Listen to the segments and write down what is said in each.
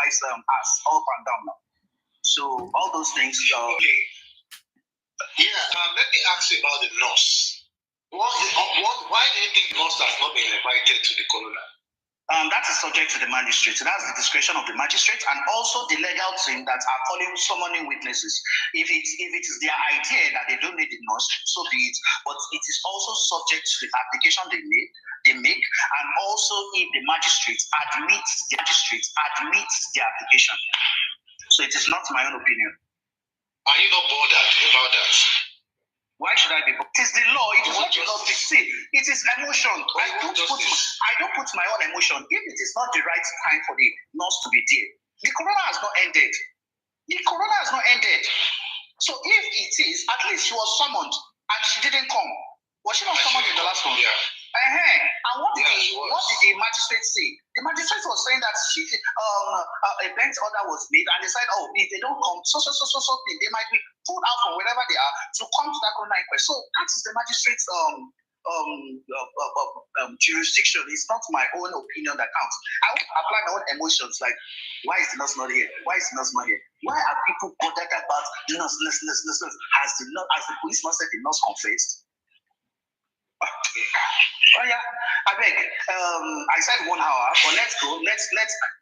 wife's ass up and down now. So all those things. Okay. Yeah. Let me ask you about the nurse. Why do you think the nurse has not been invited to the coroner? That is subject to the magistrate. So that's the discretion of the magistrate, and also the legal team that are calling summoning witnesses. If it is their idea that they don't need the nurse, so be it. But it is also subject to the application they make, and also if the magistrate admits the application. So it is not my own opinion. Are you not bothered about that? Why should I be? It is the law. It is what you love to see. It is emotion. I don't put my own emotion. If it is not the right time for the nurse to be there, the corona has not ended. So if it is, at least she was summoned and she didn't come. Was she not summoned in the last one? Yeah. And what did the magistrate say? The magistrate was saying that a bench order was made, and they said, oh, if they don't come, so they might be pulled out from wherever they are to come to that corona inquest. So that is the magistrate's jurisdiction. It's not my own opinion that counts. I won't apply my own emotions like, why is the nurse not here? Why are people bothered about the nurse? Has the police not said the nurse confessed? Oh yeah, I beg. I said 1 hour, but let's go. Let's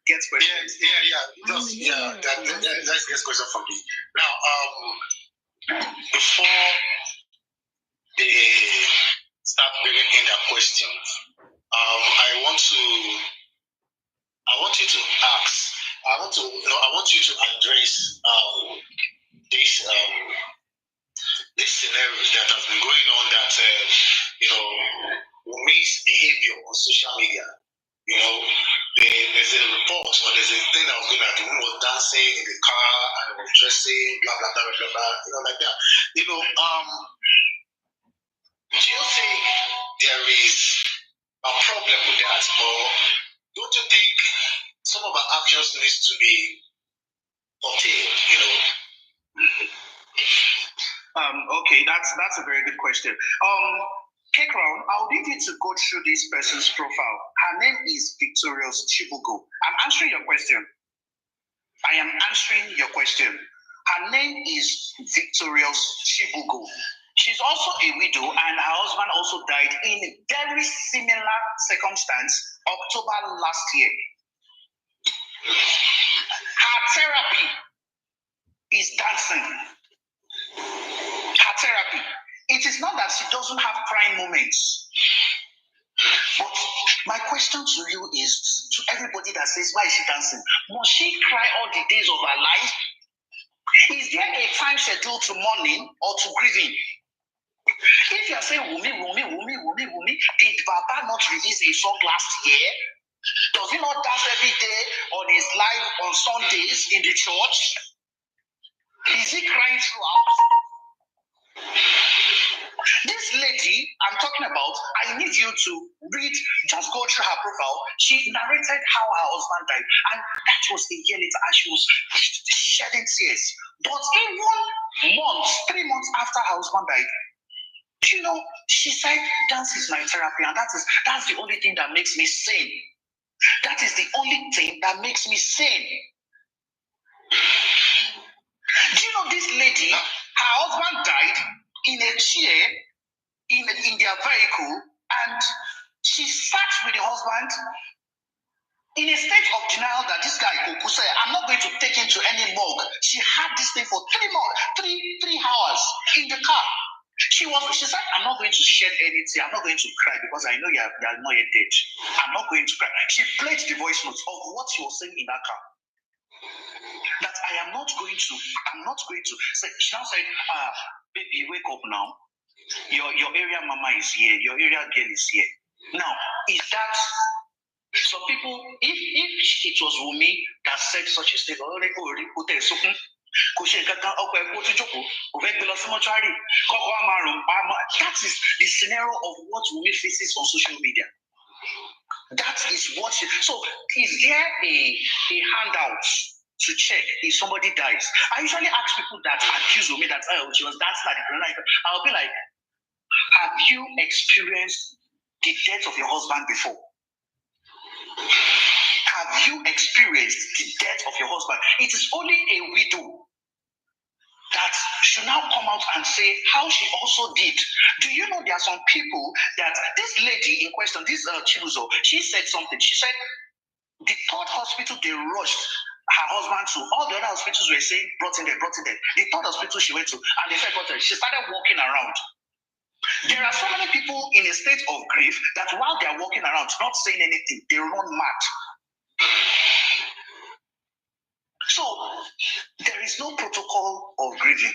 get questions. That's the question from me. Now, before they start bringing in their questions, I want you to address this scenario that has been going on, that Wumi's behavior on social media. There's a report, or there's a thing that was going that the woman was dancing in the car and was dressing, blah blah blah blah blah, like that. Do you think there is a problem with that, or don't you think some of our actions needs to be curtailed? Okay, that's a very good question. Kekron, I'll need you to go through this person's profile. Her name is Victorious Chibugo. I'm answering your question. I am answering your question. Her name is Victorious Chibugo. She's also a widow, and her husband also died in a very similar circumstance October last year. Her therapy is dancing. Her therapy. It is not that she doesn't have crying moments. But my question to you is, to everybody that says, why is she dancing? Must she cry all the days of her life? Is there a time schedule to mourning or to grieving? If you are saying, Wumi, did Baba not release a song last year? Does he not dance every day on his live on Sundays in the church? Is he crying throughout? This lady I'm talking about, I need you to read, just go through her profile. She narrated how her husband died, and that was a year later, and she was shedding tears. But even 3 months after her husband died, she said, dance is my therapy, and that's the only thing that makes me sane. That is the only thing that makes me sane. Do you know this lady, her husband died in a chair in their vehicle, and she sat with the husband in a state of denial that this guy, Kokuse, I'm not going to take him to any morgue. She had this thing for 3 hours in the car. She said, I'm not going to shed any tear. I'm not going to cry because I know you are not yet dead. I'm not going to cry. She played the voice notes of what she was saying in that car. That I'm not going to say. She now said, baby, wake up now. Your area mama is here. Your area girl is here. Now, is that some people? If it was Wumi that said such a statement, that is the scenario of what Wumi faces on social media. That is what she. So, is there a handout to check if somebody dies? I usually ask people that accuse me that she was dancing at the corona. I'll be like, have you experienced the death of your husband before? Have you experienced the death of your husband. It is only a widow that should now come out and say how she also did. Do you know there are some people that this lady in question, this Chibuzo, she said something. She said the third hospital they rushed her husband to, all the other hospitals were saying brought in there. The third hospital she went to, and they said brought in. She started walking around. There are so many people in a state of grief that while they are walking around, not saying anything, they run mad. So there is no protocol of grieving.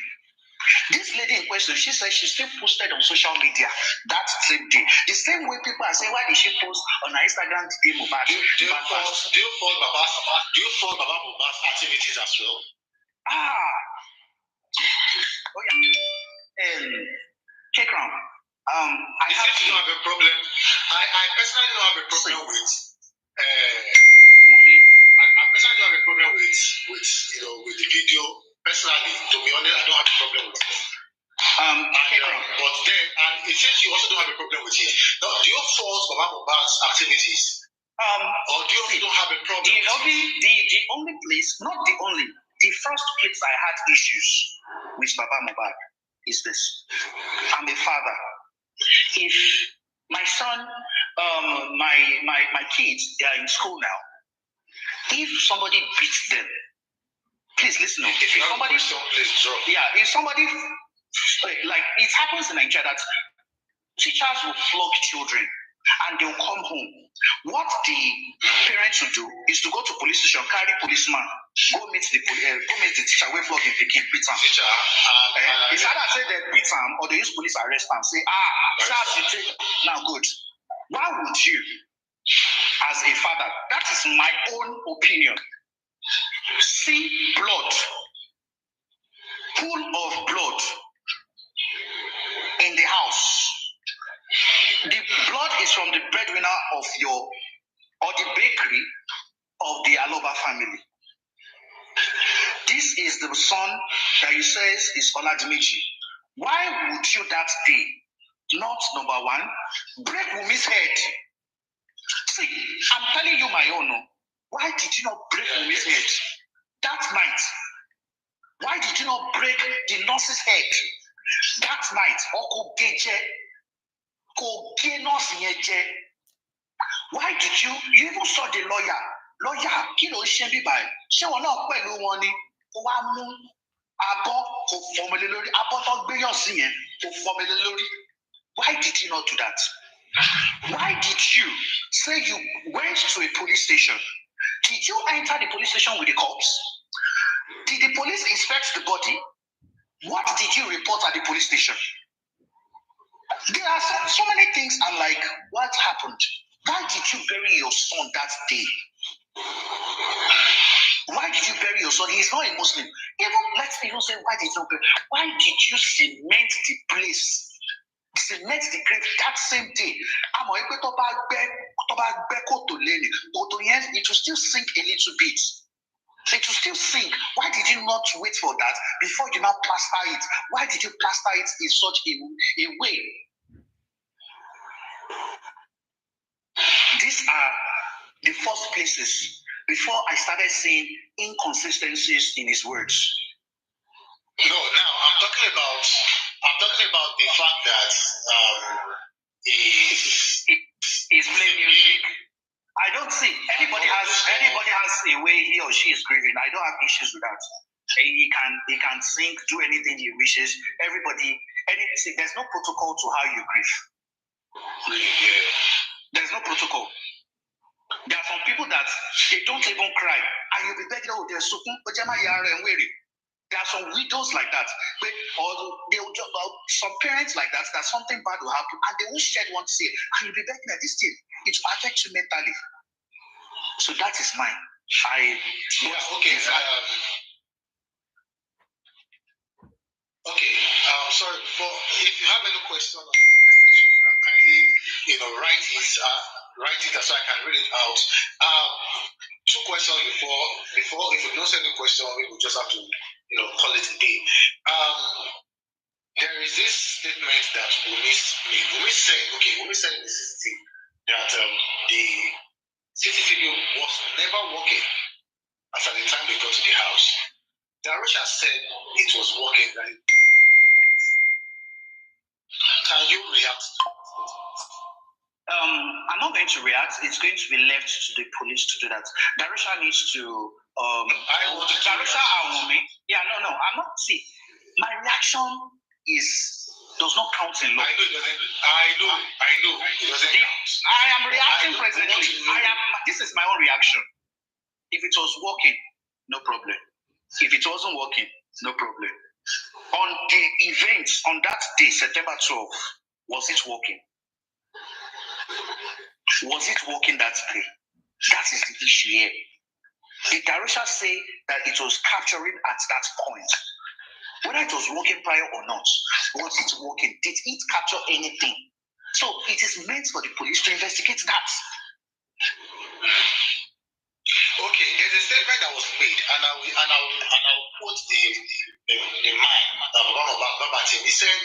This lady in question, she said she still posted on social media that same day. The same way people are saying, why did she post on her Instagram today, Mohbad? Do you follow Baba Mohbad's activities as well? Oh yeah. Take round. I don't have a problem. I personally don't have a problem with Wumi. I personally don't have a problem with the video. Personally, to be honest, I don't have a problem with it. But then, and it says you also don't have a problem with it. Now, do you force Baba Mohbad's activities? Or do you don't have a problem? The only place, not the only, the first place I had issues with Baba Mohbad is this. I'm a father. If my son, my kids, they are in school now. If somebody beats them, please listen. If somebody, if somebody, like it happens in Nigeria that teachers will flog children and they'll come home. What the parents will do is to go to police station, carry policeman, go meet the teacher, we flog him, beat him. It's either say they beat him or they use police arrest him. Say, now good. Why would you, as a father, that is my own opinion, see blood, pool of blood in the house? The blood is from the breadwinner of or the bakery of the Aloba family. This is the son that you say is Oladimiji. Why would you that day not, number one, break Wumi's head? See, I'm telling you my own. Why did you not break Wumi's head that night? Why did you not break the nurse's head that night? Why did you even saw the lawyer, kí ló ṣe bí báyìí? Ṣé wọn náà pẹ̀lú wọn ni? Ó wá mú abọ́ kò fọmọlé lórí, abọ́ tó gbéyàn sí yẹn kò fọmọlé lórí. Why did you not do that? Why did you say you went to a police station? Did you enter the police station with the cops? Did the police inspect the body? What did you report at the police station? There are so many things I'm like, what happened? Why did you bury your son that day? Why did you bury your son? He's not a Muslim. Let's even say, why did you bury? Why did you cement the place? Cement the grave that same day. It will still sink a little bit. It will still sink. Why did you not wait for that before you now plaster it? Why did you plaster it in such a way? These are the first places before I started seeing inconsistencies in his words. No, now I'm talking about the fact that he's playing music. I don't see anybody has a way he or she is grieving. I don't have issues with that. He can sing, do anything he wishes. There's no protocol to how you grieve. Yeah. There's no protocol. There are some people that they don't even cry, and you'll be begging, oh, there's something. There are some widows like that, or some parents like that something bad will happen, and they won't shed one tear, and you'll be begging that this thing, it will affect you mentally. So that is mine. Sorry. If you have any question or message, you can kindly, write it so I can read it out. Two questions before. If you don't send any question, we will just have to, call it a day. There is this statement that Wumi made. Wumi said in the CCTV that the CCTV was never working as at the time they got to the Darusha said it was working. Right? Can you react to that? I'm not going to react. It's going to be left to the police to do that. Darusha needs to. Darusha and Wumi. Yeah, no. I'm not. See, my reaction does not count in law. I know it doesn't. I know. It doesn't count. I am reacting presently. This is my own reaction. If it was working, no problem. If it wasn't working, no problem. On the event, on that day, September 12th, was it working? Was it working that day? That is the issue here. Did Darusha say that it was capturing at that point? Whether it was working prior or not, was it working? Did it capture anything? So it is meant for the police to investigate that. Okay, there's a statement that was made, and I will quote the man, Babatim. He said,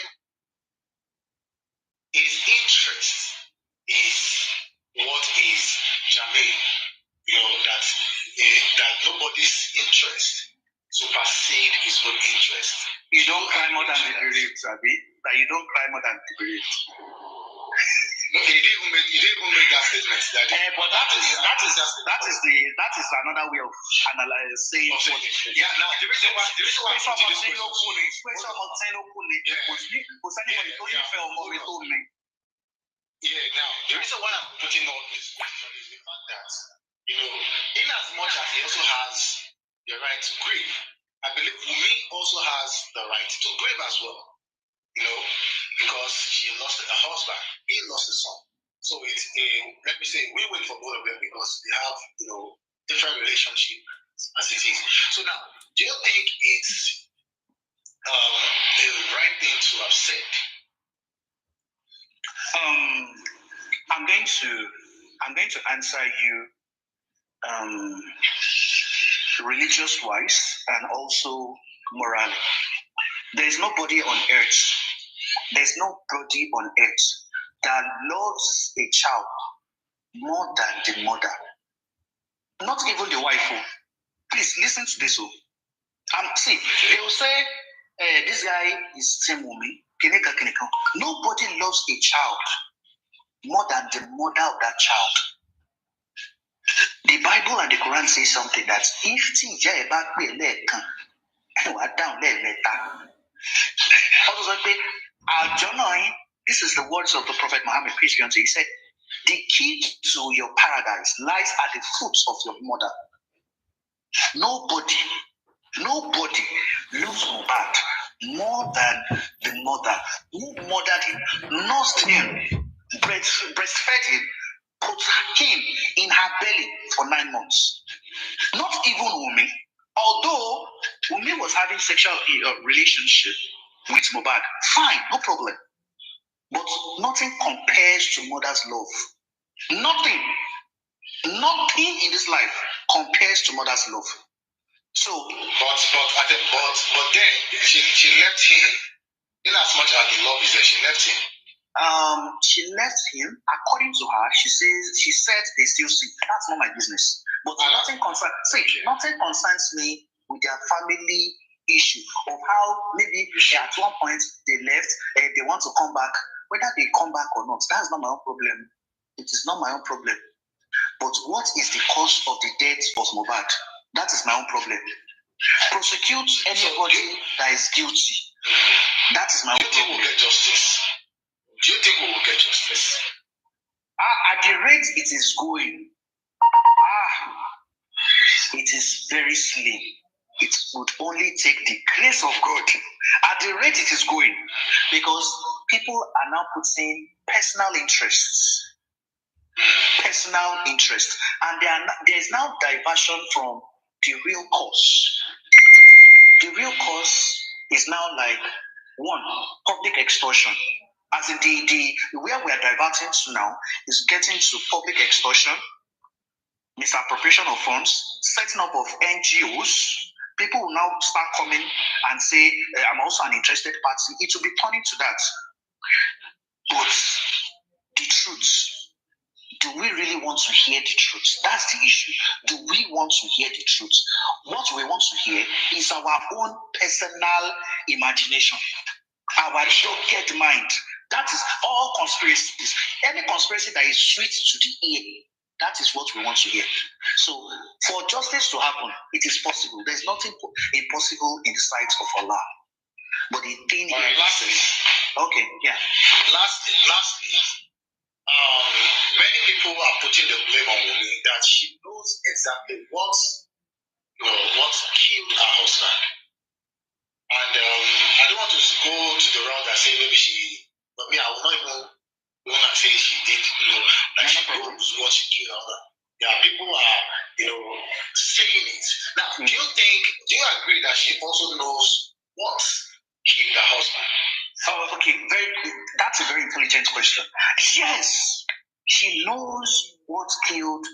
his interest is what is germane. That nobody's interest supersede his own interest. You don't cry more than the bereaved, Abi. That you don't cry more than the bereaved. No, he didn't even make that statement. But that is another way of saying. Yeah. Now the reason why Now the reason why I'm putting on this question is the fact that in as much as he also has the right to grieve, I believe Wumi also has the right to grieve as well. Because she lost her husband, he lost his son. So it's let me say, win-win for both of them because they have, different relationship as it is. So now, do you think it's the right thing to have said? I'm going to answer you religious wise and also morally. There is nobody on earth. There's nobody on earth that loves a child more than the mother. Not even the wife. Please listen to this. See, they will say, this guy is Ssing Wumi. Nobody loves a child more than the mother of that child. The Bible and the Quran say something that if this is the words of the Prophet Muhammad, peace be unto him. He said, the key to your paradise lies at the foot of your mother. Nobody loves Mohbad more than the mother who mothered him, nursed him, breastfed him, put him in her belly for 9 months. Not even Wumi. Although Wumi was having sexual relationship with Mohbad, fine, no problem. But nothing compares to mother's love. Nothing in this life compares to mother's love. So, but then she left him. In as much as the love is there, she left him. She left him. According to her, she said they still see. That's not my business. But nothing concerns me with their family issue of how maybe at one point they left and they want to come back. Whether they come back or not, that's not my own problem. It is not my own problem. But what is the cause of the death of Mohbad? That is my own problem. Prosecute anybody that is guilty. That is my own problem. Do you think we'll get justice? Do you think we will get justice? At the rate it is going, it is very slim. It would only take the grace of God. At the rate it is going, because people are now putting personal interests, and there is now diversion from the real cause. The real cause is now like one, public extortion. As in the where we are diverting to now is getting to public extortion, misappropriation of funds, setting up of NGOs. People will now start coming and say, I'm also an interested party. It will be turning to that. But the Do we really want to hear the truth? That's the issue. Do we want to hear the truth? What we want to hear is our own personal imagination, our dogged mind. That is all conspiracies. Any conspiracy that is sweet to the ear, that is what we want to hear. So, for justice to happen, it is possible. There's nothing impossible in the sight of Allah. But the thing here is, okay, yeah. Lastly, many people are putting the blame on Wumi that she knows exactly what killed her husband. And I don't want to go to the route that say maybe but me, I will not even want to say she did, like she knows what she killed her husband. Yeah, people are, saying it. Now, do you agree that she also knows what killed her husband? Oh, okay, very good. That's a very intelligent question. Yes, she knows what killed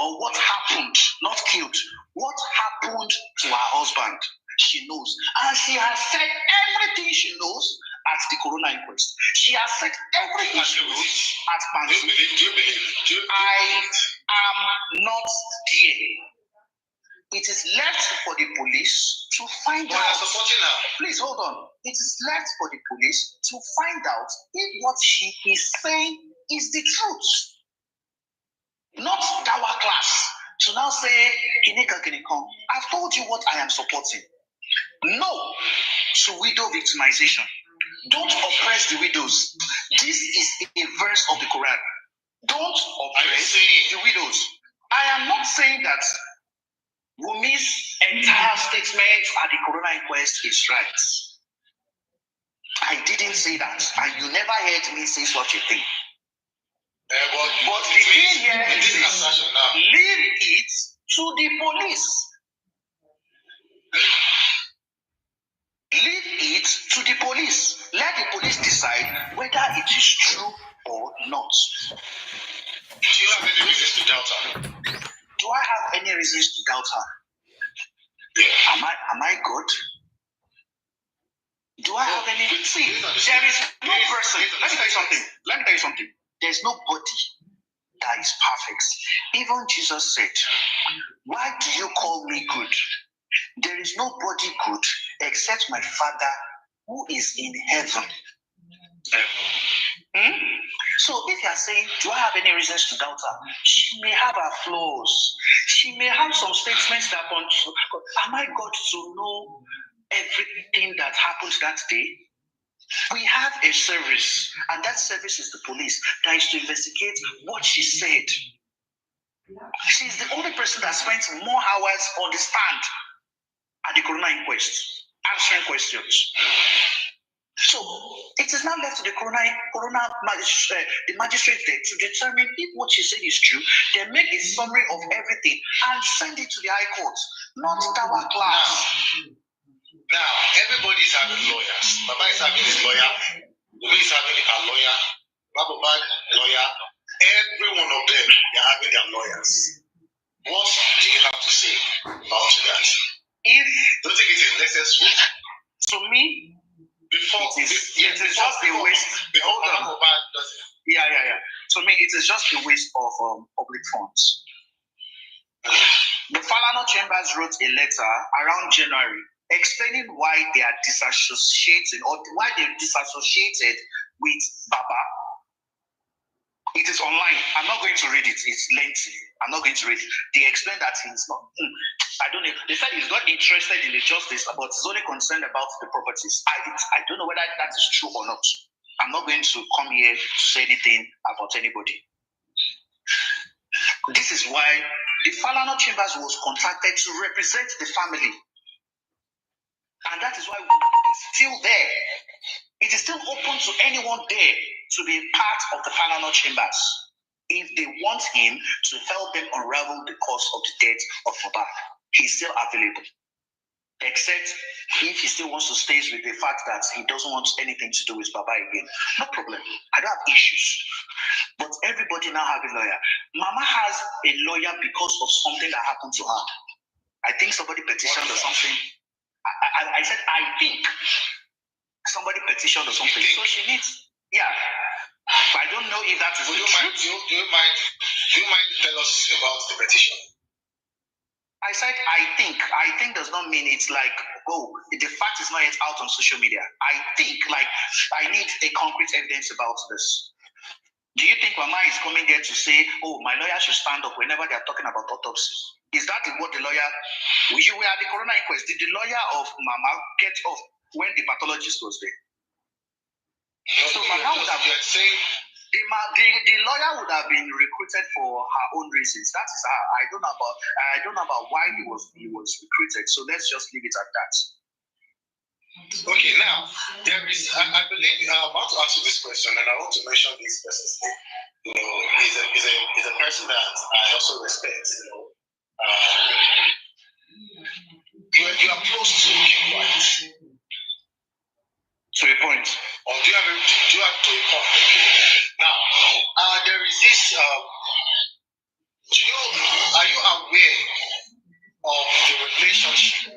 or what happened, not killed, what happened to her husband. She knows. And she has said everything she knows at the Corona inquest. She has said everything she knows at Pansi. Do you believe? I am not there. It is left for the police to find out. Please hold on. It is left for the police to find out if what she is saying is the truth. Not our class to now say, Kinika Kinikon. I've told you what I am supporting. No to widow victimization. Don't oppress the widows. This is a verse of the Quran. Don't oppress the widows. I am not saying that Wumi's entire statement at the Corona inquest is right. I didn't say that, and you never heard me say such a thing. But the thing here is this: leave it to the police. Leave it to the police. Let the police decide whether it is true or not. Do you have any reasons to doubt her? Do I have any reasons to doubt her? Yeah. Am I good? Do I have any? See, there is no person. Let me tell you something. There's nobody that is perfect. Even Jesus said, "Why do you call me good? There is nobody good except my Father who is in heaven." So if you are saying, do I have any reasons to doubt her? She may have her flaws. She may have some statements that am I God to know everything that happened that day? We have a service, and that service is the police that is to investigate what she said. She's the only person that spent more hours on the stand at the Corona inquest, answering questions. So it is now left to the the magistrate there to determine if what she said is true. They make a summary of everything and send it to the High Court, not our class. Now, everybody is having lawyers. Baba is having his lawyer. Wumi is having a lawyer. Baba, lawyer. Every one of them, they are having their lawyers. What do you have to say about that? Don't think it is necessary. To me, it is just a waste. Hold on. Yeah. To me, it is just a waste of public funds. The Falana Chambers wrote a letter around January explaining why they are disassociating or why they disassociated with Baba. It is online. I'm not going to read it. It's lengthy. I'm not going to read it. They explain that he's not. I don't know. They said he's not interested in the justice, but he's only concerned about the properties. I don't know whether that is true or not. I'm not going to come here to say anything about anybody. This is why the Falana Chambers was contacted to represent the family. And that is why it's still there. It is still open to anyone there to be part of the Falana Chambers if they want him to help them unravel the cause of the death of Baba. He's still available. Except if he still wants to stay with the fact that he doesn't want anything to do with Baba again. No problem. I don't have issues. But everybody now have a lawyer. Mama has a lawyer because of something that happened to her. I think somebody petitioned or something. I said, I think somebody petitioned or something. So she needs, But I don't know if that is the truth. Do you mind tell us about the petition? I said, I think does not mean it's like, oh, the fact is not yet out on social media. I think, like, I need a concrete evidence about this. Do you think Mama is coming there to say, oh, my lawyer should stand up whenever they are talking about autopsy? Is that what the lawyer, you were at the coroner inquest, did the lawyer of Mama get off when the pathologist was there? So Mama would have been saying, the lawyer would have been recruited for her own reasons. That is her. I don't know about why he was recruited. So let's just leave it at that. Okay, now there is. I believe I'm about to ask you this question, and I want to mention this person's name. You know, he's a person that I also respect. You know, you are close to him, right? To a point. Or do you have to a point? Now, there is this. Are you aware of the relationship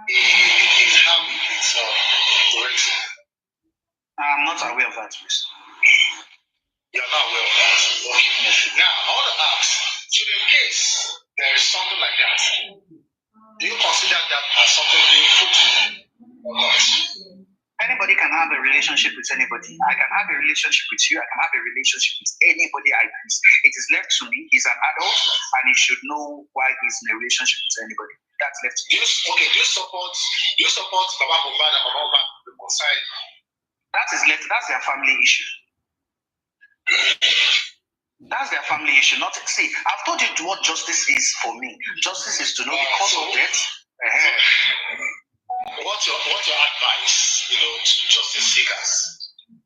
is having with race? I'm not aware of that, please. You're not aware of that. Okay. Yes. Now, I want to ask, so in case there is something like that, do you consider that as something being fruitful or not? Anybody can have a relationship with anybody. I can have a relationship with you. I can have a relationship with anybody I please. It is left to me. He's an adult, and he should know why he's in a relationship with anybody. That's left to me. Do you support Baba Bumbana and Mama Bumbana reconcile? That's their family issue. That's their family issue. Not see. I've told you what justice is for me. Justice is to know the cause of death. What's your advice, to justice seekers?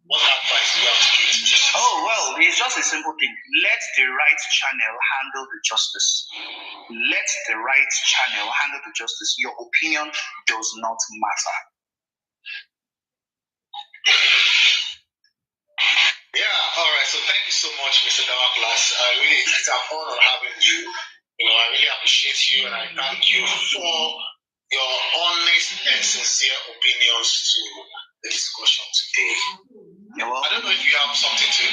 What advice do you have to give to justice? Oh well, it's just a simple thing. Let the right channel handle the justice. Let the right channel handle the justice. Your opinion does not matter. Yeah, all right. So thank you so much, Mr. Dawaklas. It's an honor having you. I really appreciate you, and I thank you for your honest and sincere opinions to the discussion today. I don't know if you have something to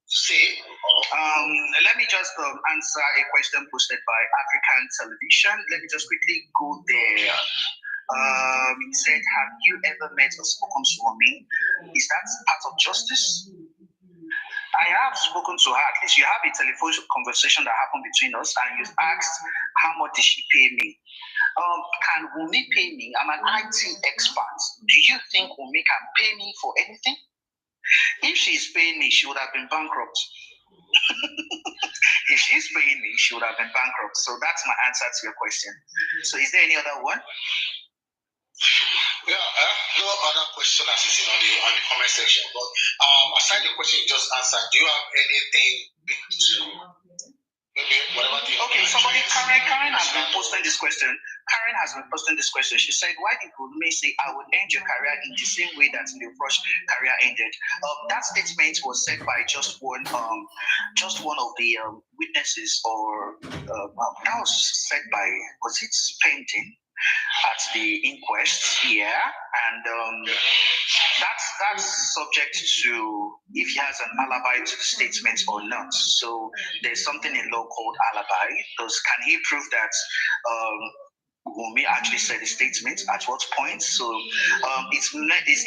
say. Let me just answer a question posted by African Television. Let me just quickly go there. He said, have you ever met or spoken to Wumi? Is that part of justice? I have spoken to her. At least you have a telephone conversation that happened between us, and you asked, how much did she pay me? Can Wumi pay me? I'm an IT expert. Do you think Wumi can pay me for anything? If she's paying me, she would have been bankrupt. If she's paying me, she would have been bankrupt. So that's my answer to your question. So is there any other one? Yeah, I have no other question as is on the comment section. But aside the question you just answered, do you have anything to maybe whatever thing? Okay, Karen has been posting this question. Karen has been posting this question. She said, why did Wumi say I would end your career in the same way that the Rush career ended? That statement was said by just one of the witnesses, or that was said by, was it Painting at the inquest here, and that's subject to if he has an alibi to the statement or not. So there's something in law called alibi. Can he prove that Wumi actually said the statement at what point? So it's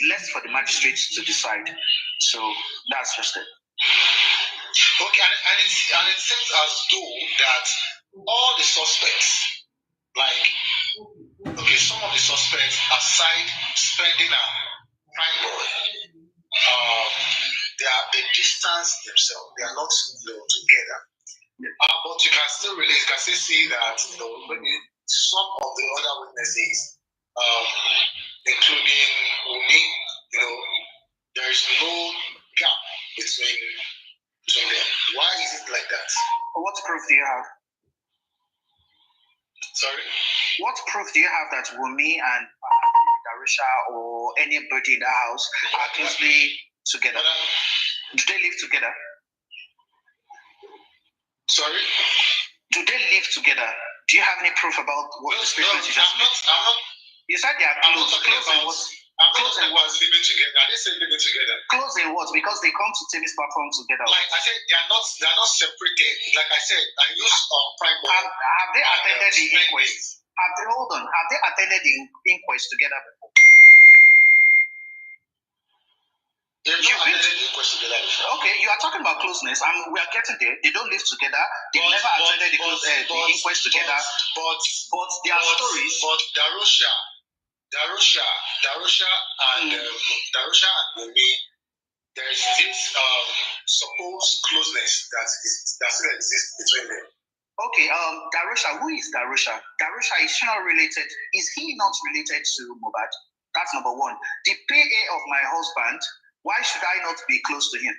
left for the magistrates to decide. So that's just it. Okay, and it seems as though that all the suspects, some of the suspects, aside spending a crime boy, they distance themselves. They are not together. But you can still relate. You can still see that maybe some of the other witnesses, including Wumi, there is no gap between them. Why is it like that? What proof do you have? Sorry? What proof do you have that Wumi and Darusha or anybody in the house are closely together? Do they live together? Sorry? Do they live together? Do you have any proof about what the statement you just made? I'm not. You said they are close. I'm not talking about living together. I didn't say living together. Close in what? Because they come to Timmy's platform together. Like I said, they're not separated. Like I said, I use prime. Have they attended the inquest? Hold on. Have they attended the inquest together before? They've not attended the inquest together before. Okay, you are talking about closeness, and we are getting there. They don't live together. They've never attended the inquest together. But their stories. But Darusha and Wumi, there is this supposed closeness that still exists between them. Okay, Darusha, who is Darusha? Darusha, is she not related? Is he not related to Mohbad? That's number one. The PA of my husband, why should I not be close to him?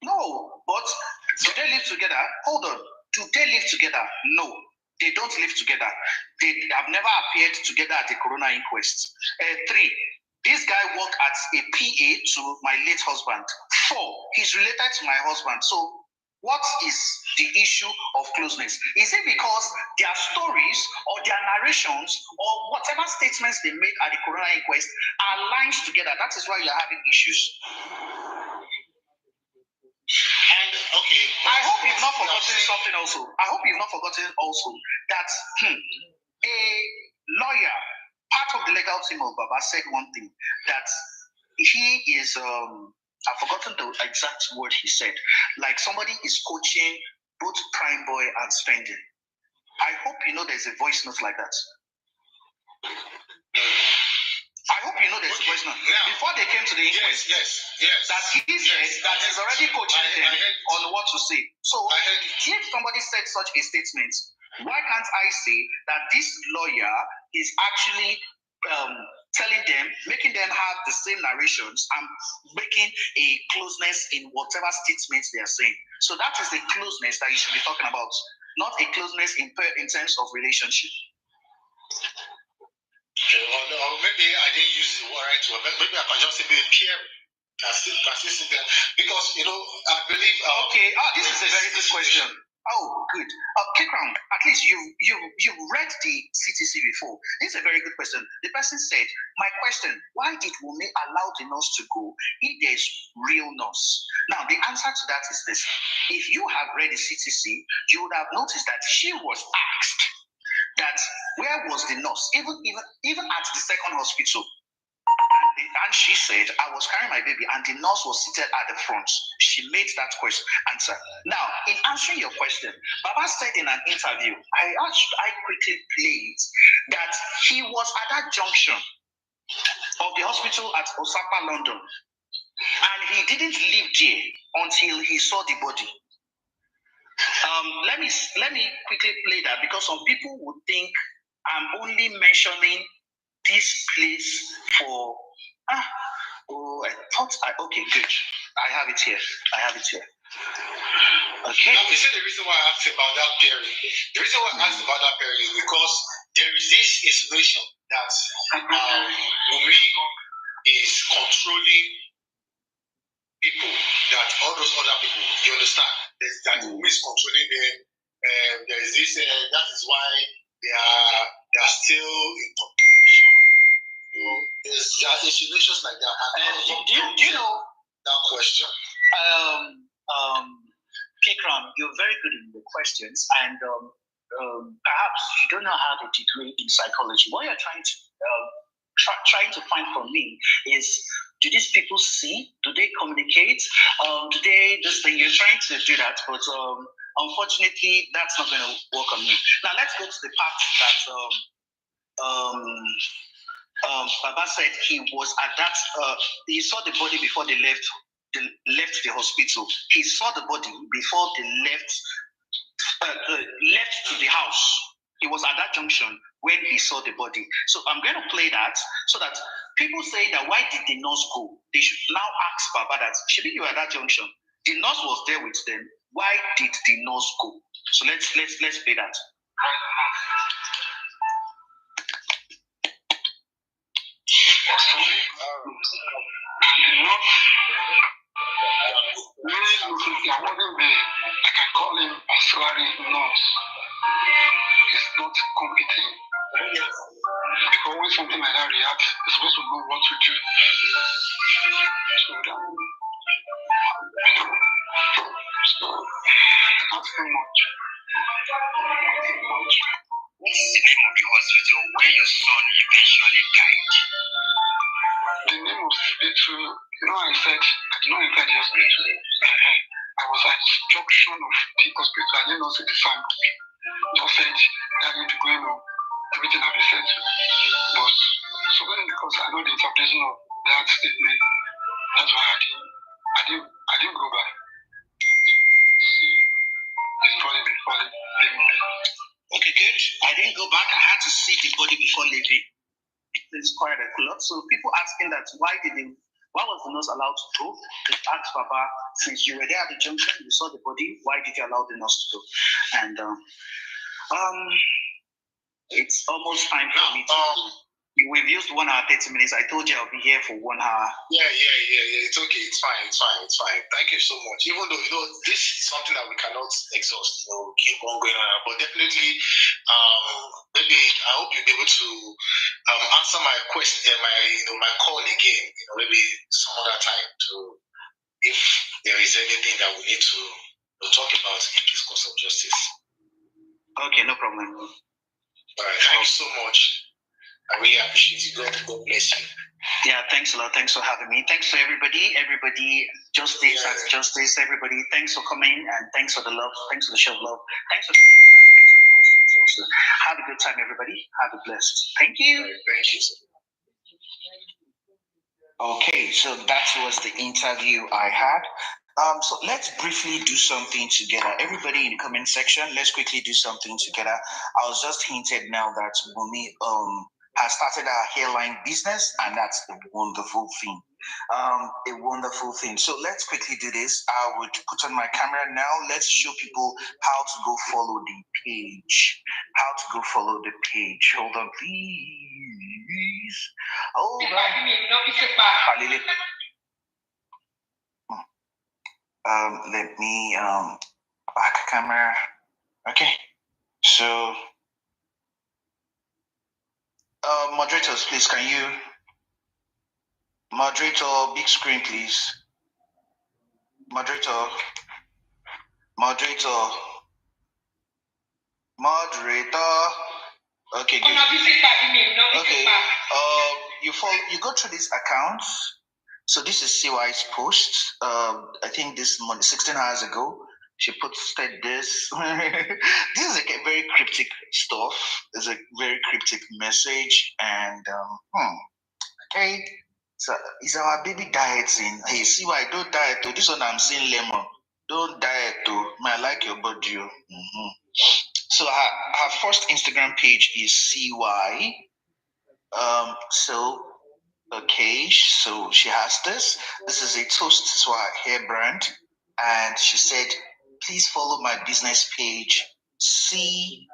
No, but do they live together? Hold on. Do they live together? No. They don't live together. They have never appeared together at the coroner inquest. 3, this guy worked as a PA to my late husband. 4, he's related to my husband. So what is the issue of closeness? Is it because their stories or their narrations or whatever statements they made at the coroner inquest are lines together? That is why you're having issues. And okay, I hope you've not forgotten something also. I hope you've not forgotten also that a lawyer, part of the legal team of Baba, said one thing, that he is I've forgotten the exact word he said. Like somebody is coaching both Prime Boy and Spending. I hope you know there's a voice note like that. I hope you know there's a voice note. Before they came to the inquest, yes. That he said that he's already coaching them on what to say. So if somebody said such a statement, why can't I say that this lawyer is actually telling them, making them have the same narrations and making a closeness in whatever statements they are saying? So that is the closeness that you should be talking about, not a closeness in terms of relationship. Okay, or maybe I didn't use the word right word. Maybe I can just say maybe peer. Because I believe. Okay. This is a very good question. Oh, good. Kikram, at least you read the CTC before. This is a very good question. The person said, "My question: why did Wumi allow the nurse to go if there's real nurse?" Now, the answer to that is this: if you have read the CTC, you would have noticed that she was asked that where was the nurse, even at the second hospital. And she said, I was carrying my baby and the nurse was seated at the front. She made that answer. Now, in answering your question, Baba said in an interview, I quickly played that he was at that junction of the hospital at Osaka, London. And he didn't leave there until he saw the body. Let me quickly play that, because some people would think I'm only mentioning this place for okay, good. I have it here. Okay. Now, you said the reason why I asked about that period. The reason why I asked about that period is because there is this insinuation that Wumi is controlling people, that all those other people, you understand, that Wumi is controlling them. There is this, that is why they are still in competition. There's insinuations like that. Do you know that question? Kikram, you're very good in the questions, and perhaps you don't know how to degree in psychology. What you're trying to find from me is, do these people see? Do they communicate? Do they this thing? You're trying to do that, but unfortunately, that's not going to work on me. Now, let's go to the part that Baba said he was at that. He saw the body before they left the hospital. He saw the body before they left to the house. He was at that junction when he saw the body. So I'm going to play that so that people say that why did the nurse go? They should now ask Baba that, should you at that junction? The nurse was there with them. Why did the nurse go? So let's play that. I can call him auxiliary nurse. He's not competent. Because when something like that reacts, you're supposed to know what to do. So that's too much. What's the name of the hospital where your son eventually died? The name of the hospital, I said I did not enter the hospital. I was at the junction of the hospital. I didn't know the sign. Just said that need to go in. Everything I've been said to. But so because I know the interpretation of that statement, that's why I didn't go back. See, it's probably before leaving. Okay, good. I didn't go back. I had to see the body before leaving. It's quite a lot. So people asking that why was the nurse allowed to go? They asked Papa, since you were there at the junction, you saw the body, why did you allow the nurse to go? And it's almost time for me to go. We've used 1 hour 30 minutes. I told you I'll be here for 1 hour. Yeah. It's okay. It's fine. Thank you so much. Even though this is something that we cannot exhaust, keep on going on. But definitely, maybe I hope you'll be able to answer my question, my call again. Maybe some other time if there is anything that we need to talk about in this course of justice. Okay, no problem. All right. Thank you so much. I really appreciate you. God bless you. Yeah, thanks a lot. Thanks for having me. Thanks to everybody. Justice at Justice. Everybody, thanks for coming and thanks for the love. Thanks for the show of love. Thanks for the questions also. Have a good time, everybody. Have a blessed. Thank you. Right, thank you. Okay, so that was the interview I had. So let's briefly do something together. Everybody in the comment section, let's quickly do something together. I was just hinted now that Wumi has started a hairline business, and that's a wonderful thing. So let's quickly do this. I would put on my camera now. Let's show people how to go follow the page. Hold on, please. Hold on. Let me back camera. Okay. So moderators, please, can you moderator big screen, please? Moderator. Okay, good. Okay. You go through these accounts. So this is CY's post. I think this morning, 16 hours ago, she posted this. This is a very cryptic stuff. It's a very cryptic message, and okay. So it's our baby dieting. Hey, CY, don't diet. Oh, this one I'm seeing lemon. Don't diet. Oh, I like your body. Mm-hmm. So her first Instagram page is CY. Okay, so she has this. This is a toast to her hair brand, and she said, "Please follow my business page, C.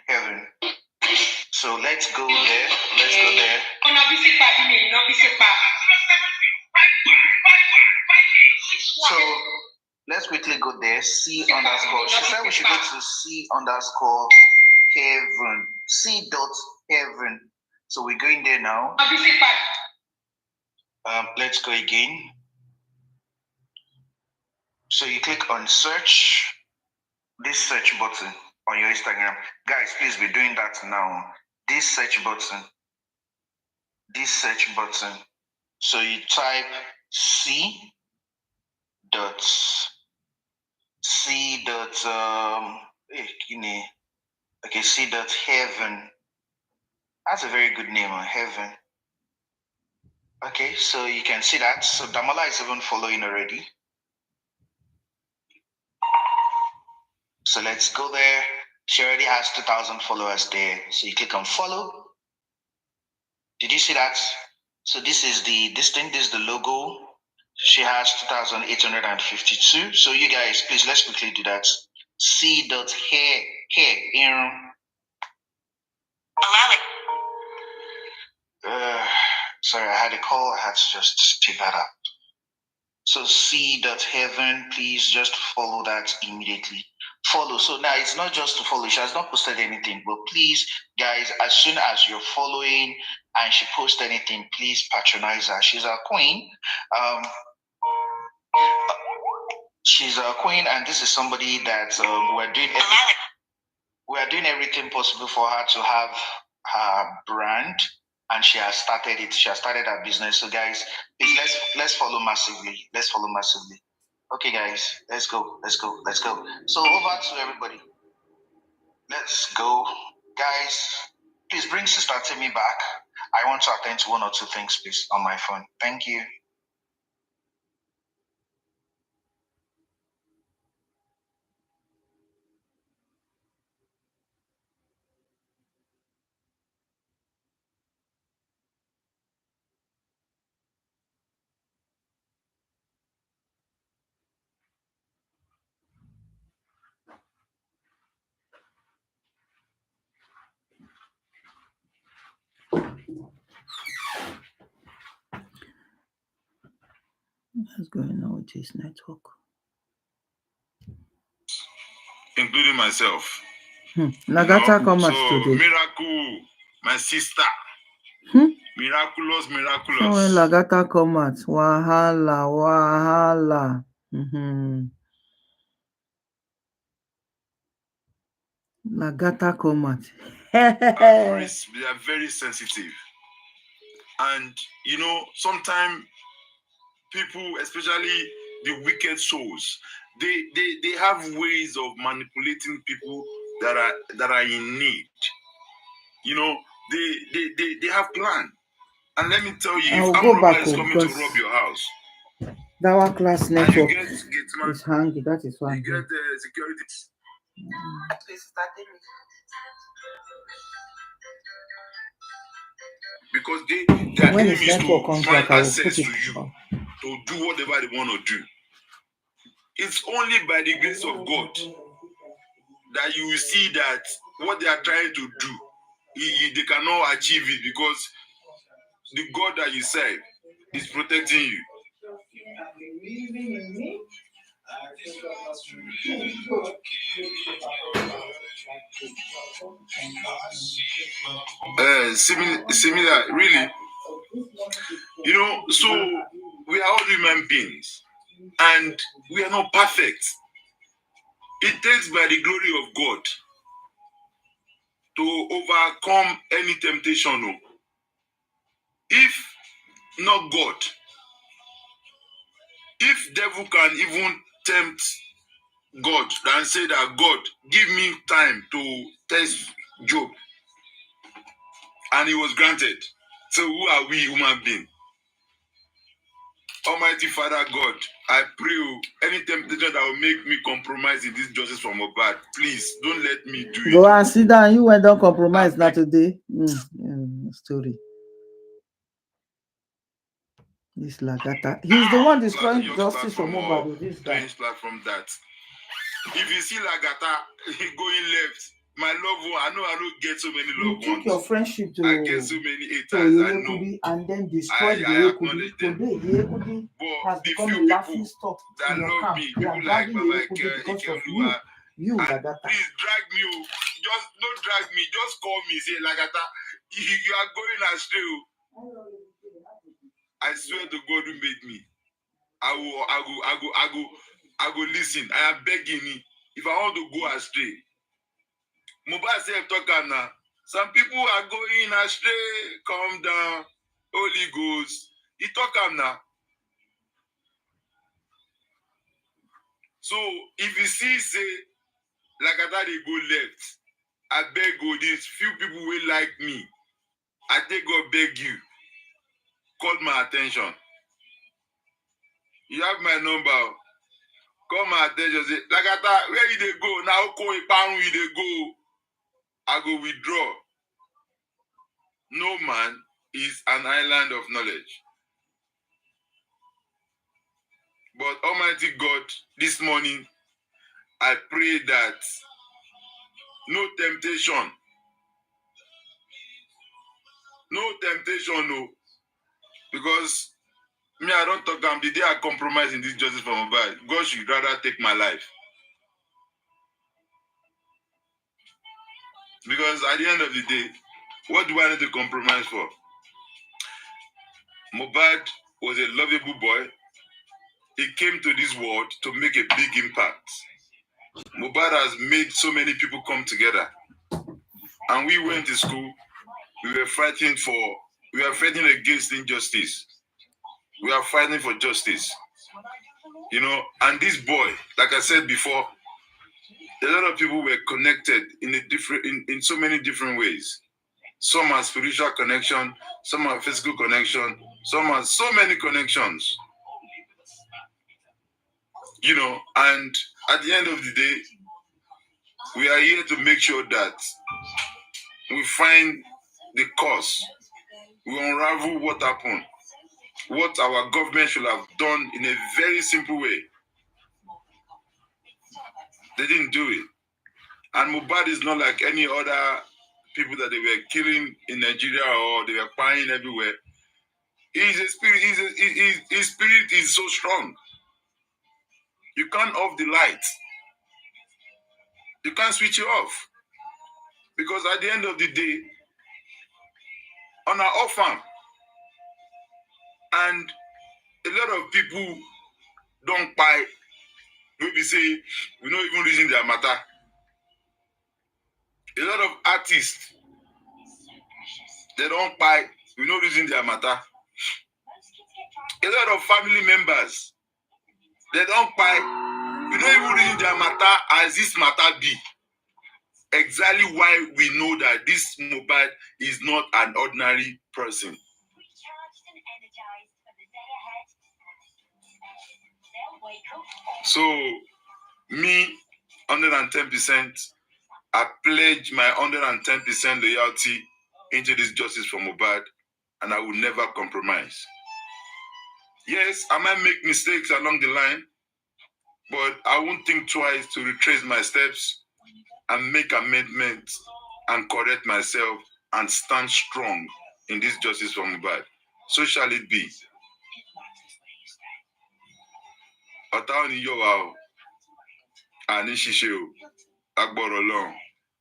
Heaven." So let's go there. So let's quickly go there. C underscore. She said we should go to C underscore heaven. C dot heaven. So we're going there now. Let's go again. So you click on search. This search button on your Instagram. Guys, please be doing that now. This search button. So you type C dot heaven. That's a very good name, heaven. Okay, so you can see that. So Damola is even following already. So let's go there. She already has 2,000 followers there. So you click on follow. Did you see that? So this is the logo. She has 2,852. So you guys, please, let's quickly do that. C dot hair. Sorry, I had a call. I had to just take that up. So C.Heaven, please just follow that immediately. Follow. So now it's not just to follow. She has not posted anything, but please, guys, as soon as you're following and she posts anything, please patronize her. She's our queen. She's our queen, and this is somebody that we're doing everything possible for her to have her brand, and she has started it. She has started her business. So, guys, please let's follow massively. Let's follow massively. Okay, guys, let's go. So over to everybody. Let's go, guys. Please bring Sister Timmy back. I want to attend to one or two things, please, on my phone. Thank you. What's going on with his network? Including myself. Lagata come out today. Miracle, my sister. Miraculous. So when Lagata come out, wahala. Lagata come out. They are very sensitive. And, sometimes people, especially the wicked souls, they have ways of manipulating people that are in need. They have plan. And let me tell you, if Amroba is coming to rob your house, that one class network is hanging. That is why you get security. Because their when aim is to find access to you, on. to do whatever they want to do. It's only by the grace of God that you will see that what they are trying to do, they cannot achieve it, because the God that you serve is protecting you. Similar, really. So we are all human beings, and we are not perfect. It takes by the glory of God to overcome any temptation. If not God, if devil can even tempt God and say that, God, give me time to test Job, and he was granted. So who are we, human beings? Almighty Father God, I pray any temptation that will make me compromise in this justice from above, please don't let me do it. Go and sit down. You went on compromise now today. Story. This Lagata. He's the one destroying justice from above. This guy. Platform that. If you see Lagata going left, my loved one, I know I don't get so many loved ones. You took your friendship to I get so many haters, I know. And then destroyed the Yekudi. Today, the Yekudi has become a laughing stock that love me. People like Baba because of you, Lagata. Please drag me. Just don't drag me. Just call me. Say, Lagata, you are going astray. I swear to God who made me. I go listen. I am begging me. If I want to go astray, Mobile self talk now. Some people are going astray. Calm down. Holy Ghost. He talk now. So if you see, say, like that they go left, I beg you, these few people will like me. I take God beg you. Call my attention. You have my number. Call my attention. Say, like that, where you they go? Now call a pound you they go. I go withdraw. No man is an island of knowledge. But Almighty God, this morning, I pray that no temptation, no, because Me, I don't talk. The day I compromise in this justice for Mohbad, God should rather take my life. Because at the end of the day, what do I need to compromise for? Mohbad was a lovable boy. He came to this world to make a big impact. Mohbad has made so many people come together. And we went to school. We were fighting against injustice. We are fighting for justice. You know, and this boy, like I said before, a lot of people were connected in so many different ways. Some are spiritual connection, some are physical connection, some are so many connections. You know, and at the end of the day, we are here to make sure that we find the cause. We unravel what happened, what our government should have done in a very simple way. They didn't do it. And Mohbad is not like any other people that they were killing in Nigeria or they were buying everywhere. He's a spirit. His spirit is so strong. You can't off the light. You can't switch it off. Because at the end of the day, on our off farm, and a lot of people don't buy, maybe say, we not even reason their matter. A lot of artists, they don't buy, we not reason their matter. A lot of family members, they don't buy, we don't even reason their matter as this matter be. Exactly why we know that this Mohbad is not an ordinary person. So, me, 110%, I pledge my 110% loyalty into this justice for Mohbad, and I will never compromise. Yes, I might make mistakes along the line, but I won't think twice to retrace my steps and make amendments and correct myself and stand strong in this justice for Mohbad. So shall it be.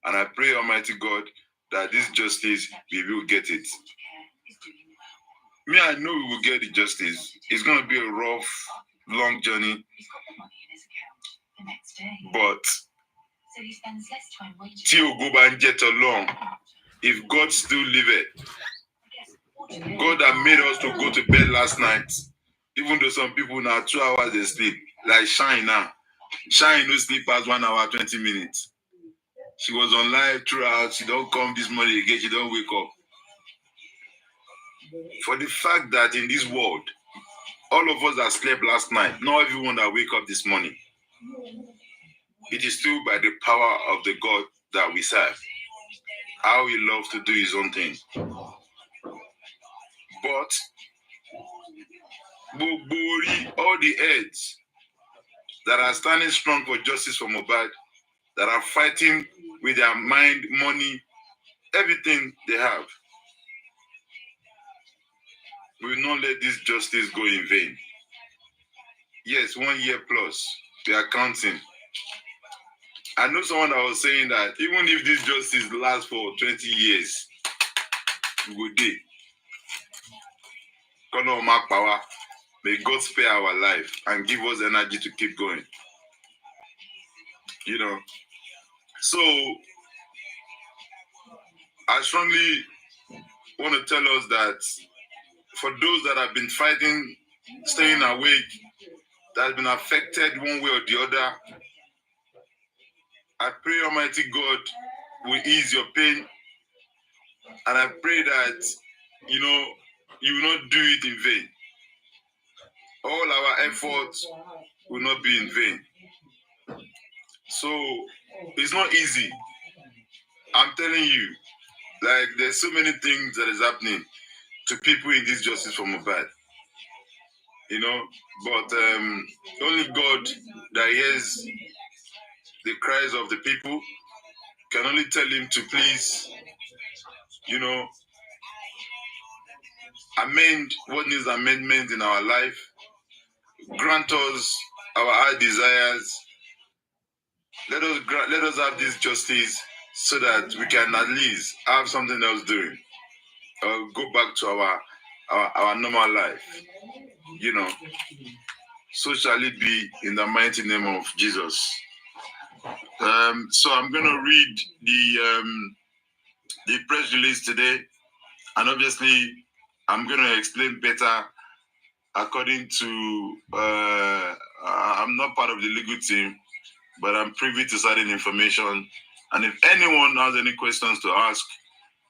And I pray, Almighty God, that this justice, we will get it. Me, I know we will get the justice. It's going to be a rough, long journey. But till go and get along, if God still liveth, God that made us to go to bed last night, even though some people now 2 hours they sleep, like Shine now. Shine no sleep past 1 hour, 20 minutes. She was on live throughout. She don't come this morning again. She don't wake up. For the fact that in this world, all of us that slept last night, not everyone that wake up this morning. It is still by the power of the God that we serve. How he loves to do his own thing. But all the heads that are standing strong for justice for Mohbad, that are fighting with their mind, money, everything they have, we will not let this justice go in vain. Yes, 1 year plus, we are counting. I know someone that was saying that even if this justice lasts for 20 years, we will die. Power. May God spare our life and give us energy to keep going. You know. So, I strongly want to tell us that for those that have been fighting, staying awake, that have been affected one way or the other, I pray Almighty God will ease your pain. And I pray that, you know, you will not do it in vain. All our efforts will not be in vain. So, it's not easy. I'm telling you, like, there's so many things that is happening to people in this justice for Mohbad. You know, but only God that hears the cries of the people can only tell him to please, you know, amend what needs amendment in our life, grant us our heart desires. Let us have this justice so that we can at least have something else doing, or go back to our normal life. You know, so shall it be in the mighty name of Jesus. So I'm going to read the press release today, and obviously I'm going to explain better according to. I'm not part of the legal team, but I'm privy to certain information. And if anyone has any questions to ask,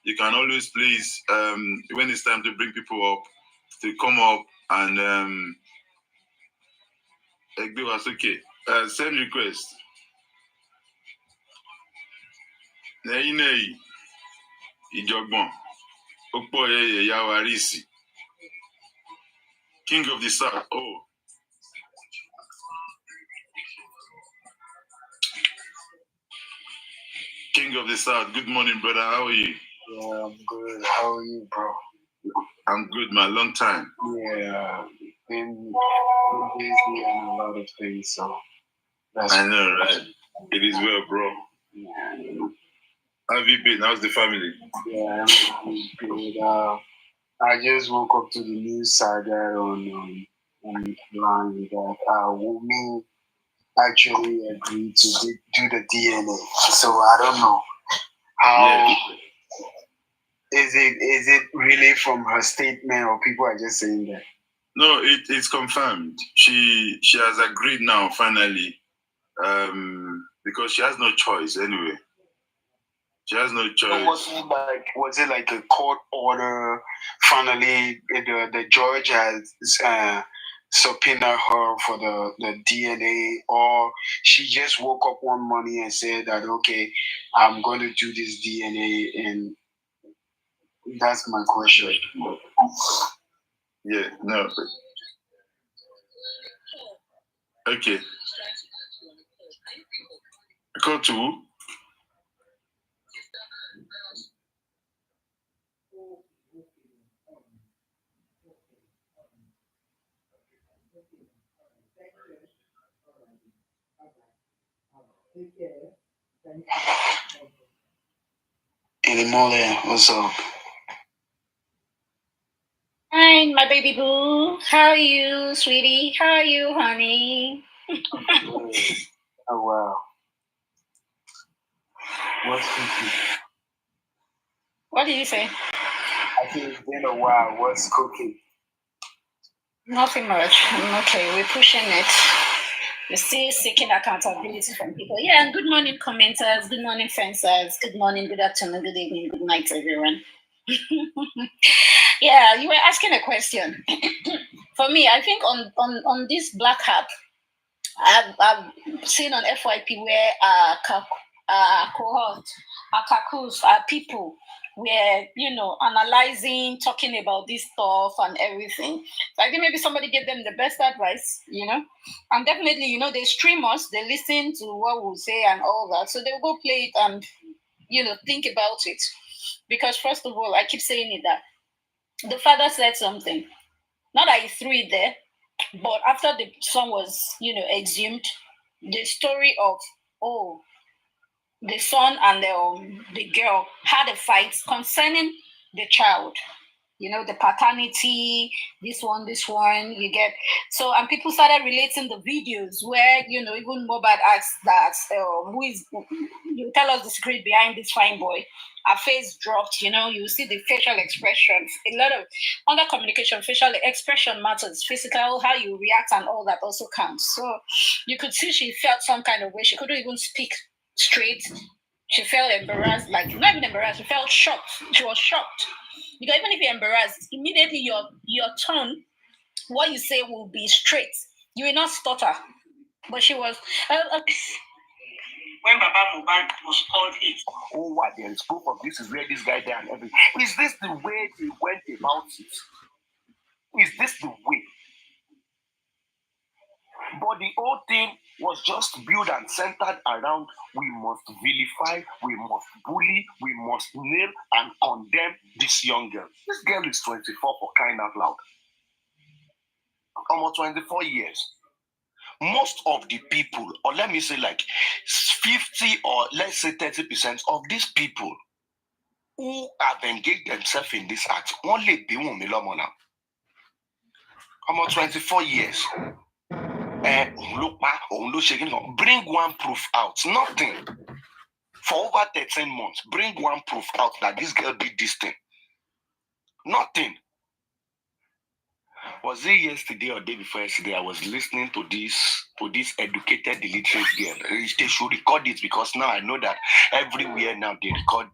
you can always please, when it's time to bring people up, to come up and give us okay. Send request. Ìjọ̀gbọ̀n Opo Yawarisi, King of the South. Oh, King of the South. Good morning, brother. How are you? Yeah, I'm good. How are you, bro? I'm good, man. Long time. Yeah, been busy and a lot of things, so that's I know, right? It is well, bro. Yeah. How have you been? How's the family? Yeah, I'm good. I just woke up to the news saga online that Wumi actually agreed to do the DNA. So I don't know how is it really from her statement or people are just saying that? No, it's confirmed. She has agreed now, finally, because she has no choice anyway. She has no choice. So was it like a court order? Finally, the judge has subpoenaed her for the DNA, or she just woke up one morning and said that okay, I'm going to do this DNA, and that's my question. Yeah, no. Okay. Go to who? Anymore there? What's up? Hi, my baby boo. How are you, sweetie? How are you, honey? Oh wow. What's cooking? What did you say? I think it's been a while. What's cooking? Nothing much. Okay, we're pushing it. We're still seeking accountability from people. Yeah, and good morning, commenters. Good morning, fencers. Good morning, good afternoon, good evening, good night, everyone. Yeah, you were asking a question. For me, I think on this black app, I've seen on FYP where cohort, kakus, people were, analyzing, talking about this stuff and everything. So I think maybe somebody gave them the best advice, and definitely, they stream us, they listen to what we say and all that. So they'll go play it and, think about it. Because first of all, I keep saying it that the father said something. Not that he threw it there, but after the son was, exhumed, the story of, the son and the girl had a fight concerning the child. The paternity, this one, you get. So, and people started relating the videos where, even Mobad asked that, you tell us the secret behind this fine boy. Our face dropped, you see the facial expressions. A lot of under communication, facial expression matters. Physical, how you react and all that also counts. So you could see she felt some kind of way. She couldn't even speak straight. She felt embarrassed, like not even embarrassed, she felt shocked. She was shocked. Because even if you're embarrassed, immediately your tone, what you say will be straight. You will not stutter. But she was when Baba Mohbad was called it. Oh, what? There is proof of this is where this guy there and everything. Is this the way they went about it? Is this the way? But the whole thing was just built and centered around we must vilify, we must bully, we must nail and condemn this young girl. This girl is 24 for crying out loud. Almost 24 years. Most of the people, or let me say like 50 or let's say 30% of these people who have engaged themselves in this act only be Wumi Lomo now. Almost 24 years. Bring one proof out. Nothing. For over 13 months, bring one proof out that this girl did this thing. Nothing. Was it yesterday or day before yesterday? I was listening to this educated illiterate girl. They should record it because now I know that everywhere now they record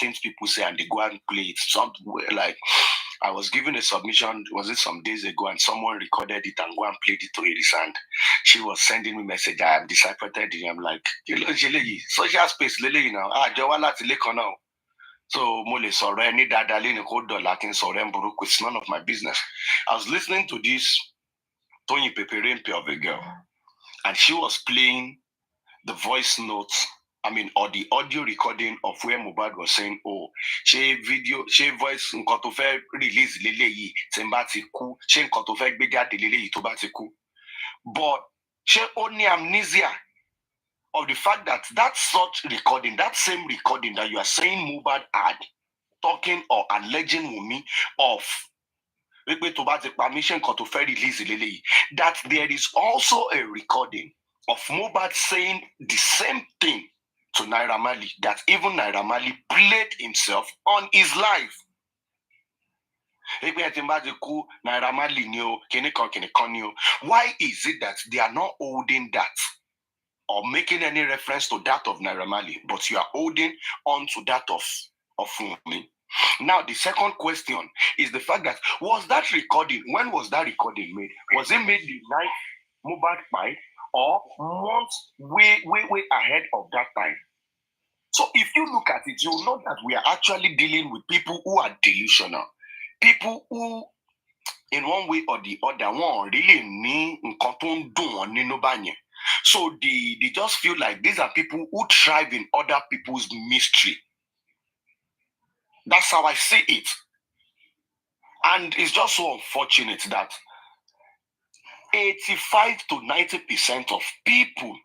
things people say and they go and play it. Somewhere like I was given a submission, was it some days ago, and someone recorded it and go and played it to Iris, and she was sending me a message. I have deciphered it. I'm like, social space, you know, now. So mole sorry, any dadali ni kodo Latin sorry it's none of my business. I was listening to this Tony Peperempe of a girl, and she was playing the voice notes. Or the audio recording of where Mohbad was saying, "Oh, she voice nǹkan tó fẹ́ release lélẹ́yìí tí n bá ti kú, ṣé nǹkan tó fẹ́ gbé jáde lélẹ́yìí tó bá ti kú." But she only amnesia of the fact that such recording, that same recording that you are saying Mohbad had, talking or alleging Wumi of permission to release that there is also a recording of Mohbad saying the same thing to Naira Marley, that even Naira Marley played himself on his life. Why is it that they are not holding that or making any reference to that of Naira Marley, but you are holding on to that of Wumi? Now, the second question is the fact that when was that recording made? Was it made the night Mohbad died or months way ahead of that time? So if you look at it, you'll know that we are actually dealing with people who are delusional. People who, in one way or the other, won't really mean so they just feel like these are people who thrive in other people's mystery. That's how I see it. And it's just so unfortunate that 85 to 90% of people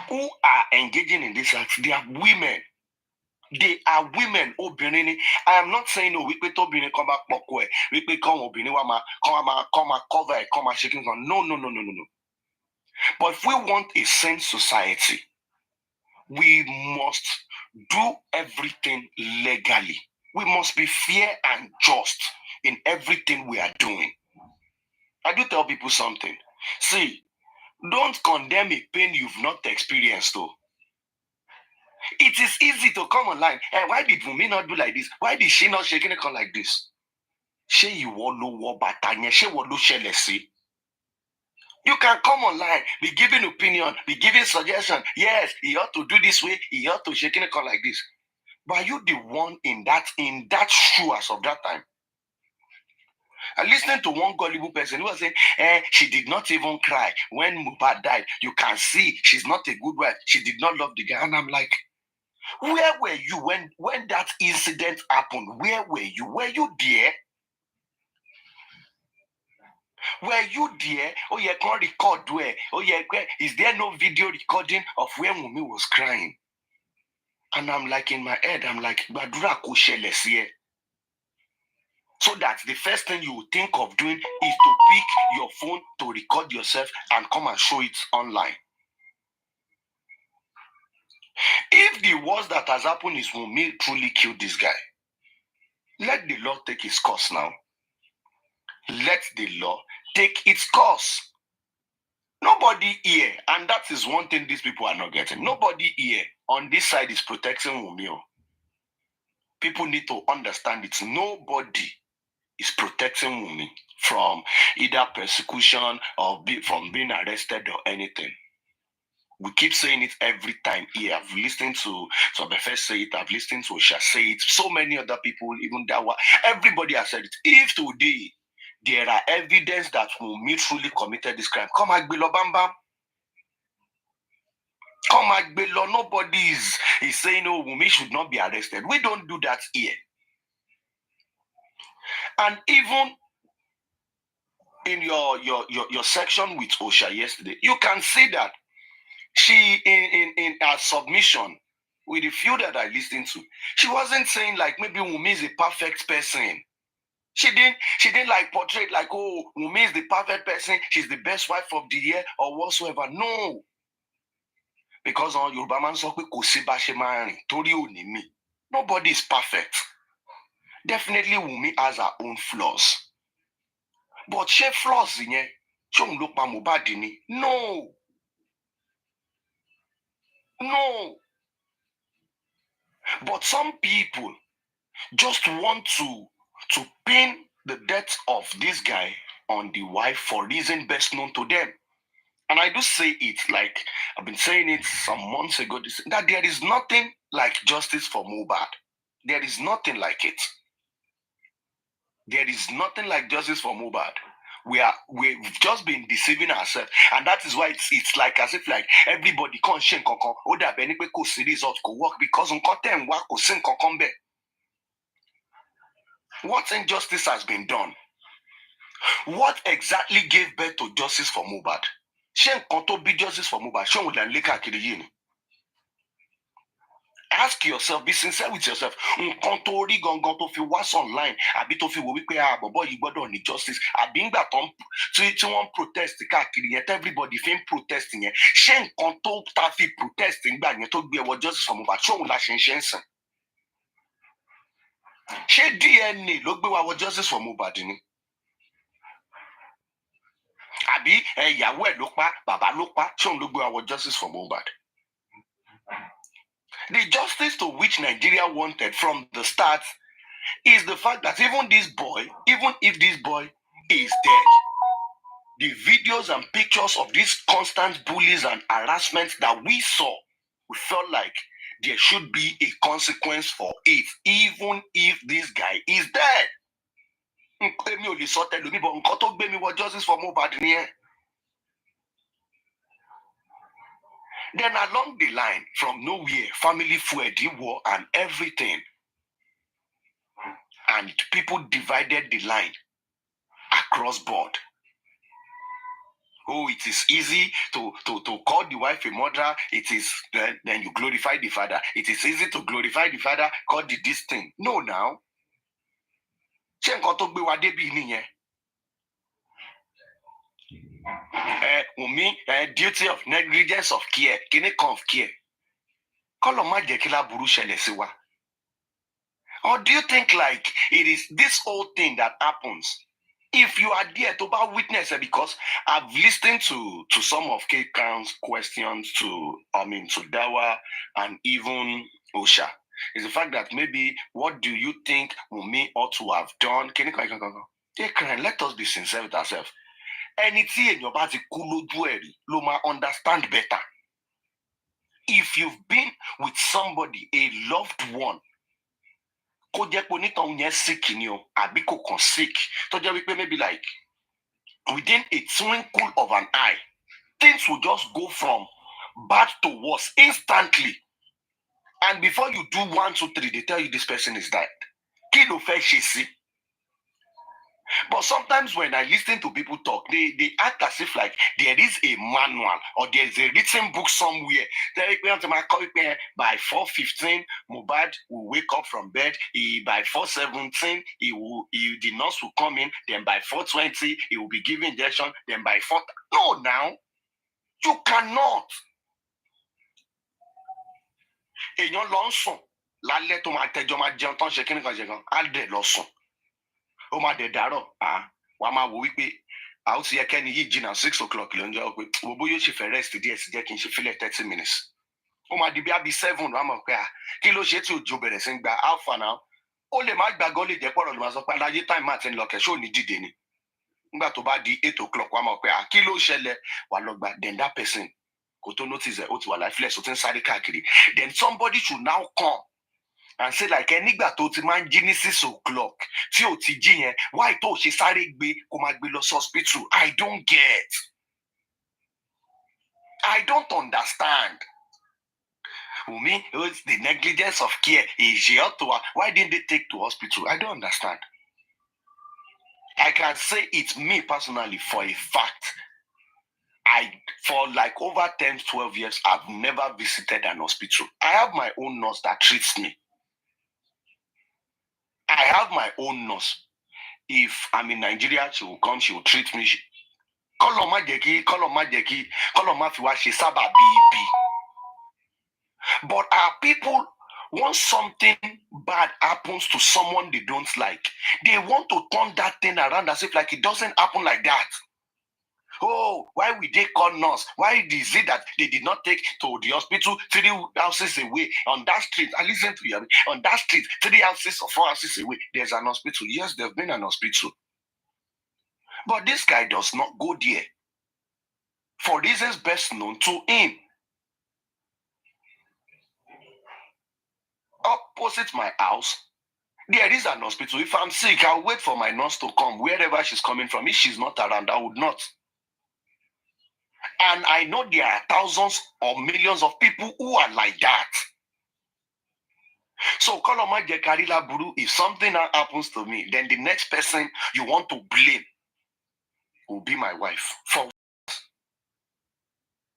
who are engaging in this act, they are women. They are women. I am not saying, we pay to come back, we pay come cover, shaking. No. But if we want a sane society, we must do everything legally. We must be fair and just in everything we are doing. I do tell people something. See, don't condemn a pain you've not experienced, though. It is easy to come online. Hey, why did Wumi not do like this? Why did she not shaking it like this? You can come online, be giving opinion, be giving suggestion. Yes, he ought to do this way, he ought to shaking it like this. But are you the one in that shoe as of that time? I listened to one gullible person who was saying, she did not even cry when Mohbad died. You can see she's not a good wife. She did not love the guy. And I'm like, where were you when that incident happened? Where were you? Were you there? Were you there? Oh, you can't record where? Oh, yeah, is there no video recording of where Wumi was crying? And I'm like, in my head, I'm like, Badura Kusheles here. So that the first thing you would think of doing is to pick your phone to record yourself and come and show it online. If the worst that has happened is Wumi truly killed this guy, let the law take its course now. Let the law take its course. Nobody here, and that is one thing these people are not getting. Nobody here on this side is protecting Wumi. People need to understand it. Nobody is protecting Wumi from either persecution or from being arrested or anything. We keep saying it every time here. I've listened to Sobefe say it. I've listened to Osha say it. So many other people, even that one. Everybody has said it. If today there are evidence that Wumi truly committed this crime. Come Agbelo Bam Bam. Come Agbelo. Nobody is saying, oh, Wumi should not be arrested. We don't do that here. And even in your section with Osha yesterday, you can see that she in her submission with the few that I listened to, she wasn't saying like maybe Wumi is a perfect person. She didn't like portray it like, oh, Wumi is the perfect person, she's the best wife of the year or whatsoever. No. Because on Yoruba man so nobody is perfect. Definitely Wumi has her own flaws. But she flaws in it. No. No. But some people just want to pin the death of this guy on the wife for reason best known to them. And I do say it, like I've been saying it some months ago, that there is nothing like justice for Mohbad. There is nothing like it. There is nothing like justice for Mohbad. We've just been deceiving ourselves, and that is why it's like as if like everybody can't shame kokon. Oh, that benefit could see results could work because on content work could sing kokon be. What injustice has been done? What exactly gave birth to justice for Mohbad? Shen konto be justice for Mohbad. Shen would leka kiriyin. Ask yourself, be sincere with yourself. Nkonto ri gangan to fi was online. Abi to fi wo wípé bobo you gbọ́dọ̀ ní justice. Abi ngba ton tí wọ́n protest káàkiri yẹn, everybody fin protesting yẹn. Shen konto ta fi protest ngba yẹn tó gbé ẹwọ justice for Mohbad. Ṣóhun la ṣe ń sìn. Ṣé DNA ló gbé wa wọ justice for Mohbad ni? Àbí ìyàwó ẹ̀ ló pa, bàbá ló pa, ṣóhun ló gbé wa wọ justice for Mohbad? The justice to which Nigeria wanted from the start is the fact that even if this boy is dead, the videos and pictures of these constant bullies and harassments that we saw, we felt like there should be a consequence for it, even if this guy is dead. Justice for Mohbad. Then along the line, from nowhere, family fueled the war and everything. And people divided the line across board. Oh, it is easy to call the wife a murderer. It is then you glorify the father. It is easy to glorify the father, call this thing. No, now. Duty of negligence of care. Of care. Or do you think like it is this whole thing that happens? If you are there to witness it, because I've listened to some of K Crown's questions to Dawa and even Osha, is the fact that maybe what do you think Wumi ought to have done? K Crown, let us be sincere with ourselves. Anything in your body Loma understand better. If you've been with somebody, a loved one, sick maybe like within a twinkle of an eye, things will just go from bad to worse instantly. And before you do 1, 2, 3, they tell you this person is dead. But sometimes when I listen to people talk, they act as if like there is a manual or there is a written book somewhere. By 4:15, Mohbad will wake up from bed. By 4:17, the nurse will come in. Then by 4:20, he will be given injection. Then by 4, no, now you cannot. Èèyàn lọ sùn lálẹ́ tó máa tẹjọ́ máa jẹun tán ṣe kíni kan ṣe kan á dẹ̀ lọ sùn. Ó máa dẹ̀ dàárọ̀ wàá máa wò wípé ó ti yẹ kẹ́ni yìí jìnnà 6 o'clock ló ń jẹ́ pé gbogbo yóò ṣe fẹ́ rest díẹ̀ sí jẹ́ kí n ṣe fílẹ̀ 30 minutes. Ó máa di bí àbí 7 wàá mọ̀ pé kí ló ṣe tí òjò bẹ̀rẹ̀ sí ń gba alpha now. Ó lè má gbàgbọ́ lè jẹ́ pọ̀rọ̀ ló máa sọ pé aláyé time máa ti ń lọ kẹ̀ ṣó ní dìde ni. Nígbà tó bá di 8 o'clock wàá mọ̀ pé kí ló ṣẹlẹ̀ wà lọ gbà then that person kò tó notice ó ti wà lifeless ó ti ń sáré káàkiri. Then somebody should now come and say like enigba tó ti máa ń jí ní 6 o'clock tí ò ti jí yẹn why tó ṣe sáré gbé kó máa gbé lọ hospital. I don't get. I don't understand. Wumi, it's the negligence of care. Why didn't they take to hospital? I don't understand. I can say it's me personally for a fact. For like over 10, 12 years, I've never visited an hospital. I have my own nurse that treats me. I have my own nurse. If I'm in Nigeria, she will come, she will treat me. But our people, once something bad happens to someone they don't like, they want to turn that thing around as if like it doesn't happen like that. Oh, why would they call nurse? Why is it that they did not take to the hospital 3 houses away on that street? I listen to you. On that street, 3 houses or 4 houses away, there's an hospital. Yes, there's been an hospital. But this guy does not go there for reasons best known to him. Opposite my house, there is an hospital. If I'm sick, I'll wait for my nurse to come wherever she's coming from. If she's not around, I would not. And I know there are thousands or millions of people who are like that. So, if something happens to me, then the next person you want to blame will be my wife. For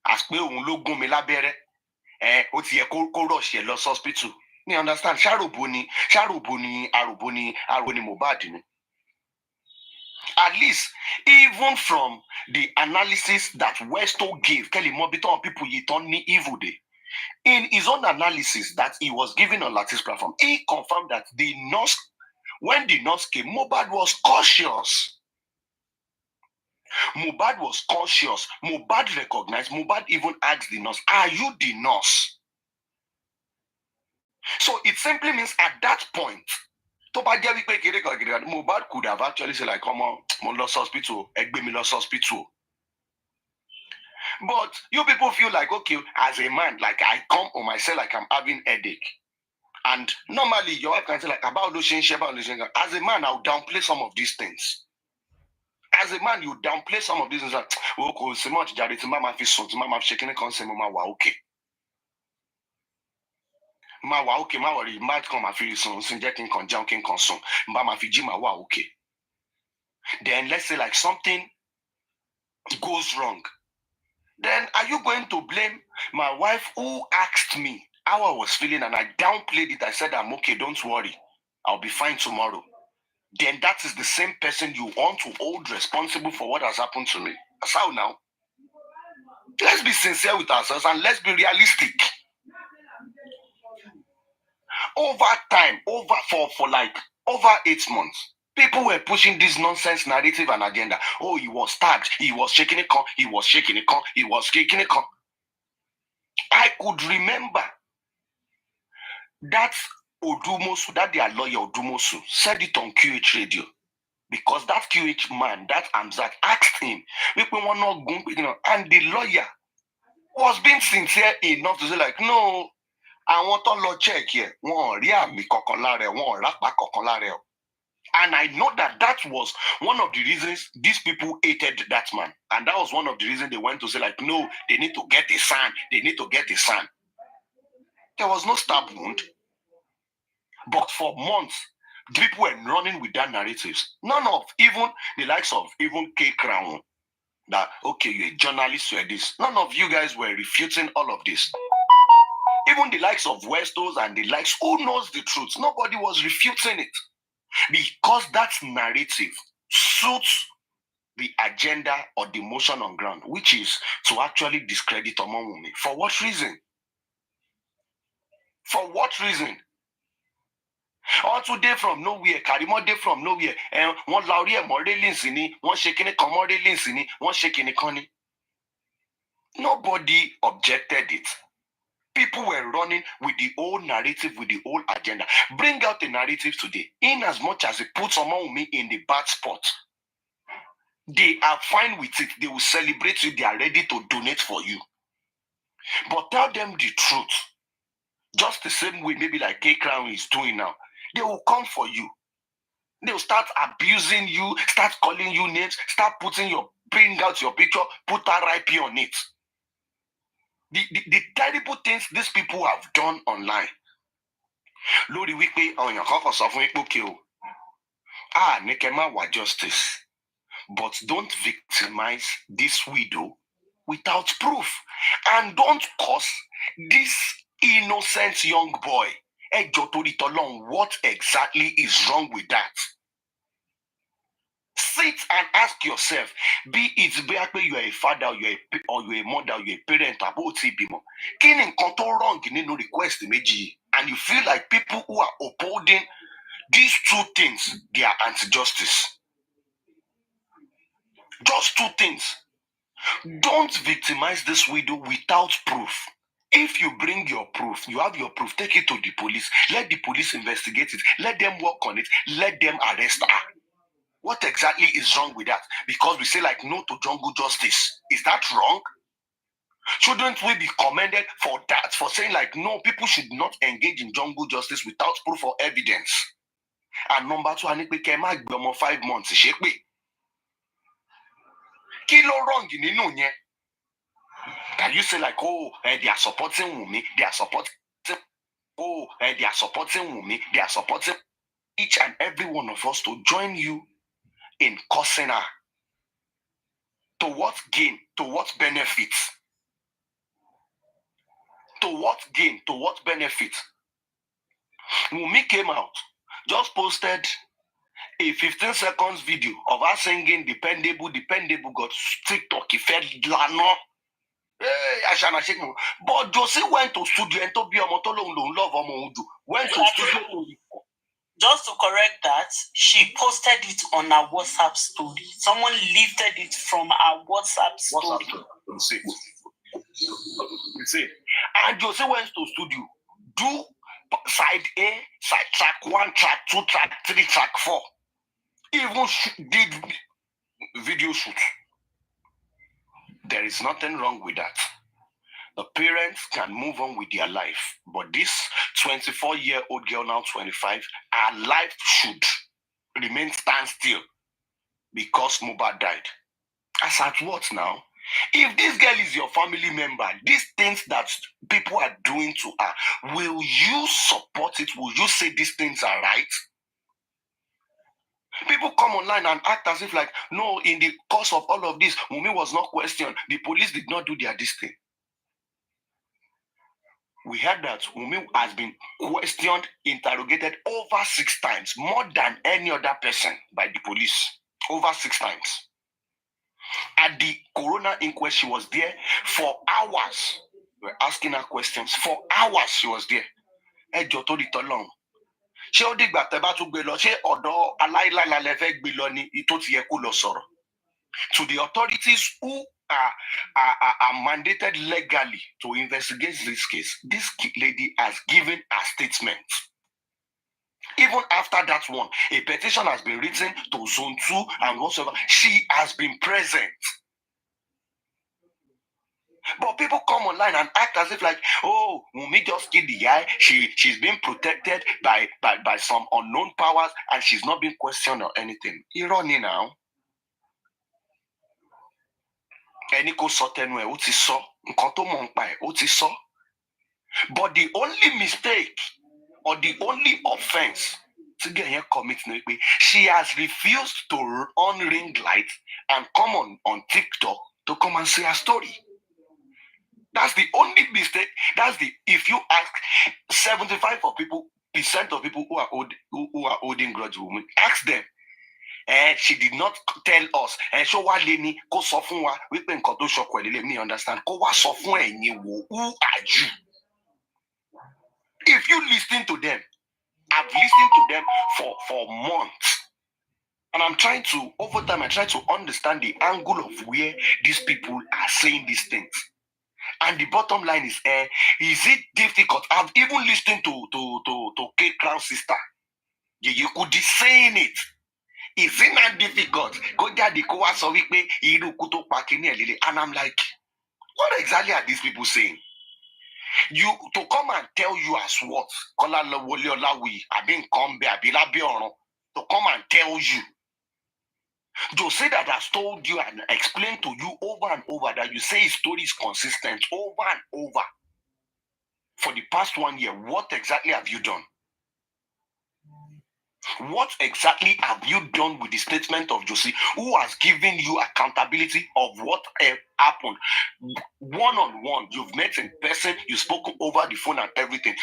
as pe òun ló gún mi lábẹ́rẹ́, ó ti yẹ kó rush ẹ lọ hospital. You understand? Sharoboni, Aroboni Mohbad ni. At least, even from the analysis that Westo gave, Kelly Mobiton people you turn me evil day. In his own analysis that he was giving on Latin's platform, he confirmed that the nurse, when the nurse came, Mohbad was cautious. Mohbad was cautious. Mohbad recognized. Mohbad even asked the nurse, "Are you the nurse?" So it simply means at that point, Mohbad could have actually said like, "Come on, mo lost hospital, me lost hospital." But you people feel like, okay, as a man, like I come on myself like I'm having headache. And normally your wife can say like, about as a man, I'll downplay some of these things. As a man, you downplay some of these things. Like, okay, so much jarity, mama fi so, mama shaking it, say mama wa okay. Ma wa okay, ma worry, might come and feel so, injecting conjunction consume, mama fi jima wa okay. Then let's say like something goes wrong. Then are you going to blame my wife who asked me how I was feeling and I downplayed it? I said, I'm okay, don't worry. I'll be fine tomorrow. Then that is the same person you want to hold responsible for what has happened to me. That's how now. Let's be sincere with ourselves and let's be realistic. Over time, over 8 months, people were pushing this nonsense narrative and agenda. Oh, he was stabbed. He was shaking it. He was shaking it. He was shaking it. I could remember that Odumosu, that their lawyer Odumosu, said it on QH radio. Because that QH man, that Amzat, asked him, and the lawyer was being sincere enough to say like, no, I want to check here. And I know that was one of the reasons these people hated that man. And that was one of the reasons they went to say like, no, they need to get a son. They need to get a son. There was no stab wound. But for months, people were running with that narratives. None of even the likes of even K Crown that, okay, you're a journalist, you're this. None of you guys were refuting all of this. Even the likes of Westos and the likes, who knows the truth? Nobody was refuting it. Because that narrative suits the agenda or the motion on ground, which is to actually discredit Wumi. For what reason? For what reason? Or today from nowhere, Karimo day from nowhere, and one Laurie more linsini, one shaking a commodity linsini, one shaking a conny. Nobody objected it. People were running with the old narrative, with the old agenda. Bring out the narrative today. In as much as it puts Wumi in the bad spot, they are fine with it. They will celebrate you. They are ready to donate for you. But tell them the truth. Just the same way maybe like K Crown is doing now. They will come for you. They will start abusing you, start calling you names, start bring out your picture, put RIP on it. The terrible things these people have done online. Lórí wípé àwọn èèyàn kọ́kọ́ sọ fún wípé okay o. Ní kẹ́ má wá justice. But don't victimize this widow without proof. And don't cause this innocent young boy. What exactly is wrong with that? Sit and ask yourself, be it you are a father, or you are a mother, or you are a parent, wrong in no request meji, and you feel like people who are upholding these two things, they are anti-justice. Just two things. Don't victimize this widow without proof. If you bring your proof, you have your proof, take it to the police. Let the police investigate it. Let them work on it. Let them arrest her. What exactly is wrong with that? Because we say like no to jungle justice. Is that wrong? Shouldn't we be commended for that? For saying like no, people should not engage in jungle justice without proof or evidence. And number two, I need to be 5 months. Kilo wrong in the Can you say like, oh, they are supporting Wumi, they are supporting, they are supporting Wumi, they are supporting each and every one of us to join you in cursing her. To what gain? To what benefit? To what gain? To what benefit? Wumi came out, just posted a 15 seconds video of her singing Dependable, Dependable God, TikTok, he fed Lano. But Josie went to studio and to be a love went to studio. Just to correct that, she posted it on her WhatsApp story. Someone lifted it from her WhatsApp story. You see. And Josie went to studio, do side A, side track 1, track 2, track 3, track 4. Even did video shoot. There is nothing wrong with that. The parents can move on with their life. But this 24-year-old girl, now 25, her life should remain standstill because Mohbad died. As at what now? If this girl is your family member, these things that people are doing to her, will you support it? Will you say these things are right? People come online and act as if like, no, in the course of all of this, Wumi was not questioned. The police did not do this thing. We heard that Wumi has been questioned, interrogated over 6 times, more than any other person by the police. Over 6 times. At the coroner inquest, she was there for hours. We were asking her questions. For hours, she was there. Ṣé ó dìgbà tẹ́ bá tún gbé lọ? Ṣé ọ̀dọ̀ aláìláìlá lẹ fẹ́ gbé lọ ní tó ti yẹ kó lọ sọ̀rọ̀? To the authorities who are mandated legally to investigate this case, this lady has given a statement. Even after that one, a petition has been written to Zone 2 and whatsoever. She has been present. But people come online and act as if like, oh, Wumi just killed the guy. She's being protected by some unknown powers and she's not being questioned or anything. Irony now. Ẹni kò sọ tẹnu ẹ̀ ó ti sọ, nǹkan tó mọ̀ nípa ẹ̀ ó ti sọ. But the only mistake or the only offense to get here commit, she has refused to on ring light and come on TikTok to come and say her story. That's the only mistake. If you ask 75% of people who are holding grudge women, ask them. And she did not tell us. And so what Leni ko sọ fún wa wípé nǹkan tó ṣọkọ ẹ lele me understand. Ko wá sọ fún ẹ̀yin wo, who are you? If you listen to them, I've listened to them for months. And I'm trying to, over time, I try to understand the angle of where these people are saying these things. And the bottom line is it difficult? I've even listened to K Crown's sister. You could be saying it. Is it not difficult? And I'm like, what exactly are these people saying? You to come and tell you as what? I didn't come back, to come and tell you. Jose that has told you and explained to you over and over that you say his story is consistent over and over. For the past 1 year, what exactly have you done? What exactly have you done with the statement of Jose, who has given you accountability of what happened? One-on-one, you've met in person, you spoke over the phone and everything.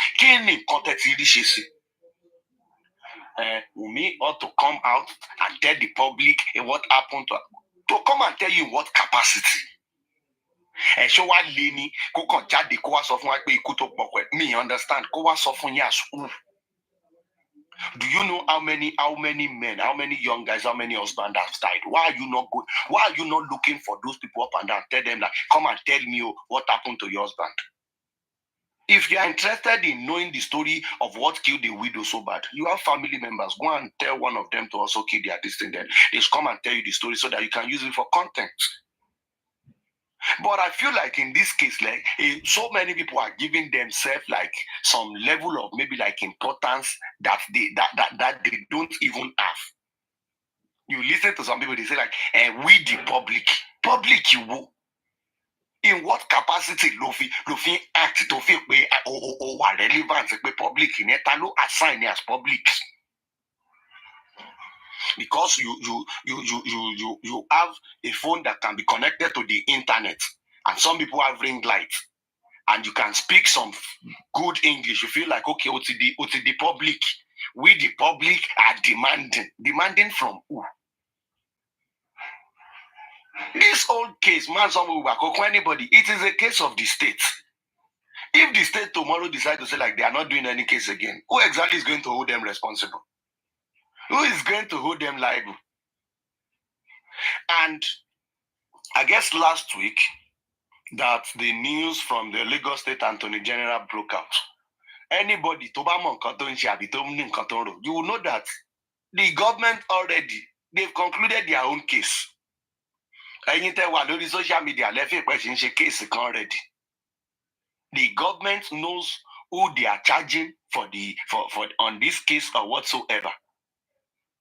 Wumi ought to come out and tell the public what happened to come and tell you what capacity. Show what Leni, me understand. Do you know how many men, how many young guys, how many husbands have died? Why are you not good? Why are you not looking for those people up and down? Tell them like, come and tell me what happened to your husband. If you are interested in knowing the story of what killed the widow so bad, you have family members. Go and tell one of them to also kill their distant. Then they should come and tell you the story so that you can use it for content. But I feel like in this case, like so many people are giving themselves like some level of maybe like importance that they don't even have. You listen to some people, they say like, we the public you will. In what capacity Luffy act to feel relevant to public in it, no assign as public. Because you have a phone that can be connected to the internet, and some people have ring light, and you can speak some good English. You feel like okay, what's the public? We the public are demanding from who? This old case, man, anybody, it is a case of the state. If the state tomorrow decide to say like they are not doing any case again, who exactly is going to hold them responsible? Who is going to hold them liable? And I guess last week that the news from the Lagos State Attorney General broke out. Anybody, you will know that the government already, they've concluded their own case. Social media case already. The government knows who they are charging for on this case or whatsoever.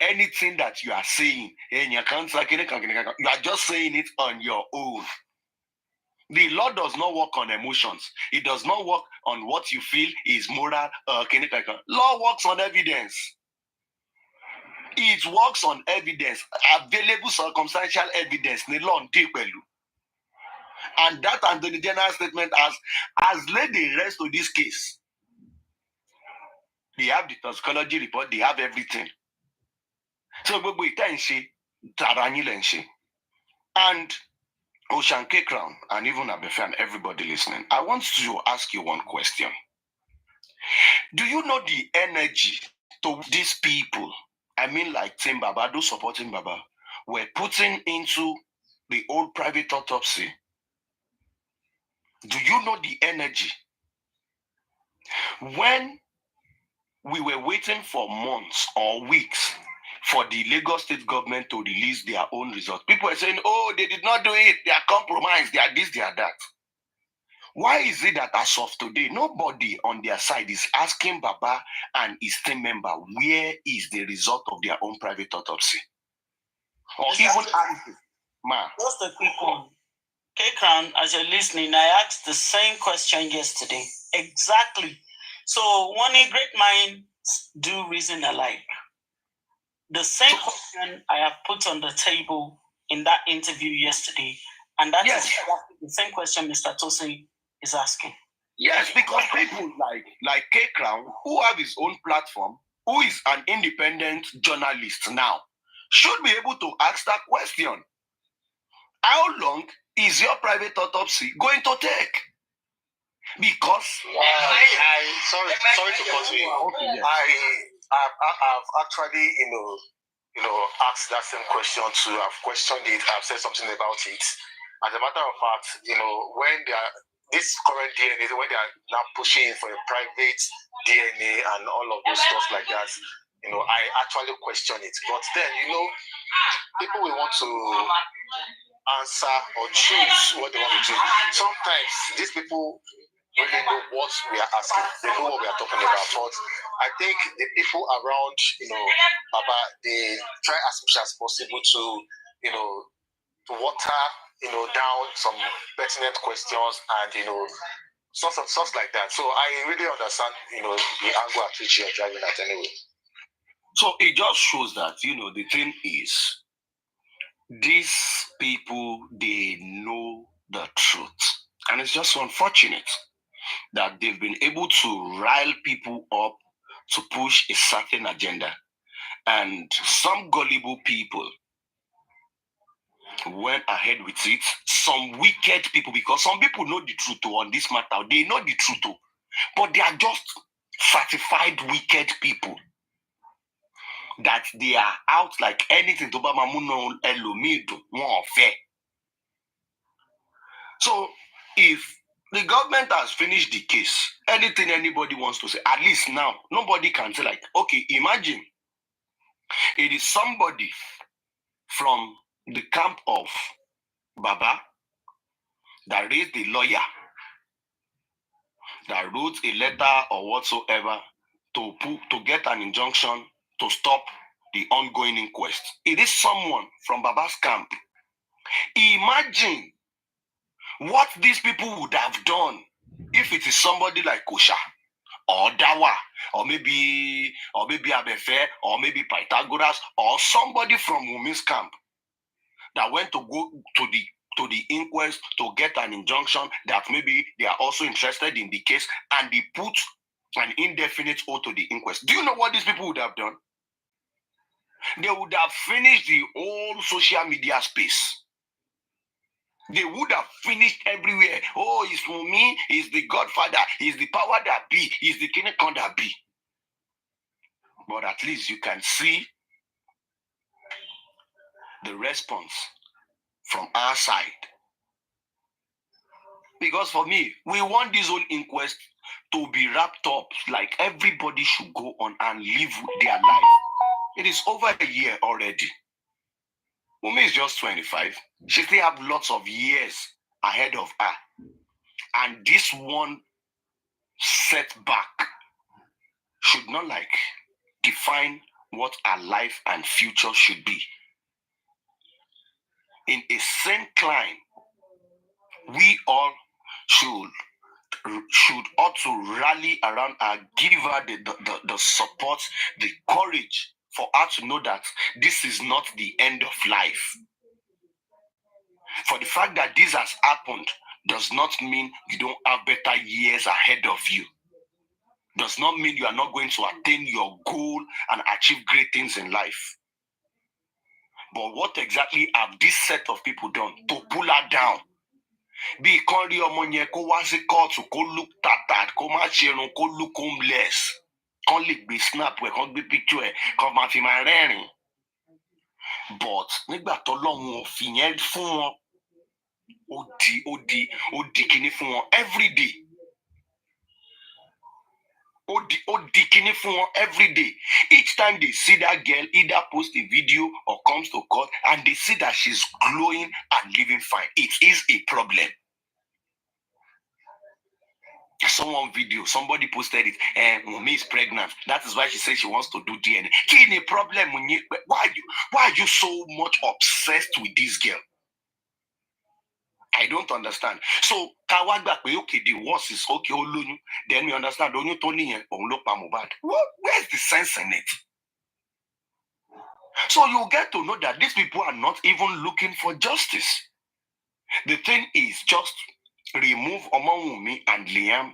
Anything that you are saying, you are just saying it on your own. The law does not work on emotions. It does not work on what you feel is moral. Law works on evidence. It works on evidence, available circumstantial evidence. And that Anthony General statement has laid the rest of this case. They have the toxicology report, they have everything. So and Ocean K Crown and even Abefe and everybody listening, I want to ask you one question. Do you know the energy to these people? I mean, like Tim Baba, those supporting Baba, were putting into the old private autopsy. Do you know the energy? When we were waiting for months or weeks for the Lagos State government to release their own results, people were saying, oh, they did not do it, they are compromised, they are this, they are that. Why is it that as of today, nobody on their side is asking Baba and his team member, where is the result of their own private autopsy? Or even asking, ma. Just a quick one. K-Crown, as you're listening, I asked the same question yesterday. Exactly. So, one great minds do reason alike. The same question I have put on the table in that interview yesterday, and that is the same question Mr. Tosin is asking. Yes, because people like K-Crown, who have his own platform, who is an independent journalist now, should be able to ask that question. How long is your private autopsy going to take? Because sorry to cut you. Okay, yes. I've actually asked that same question too. I've questioned it. I've said something about it. As a matter of fact, when they are this current DNA, when they are now pushing for a private DNA and all of those stuff like that, I actually question it. But then, people will want to answer or choose what they want to do. Sometimes these people really know what we are asking. They know what we are talking about. But I think the people around, Baba, they try as much as possible to, to water, down some pertinent questions and, stuff like that. So I really understand, the angle at which you're driving at anyway. So it just shows that, the thing is, these people, they know the truth. And it's just unfortunate that they've been able to rile people up to push a certain agenda. And some gullible people went ahead with it. Some wicked people, because some people know the truth on this matter. They know the truth, but they are just certified wicked people. That they are out like anything to Bamamuno Elomido, more fair. So if the government has finished the case, anything anybody wants to say, at least now, nobody can say like, okay, imagine it is somebody from the camp of Baba that raised a lawyer, that wrote a letter or whatsoever to get an injunction to stop the ongoing inquest. It is someone from Baba's camp. Imagine what these people would have done if it is somebody like Kosha or Dawa or maybe Abefe or maybe Pythagoras or somebody from Wumi's camp that went to go to the inquest to get an injunction that maybe they are also interested in the case, and they put an indefinite hold to the inquest. Do you know what these people would have done? They would have finished the whole social media space. They would have finished everywhere. Oh, it's for me, he's the Godfather, he's the power that be, he's the king that be. But at least you can see the response from our side. Because for me, we want this whole inquest to be wrapped up, like everybody should go on and live their life. It is over a year already. Wumi is just 25. She still have lots of years ahead of her. And this one setback should not define what our life and future should be. In a same climb, we all should ought to rally around her, give her the support, the courage for her to know that this is not the end of life. For the fact that this has happened does not mean you don't have better years ahead of you. Does not mean you are not going to attain your goal and achieve great things in life. But what exactly have this set of people done to pull her down? Bí kan rí ọmọ yẹn kó wá sí kóòtù kó look tattered kó má ṣerun kó look homeless kán lè gbé snap ẹ̀ kán gbé picture ẹ̀ kán máa fi máa rẹ́rìn. But nígbà t'Ọlọ́run ò fi yẹn fún wọn, ó di kíní fún wọn every day. Ó di kíní fún wọn every day. Each time they see that girl either post a video or comes to court and they see that she's glowing and living fine, it is a problem. Somebody posted it, Wumi is pregnant. That is why she says she wants to do DNA. Kini problem? Why are you so much obsessed with this girl? I don't understand. So, okay, the worst is okay, then we understand. Where's the sense in it? So you get to know that these people are not even looking for justice. The thing is just remove Wumi and Liam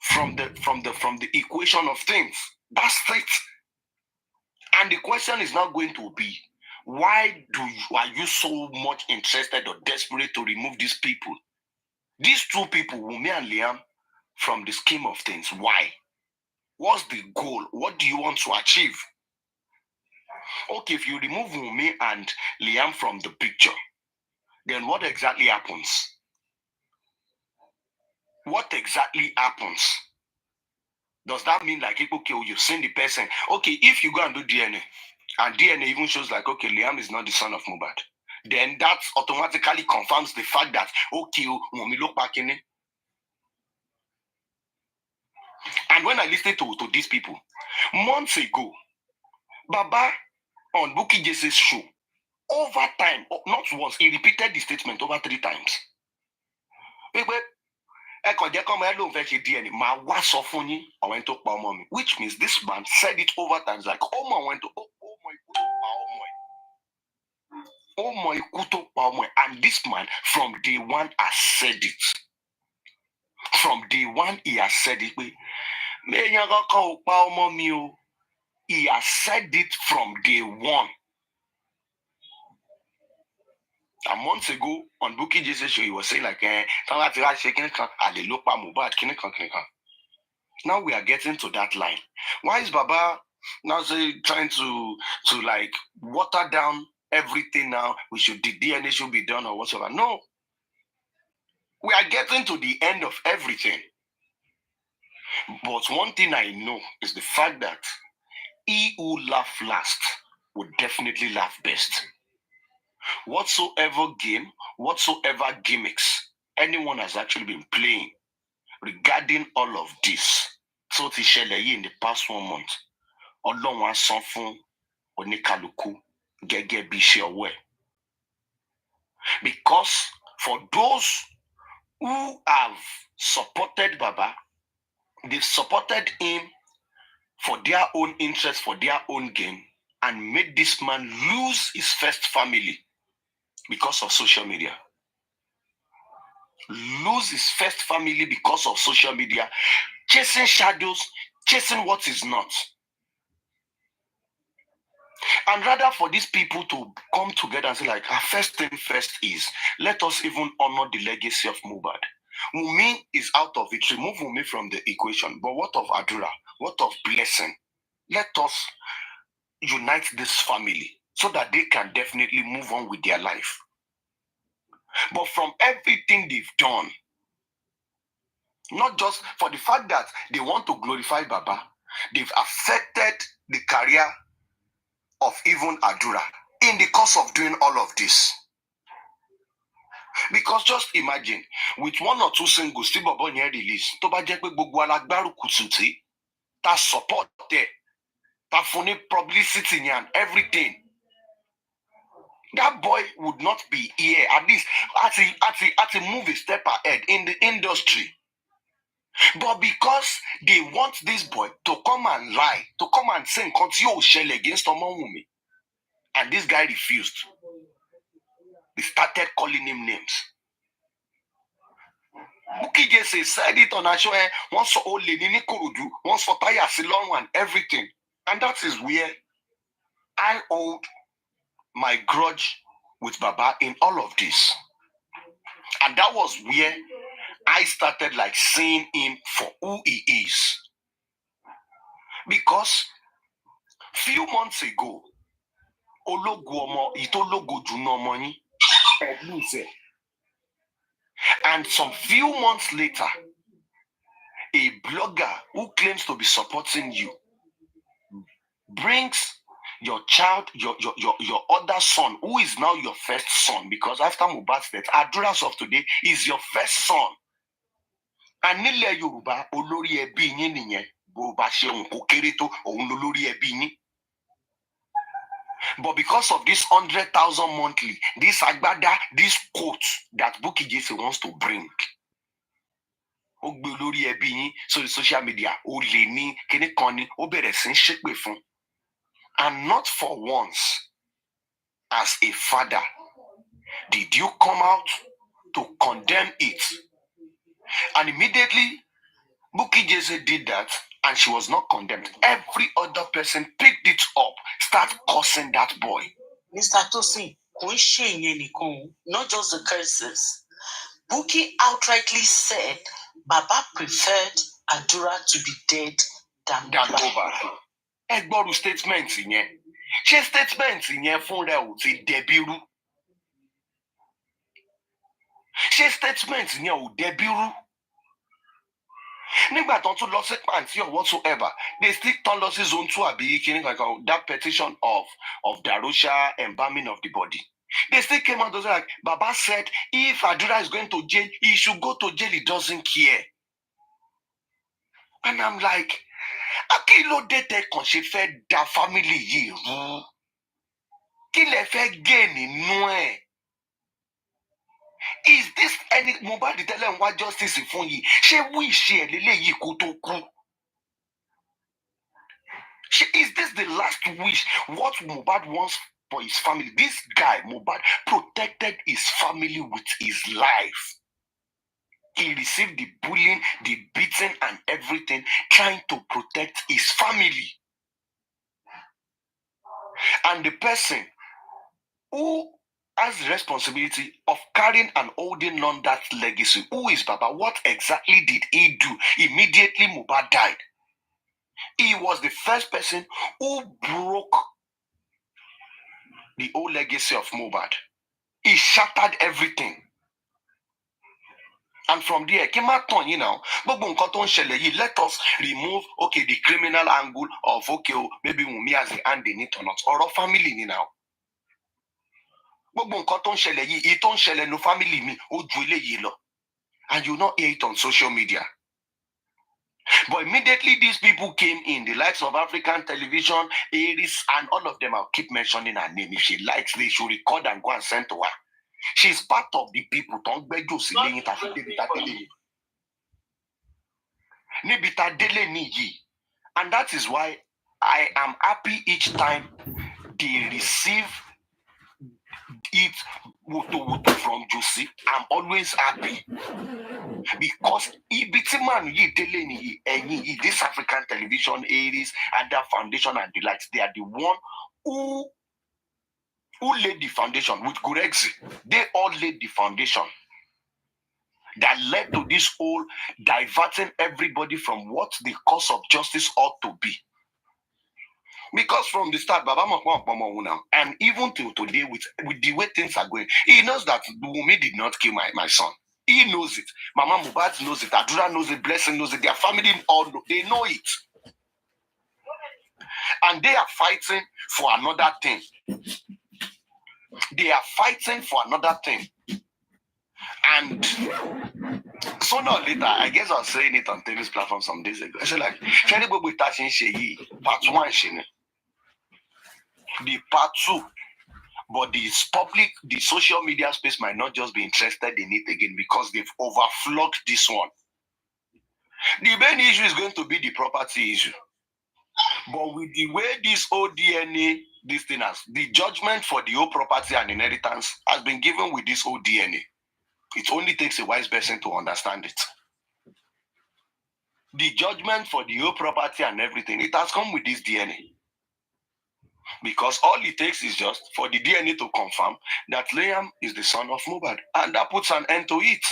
from the equation of things. That's it. And the question is not going to be, why are you so much interested or desperate to remove these people? These two people, Wumi and Liam, from the scheme of things. Why? What's the goal? What do you want to achieve? Okay, if you remove Wumi and Liam from the picture, then what exactly happens? What exactly happens? Does that mean okay, you've seen the person? Okay, if you go and do DNA, and DNA even shows okay, Liam is not the son of Mohbad, then that automatically confirms the fact that, okay, Wumi look back in it. And when I listen to these people, months ago, Baba on Bukky Jese's show, over time, not once, he repeated the statement over 3 times. Which means this man said it over times, like, and this man from day one has said it. From day one, he has said it. He has said it from day one. And months ago on Bukky Jese's show, he was saying like, now we are getting to that line. Why is Baba now trying to like water down everything now? The DNA should be done or whatever. No. We are getting to the end of everything. But one thing I know is the fact that he who laughs last would definitely laugh best. Whatsoever game, whatsoever gimmicks anyone has actually been playing regarding all of this, so to share in the past 1 month, Ọlọ́run á san fún oníkálukú gẹ́gẹ́ bí iṣẹ́ ọwọ́ ẹ̀. Because for those who have supported Baba, they've supported him for their own interest, for their own gain, and made this man lose his first family because of social media. Lose his first family because of social media, chasing shadows, chasing what is not. And rather for these people to come together and say like, our first thing first is, let us even honor the legacy of Mohbad. Wumi is out of it. Remove Wumi from the equation. But what of Adura? What of Blessing? Let us unite this family so that they can definitely move on with their life. But from everything they've done, not just for the fact that they want to glorify Baba, they've affected the career of even Adura in the course of doing all of this. Because just imagine, with 1 or 2 singles, tí Baba yẹn release, tó bá jẹ́ pé gbogbo alágbárùkù tì, ta support there, ta fún ní publicity and everything, that boy would not be here, at least at a move a step ahead in the industry. But because they want this boy to come and lie, to come and say nkan shell against Wumi, and this guy refused. They started calling him names. Bukky Jesse said it on a show, once for old lady Nikorodu, once for Taya Silon and everything. And that is where I hold my grudge with Baba in all of this. And that was where I started like seeing him for who he is. Because few months ago, and some few months later, a blogger who claims to be supporting you brings your child, your other son, who is now your first son, because after Mohbad's death, Adura's of today is your first son. And nílẹ̀ Yorùbá, olórí ẹbí yín nìyẹn, bó bá ṣe nǹkó kéré tó, òun lolórí ẹbí yín. But because of this 100,000 monthly, this agbada, this quote that Bukky Jesse wants to bring, so the social media, and not for once, as a father, did you come out to condemn it. And immediately, Bukky Jesse did that, and she was not condemned. Every other person picked it up, start cursing that boy. Mr. Tosin, not just the curses. Bukky outrightly said Baba preferred Adura to be dead than over. Egboru statement yẹn. Ṣé statement yẹn fún rẹ̀ ò ti dẹ̀bírú? Ṣé statement yẹn ò dẹ̀bírú? Nígbà tó tún lọ sí pàǹtí or whatsoever, they still turn lọ sí zone 2 àbí kíní kankan, that petition of Darusha embalming of the body. They still came out to say like, Baba said, if Adura is going to jail, he should go to jail, he doesn't care. And I'm like, akilo dete kon she fe da family yi ru. Ki le fe gain nínú ẹ̀? Is this any Mohbad tell what justice fún yìí? Ṣé wish ẹ lélẹ́yìí kó tó kú? Is this the last wish? What Mohbad wants for his family? This guy, Mohbad, protected his family with his life. He received the bullying, the beating, and everything, trying to protect his family. And the person who has the responsibility of carrying and holding on that legacy, who is Baba? What exactly did he do immediately Mohbad died? He was the first person who broke the whole legacy of Mohbad. He shattered everything. And from there, you know, let us remove, okay, the criminal angle of, okay, maybe Wumi has a hand in it or not. Or our family, you know. No family me, and you not hear it on social media. But immediately these people came in, the likes of African television, Aries, and all of them, I'll keep mentioning her name. If she likes, they should record and go and send to her. She's part of the people. And that is why I am happy each time they receive it from Josie. I'm always happy. Because this African television, Aries, and their foundation and the likes, they are the one who laid the foundation with Gurexi. They all laid the foundation that led to this whole diverting everybody from what the cause of justice ought to be. Because from the start, Baba now, and even till today, with the way things are going, he knows that Wumi did not kill my son. He knows it. Mama Mohbad knows it. Adura knows it. Blessing knows it. Their family all know. They know it. And they are fighting for another thing. They are fighting for another thing. And sooner or later, I guess I was saying it on Taylor's platform some days ago. I said, like, part one, the part two. But the social media space might not just be interested in it again because they've overflogged this one. The main issue is going to be the property issue. But with the way this whole DNA, this thing has, the judgment for the whole property and inheritance has been given with this whole DNA. It only takes a wise person to understand it. The judgment for the whole property and everything, it has come with this DNA. Because all it takes is just for the DNA to confirm that Liam is the son of Mohbad. And that puts an end to it.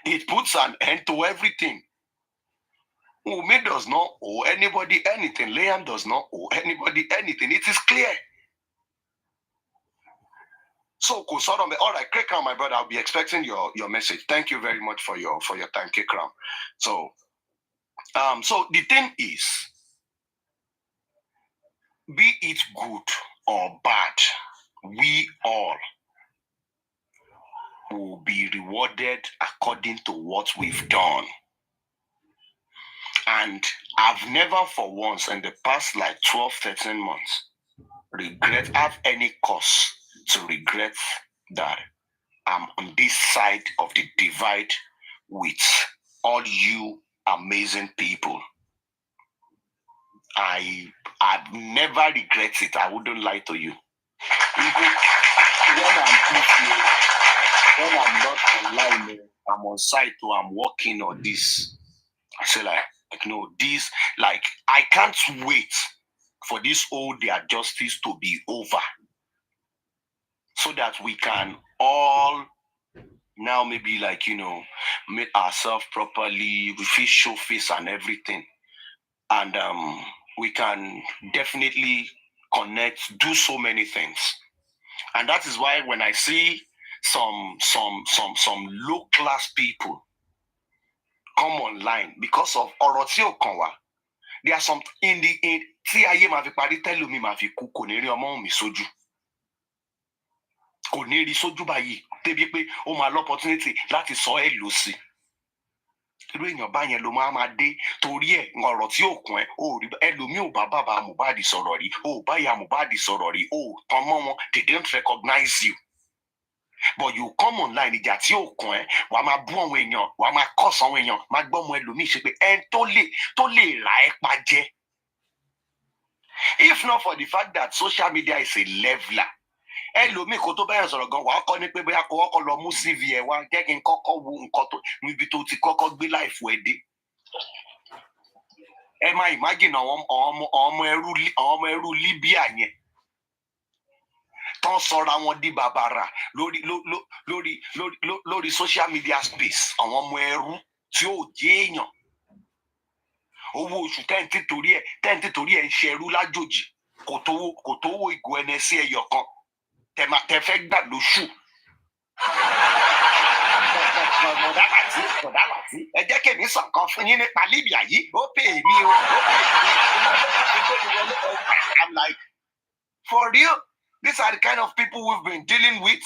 It puts an end to everything. Wumi does not owe anybody anything. Liam does not owe anybody anything. It is clear. So, all right, Kekram, my brother, I'll be expecting your message. Thank you very much for your time, Kekram. So the thing is, be it good or bad, we all will be rewarded according to what we've done. And I've never for once in the past like 12, 13 months have any cause to regret that I'm on this side of the divide with all you amazing people. I've never regret it. I wouldn't lie to you. Even when I'm not online, I'm on site or I'm working or this, I say like no, this, like, I can't wait for this whole their justice to be over so that we can all now maybe like, meet ourselves properly, we feel show face and everything. And we can definitely connect, do so many things. And that is why when I see some low class people come online because of Orotio Konwa, there are some in TIA Mavi tell me Mavi Kukoneri among me soju. Koneri soju bayi. Tebi pe o ma l'opportunity láti sọ ẹ lọ sí. irú èèyàn báyẹn ló máa dé torí ẹ̀ ọ̀rọ̀ tí ò kún ẹ ò rí ẹlòmíì ò bá bàbá Mohbad sọ̀rọ̀ rí ò bá ìyá Mohbad sọ̀rọ̀ rí ò tán mọ́ wọn, they don't recognize you but you come online ìjà tí ò kún ẹ wàá máa bú àwọn èèyàn wàá máa kọ́sọ̀ àwọn èèyàn máa gbọ́ ọmọ ẹlòmíì ṣe pé ẹn tó lè rà ẹ́ pa jẹ. If not for the fact that social media is a leveler, ẹlòmíì kó tó bẹ̀rẹ̀ sọ̀rọ̀ gan wàá kọ́ ní pé bóyá kó kọ́kọ́ lọ mú CV ẹ̀ wá jẹ́ kí n kọ́kọ́ wo nǹkan tó níbi tó ti kọ́kọ́ gbé láìfò ẹ̀ dé. Ẹ máa imagine àwọn ọmọ ẹrú Libya yẹn tán sọra wọn di bàbàrà lórí social media space, àwọn ọmọ ẹrú tí ò jẹ́ èèyàn. Owó oṣù tẹ́ǹtì torí ẹ̀ ń ṣe ẹrú lájòjì kò tó wo ìgò ẹnẹsí ẹyọ kan tẹ fẹ́ gbà lóṣù. Bọ̀dá láti ẹ jẹ́ kèmí sàn kan fún yín nípa Libya yìí ó pè mí o. I'm like, for real, these are the kind of people we've been dealing with.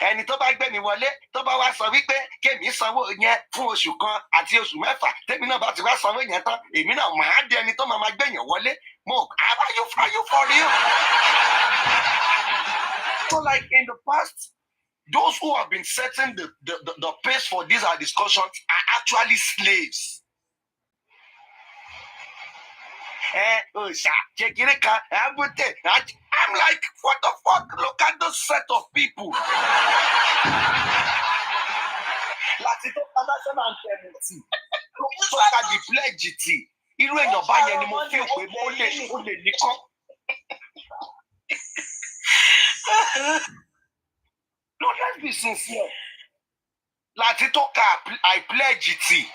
Ẹni tó bá gbẹ̀mí wọlé tó bá wá sọ wípé kémi sanwó yẹn fún oṣù kan àti oṣù mẹ́fà tèmi náà bá ti wá sanwó yẹn tán èmi náà máa di ẹni tó máa gbẹ̀yàn wọlé mo are you for real? So like in the past, those who have been setting the pace for these discussions are actually slaves. I'm like, what the fuck? Look at this set of people. Láti tó ká national anthem tí tó ká the pledge tí irú èèyàn báyẹn ni mo fi pé ó lè nìkan. No, let's be sincere. Láti tó ká I pledge tí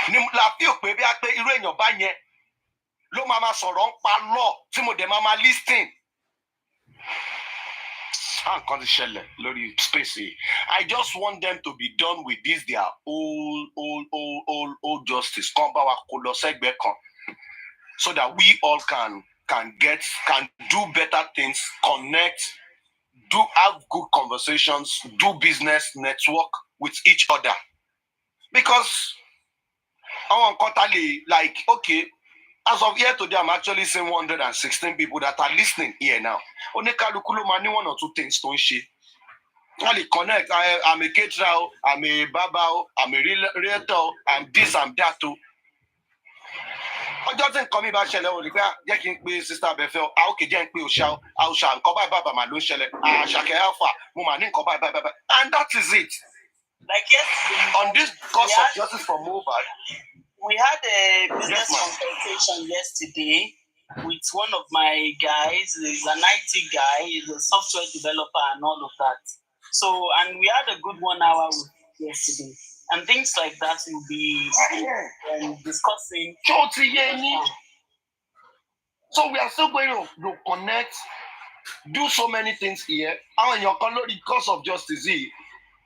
ni la fi pé bí a pé irú èèyàn báyẹn ló máa sọ̀rọ̀ ń pa law tí mo dẹ̀ máa listen. I just want them to be done with this their old justice. So that we all can do better things, connect, have good conversations, do business, network with each other. Because I want to like, okay, as of here today, I'm actually seeing 116 people that are listening here now. Only one or two things to share. Only connect. I'm a caterer, I'm a baba, I'm a realtor, I'm this, I'm that too. I just think coming back, Shelley, getting with Sister Bethel, how can you be shall, how shall come by Baba Malone Shelley, Shaka Alpha, woman, and that is it. Like yes, on this course of justice for mobile. We had a business consultation yesterday with one of my guys. He's an IT guy, he's a software developer and all of that. So, and we had a good 1 hour yesterday. And things like that will be discussing. So we are still going to connect, do so many things here. And in your course of justice,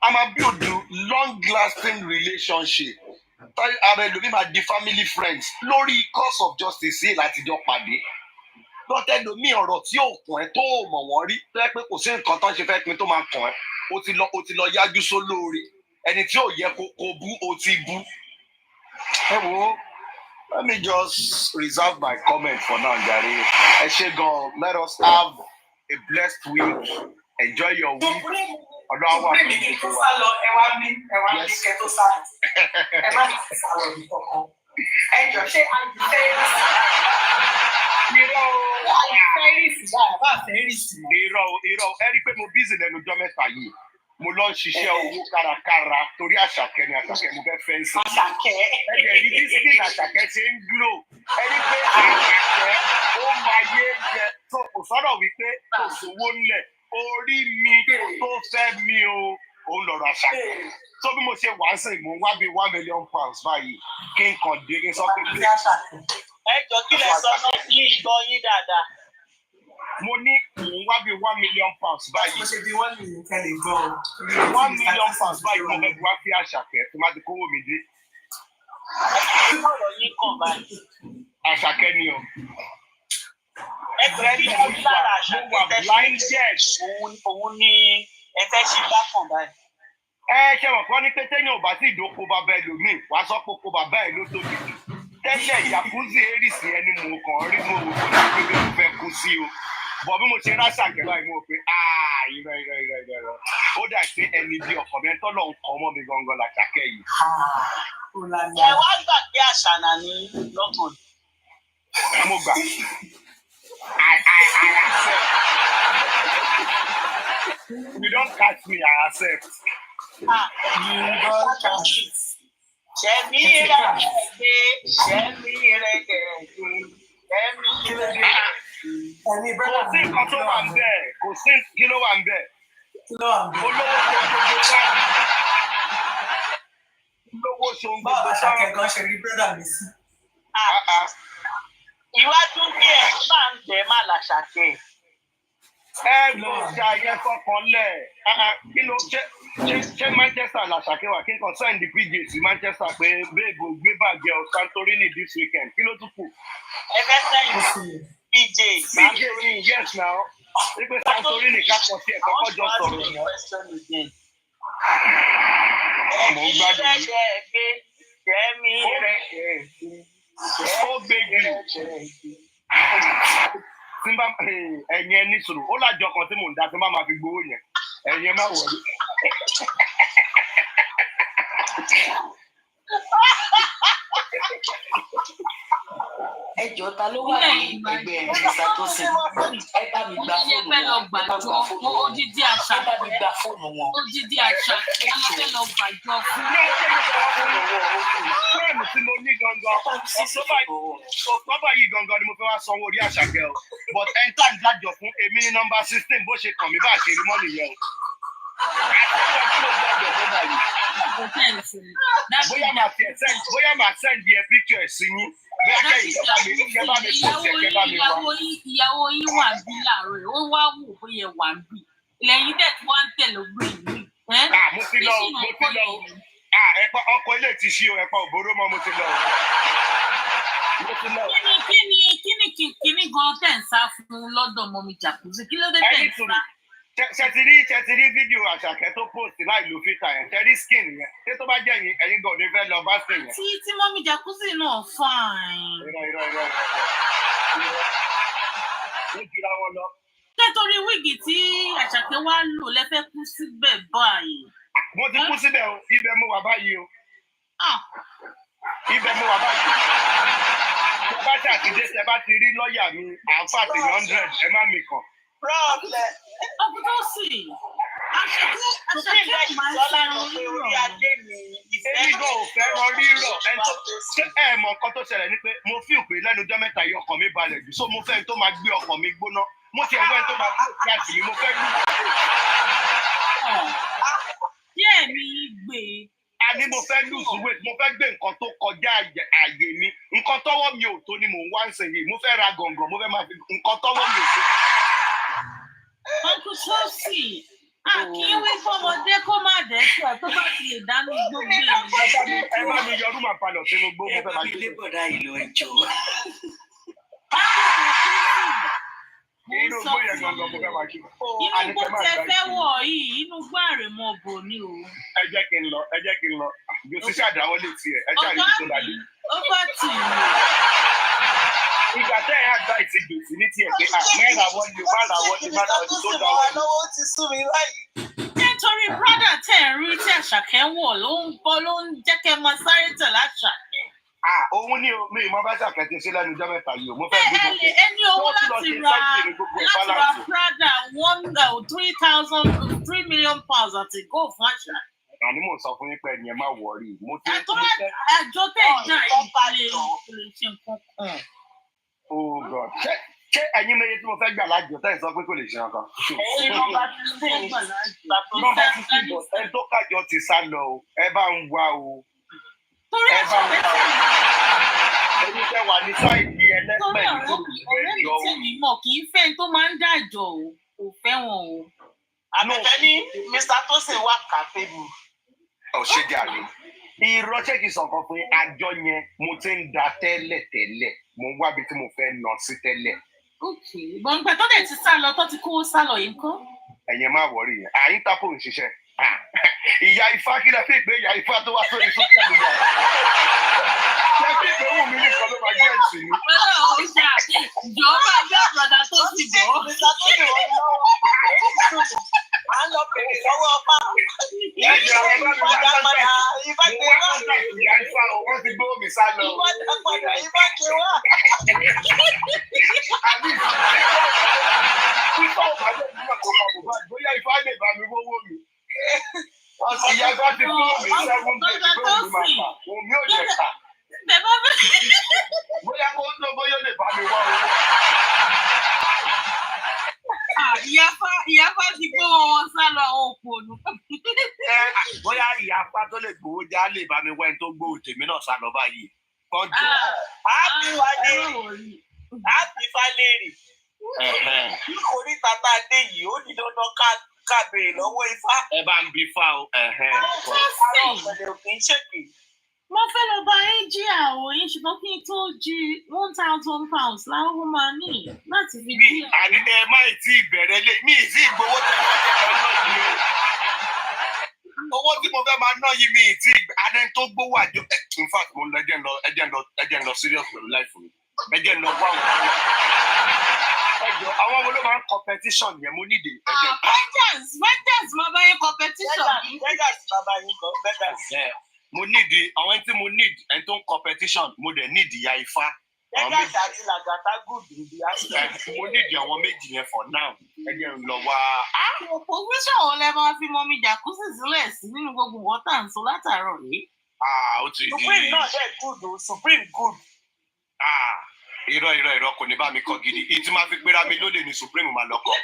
I'm a build long-lasting relationship. The family friends lórí cause of justice yìí láti jọ pàdé lọ́tẹ́ lomi ọ̀rọ̀ tí ò kàn ẹ́ tó mọ̀ wọ́n rí pé kò sí nǹkan tó ń ṣe fẹ́ pin tó máa kàn ẹ́ ó ti lọ yájú sólóore ẹni tí ò yẹ kó bú ó ti bú. Ẹ wo, let me just reserve my comment for now, jare. Ẹ ṣé gan, let us have a blessed week, enjoy your week. Ọ̀dọ̀ àwọn àpèjì tó wà. Ẹ wá bí kẹ́ tó sá lọ. Ẹ má ní sá lọ ní kankan. Ẹ jọ ṣé àyùfẹ́ irọ́ ẹ rí pé mo busy lẹ́nu ọjọ́ mẹ́ta yìí mo lọ ń ṣiṣẹ́ owó kárakára torí Àṣàkẹ́ ni Àṣàkẹ́ mo fẹ́ fẹ́ǹsì. Àṣàkẹ́. Ẹ jẹ́ rí bí skin Àṣàkẹ́ ṣe ń glow ẹ rí pé Àṣàkẹ́ ó máa yé jẹ tó kò sọ̀rọ̀ wípé kò sówó ńlẹ̀ orí mi tó fẹ́ mi o òun lọ̀rọ̀ Àṣàkẹ́. Tó bí mo ṣe wá ń sìn mo wá bí £1 million báyìí kí n kàn dé kí n sọ pé. Ẹ jọ kí lẹ sọ náà ní ìgbọ́ yín dáadáa. Mo ní òun wá bí £1 million báyìí. Mo ṣe bí £1 million kẹ́lẹ̀ gan-an. £1 million báyìí mo fẹ́ bu wá sí Àṣàkẹ́ tó má ti kówó mi dé. Kí ọ̀rọ̀ yín kàn báyìí. Àṣàkẹ́ ni o. Ẹ fẹ́ kí wọ́n lára Àṣàkẹ́ blinded. Òun ni ẹ fẹ́ ṣe bá kàn báyìí. ṣe wọ́n kọ́ ní pé téèyàn ò bá sì dóko bàbá ẹlòmíì wá sọ pé oko bàbá ẹ̀ ló tóbi jù tẹ́lẹ̀ ìyàkúzì erìsì ẹni mo kàn rí mo wò ó ní pé mo fẹ́ kú sí o bọ̀ bí mo ṣe ráṣà kẹ́lá ìmọ̀ pé irọ́ ó dà pé ẹni bí ọkọ̀ mi tọ́ lọ́hùn kọ́ mọ́ mi gangan làṣàkẹ́ yìí. ẹ wá gbàgbé àṣànà ní lọ́kàn. mo gbà you don't catch me, I accept. You don't catch me. Ṣẹ́mi Ẹni kò sí nǹkan tó wà ń bẹ̀ kò sí kí ló wà ń bẹ̀ olówó ṣe gbogbo báwo Àṣàkẹ́ gan ṣe rí brọ́dà mi sí. Iwájú bí ẹ̀ máa ń tẹ̀ máa làṣàkẹ́. ẹ lọ ṣàyẹ fọkàn lẹ̀ kí ló ṣe Manchester làṣàkẹ́ wà kí n kàn send the PJ sí Manchester pé bẹ́ẹ̀gò gbé bàjẹ́ o Santorini this weekend kí ló tún kù. Ẹ fẹ́ sẹ́yìn PJ yes now wípé Santorini kákan sí ẹ̀kọ́ kọjọ sọ̀rọ̀ yẹn. mo ń gbádùn ó gbé jù tí n bá ẹ̀yin ẹni sọ̀rọ̀ ó lájọ kan tí mò ń dá tí n bá máa fi gbowó yẹn ẹ̀yin ẹ má wọlé. ẹjọ́ ta ló wà ní ẹgbẹ́ ẹ̀mísà tó ṣe ẹ bá mi gba fóònù wọn odidi àṣà ẹ bá mi gba fóònù wọn. odidi àṣà ẹ fẹ́ lọ gbàjọ fún. fúlẹ̀mù tí mo ní gangan ọ̀tọ́bà yìí gangan ni mo fẹ́ wá sanwó orí Àṣàkẹ́ o but ẹ̀ńtà ń dájọ́ fún èmi ní nọ́mbà 16 bó ṣe kàn mí bá ṣe rí mọ́ nìyẹn o. bóyá màá send yẹ picture ẹ̀ sí yín bóyá kẹ́ bá mi post ẹ̀ kẹ́ bá mi wá. ìyàwó yín wà bí láàárọ̀ ó wá wò bóyá wà ń bì lẹ́yìn dẹ̀ tí wọ́n ń tẹ̀lé ògbé yìí. mo ti lọ ọkọ̀ ilé ti ṣí o ẹ̀pọ̀ òbóró mọ́ mo ti lọ. kíni gan tẹ̀ ń sá fún lọ́dọ̀ mọ́mí Jàkúzì kí ló dé tẹ̀ ń sá. ṣètìrí fídíò Àṣàkẹ́ tó post láì lo filter yẹn ṣẹ́rí skin yẹn ṣé tó bá jẹ́ ẹ̀yin gan ní fẹ́ lọ bá skin yẹn. tí mọ́mí Jàkúzì náà fine. ó jìra wọn lọ. nítorí wíìgì tí Àṣàkẹ́ wá lò lẹ́fẹ́ kú síbẹ̀ báyìí. mo ti kú síbẹ̀ o ibẹ̀ mo wà báyìí o. ibẹ̀ mo wà báyìí. tẹ bá ṣàtìdé tẹ bá ti rí lọ́ọ̀yà mi àǹfà àti 100 ẹ má mi kàn. problem. ọkùnrin tó sì Àṣàkẹ́ máa ń fẹ́ràn rírọ̀. èmi gan ò fẹ́ràn rírọ̀ ẹ mọ nǹkan tó ṣẹlẹ̀ ni pé mo fi òpè lẹ́nu ọjọ́ mẹ́ta yìí ọkàn mi balẹ̀ jù so mo fẹ́ tó máa gbé ọkàn mi gbóná mo ti ẹ̀wẹ́ tó máa gbé òkè àti mi mo fẹ́ lù. díẹ̀ mi gbé. àní mo fẹ́ lose weight mo fẹ́ gbé nǹkan tó kọjá àyè mi nǹkan tọ́wọ́ mi ò tó ni mò ń wá ń sìn yìí mo fẹ́ ra gọ̀ǹgọ̀ mo fẹ́ máa fi nǹkan tọ́wọ́ mi ò tó. Uncle Sosi, àkíwí fọmọdé kó má dẹ́sẹ̀ tó bá ti lè dánú igbó gbé mi. ẹ bá mi yọrù máa palọ̀ sínú igbó mo fẹ́ máa gbé. bọ̀dá ìlú ẹjọ́. inú igbó yẹn gangan mo fẹ́ máa gbé. inú igbó tẹ fẹ́ wọ̀ yìí inú igbó àrèmọ bò ní o. ẹ jẹ́ kí n lọ bí o ti ṣàdáwọ́ lè tiẹ̀ ẹ ṣàrí tó dájú. ó bá tì í. ìgbà tẹ́ ẹ̀ àgbà ìtìgbèsì ní tiẹ̀ pé mẹ́ra wọlé tó dáwọ́. lọ́wọ́ ti sú mi báyìí. nítorí brọ́dà tẹ̀ ń rí tí Àṣàkẹ́ wọ̀ ló ń jẹ́ kẹ́ máa sáré tẹ̀ láṣàkẹ́. òun ni mi ìmọ̀ bá ṣàkẹ́tì sí lẹ́nu ọjọ́ mẹ́ta yìí o mo fẹ́ gbé gbogbo ẹni owó láti ra Prada 3 million pounds àti go fún Àṣà. àní mò ń sọ fún yín pé ẹni ẹ má wọrí mo ti. àjọ tẹ̀ jà ìpìlẹ̀ ṣe nǹkan kan. Oh God. Ṣé ẹ̀yin mẹ́rin tí mo fẹ́ gbà lájọ tẹ́ ẹ̀ sọ pé kò lè ṣe nǹkan? nọ́mbà 16 bọ̀ ẹ tó kájọ ti sá lọ o ẹ bá ń wá o. ẹ bá ń wá o. ẹ̀yin fẹ́ wà ní sáìdì ẹlẹ́pẹ̀ nítorí ọ̀rẹ́ mi tèmi mọ̀ kì í fẹ́ tó máa ń dájọ́ o kò fẹ́ wọn o. àbẹ̀tẹ̀ ní Mr. Tosin wà kàfébù. ọ̀ṣẹ́ jàre. ìrọ́ṣẹ́ kì í sọ̀kan fún àjọ yẹn mo ti ń da tẹ́lẹ̀ mo ń wábi tí mo fẹ́ nà sí tẹ́lẹ̀. gbọ̀ngbẹ́ tó dẹ̀ ti sá lọ tó ti kó sá lọ yìí kọ́. ẹ̀yin má wọrí yẹn àyín tápò ń ṣiṣẹ́. Ìyá Ifá kí lẹ fi gbé ìyá Ifá tó wá sórí social media. Ṣé fi gbé Wumi nìkan ló máa jẹ́ ìsìn ní? Jọba jẹ́ bàdà tó sì bọ̀. À ń lọ bèrè lọ́wọ́ ọba. Ìyá Ifá wọ́n ti gbé omi sá lọ. Ifá ti wá. Ifá ò bá lè ní ọkọ̀ Mohbad, bóyá Ifá lè bá mi wówó mi. Ìyá Ifá ti fún mi 7 days pé òun máa ta, òun mi ò lè ta. Bóyá kó ń lọ bóyá lè bá mi wá owó. Ìyá Ifá ti gbé wọn sá lọ àwọn òpònú. Bóyá ìyá Ifá tó lè gbowó já lè bá mi wá ẹni tó gbowó tèmi náà sá lọ báyìí. Kọ́jọ́. Àbí Falẹ́rì. Nítorí tata dé yìí, ó ní dandan ká béèrè lọ́wọ́ Ifá. Ẹ bá ń bi Ifá o. Mo fẹ́ lọ bá yín jí àwọ̀ yín ṣùgbọ́n kí n tó jí £1,000 láwọn máa ní láti fi jí. Àní ẹ má tí ì bẹ̀rẹ̀ lé mi ì sí ìgbowó tẹ̀ ẹ́ owó tí mo fẹ́ máa ná yìí mi ì tí adé tó gbówó àjọ in fact mo lọ ẹjẹ ń lọ serious pẹ̀lú life mi ẹjẹ ń lọ wá ẹjọ àwọn wo ló máa ń competition yẹn mo níde ẹjẹ. Vegas máa bá yín competition. Vegas máa bá yín Vegas. Mo nídi àwọn tí mo need ẹni tó ń competition mo dẹ̀ need ìyá Ifá. Vegas àti Lagata good níbi àṣà. Mo nídi àwọn méjì yẹn for now ẹjẹ ń lọ wá. Position wo lẹ máa fi mọ mi jacuzzi sílẹ̀ sí nínú gbogbo water and so látàárọ̀ yìí. Ó ti di. Supreme náà dẹ̀ good o Supreme good. Irọ́ kò ní bá mi kọ́ gidi ìtí máa fi gbéra mi lólè ní Supreme máa lọ kọ́.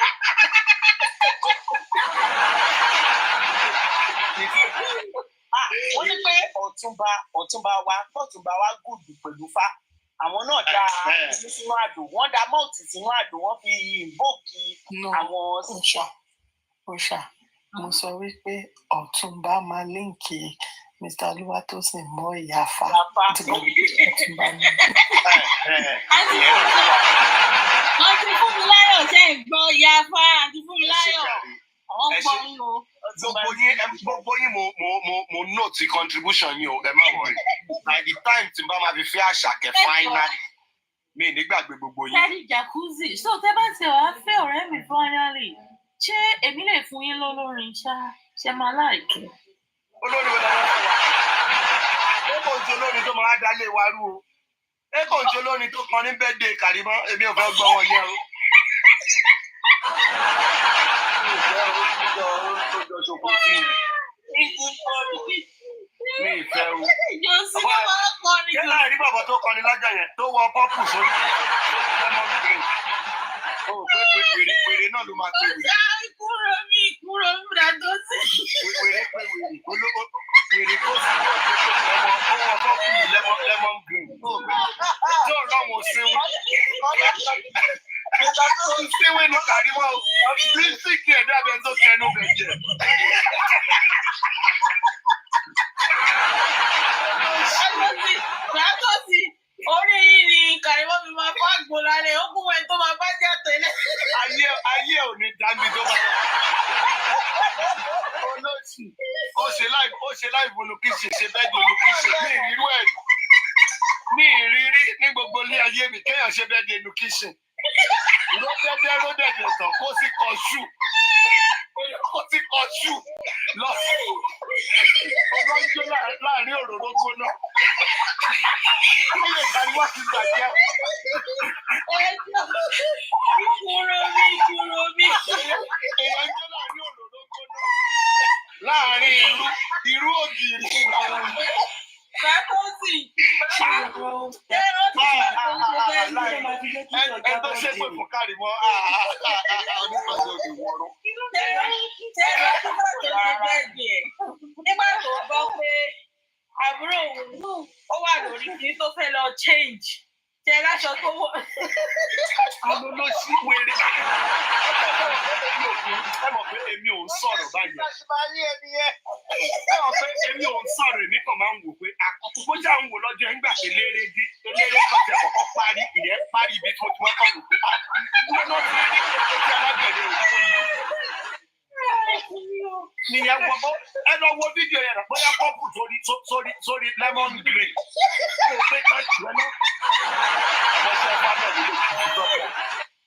Wọ́n ní pé ọ̀túnba wa gùdù pẹ̀lú Fá. Àwọn náà da ìlú sínú àdó, wọ́n da mọ́ọ̀tì sínú àdó, wọ́n fi ìbòkì àwọn òòṣà. Mo sọ wípé ọ̀túnba máa líǹkì Mr. Olúwatósìn mọ́ ìyá Fá. Wọ́n ti fún mi láyọ̀ ṣe ń gbọ́ ìyá Fá àti fún mi láyọ̀. Gbogbo yín mo note contribution yín o ẹ má wọrí by the time tí n bá máa fi fi Àṣàkẹ́ final mi nígbàgbé gbogbo yín. Tẹ́lí jacuzzi so tẹ́ bá ti wàá fẹ́ ọ̀rẹ́ mi finally ṣé èmi lè fún yín lólórin ṣe máa láìkẹ́. Olórin wo dáná fún wa ẹ kò ń ṣe olórin tó máa dálé wa rú o ẹ kò ń ṣe olórin tó kan ní birthday Kàrímọ́ èmi ò fẹ́ gbọ́ wọn yẹn o. Mi ìfẹ́ o. Yẹ́n láì rí bàbá tó kọrin lọ́jọ́ yẹn tó wọ pọ́pù sórí lemon green. O pé wèrè náà ló máa tó wèrè. Kúrò mi dàdó sí. Wèrè pé wèrè tó sí ọ̀dọ́ tó wọ pọ́pù ní lemon green. Tí ò lọ́wọ́ síwú. Síwú ni Kàrímọ́ o. Lísìkì ẹ̀dá bẹ tó kẹnu bẹ̀ jẹ. Látọ̀sí orí yìí ni Kàrímọ́ mi máa fọ́ àgbo lálẹ́ ó kún ẹ̀ tó máa bá jẹ́ tẹ́lẹ̀. Ayé ò ní dáńbi tó bá olóòtú ó ṣe láì bolùkíṣe ṣe bẹ́ẹ̀ di olùkíṣe ní ìrírú ẹ̀ ní ìrírí ní gbogbo ilé ayé mi kéèyàn ṣe bẹ́ẹ̀ di olùkíṣe ródẹ̀dẹ̀ tán kó sì kọ ṣù lọ ọlọ́jọ́ láàrin òróró gbóná kí lè kárí wá sí gbàjẹ́. Ìkúrò mi. Èèyàn jẹ́ láàrin òróró gbóná láàrin irú ògiri. Látọ̀sí. Ẹ tó ṣe pé fún Kàrímọ́ onípàdé òbí wọ́rọ́. Nígbà tó gbọ́ pé àbúrò òun ó wà lórí kí tó fẹ́ lọ change tẹ láṣọ tó wọ̀. Àwọn ló ṣí wèrè. Ẹ mọ̀ pé èmi ò ń sọ̀rọ̀ báyìí. Ẹ mọ̀ pé èmi ò ń sọ̀rọ̀ èmi kàn máa ń wò pé bó jà ń wò lọ́jọ́ nígbà tí eléré kan tẹ̀ kọ́kọ́ parí ìyẹn parí ibi tí mo ti wọ́pọ̀ wò pé lọ́nà tí alágbẹ̀dẹ òkú yìí. nìyẹn wọ ẹ lọ wo fídíò yẹn bóyá pọ́pù sórí lemon green kó o pé káàkiri ẹ náà ọmọ ṣe fà náà nílé ìjọba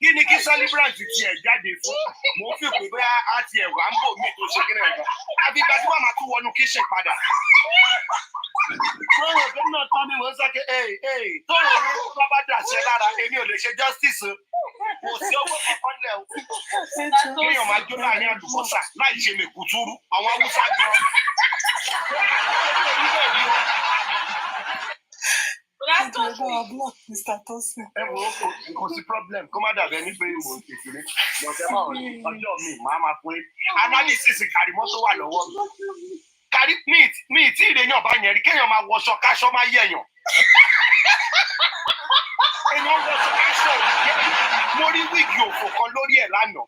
kí ni kí celebrant tiẹ̀ jáde fún mo fi pé bóyá á tiẹ̀ wà ń bò mí tó ṣe kí ni ẹ̀ka àbí gba tí wọ́n máa tún wọnú kíṣìn padà. Tọ́rọ̀ tó náà tán ni wọ́n sọ pé tọ́rọ̀ ló bá bá dà sí ẹ lára èmi ò lè ṣe justice kò sí owó kankan lẹ̀ o. Kéèyàn máa jó láàrin àlùbọ́sà láì ṣe mèkútúrú àwọn Haúsá gan. Ẹ wo kò sí problem kó má dàbẹ́ ní pé mò ń kékeré lọ́sẹ̀ máa ọjọ́ mi máa pín analysis Kàrímọ́ tó wà lọ́wọ́ mi. Kàrí mi tí ìrèyàn bá yẹn rí kéèyàn máa wọṣọ káṣọ máa yẹ̀yàn. Èèyàn wọṣọ káṣọ yẹ mo rí wíìgì òfò kan lórí ẹ̀ lánàá.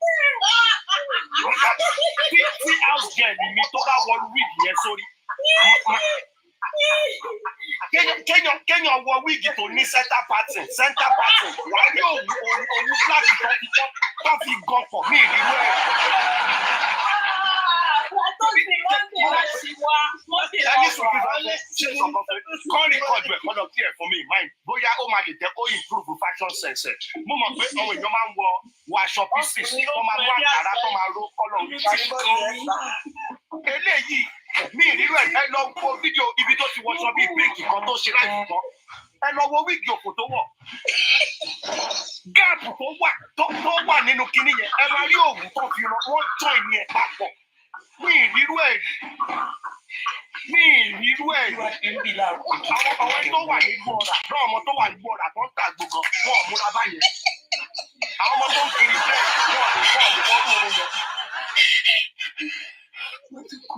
Tí house girl mi tó bá wọ wíìgì yẹn sórí. Kéèyàn wọ wíìgì tó ní center pattern wà á yóò òwú black tó fi gan pọ̀ mí ìrírú ẹ̀. Ẹni sọ̀rọ̀ ṣe sọ̀kọ̀ kọ́ rìkọ̀dù ẹ̀ kọ́ lọ sí ẹ̀ fún mi mind bóyá ó máa lè jẹ́ kó improve fashion sense ẹ̀. Mo mọ̀ pé àwọn èèyàn máa ń wọ aṣọ pieces tó máa mú àkàrà tó máa ró kọ́lọ̀ oríṣiríṣi. Eléyìí mi ìrírú ẹ̀ lọ wo fídíò ibi tó ti wọṣọ bíi bíìkì kan tó ṣe láì tán. Ẹ lọ wo wíìgì òkò tó wọ̀. Gáàpù tó wà nínú kinní yẹn ẹ máa rí òwú tó fi rán wọ́n join yẹn papọ̀. Mi ìrírú ẹ̀ àwọn tó wà ní gbọ́ra náà ọmọ tó wà ní gbọ́ra tó ń ta gbogbo wọn ò múra báyẹn àwọn ọmọ tó ń kiri bẹ́ẹ̀ wọn ò mú un lọ.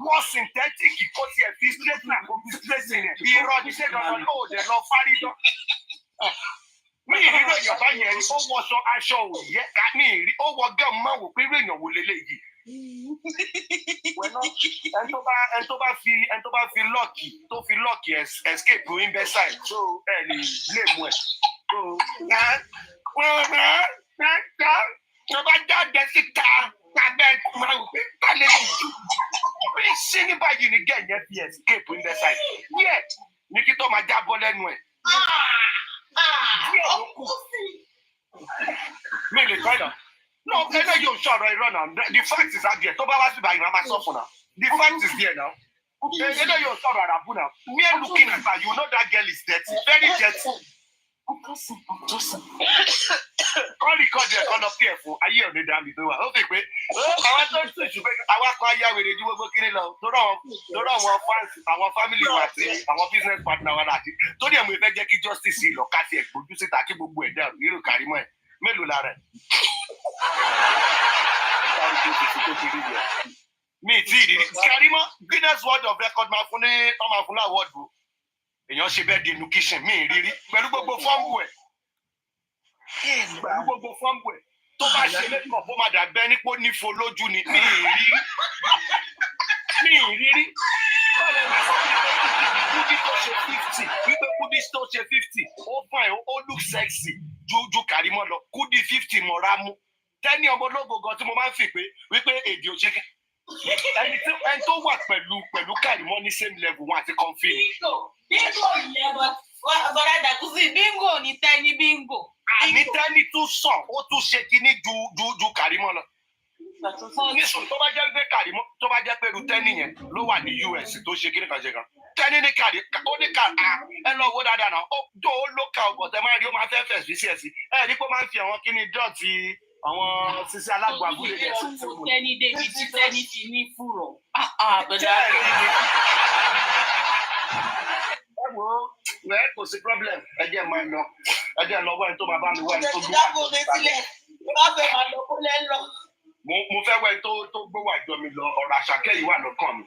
Wọ́n synthetic kó tiẹ̀ fi straightener kó fi straightener irọ́ ní ṣé dandan tó dẹ̀ lọ fárídọ́. Mi ìrírú èèyàn báyẹn ó wọṣọ aṣọ òye mi ìrí ó wọ gẹ́ọ̀mù máa wò pé irú èèyàn wò lélẹ́yìí. Ẹni tó bá fi lọ́ọ̀kì escape imbecile so ẹ lè blame ẹ̀. Tó bá jáde síta lábẹ́ máa wò pé kálẹ̀ lè jù. Bí sí ní báyìí ni gẹ̀ẹ́yẹ́ fi escape imbecile. Díẹ̀ ní kí tó máa jábọ́ lẹ́nu ẹ̀. Díẹ̀ ló kù. Mi lè tọ́ ìdá. No, eléyìí ò sọ̀rọ̀ irọ́ náà. The fact is out there. Tó bá wá sí báyìí, máa sọ fún náà. The fact is there now. Eléyìí ò sọ̀rọ̀ àràbù náà. Mere looking at her, you know that girl is dirty, very dirty. Kọ́ rìkọ́dì ẹ̀ kọ́ lọ pí ẹ̀ fún ayé òde dàmí tó wà. Ó fi pé àwọn tó ń tún ìṣùgbẹ́ àwa kan ayé àwèrè ju gbogbo kiri lọ. Torí àwọn fans, àwọn family wa àti àwọn business partner wa láti. Torí ẹ̀ mo fẹ́ jẹ́ kí justice lọ ká tiẹ̀ gbójú síta kí gbogbo ẹ̀ dẹ̀rù irú Kàrímọ́ ẹ̀. Mélòó lára ẹ̀? Mi ti rí Kàrímọ́ Guinness World of Record máa fún ní ọmọ àfúnná awọ́ọ̀dù èèyàn ṣe bẹ́ẹ̀ di inú kíṣìn mi rírí pẹ̀lú gbogbo fọ́ọ̀mù ẹ̀ tó bá ṣe lẹ́kọ̀ọ́ bó máa dàbẹ́ nípò nífo lójú ni mi rírí Kúdí tó ṣe 50 wípé Kúdí tó ṣe 50 ó fún ẹ̀ ó look sexy ju Kàrímọ́ lọ Kúdí 50 mọ̀ra mú tẹ́ni ọmọ ológo gan tí mo máa ń fi pé wípé èdè òṣèké ẹni tó wà pẹ̀lú Kàrímọ́ ní same level wọn àti kọ́ńfì. Bingo yẹn bọ́dá Dàkúsì bingo ní tẹ́ni bingo. Àní tẹ́ni tún sàn ó tún ṣe kíní ju Kàrímọ́ lọ. Nísùn tó bá jẹ́ pé Kàrímọ́ tó bá jẹ́ pé irú tẹ́ni yẹn ló wà ní US tó ṣe kíní kan ṣe kan. Tẹ́ni ní Kàrí ó ní Kàrí ẹ lọ wo dáadáa náà ó tó ó lókà ọ̀gọ̀ tẹ́ máa rí ó máa fẹ́ fẹ̀ sí sí ẹ̀ sí. Ẹ ní kó máa ń fi àwọn kíní dọ̀tí àwọn sisi alágbó abúlé yẹn sí fún mi. Tẹ́ni débi tí tẹ́ni ti ní fúrọ̀. Ẹ wo rẹ̀ kò sí problem ẹ jẹ́ máa lọ wẹ́n tó máa bá mi wẹ́n tó gbé mo fẹ́ wẹ́n tó gbówó àjọ mi lọ ọ̀rọ̀ Àṣàkẹ́ yìí wà lọ́kàn mi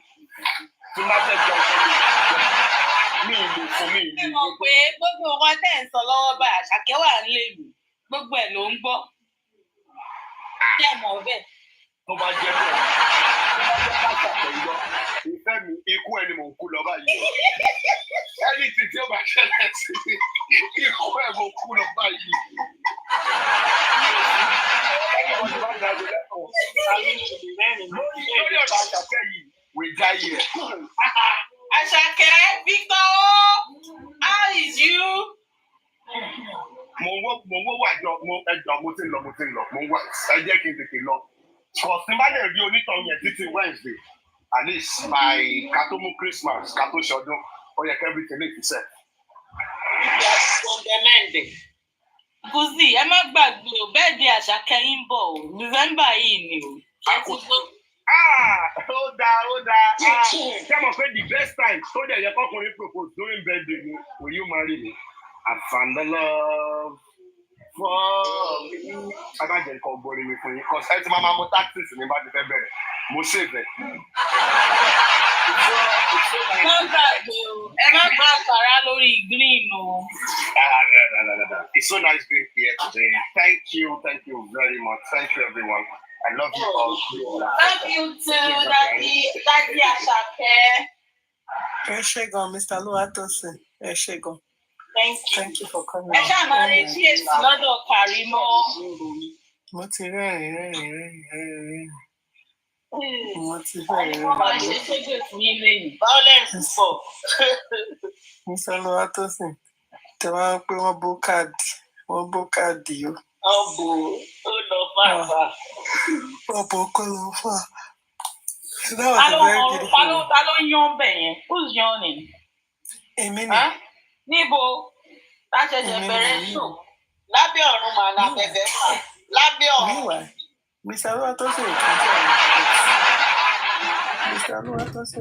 tí má fẹ́ jọ mi ìlú fún mi ìlú. Ẹ mọ̀ pé gbogbo nǹkan tẹ̀ ń sọ lọ́wọ́ bá Àṣàkẹ́ wà nílé mi gbogbo ẹ̀ ló ń gbọ́. Ṣé ẹ mọ̀ bẹ́ẹ̀? Tó bá jẹ́ bẹ́ẹ̀ ìfẹ́ mi ikú ẹni mò ń kú lọ báyìí ẹni tí ó bá ṣẹlẹ̀ sí ikú ẹ̀ mò ń kú lọ báyìí. Ẹni wọ́n ti bá dàgbé lẹ́kọ̀ọ́ lórí ọ̀dọ̀ Àṣàkẹ́ yìí We die here. Ashake, Victor, how is you? Mo wà jọ mo ti lọ mo wà ẹ jẹ́ kí n tètè lọ. Kọ̀sìn bá lè rí onítàn yẹn títí Wednesday at least by katomu Christmas kato ṣọdún ó yẹ kẹ́bí tẹ̀lé ìfisẹ́. Kùsì, ẹ má gbàgbé o, bẹ́ẹ̀ di Àṣàkẹ́ yín bọ̀ o, November yìí ni o. Ó dáa. Ṣé mo pé the best time tó dẹ̀ yẹ kọ́kùnrin propose during birthday ni will you marry me? I found the love for me. Adájọ́ nǹkan borí mi fún yín, cause ẹ ti máa mú taxes ní bá ti fẹ́ bẹ̀rẹ̀. Mo save ẹ̀. Má gbàgbé o, ẹ má gbà àkàrà lórí green o. It's so nice being here today. Thank you very much. Thank you, everyone. I love you all. Love you too, Daddy Àṣàkẹ́. Ẹ ṣé gan, Mr. Oluwatosin. Ẹ ṣé gan. Thank you for coming. Ẹ ṣáà máa retí èsì lọ́dọ̀ Kàrímọ́. Mo ti rẹ́rìn-ín. Mo ti Wọ́n máa ṣe ṣégbè fún yín lẹ́yìn. Violence pọ̀. Mr. Oluwatosin, tẹ máa ń pé wọ́n bó káàdì o. Ọ̀bù ó lọ fàfà. Ọ̀bù kò lọ fà. Ta ló yan bẹ̀ yẹn? Who's yawning? Èmi ni. Níbo? Ta ṣẹ̀ṣẹ̀ bẹ̀rẹ̀ sùn. Lábẹ́ ọ̀run màá la fẹ́fẹ́ fà. Lábẹ́ ọ̀run. Mr. Oluwatosin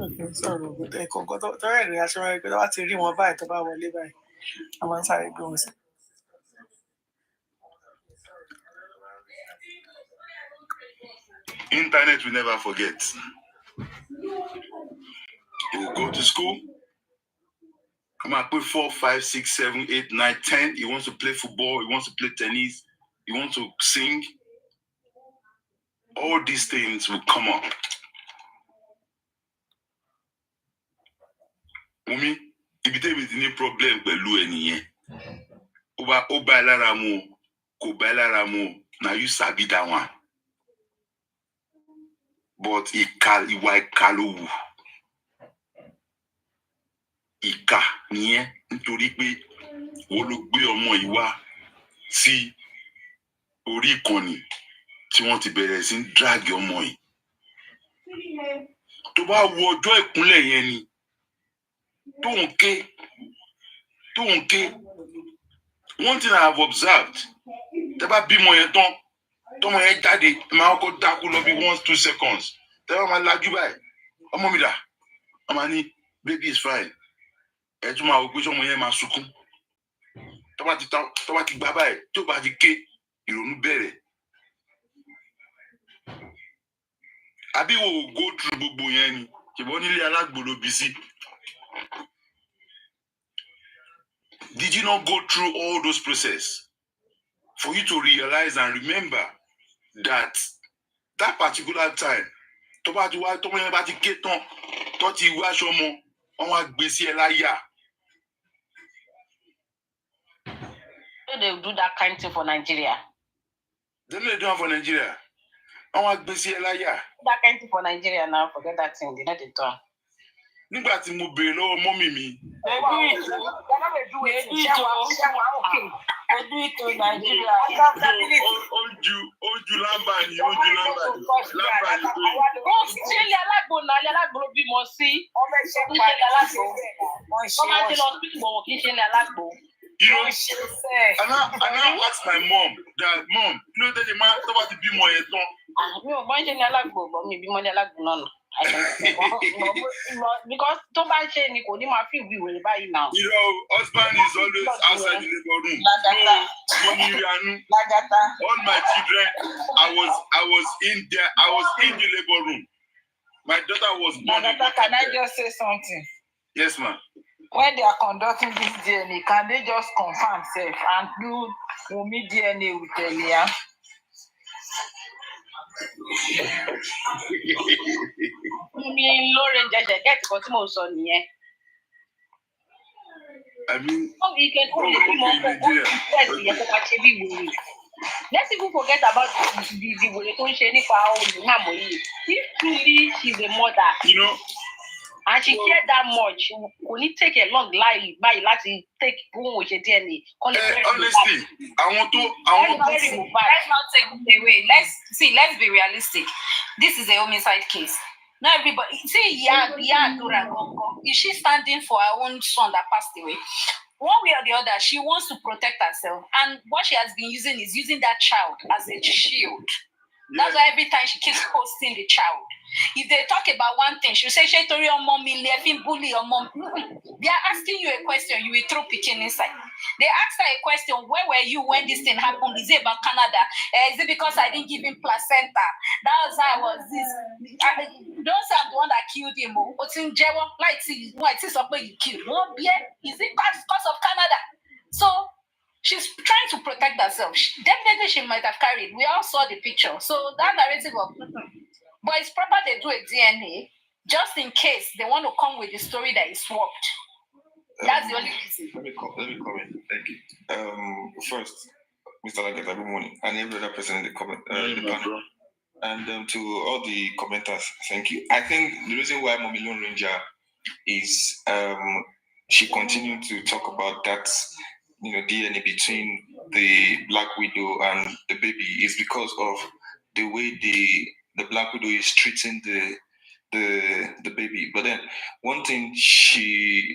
ò kí ń sọ̀rọ̀ ẹ̀kọ́ tọ́rẹ̀ ìrìn aṣọ rẹ̀ pé tó bá ti rí wọn báyìí tó bá wọlé báyìí a máa ń sáré gbé wọn sí. Internet we never forget. You will go to school. Come and play 4, 5, 6, 7, 8, 9, 10. He wants to play football. He wants to play tennis. He wants to sing. All these things will come up. Wumi, if you have any problem pẹ̀lú ẹnìyẹn, ó bá lára mu, kò bá lára mu, na you sabi that one. But ìwà ìkà ló wù. Ìkà nìyẹn nítorí pé wọ́n ló gbé ọmọ yìí wá sí orí ìkànnì tí wọ́n ti bẹ̀rẹ̀ sí ń drag ọmọ yìí. Tó bá wo ọjọ́ ìkúnlẹ̀ yẹn ni tó ń ké. One thing I have observed, tẹ́ bá bímọ yẹn tán, tọ́mọ yẹn jáde, máa kọ́kọ́ dákú lọ bí 1-2 seconds. Tẹ́ bá máa lajú báyìí, ọmọ mi dà, ọmọ ní baby is fine. Ẹ tún máa wò pé sọmọ yẹn máa sunkún. Tó bá ti gbá báyìí, tó bá ti ké, ìrònú bẹ̀rẹ̀. Àbí wo go through gbogbo yẹn ni, ṣùgbọ́n nílé alágbò ló bí sí. Did you not go through all those processes for you to realize and remember that particular time, tó bá ti wá tó yẹn bá ti ké tán, tó ti wá aṣọ mọ́, wọ́n wá gbé sí ẹ láyà. They will do that kind of thing for Nigeria. They don't do it for Nigeria. Wọ́n wá gbé sí ẹ láyà. That kind of thing for Nigeria now, forget that thing, they not do it. Nígbà tí mo béèrè lọ́wọ́ mọ́mì mi. Ojú lámbà ni. Ó ṣe ilé alágbó náà, ilé alágbó ló bímọ sí. Ọmọ ẹ̀ṣẹ̀ pa ilé alágbó. Wọ́n máa ń lọ sí ìgbọ̀wọ̀ kì í ṣe ilé alágbó. You know, and I asked my mom that, Mom, you know that the man about to be more yet. Mi ò gbọ́n ṣe ní alágbó, but mi bímọ ní alágbó náà. Because tó bá ṣe ni kò ní máa fi ìwé ìwé báyìí now. You know, husband is always outside the labor room. No money, all my children, I was in there. I was in the labor room. My daughter was born. Can I just say something? Yes, ma'am. When they are conducting this DNA, can they just confirm self and do Wumi DNA with Elia? Mi lóore jẹjẹ get kan tí mo sọ nìyẹn. I mean, how we can only be more than Let's even forget about the way to share if truly she's a mother, and she cared that much, will it take a long life by take DNA? Honestly, let's not take it away. Let's be realistic. This is a homicide case. Not everybody see is she standing for her own son that passed away? One way or the other, she wants to protect herself, and what she has been using is using that child as a shield. That's why every time she keeps posting the child. If they talk about one thing, she'll say, bully or mom. They are asking you a question, you will throw picking inside. They asked her a question, where were you when this thing happened? Is it about Canada? Is it because I didn't give him placenta? That was how I was this. Those are the one that killed him. What's in jail? Like, it's somebody you killed. Is it because of Canada? So she's trying to protect herself. Definitely she might have carried. We all saw the picture. So that narrative of but it's proper they do a DNA just in case they want to come with the story that is swapped. That's the only reason. Let me comment. Thank you. First, Mr. Lagata, good morning, and every other person in the comment, the panel. And to all the commenters, thank you. I think the reason why Mommy Lone Ranger is she continued to talk about that DNA between the Black Widow and the baby is because of the way the Black Widow is treating the baby. But then one thing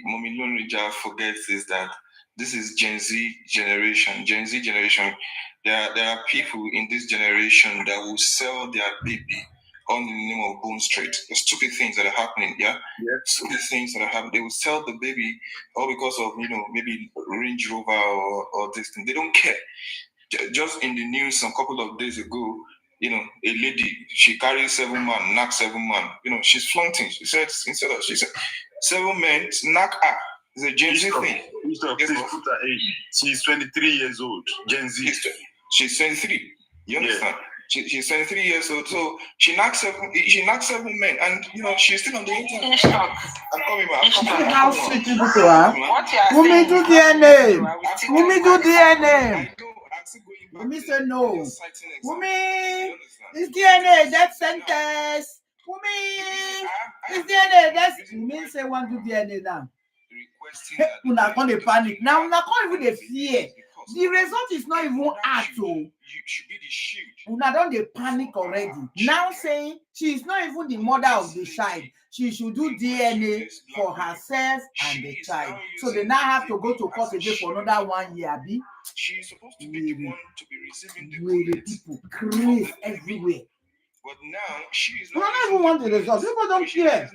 Mommy Lone Ranger forgets is that this is Gen Z generation. There are people in this generation that will sell their baby on the name of Bone Street. The stupid things that are happening, stupid things that are happening. They will sell the baby all because of maybe Range Rover or this thing. They don't care. Just in the news some couple of days ago, a lady, she carries 7 men, knock 7 men. She's flaunting. She said 7 men knock her. It's a Gen Z thing. Please put her age. She's 23 years old. Gen Z. She's 23. You understand? Yeah. She's 23 years old. So she knocked 7 men, and she's still on the internet. I'm coming back. How sweet people to her. Wumi do DNA. Wumi do DNA. Wumi say no. Wumi is DNA. That's sentence. Wumi is DNA. That's Wumi say one do DNA now. Una can't panic. Now una can't even fear. The result is not even out. Una don't panic already. Now saying she is not even the mother of the child. She should do DNA for herself and the child. So they now have to go to court again for another 1 year. She's supposed to be the one to be receiving the people crazy everywhere. But now she is not even want the result. People don't care.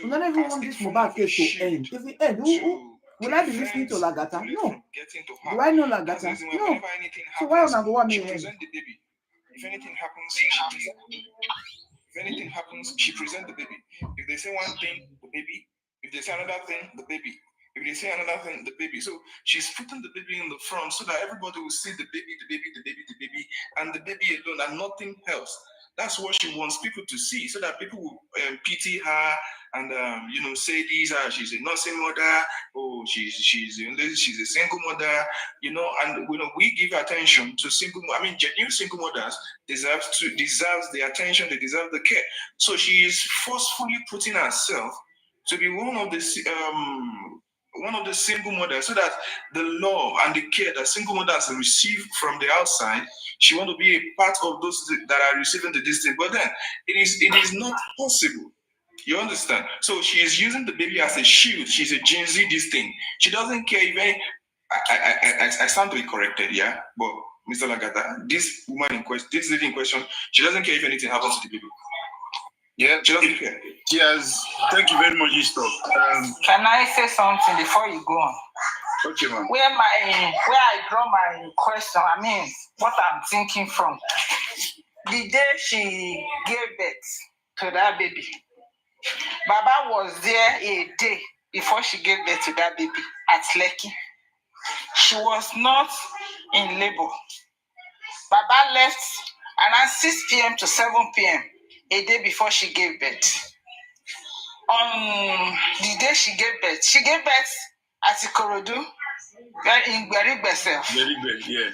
We don't even want this mobile case to end. If it ends, will I be listening to Lagata? No. Do I know Lagata? No. So why would I go she present the baby? If anything happens, she present the baby. If they say one thing, the baby. If they say another thing, the baby. If they say another thing, the baby. So she's putting the baby in the front so that everybody will see the baby, and the baby alone, and nothing else. That's what she wants people to see, so that people will pity her and say she's a nursing mother. Oh, she's a single mother. And we give attention to genuine single mothers deserves the attention. They deserve the care. So she is forcefully putting herself to be one of the single mothers, so that the love and the care that single mothers receive from the outside, she want to be a part of those that are receiving the distance. But then it is not possible. You understand? So she is using the baby as a shield. She's a Gen Z this thing. She doesn't care if any. I stand to be corrected, yeah. But Mr. Lagata, this woman in question, this lady in question, she doesn't care if anything happens to the baby. Yeah, she doesn't care. Yes. Thank you very much, Ishtok. Can I say something before you go on? Okay, ma'am. Where I draw my question, what I'm thinking from. The day she gave birth to that baby, Baba was there a day before she gave birth to that baby at Lekki. She was not in labor. Baba left around 6 p.m. to 7 p.m. a day before she gave birth. On the day she gave birth at Ikorodu, in Gberigbe self. Gberigbe, yeah.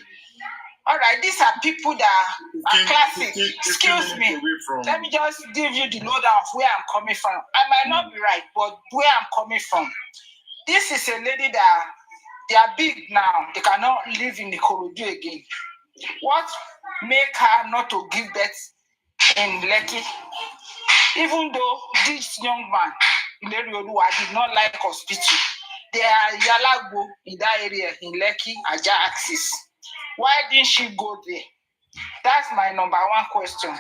All right, these are people that are classic. Excuse me. Let me just give you the lowdown of where I'm coming from. I might not be right, but where I'm coming from. This is a lady that they are big now. They cannot live in the Korodu again. What make her not to give birth in Lekki? Even though this young man, Ileri Oluwa, did not like hospital, they are Yalagbo in that area in Lekki, Aja axis. Why didn't she go there? That's my number one question.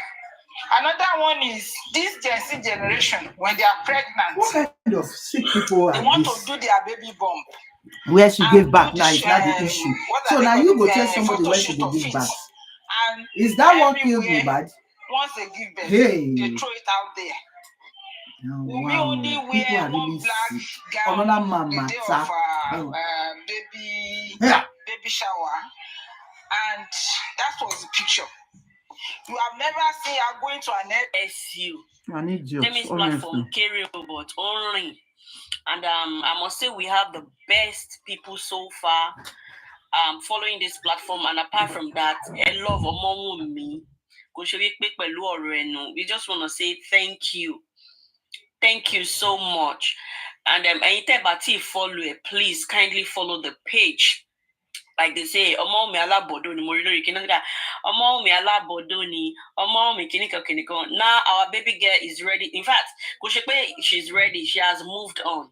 Another one is this Gen Z generation, when they are pregnant, what kind of sick people they are want this? to do their baby bump. Where she gave back Do now the is not the issue. what So are they now called? you go tell somebody Photo where she shoot go of give it. back. And Is that what killed everywhere, Mohbad? once they give birth, Hey. they throw it out there. Oh, We wow. only People wear are one really black sick. gown Another the day mama. of baby shower, and that was the picture. You have never seen her going to an SU. An idiot. Temis platform carry but only. And I must say we have the best people so far following this platform. And apart from that, a love among me. We just want to say thank you. Thank you so much. And anytime follow it, please kindly follow the page. Like they say, Omo mi alabodo ni morilori kinanga. Omo mi alabodo ni. Omo mi kiniko. Now our baby girl is ready. In fact, she's ready. She has moved on.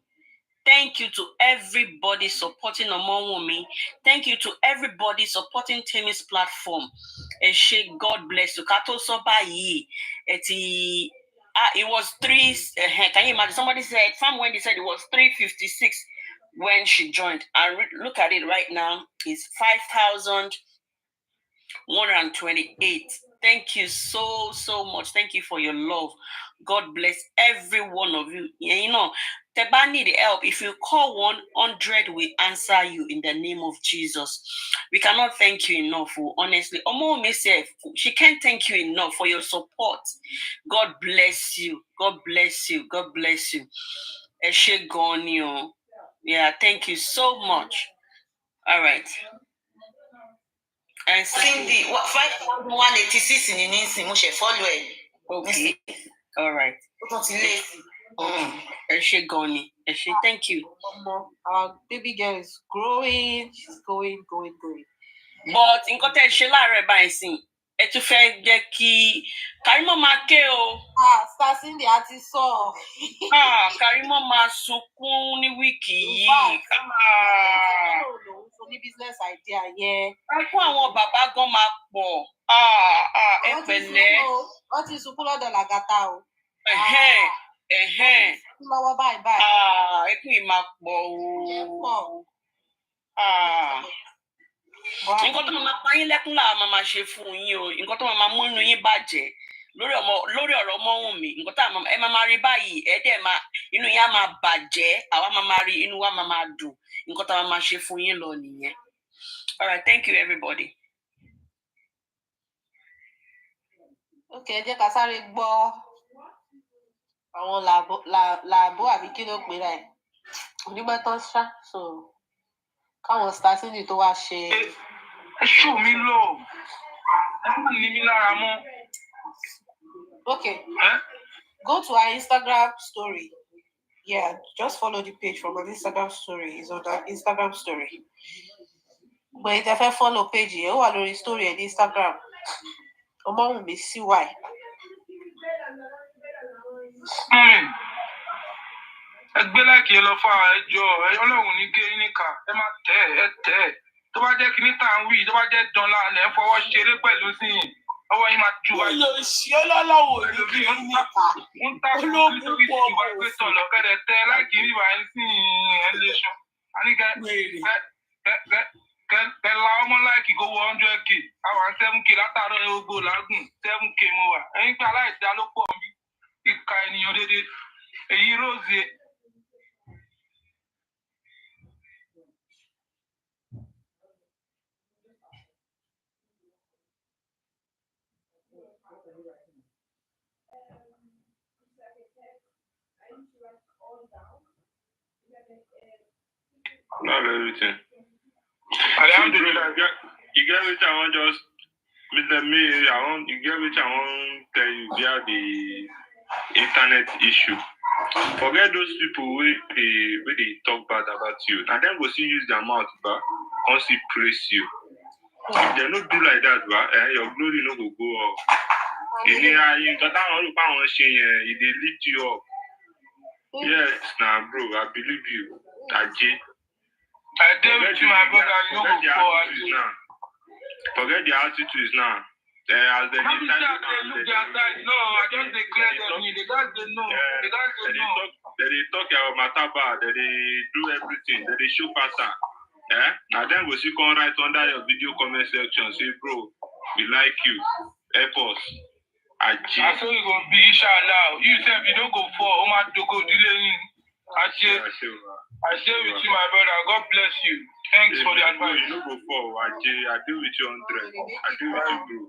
Thank you to everybody supporting Omo Wumi. Thank you to everybody supporting Timmy's platform. God bless you. Kato soba yi. It was 3. Can you imagine? Somebody said, from when they said it was 3:56 when she joined. And look at it right now. It's 5,128. Thank you so much. Thank you for your love. God bless every one of you. You know, Teba need help. If you call 100, we answer you in the name of Jesus. We cannot thank you enough. Honestly, Omo myself, she can't thank you enough for your support. God bless you. God bless you. God bless you. Eshe Gonyo. Yeah, thank you so much. All right. And Cindy, 5,186 in Ninsi, Mushe, follow it. Okay. All right. Eshe Goni. Eshe, thank you. Our baby girl is growing. She's going. But in kote shela reba isin. Etu fe je ki Karimo ma ke o. Star Cindy àti sọ. Karimo ma sunkún ní wiki yìí. So ní business idea yẹn. Ẹkún àwọn bàbá gan máa pọ̀. Ẹ pẹ̀lẹ́. Wọ́n ti sunkún lọ́dọ̀ Làgàtà o. Lọ́wọ́ báyìí. Ẹkún yìí máa pọ̀ o. Nǹkan tó máa pa yín lẹ́kún làwọn máa ṣe fún yín o. Nǹkan tó máa mú inú yín bàjẹ́ lórí ọ̀rọ̀ ọmọ Wùnmí. Nǹkan tá ẹ máa rí báyìí inú yín á máa bàjẹ́. Àwa máa rí inú wa máa dùn. Nǹkan tá máa ṣe fún yín lọ nìyẹn. All right, thank you everybody. Okay, jẹ́ ká sáré gbọ́ àwọn làbó àbí kí ló pè rẹ̀. Onígbà tó ń ṣá, so káwọn Star Cindy tó wá ṣe. Ẹ ṣù mí lò. Ẹ má ní mi lára mọ́. Okay. Go to our Instagram story. Yeah, just follow the page from our Instagram story. It's on our Instagram story. But if you follow page, you are on story on Instagram. Omo Wumi see why. Ẹgbẹ́ láìkí ẹ lọ fún àwọn ẹjọ́ Ọlọ́run ní gé níkà ẹ má tẹ̀ tó bá jẹ́ kíní tá à ń wí tó bá jẹ́ dán lálẹ́ fọwọ́ ṣeré pẹ̀lú sí i ọwọ́ yín máa ju wáyé. Olóṣì ọlọ́lọ́wọ́ ní kí ní níkà olóògùn pọ̀ ìwà pé tọ̀lọ̀ kẹ́rẹ̀ tẹ́ láìkí ìwà ẹ̀ sí ẹ̀ léṣan. Kẹ́la ọmọ láìkí kó wọ 100k àwọn 7k látàárọ̀ gbogbo làágùn 7k mo wà ẹ̀yin pé aláìdá ló pọ̀ mi ìka ènìyàn dédé èyí rose. Not everything. Alhamdulillah. You get which I want just Mr. Me, you get which I want tell you via the internet issue. Forget those people where they talk bad about you. And then go see use their mouth, but can't see praise you. If they not do like that, but your glory no go up. If they are you got down if they lift you up. Yes, now bro, I believe you. I deal with you, my brother, you know go forget the altitudes now. As they look their side. No, I just declare them. The guys they know. The guys they know. They talk about Mataba. They do everything. They show pattern. Now then we see come right under your video comment section. Say, bro, we like you. Help us. I saw you gonna be inshallah. You said you don't go for Omar Dogo delaying. I share with you, my brother. God bless you. Thanks for the advice. You don't go for I deal with you 100. I deal with you, bro.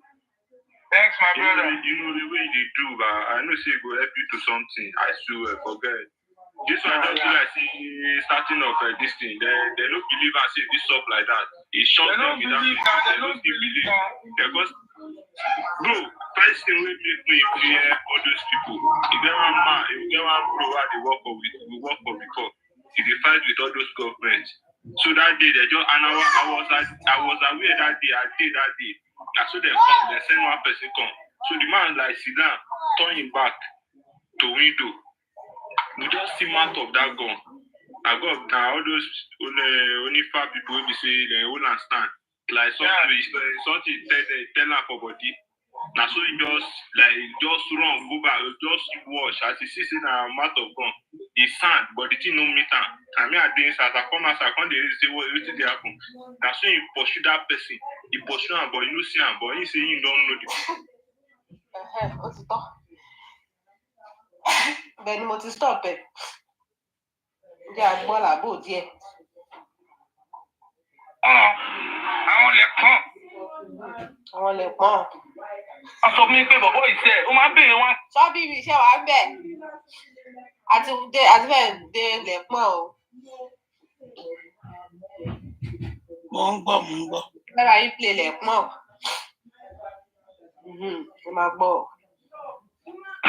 Thanks, my brother. You know the way they do, but I know say go help you to something. I swear, forget. This one don't feel like starting off this thing. They don't believe I say this up like that. It's short them without me. They don't believe that. Because, bro, first thing will make me fear all those people. If they want man, if they want bro, they work for we work for before. If they fight with all those governments. So that day, they just, and I was aware that day, I did that day. That's so they come, they send one person come. So the man like sit down, turn him back to window. We just see mouth of that gun. I got all those only 5 people will be say they will not stand. Like something tell her for body. Now so he just run, go back, just watch as he sees in a mouth of gun. He stand, but the thing no meet him. I mean, I didn't as I come as I come they say what did happen. Now so he pursue that person. He pursue him, but you see him, but he say he don't know the people. Bẹ́ẹ̀ni mo ti stop ẹ̀. Ǹjẹ́ àgbọ̀ làbò díẹ̀? Àwọn lè pọ́n. Àwọn lè pọ́n. Wọ́n sọ fún mi pé bọ̀bọ́ ìṣe ó máa ń béèrè wọn. Ṣọ́bí mi iṣẹ́ wa ń bẹ̀. Àti fẹ́ẹ̀ dé lè pọ́n o. Mo ń gbọ́. Bẹ́ẹ̀ bá yín play lè pọ́n. Ẹ máa gbọ́. I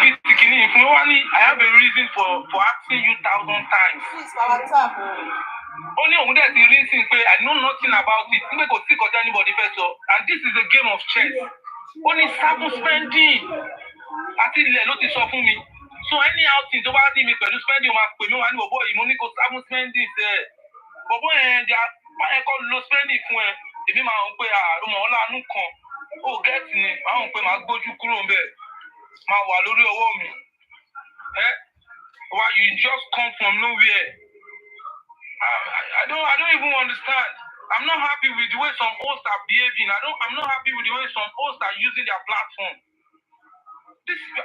have a reason for asking you 1,000 times. Only on that reason I know nothing about it. You go see anybody first, and this is a game of chess. Only stable spending. Until the lot is for me. So anyhow things over me spending my boy, money go stable spending. But boy, they are call low spending for me. My own pay oh get me. My own pay my go to Kurumbe. My walori owo mi. Why you just come from nowhere? I don't even understand. I'm not happy with the way some hosts are behaving. I'm not happy with the way some hosts are using their platform.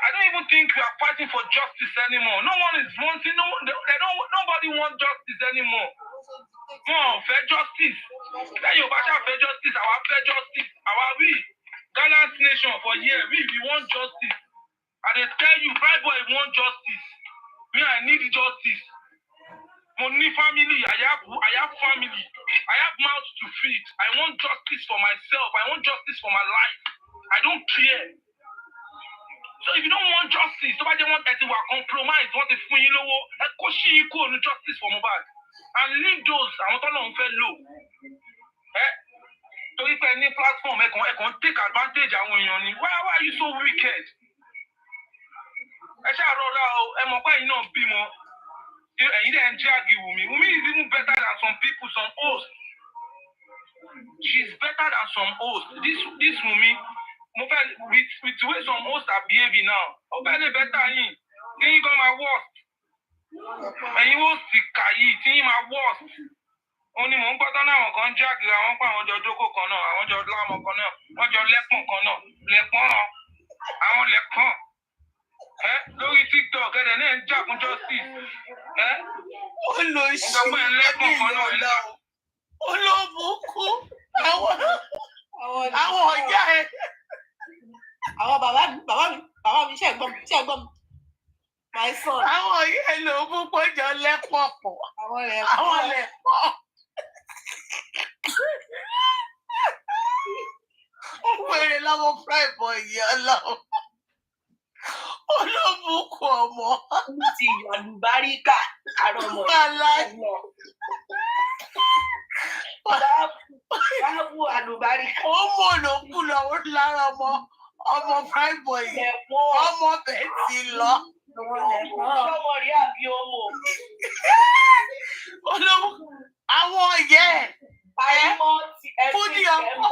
I don't even think we are fighting for justice anymore. No one is wanting. Nobody wants justice anymore. No, fair justice. Then you better fair justice. Our fair justice. Our we gallant nation for years. We want justice. And they tell you, bright boy want justice. Me, I need justice. Money family, I have family. I have mouth to feed. I want justice for myself. I want justice for my life. I don't care. So if you don't want justice, somebody want to compromise, want to fún yín lówó, ẹ kó sí ikú òní justice for Mohbad. And leave those, àwọn tó lọ́n fẹ́ lò. Torí pé ní platform ẹ̀kan take advantage àwọn èèyàn ni. Why are you so wicked? I shall roll out and my boy not be more. You didn't drag Wumi. Wumi is even better than some people, some hosts. She's better than some hosts. This Wumi, with the way some hosts are behaving now, better in. Then you got my worst. And you will see Kayi, my worst. Only one button now, on drag, I want your Joko Kono, I want your Lama Kono, I want your Lepon Kono, Lepon, I want Lepon. Lórí TikTok ẹ̀dẹ̀ náà ń jà fún justice. Ó lo iṣẹ́ ìlọ́lá olóbùkú àwọn ọ̀yá ẹ̀. Àwọn bàbá mi ṣe ẹ̀gbọ́n mi. My son. Àwọn ọ̀yá ẹ̀ ló mú pọ́jọ lẹ́pọ̀ pọ̀. Àwọn lẹ́pọ̀. lọ́mọ prime boy yẹn lọ. Olóbùkún ọmọ. Ó ti yàlùbáríkà àrọ̀ ọmọ yìí. Báwo àlùbáríkà. Ó mọ̀ ló kú lọ́wọ́ lára ọmọ prime boy yẹn. Ọmọ bẹ́ẹ̀ ti lọ. Ọmọ rí àbí owó. Àwọn yẹn. Kúdí ọkọ.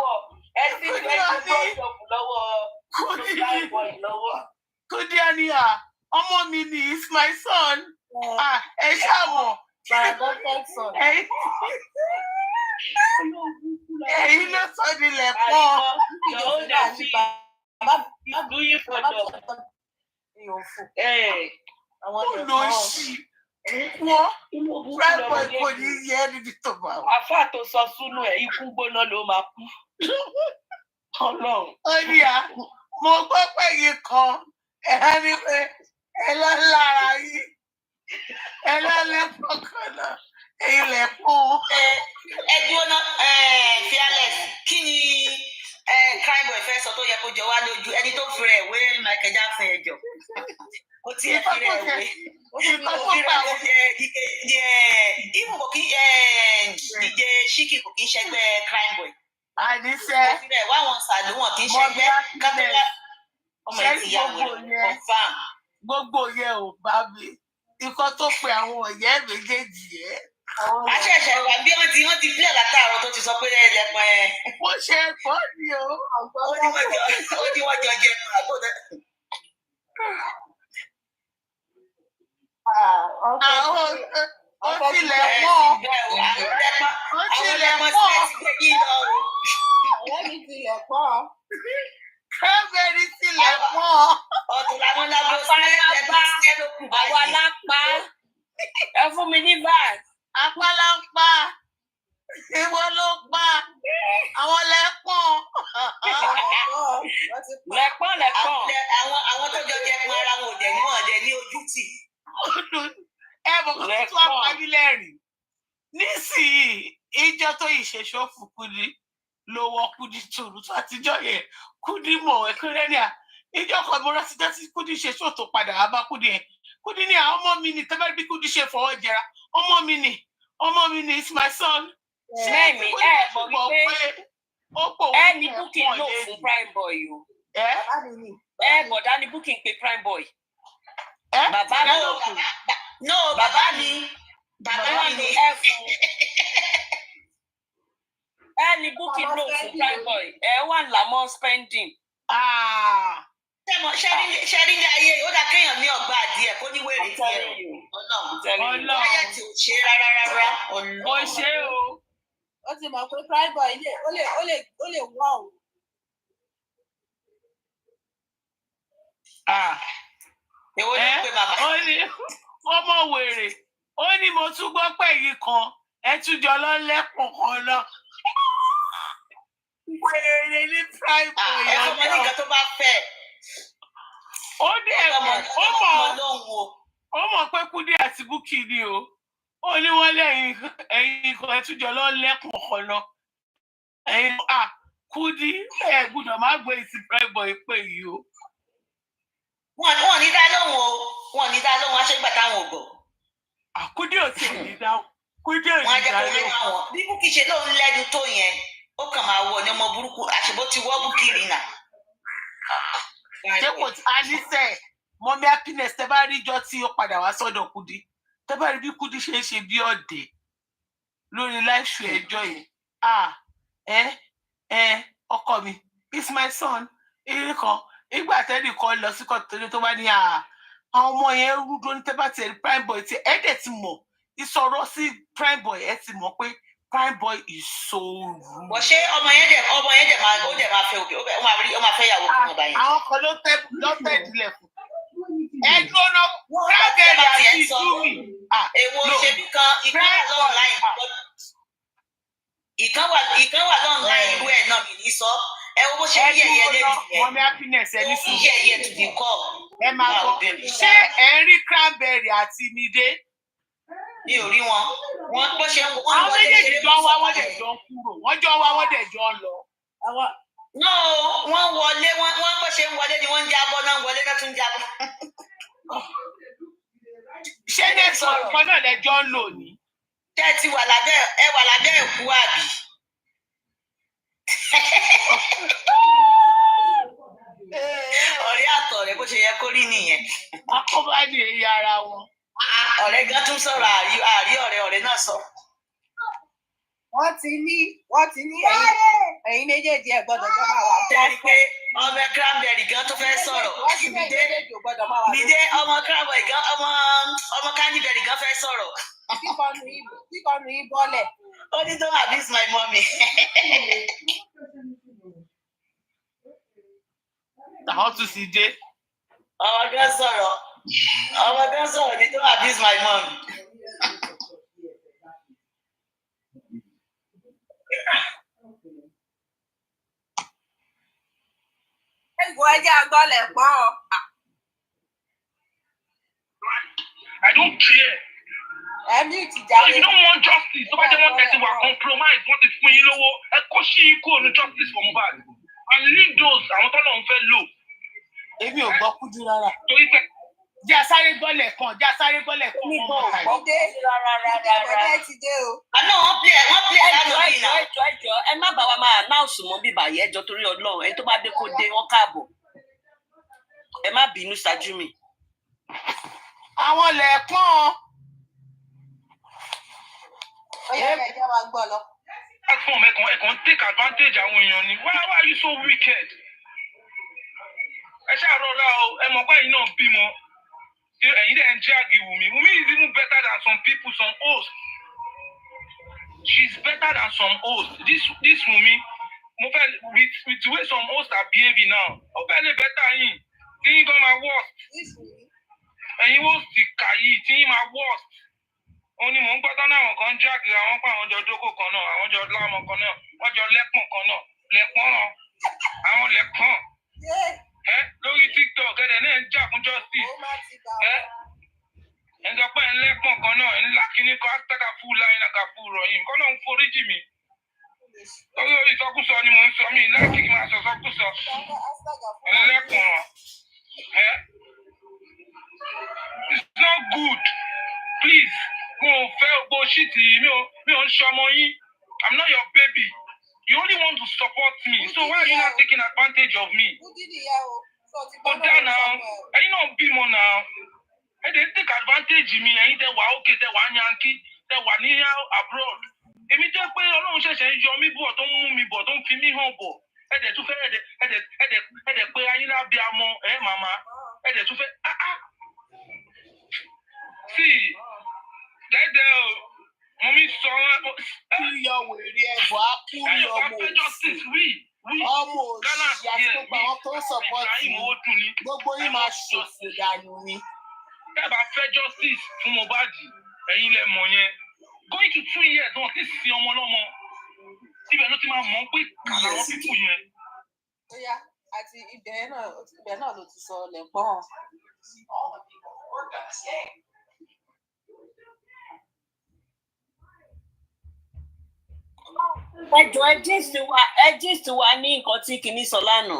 Kúdí àníyà. Ọmọ mi ni is my son. Ẹ ṣàmọ̀. Ẹ̀yin ló sọ nílẹ̀ pọ̀. Olóṣì. Wọ́n Prime Boy kò ní yẹ níbi tó bá wà. Àfáà tó sọ súnú ẹ̀ ikú gbóná ló máa kú. Ọlọ́run. Ó ní mo gbọ́ pé yìí kan ẹ̀ ní pé ẹ lọ lára yìí. Ẹ lọ lẹ́pọ̀ kan náà. Ẹ̀yin lẹ̀ pọ̀. Ẹ dúró Fearless kí ni Prime Boy fẹ́ sọ tó yẹ kó jọ wá lójú ẹni tó fi rẹ̀ wé Michael Jackson ẹjọ́. Ó ti ẹ̀ fi rẹ̀ wé. Ìmọ̀ kò kí DJ Shiki kò kí ń ṣẹgbẹ́ Prime Boy. Àníṣe. Wá wọn sàlùwọ̀n kì í ṣẹgbẹ́ kápẹ́lá. Ọmọ ìyàwó confam. Gbogbo yẹn ò bá mi. Ikọ́ tó pe àwọn ọ̀yẹ́ méjèèjì yẹn. Àṣẹ̀ṣẹ̀ wà bí wọ́n ti pílẹ̀ látàárọ̀ tó ti sọ pé ẹ̀ẹ́dẹ̀pọ̀ ẹ̀. Mo ṣe ẹ̀kọ́ ni o. Ó ní wọ́n jọ jẹ àgbọ̀dẹ. Ó tilẹ̀ pọ̀. Ó tilẹ̀ pọ̀. Àwọn mi tilẹ̀ pọ̀. Kẹ́bẹ̀rì tilẹ̀ pọ̀. Ọ̀tún làwọn lábọ́ sílẹ̀ àwọn alápá. Ẹ fún mi ní báàgì. Apálá ń pa. Ìwọ ló pa. Àwọn lẹ́pọ̀n. Lẹ́pọ̀n. Àwọn tó jọ jẹ fún ara wọn ò dẹ̀ ní ọ̀dẹ̀ ní ojú tì. Ẹ bọ̀ kó tó apábílẹ̀rìn. Nísìnyí, ìjọ tó ìṣẹ̀ṣọ́ fún Kúdí ló wọ Kúdí tòrú tó àtijọ́ yẹn. Kúdí mọ̀ ẹ̀kúnrẹ́ ní ìjọ kan mo rántí tí Kúdí ṣe ṣó tó padà wá bá Kúdí yẹn. Kúdí ní àwọn ọmọ mi ni tẹ́lẹ̀ bí Kúdí ṣe fọwọ́ jẹra. Ọmọ mi ni is my son. Mẹ́mi mọ̀ wípé ní booking lò fún Prime Boy o. Bọ̀dá ní booking pé Prime Boy. Bàbá mi. Bàbá mi. Ní booking lò fún Prime Boy. Wà lámọ́ spending. Ṣẹ́rí ní ayé ó dá kéèyàn ní ọgbà adìẹ kó ní wèrè tiẹ̀. Ọlọ́run báyà tí ò ṣe rárá. Ó ṣe o. Ó ti mọ̀ pé Prime Boy ó lè wọ́ o. Èwo ló pé bàbá? Ó ní ọmọ wèrè. Ó ní mo tún gbọ́ pé yìí kan ẹ tún jọ lọ lẹ́pọ̀n kan lọ. Wèrè ní Prime Boy. Ẹ fọmọ nìkan tó bá fẹ́. Ó mọ̀ pé Kúdí àti Búkì ni o. Ó ní wọ́n lẹ́yìn ẹ̀yìn kan ẹ tún jọ lọ lẹ́pọ̀n kan lọ. Kúdí ẹ gbọ́dọ̀ má gbé ìsìn Prime Boy pé yìí o. Wọ́n ní dá lóhùn o. Wọ́n ní dá lóhùn aṣẹ́gbà táwọn ò gbọ́. Kúdí ò tí ì ní dáhùn. Kúdí ò ní dá lóhùn. Bí Búkì ṣe lóun lẹ́nu tó yẹn, ó kàn máa wọ ní ọmọ burúkú àṣebó ti wọ́ Búkì rí nà. Ṣé kò tí a ní sẹ́ mọ́mí happiness tẹ́ bá rí ijọ́ tí ó padà wá sọ́dọ̀ Kúdí tẹ́ bá rí bí Kúdí ṣe é ṣe bí ọ̀dẹ̀ lórí láìṣù ẹjọ́ yẹn. Ọkọ mi is my son eré kan ìgbà tẹ́lẹ̀ kan lọ sí kọ́tẹ́lẹ̀ tó bá ní àwọn ọmọ yẹn rúdó ní tẹ́ bá ti rí Prime Boy tí ẹ̀ dẹ̀ ti mọ̀ ìsọ̀rọ̀ sí Prime Boy ẹ̀ ti mọ̀ pé Prime Boy is so rude. Wọ́n ṣe ọmọ yẹn dẹ̀ máa fẹ́ òbí ó máa fẹ́ ìyàwó fún ọba yẹn. Àwọn kan ló tẹ́ ìdílé fún. Ẹjọ́ náà Rágẹ̀rì àti Júmì. Èwo ṣe bí kan ìkan wà lọ́ọ̀láì ìlú ẹ̀ náà mi ní sọ. Ẹ wo bó ṣe ń yẹ̀yẹ́ lẹ́nu yẹn. Mọ́mí happiness ẹni sùn. Yẹ̀yẹ́ to the core. Ẹ máa gbọ́. Ṣé ẹ ń rí Cranberry àti Midé? Mi ò rí wọn. Wọ́n bó ṣe ń wọ́n àwọn méjèèjì jọ wá wọ́n dẹ̀ jọ ń kúrò. Wọ́n jọ wá wọ́n dẹ̀ jọ ń lọ. No, wọ́n wọlé wọ́n bó ṣe ń wọlé ni wọ́n ń jábọ́ náà wọlé náà tún jábọ́. Ṣé nẹ́tíwọ̀kì kan náà lẹ́jọ́ ń lò ní? Tẹ́ ẹ ti wà lábẹ́ ẹ̀kú àbí? Ọ̀rẹ́ àtọ̀rẹ́ bó ṣe yẹ kó rí nìyẹn. Akọ́bá ni èyí ara wọn. Ọ̀rẹ́ gan tún sọ̀rọ̀ àrí ọ̀rẹ́ náà sọ. Wọ́n ti ní ẹ̀yin méjèèjì ẹ̀ gbọ́dọ̀ jọ máa wà. Tẹ́rí pé ọmọ cranberry gan tó fẹ́ sọ̀rọ̀. Mìdé ọmọ cranberry gan ọmọ candyberry gan fẹ́ sọ̀rọ̀. Kíkọ́nu yín bọ́lẹ̀. Ó ní don't abuse my mommy. Àwọn tún sì dé. Ọmọ gan sọ̀rọ̀ ní don't abuse my mommy. I don't care. So if you don't want justice, so why they want person will compromise, want to fún yín lówó, ẹ kó sí ikú on justice for Mohbad. And leave those àwọn tó lọ́n fẹ́ lò. Èmi ò gbọ́ kújú rárá. Torí pé já sáré gbọ́lẹ̀ kan. Níbo gbọ́dé rárá. Àná wọ́n play lánàá bí náà. Ẹjọ́ ẹ má bá wa máa announce mọ́ bíbá yẹn ẹjọ́ torí Ọlọ́run ẹni tó bá dé kó dé wọ́n káàbọ̀. Ẹ má bínú ṣáájú mi. Àwọn lẹ̀pọ̀n. Ó yẹ kí ẹjọ́ wa gbọ́ lọ. Platform ẹ̀kan take advantage àwọn èèyàn ni. Why are you so wicked? Ẹ ṣáà rọra o, ẹ mọ̀ pé ẹ̀yin náà bímọ. Ẹ̀yin dẹ̀ ń jẹ́ àgìwù mi. Wumi is even better than some people, some hosts. She's better than some hosts. This Wumi, mo fẹ́ with the way some hosts are behaving now. Ó fẹ́ lè better yín. Tí yín gan máa worst. Ẹ̀yin host ti kà yìí, tí yín máa worst. Ó ní mò ń gbọ́dọ̀ náà àwọn kan jáde àwọn pa àwọn jọ dókò kan náà, àwọn jọ lámọ kan náà, wọ́n jọ lẹ́pọ̀n kan náà, lẹ́pọ̀n àwọn lẹ́pọ̀n. Lórí TikTok ẹ̀dẹ̀ náà ń jà fún justice. Ẹ̀jọ̀ pé ń lẹ́pọ̀n kan náà, ńlá kíní kan áṣítàgà fún láyìn àgàfù rọ̀yìn, kọ́ náà ń foríjì mi. Lórí ìsọkúsọ ni mò ń sọ mí láti kí máa sọ sọkúsọ. Lẹ́pọ̀n. It's not good. Please, mo fẹ́ bullshit yìí, mi ò ń ṣọmọ yín. I'm not your baby. You only want to support me. So why are you not taking advantage of me? Go down now. Ẹ̀yin náà bímọ now. Ẹ dẹ̀ take advantage mi. Ẹ̀yin tẹ wà òkè, tẹ wà yankí, tẹ wà ní abroad. Èmi jẹ́ pé Ọlọ́run ṣẹ̀ṣẹ̀ ń yọ mí bọ̀ tó ń mú mi bọ̀ tó ń fi mí hàn bọ̀. Ẹ dẹ̀ tún fẹ́ ẹ dẹ̀ pé ayé lábí amọ̀ màmá. Ẹ dẹ̀ tún fẹ́ See, dẹ́dẹ́ o, mo mi sọ wọn. Kúyọ wèrè ẹ̀bọ̀ á kúyọ ọmọ òsì. Ọmọ òsì àti gbogbo àwọn tó ń sọ̀pọ̀tì gbogbo yín máa ṣòfò dànù ni. Tẹ́ bá fẹ́ justice fún Mohbad, ẹ̀yin lẹ mọ̀ yẹn. Going to 2 years wọn ti sin ọmọ lọ́mọ. Ibẹ̀ ló ti máa mọ̀ pé kàlà wọn pípù yẹn. Bóyá àti ibẹ̀ náà ló ti sọ lẹ̀pọ̀n. Ẹjọ́ ẹ gist wa ní nǹkan tí kìíní sọ lánàá.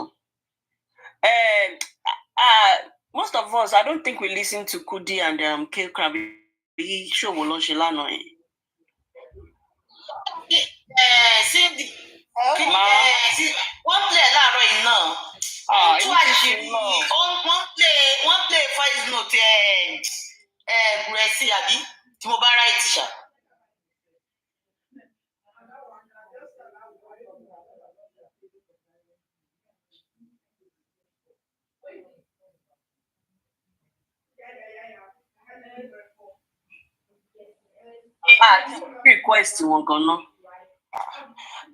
Most of us, I don't think we listen to Kudi and K-Crab. Bí ṣòwò ló ṣe lánàá yẹn. Wọ́n play láàárọ̀ yìí náà. Tún àṣírí wọ́n play voice note Gúrẹ́sì àbí tí mo bá right ṣá. Request wọn gan-an.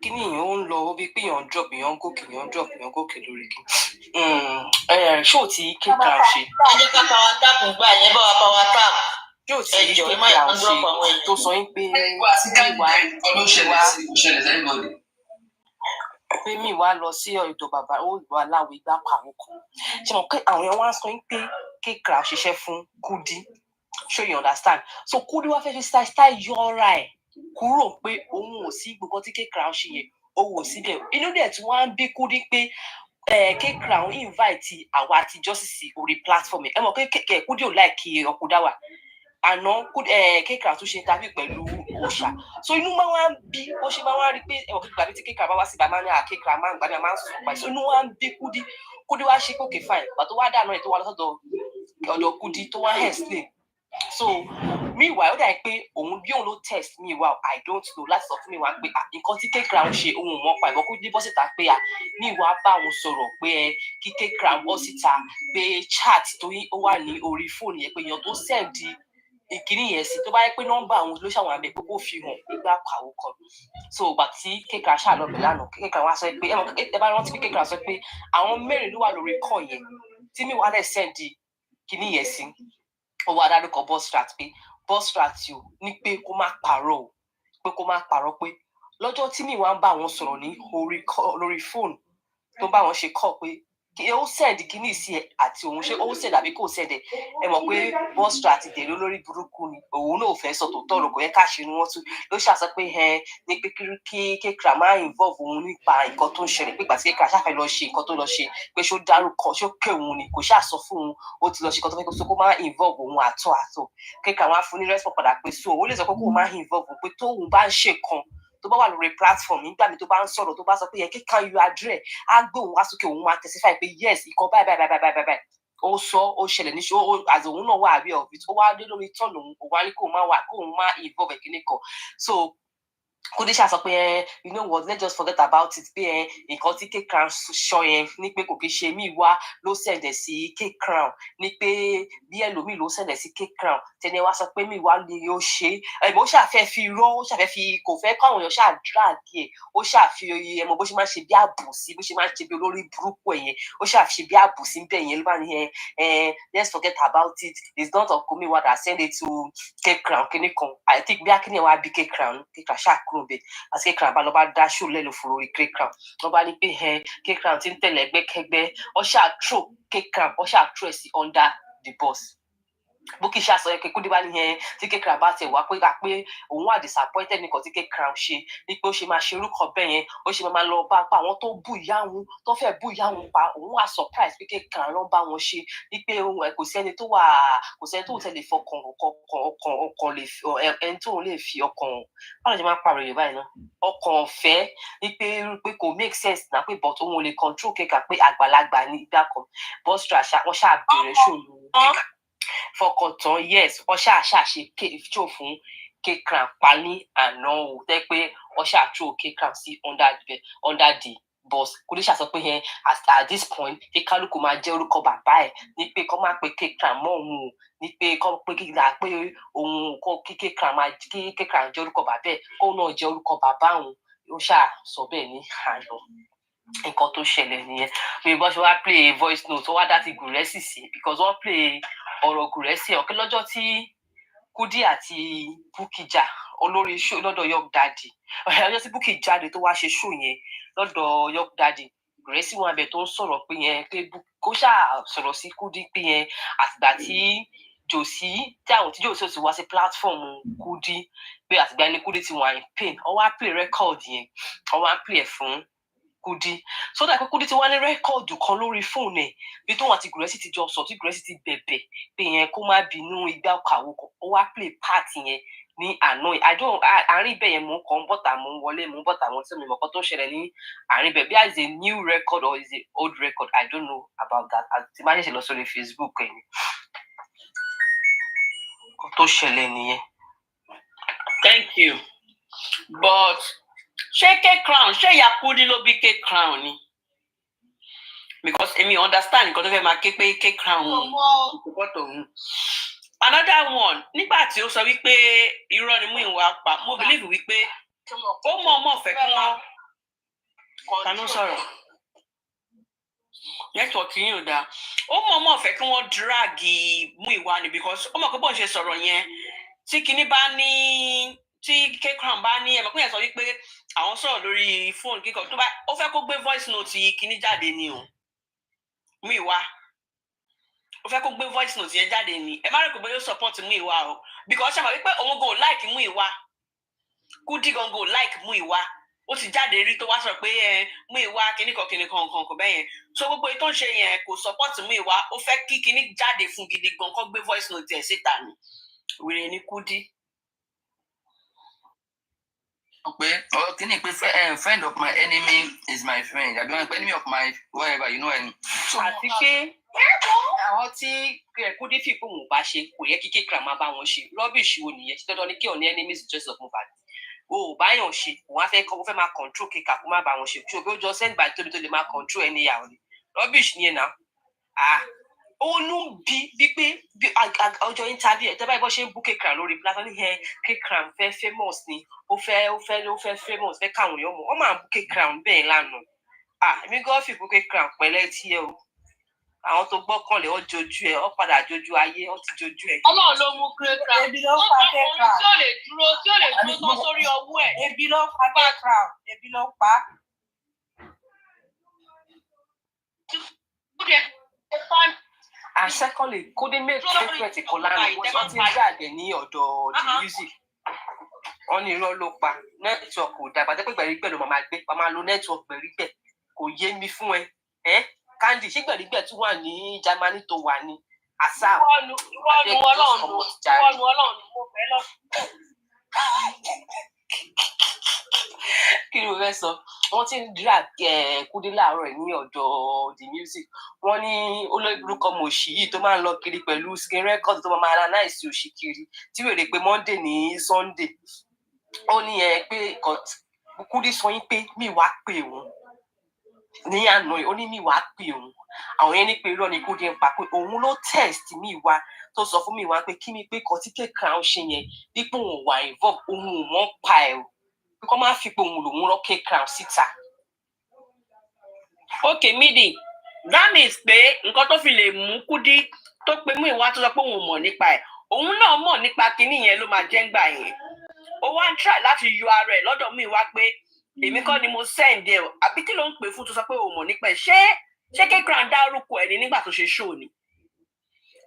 Kí ni èèyàn ń lọ bí pé èèyàn drop èèyàn gòkè lórí kí. Ṣó ti K-Crab ṣe. Ẹ jẹ́ ká power tap gbà yẹn bá wa power tap. Ṣó ti K-Crab ṣe tó sọ pé pé mi wá lọ sí ọ̀dọ̀ bàbá olùwà aláwọ̀ ìgbà pàwọn kan. Ṣé mo pé àwọn èèyàn wá sọ pé K-Crab ṣiṣẹ́ fún Kudi. So you understand? So Kudi wá fẹ́ fi style yọra ẹ̀ kúrò pé òun ò sí gbogbo tí K-Crab ṣe yẹn owó síbẹ̀ inú dẹ̀ tí wọ́n á bí Kudi pé K-Crown invite àwa àti justice orí platform ẹ mọ̀ pé Kudi ò láìkí ọkùnrin wa àná K-Crown tún ṣe interview pẹ̀lú òòṣà so inú máa wá ń bí ó ṣe máa wá rí pé ẹ̀wọ̀n kíkà bí tí K-Crown bá wá sí bàmá ní K-Crown máa ń gbàdúrà máa ń sùn pa so inú wá ń bí Kudi wá ṣe kókè fine pàtó wá dáná ẹ̀ tó wá lọ́sọ̀dọ̀ ọ̀dọ̀ Kudi tó wá explain so meanwhile ó dà pé òun bí òun ló test me wow I don't know láti sọ fún mi wá pé nǹkan tí K-Crown ṣe òun mọ̀ pa ìbọn Kudi bọ́ síta pé meanwhile bá òun sọ̀rọ̀ pé kí K-Crown bọ́ síta pé chat tó ó wà ní orí fóònù yẹn pé èèyàn tó send ìkíní yẹn sí tó bá yẹ pé nọ́mbà àwọn ló ṣàwọn àbẹ pé kó fi hàn nígbà kàwó kan so ìgbà tí K-Crown ṣàlọbẹ lánàá K-Crown wá sọ pé ẹ bá rántí pé K-Crown sọ pé àwọn mẹ́rin ló wà lórí kọ yẹn tí mi wà lẹ send kíní yẹn sí ó wá dárúkọ Bostrat pé Bostrat yìí ní pé kó má parọ́ pé kó má parọ́ pé lọ́jọ́ tí mi wá ń bá wọn sọ̀rọ̀ ní lórí fóònù tó bá wọn ṣe kọ pé ó send kíní sí ẹ àti òun ṣe ó send àbí kò send ẹ mọ̀ pé Bostrat dèrè olórí burúkú ni òun náà fẹ́ sọ tòótọ́ lọ kò yẹ ká ṣe ni wọ́n tún ló ṣàṣọ pé ní pé kí K-Crown máa involve òun nípa nǹkan tó ń ṣẹlẹ̀ pé ìgbà tí K-Crown ṣàfẹ́ lọ ṣe nǹkan tó lọ ṣe pé ṣó dárúkọ ṣó pé òun ni kò ṣàṣọ fún òun ó ti lọ ṣe nǹkan tó fẹ́ kó máa involve òun àtọ̀ K-Crown wá fún ní response padà pé so ó lè sọ pé kó máa involve òun pé tóun bá ń ṣe kan tó bá wà lórí platform nígbà mi tó bá ń sọ̀rọ̀ tó bá sọ pé yẹ K-Crown you address á gbé òun wá sókè òun máa testify pé yes ìkan báyìí ó sọ ó ṣẹlẹ̀ ní ṣe àti òun náà wà àbí ọ̀bí tó wá dé lórí tọ́ọ̀nù òun wá ní kóun má involve ẹ̀kíní kan so Kudi ṣàṣọ pé you know what let's just forget about it pé nǹkan tí K-Crown sọ yẹn ní pé kò kí ṣe mí wá ló sẹ̀dẹ̀ sí K-Crown ní pé bí ẹlòmíì ló sẹ̀dẹ̀ sí K-Crown tẹni wá sọ pé mí wá lè yóò ṣe ẹ̀bùn ó ṣàfẹ́ fi rọ́ ó ṣàfẹ́ fi kò fẹ́ káwọn èèyàn ṣàdúràgì ẹ̀ ó ṣàfi ẹmọ bó ṣe máa ń ṣe bí àbùsí bó ṣe máa ń ṣe bí olórí burúkú ẹ̀ yẹn ó ṣàfi bí àbùsí ń bẹ̀ yẹn ló bá ní let's forget about it it's not Ọkùnrin wa that send it to K-Crown kíní kan I think bí akíní wa bí K-Crown ṣàkóso bẹ àti K-Crown bá lọ bá dá ṣó lẹ́nu fún orí K-Crown lọ bá ní pé K-Crown ti ń tẹ̀lé ẹgbẹ́kẹ́gbẹ́ ó ṣàtúrò K-Crown ó ṣàtúrò ẹ̀ sí under the bus Bukky ṣàṣọ yẹ Kudi bá ní tí K-Crown bá tẹ̀ wá pé òun wà disappointed nìkan tí K-Crown ṣe ní pé ó ṣe máa ṣe orúkọ bẹ́ẹ̀ yẹn ó ṣe máa lọ bá pa àwọn tó bú ìyá òun tó fẹ́ bú ìyá òun pa òun wà surprise pé K-Crown ló bá wọn ṣe ní pé kò sẹ́ni tó tẹ̀lé fọkàn ọkàn lè ẹni tó lè fi ọkàn báwo ni máa pààrọ̀ Yorùbá yìí náà ọkàn ọ̀fẹ́ ní pé kò make sense náà pé but òun ò lè control K-Crown pé àgbàlagbà ní ìgbà kan Bostrat wọ́n ṣàbẹ̀rẹ̀ ṣòro fọkàntán yes ọṣà ṣàṣe ṣò fún K-Crown pa ní àná o tẹ pé ọṣà throw K-Crown sí under the bus Kudi ṣàṣọ pé at this point kíkálukú máa jẹ́ orúkọ bàbá ẹ̀ ní pé kọ́ máa pe K-Crown mọ́ òun o ní pé kọ́ pé kíkà pé òun kọ́ kí K-Crown jẹ́ orúkọ bàbá ẹ̀ kó náà jẹ́ orúkọ bàbá òun ó ṣàṣọ bẹ́ẹ̀ ní àná nǹkan tó ṣẹlẹ̀ nìyẹn bí bọ́ ṣe wá play voice note wá dá ti Gùrẹ́sì sí because wọ́n play ọ̀rọ̀ Gùrẹ́sì ọ̀kẹ́ lọ́jọ́ tí Kudi àti Bukky jà olórí show lọ́dọ̀ York Daddy ọjọ́ tí Bukky jáde tó wá ṣe show yẹn lọ́dọ̀ York Daddy Gùrẹ́sì wọn abẹ tó ń sọ̀rọ̀ pé kó ṣáà sọ̀rọ̀ sí Kudi pé àtìgbà tí Jòsí ti wá sí platform Kudi pé àtìgbà ní Kudi ti wà in pain ó wá play record yẹn ó wá play ẹ̀ fún Kudi so that Kudi ti wá ní rẹ́kọ̀dù kan lórí fóònù ẹ̀ bí tóun àti Gùrẹ́sì ti jọ sọ tí Gùrẹ́sì ti bẹ̀bẹ̀ pé yẹn kó má bínú ìgbà kàwó kan ó wá play part yẹn ní àná àárín ibẹ̀ yẹn mò ń kàn bọ́tà mò ń wọlé mò ń bọ́tà wọn tí mi mọ̀ kọ́ tó ń ṣẹlẹ̀ ní àárín ibẹ̀ bí is a new record or is a old record I don't know about that àti má ṣẹ̀ṣẹ̀ lọ sórí Facebook ẹ̀ ni kọ́ tó ṣẹlẹ̀ nìyẹn. Thank you but ṣé K-Crown ṣé ìyá Kudi ló bí K-Crown ni because èmi understand nǹkan tó fẹ́ máa ké pé K-Crown ìpọ́tò òun. Another one nígbà tí ó sọ wípé irọ́ ni Múyìwá pa mo believe wípé ó mọ̀ fẹ́ kí wọ́n tanú sọ̀rọ̀ network yín ò dáa ó mọ̀ fẹ́ kí wọ́n drag Múyìwá ni because ó mọ̀ pé bóun ṣe sọ̀rọ̀ yẹn tí kinní bá ní tí K-Crown bá ní ẹ̀mọ̀ pé yẹn sọ wípé àwọn sọ̀rọ̀ lórí fóònù kíkọ tó bá ó fẹ́ kó gbé voice note kíní jáde ni o Múyìwá ó fẹ́ kó gbé voice note yẹn jáde ni ẹ má rẹ̀ pé bóyá ó support Múyìwá o because ṣàmọ̀ wípé òun go like Múyìwá Kudi gan go like Múyìwá ó ti jáde rí tó wá sọ pé mú ìwà kíníkan bẹ́ẹ̀ yẹn so gbogbo ètò ìṣe yẹn kò support mú ìwà ó fẹ́ kí kíní jáde fún gidi gan kó gbé voice note ẹ̀ síta ni wèrè ní Kudi. Kíni pé friend of my enemy is my friend àbí wọn enemy of my whatever you know ẹni. àti pé àwọn tí Kudi fi pé òun bá ṣe kò yẹ kí kékeré máa bá wọn ṣe rubbish wo nìyẹn tí dandan ni kí òun ní enemies just of Mohbad o bá yàn ṣe òun á fẹ́ máa control kíkà kó má bá wọn ṣe tí o bí ó jọ send by tóbi tó lè máa control ẹni yà ni rubbish nìyẹn náà ó ló ń bí pé ọjọ́ interview ẹ̀ tẹ́ báyìí bọ́ ṣe ń bú kékeré lórí platform ní kékeré fẹ́ famous ni ó fẹ́ famous fẹ́ káwọn èèyàn mọ̀ wọ́n máa bú kékeré bẹ́ẹ̀ lánàá èmi gan fi bú kékeré pẹ̀lẹ́ tí ẹ o àwọn tó gbọ́kànlé ọ jojú ẹ ọ padà jojú ayé ọ ti jojú ẹ. Ọlọ́run ló mú kékeré ebi ló fa kékeré tí ò lè dúró tán sórí ọwọ́ ẹ̀. ebi ló fa kékeré ebi ló pa. And secondly, couldn't make secret ìkọlá wọ́n ti ń jáde ní ọ̀dọ̀ the music. Wọ́n ní irọ́ ló pa network ò dàgbà tẹ́ pé gbẹ̀rígbẹ̀ ló máa gbé máa lo network gbẹ̀rígbẹ̀ kò yé mi fún ẹ. Candy ṣé gbẹ̀rígbẹ̀ tún wà ní Germany tó wà ní Assam. Ìwọ́nu Ọlọ́run mo fẹ́ lọ. Kí ni mo fẹ́ sọ? Wọ́n ti ń drag Kudi láàárọ̀ ní ọ̀dọ̀ the music. Wọ́n ní olóògbé mọ̀ọ́sì yìí tó máa ń lọ kiri pẹ̀lú skin record tó máa analyse òṣì kiri tí wèrè pé Monday ní Sunday. Ó ní pé Kudi sọ yín pé mi wá pè òun ní àná ó ní mi wá pè òun àwọn yẹn ní pé irọ́ ni Kudi ń pa pé òun ló test mi wá tó sọ fún mi wá pé kí ni pé kọtí kékeré àwọn ṣe yẹn dípò òun wà involve òun ò mọ̀ pa ẹ̀ o pé kọ́ máa fi pé òun lòun rọ́ kékeré síta. Okay, Midi, that means pé nǹkan tó fi lè mú Kudi tó pe mú ìwà tó sọ pé òun mọ̀ nípa ẹ̀ òun náà mọ̀ nípa kinní yẹn ló máa jẹ́ ń gbà yẹn ó wá ń try láti yọ ara ẹ̀ lọ́dọ̀ mú ìwà pé èmi kọ́ ni mo send ẹ̀ àbí kí ló ń pè fún tó sọ pé òun mọ̀ nípa ẹ̀ ṣé kékeré ń dárúkọ ẹ̀ ní nígbà tó ṣe show ni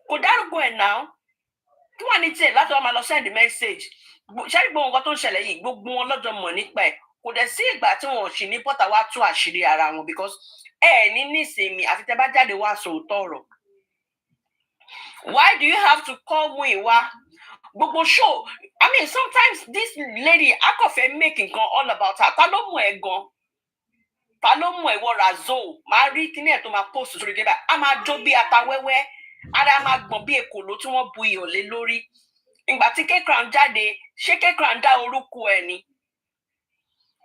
kò dárúkọ ẹ̀ náà kí wọ́n ní tiẹ̀ láti wọ́n máa lọ send message ṣé gbogbo nǹkan tó ń ṣẹlẹ̀ yìí gbogbo wọn lọ́jọ́ mọ̀ nípa ẹ̀ kò dẹ̀ sí ìgbà tí wọn ò sì ní bọ́tà wá tú àṣírí ara wọn because ní nísìnyí àfi tẹ́ bá jáde wá sòótọ́ ọ̀rọ̀. Why do you have to call Muiwa? Gbogbo show. I mean, sometimes this lady, akọ̀fẹ́ make nǹkan all about her. Ta ló mú ẹ gan? Ta ló mú ẹ wọ Razo? Máa rí kíní ẹ̀ tó máa post sórí débà. A máa jó bí ata wẹ́wẹ́. Ara máa gbọ̀n bí èkòló tí wọ́n bu iyọ̀ lé lórí. Ìgbà tí kékeré ń jáde, ṣé kékeré ń dá orúkọ ẹ ni?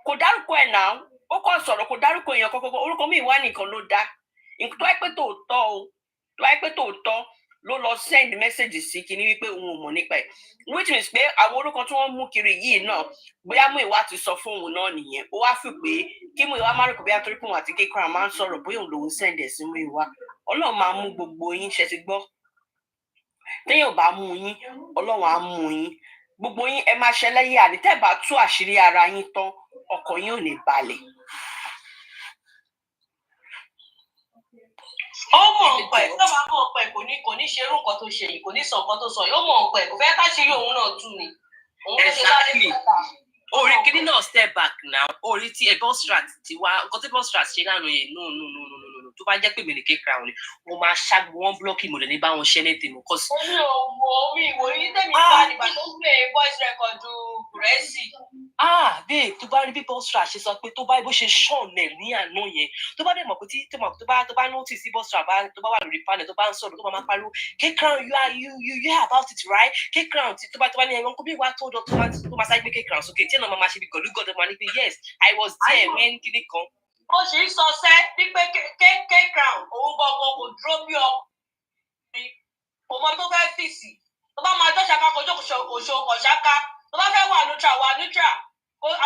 Kò dárúkọ ẹ̀ náà. Ó kàn sọ̀rọ̀ kò dárúkọ èèyàn kọ́kọ́. Orúkọ mi ìwá nìkan ló dá. Tó wáyé pé tòótọ́ o. Tó wáyé pé tòótọ́ ló lọ send message sí kíní wípé òun ò mọ̀ nípa ẹ̀ which means pé àwọn orúkọ tí wọ́n mú kiri yìí náà bóyá Muiwa ti sọ fún òun náà nìyẹn ó wá fi pé kí Muiwa má rí kò bí àtúrí pé òun àti kékeré máa ń sọ̀rọ̀ bóyá òun lòun send ẹ̀ sí Muiwa Ọlọ́run máa mú gbogbo yín ṣe ti gbọ́ téèyàn ò bá mú yín Ọlọ́run á mú yín gbogbo yín ẹ máa ṣẹlẹ́yẹ àní tẹ́ bá tú àṣírí ara yín tán ọkàn yín ò ní balẹ̀. Ó mọ̀ ọ̀pọ̀ ẹ̀ tó bá mọ̀ ọ̀pọ̀ ẹ̀ kò ní ṣe irú nǹkan tó ṣe yìí kò ní sọ nǹkan tó sọ yìí ó mọ̀ ọ̀pọ̀ ẹ̀ kò fẹ́ ká ṣe yóò òun náà tú ni. Exactly. Orí kìíní náà step back now orí tí Bostrat ti wá nǹkan tí Bostrat ṣe lánàá yẹn no tó bá jẹ́ pé mi ní kékeré àwọn ni mo máa ṣáàgbó wọn blọọkì mo lè ní bá wọn ṣẹ́ ní tèmi kọ́ sí. Omi ò wo mi ìwò yìí tẹ̀mí bá nígbà tó ń play voice record Bùrẹ́sì. Bẹ́ẹ̀ tó bá rí bí Bostrat ṣe sọ pé tó bá bó ṣe ṣọ̀nẹ̀ ní àná yẹn tó bá dẹ̀ mọ̀ pé tó bá notice sí Bostrat tó bá wà lórí panel tó bá ń sọ̀rọ̀ tó bá máa pariwo kékeré you hear about it right kékeré tó bá ní ẹ̀wọ̀n kó bí wàá tó dọ̀ tó máa sáré gbé kékeré sókè tí ẹ̀ náà máa ṣe bí gọ̀lúgọ̀dọ̀ máa ní pé yes I was there when kíní kan. Ó sì ń sọ sẹ́ wípé kékeré òun gbọ́ngàn kò dúró bí ọkùnrin kò mọ tó fẹ́ fìsì tó bá máa jọ́ ṣaka kojú òṣò ọ̀ṣáká tó bá fẹ́ wà neutral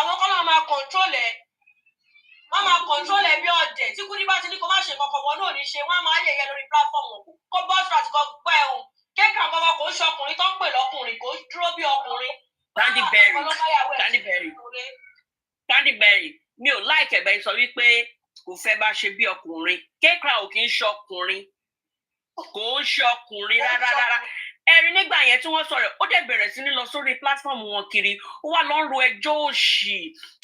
àwọn kan náà máa control ẹ̀ wọ́n máa control ẹ̀ bí ọ̀dẹ̀ tí Kudi bá ti ní kó má ṣe kankan wọn náà ní ṣe wọ́n á máa yẹ̀yẹ́ lórí platform kó Bostrat kan gbọ́ ẹ̀hún kékeré àkọ́kọ́ kò ń ṣe ọkùnrin tó ń pè lọ́kùnrin kò dúró bí ọkùnrin. Candyberry mi ò láìkẹ̀ bẹ́ẹ̀ sọ wípé kò fẹ́ bá ṣe bí ọkùnrin kékeré ò kì í ṣe ọkùnrin kò ń ṣe ọkùnrin rárá ẹ̀rí nígbà yẹn tí wọ́n sọ̀rọ̀ ó dẹ̀ bẹ̀rẹ̀ sí ní lọ sórí platform wọn kiri ó wá lọ ń ro ẹjọ́ òṣì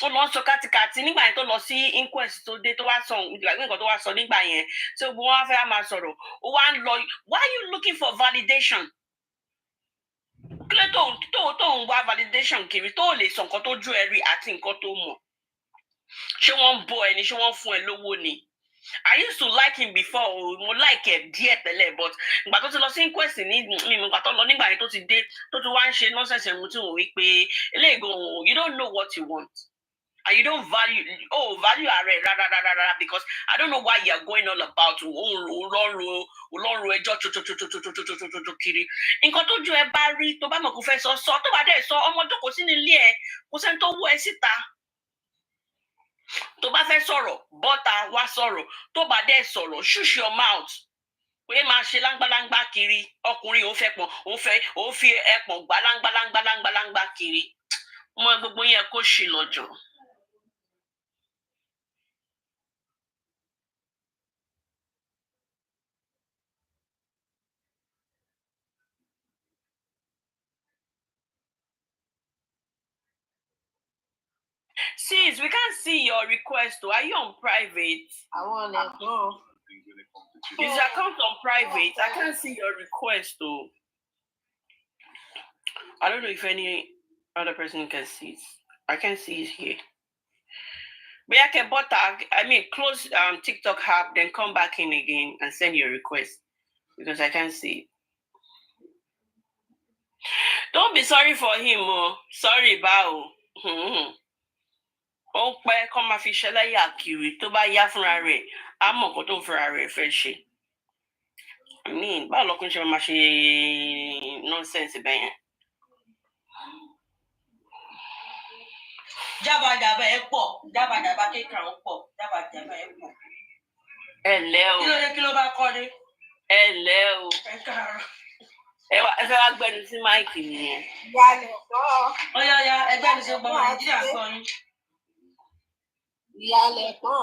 ó lọ ń sọ kátikàti nígbà yẹn tó lọ sí inquest tó dé tó wá sọ nǹkan tó wá sọ nígbà yẹn tí gbogbo wọn fẹ́ máa sọ̀rọ̀ ó wá ń lọ why are you looking for validation kílẹ̀ tó ń wá validation kiri tó lè sọ nǹkan tó ju ẹ rí àti nǹkan tó mọ̀ ṣé wọ́n ń bọ ẹni ṣé wọ́n fún ẹ lówó ni I used to like him before mo like ẹ díẹ̀ tẹ́lẹ̀ but ìgbà tó ti lọ sí inquest ní ìgbà tó lọ nígbà yẹn tó ti dé tó ti wá ń ṣe nonsense mu tí wọ́n wí pé eléyìí gan you don't know what you want and you don't value ààrẹ rárá because I don't know why you are going all about olóńro ẹjọ́ tututututututututu kiri nǹkan tó ju ẹ bá rí tó bá mọ̀ kó fẹ́ sọ tó bá dẹ̀ sọ ọmọ jókòó sínú ilé ẹ kó sẹ́ni tó wú ẹ síta tó bá fẹ́ sọ̀rọ̀ bọ́ta wá sọ̀rọ̀ tó bá dẹ̀ sọ̀rọ̀ shush your mouth pé máa ṣe láńgbáláńgbá kiri ọkùnrin òun fẹ́ pọ̀ òun fi ẹpọ̀n gbá láńgbáláńgbá kiri mọ gbogbo yẹn kó ṣì lọ́jọ́. Sis, we can't see your request. Are you on private? I want to go. Is your account on private? I can't see your request though. I don't know if any other person can see it. I can see it here. But I can close TikTok app, then come back in again and send your request because I can't see it. Don't be sorry for him, oh. Sorry, Bao. Ó pẹ́ kọ́ máa fi ṣẹlẹ́yà kiri tó bá yá fúnra rẹ̀ á mọ̀ nǹkan tó ń fúnra rẹ̀ fẹ́ ṣe. Báwo lọkùnrin ṣe máa ṣe nọ́nsẹ̀nsì bẹ́ẹ̀ yẹn. Jábàjábà ẹ pọ̀ jábàjábà kékeré ń pọ̀ jábàjábà ẹ pọ̀. Ẹ ǹlẹ́ o. Kí ló bá kọ́ dé? Ẹ ǹlẹ́ o. Ẹ káàárọ̀. Ẹ fẹ́ wá gbẹnu sí máìkì nìyẹn. Ìyálẹ̀ kọ́. Ọ̀yá ẹgbẹ́ mi ṣe gbọ́ Nàìjíríà kọ́ yín. Ìyálẹ̀ kọ́.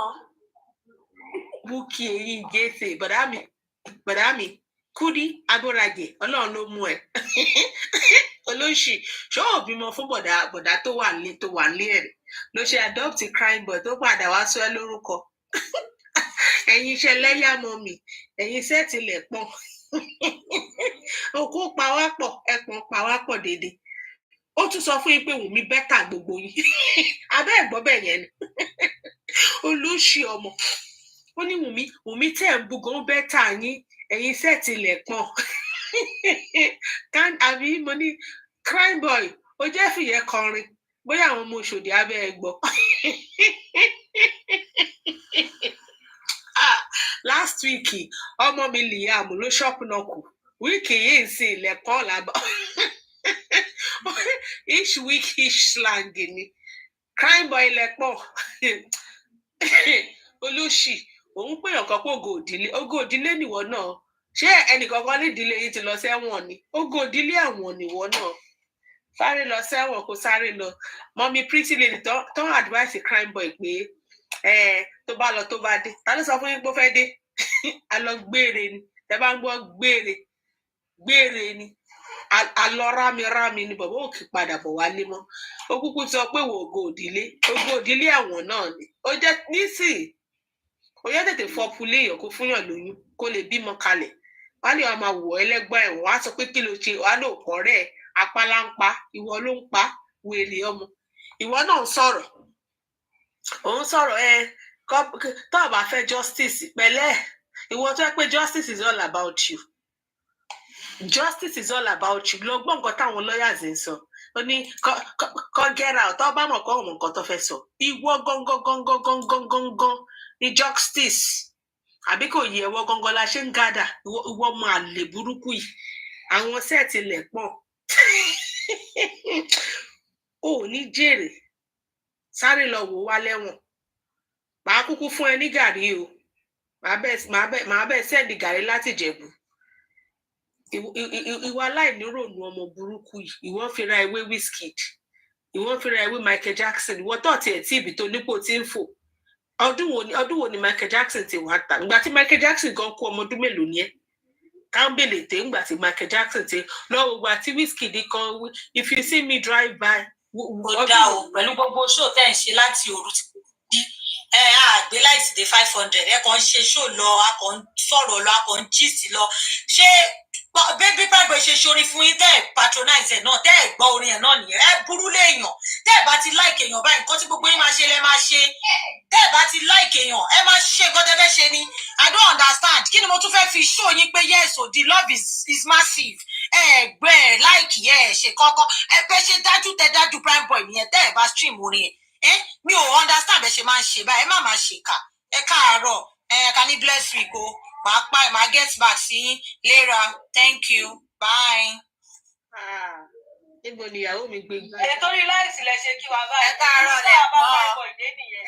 Búkì èyí gèsè bọ̀dá mi Kúdí Agbórajè Ọlọ́run ló mú ẹ. Olóṣì ṣó ò bímọ fún bọ̀dá tó wà nílé ẹ̀ ló ṣe adopt crime boy tó padà wá sọ ẹ́ lórúkọ. Ẹ̀yin iṣẹ́ lẹ́yàmọ̀ mi ẹ̀yin sẹ́ẹ̀tì lẹ̀ pọ̀. Òkú pawápọ̀ ẹ̀pọ̀n pawápọ̀ dédé. Ó tún sọ fún yín pé Wùmí bẹ́tà gbogbo yín. Abẹ́ ẹ̀gbọ́n bẹ̀ yẹn ni. Olóṣì ọmọ. Ó ní Wùmí tẹ̀ ń búgan bẹ́tà yín ẹ̀yin sẹ́ẹ̀tì lẹ̀ pọ̀. Àbí mo ní crime boy ó jẹ́ fìyẹ́ kọrin bóyá àwọn ọmọ Òṣòdì abẹ́ ẹ gbọ́. Last week ọmọ mi Liam ló ṣọ́ọ̀pù náà kù wíìkì yìí ń sin ilẹ̀kọ́ làbọ̀. Each week each slang ni crime boy lẹ́pọ̀. Olóṣì òun pèèyàn kan pé ògo òdílé nìwọ náà ṣé ẹnìkankan nídìílé yìí ti lọ sẹ́wọ̀n ni ògo òdílé àwọn nìwọ náà sáré lọ sẹ́wọ̀n kó sáré lọ mọ́mí pretty lady tó advice crime boy pé tó bá lọ tó bá dé ta ló sọ fún yín pé ó fẹ́ dé a lọ gbére ni tẹ bá ń gbọ́ gbére ni alọ rámi ni bàbá òkè padà bọ̀ wálé mọ́ ó kúkú sọ pé wò ògo òdílé àwọn náà ni ó jẹ́ nísìnyí ó yẹ tètè fọpulé èèyàn kó fúnyàn lóyún kó lè bímọ kalẹ̀ wọ́n lè wá máa wọ̀ ẹlẹ́gbọ́n ẹ̀wọ̀n wá sọ pé kí ló ṣe wàá lò kọ́ rẹ̀ apálá ń pa ìwọ ló ń pa wèrè ọmọ ìwọ náà ń sọ̀rọ̀ òun sọ̀rọ̀ tó o bá fẹ́ justice pẹ̀lẹ́ ìwọ tó yẹ pé justice is all about you justice is all about you lọ gbọ́ nǹkan táwọn lawyers ń sọ ó ní kọ́ get out tó bá mọ̀ kọ́ ọmọ nǹkan tó fẹ́ sọ ìwọ gangan ní justice àbí kò yẹ ẹwọ gangan la ṣe ń gádà ìwọ ọmọ àlè burúkú yìí àwọn sẹẹtì lẹ pọ ò ní jèrè sáré lọ wò wá lẹ́wọ̀n màá kúkú fún ẹ ní gàrí o màá bẹ sẹẹdì gàrí láti Ìjẹ̀bú ìwà aláìníròònù ọmọ burúkú yìí ìwọ fira ewé Wizkid ìwọ fira ewé Michael Jackson ìwọ tó tiẹ̀ tí ibi tó nípò tí ń fò ọdún wo ni Michael Jackson ti wá ta ìgbà tí Michael Jackson gan kú ọmọ ọdún mélòó ni ẹ Kambele thing, but Michael Jackson thing. No, what whiskey they call. If you see me drive by, pẹ̀lú gbogbo show tẹ́ ń ṣe láti òru àgbé láìsí dé 500 ẹ kàn ń ṣe show lọ a kàn ń sọ̀rọ̀ lọ a kàn ń gist lọ ṣé bébí pàgbé ṣe ṣorin fún yín tẹ́ ẹ̀ patronize ẹ̀ náà tẹ́ ẹ̀ gbọ́ orin ẹ̀ náà nìyẹn ẹ burú léèyàn tẹ́ ẹ̀ bá ti like èèyàn báyìí nǹkan tí gbogbo yín máa ṣe lẹ́ máa ṣe tẹ́ ẹ̀ bá ti like èèyàn ẹ máa ṣe nǹkan tẹ́ fẹ́ ṣe ni I don't understand kí ni mo tún fẹ́ fi show yín pé yes o the love is massive ẹgbẹ́ like yẹ ẹ ṣe kọ́kọ́ ẹ fẹ́ ṣe dájú prime boy nìyẹn tẹ́ ẹ̀ bá stream orin ẹ̀ mi ò understand bẹ́ẹ̀ ṣe máa ń ṣe báyìí ẹ má máa ṣèkà ẹ káàárọ̀ ká ní bless week o máa get back sí later thank you bye. Níbo ni ìyàwó mi gbé gbá? Ẹ torí láìsí lẹ ṣe kí wàá báyìí. Ẹ káàárọ̀ lẹ pọ́n.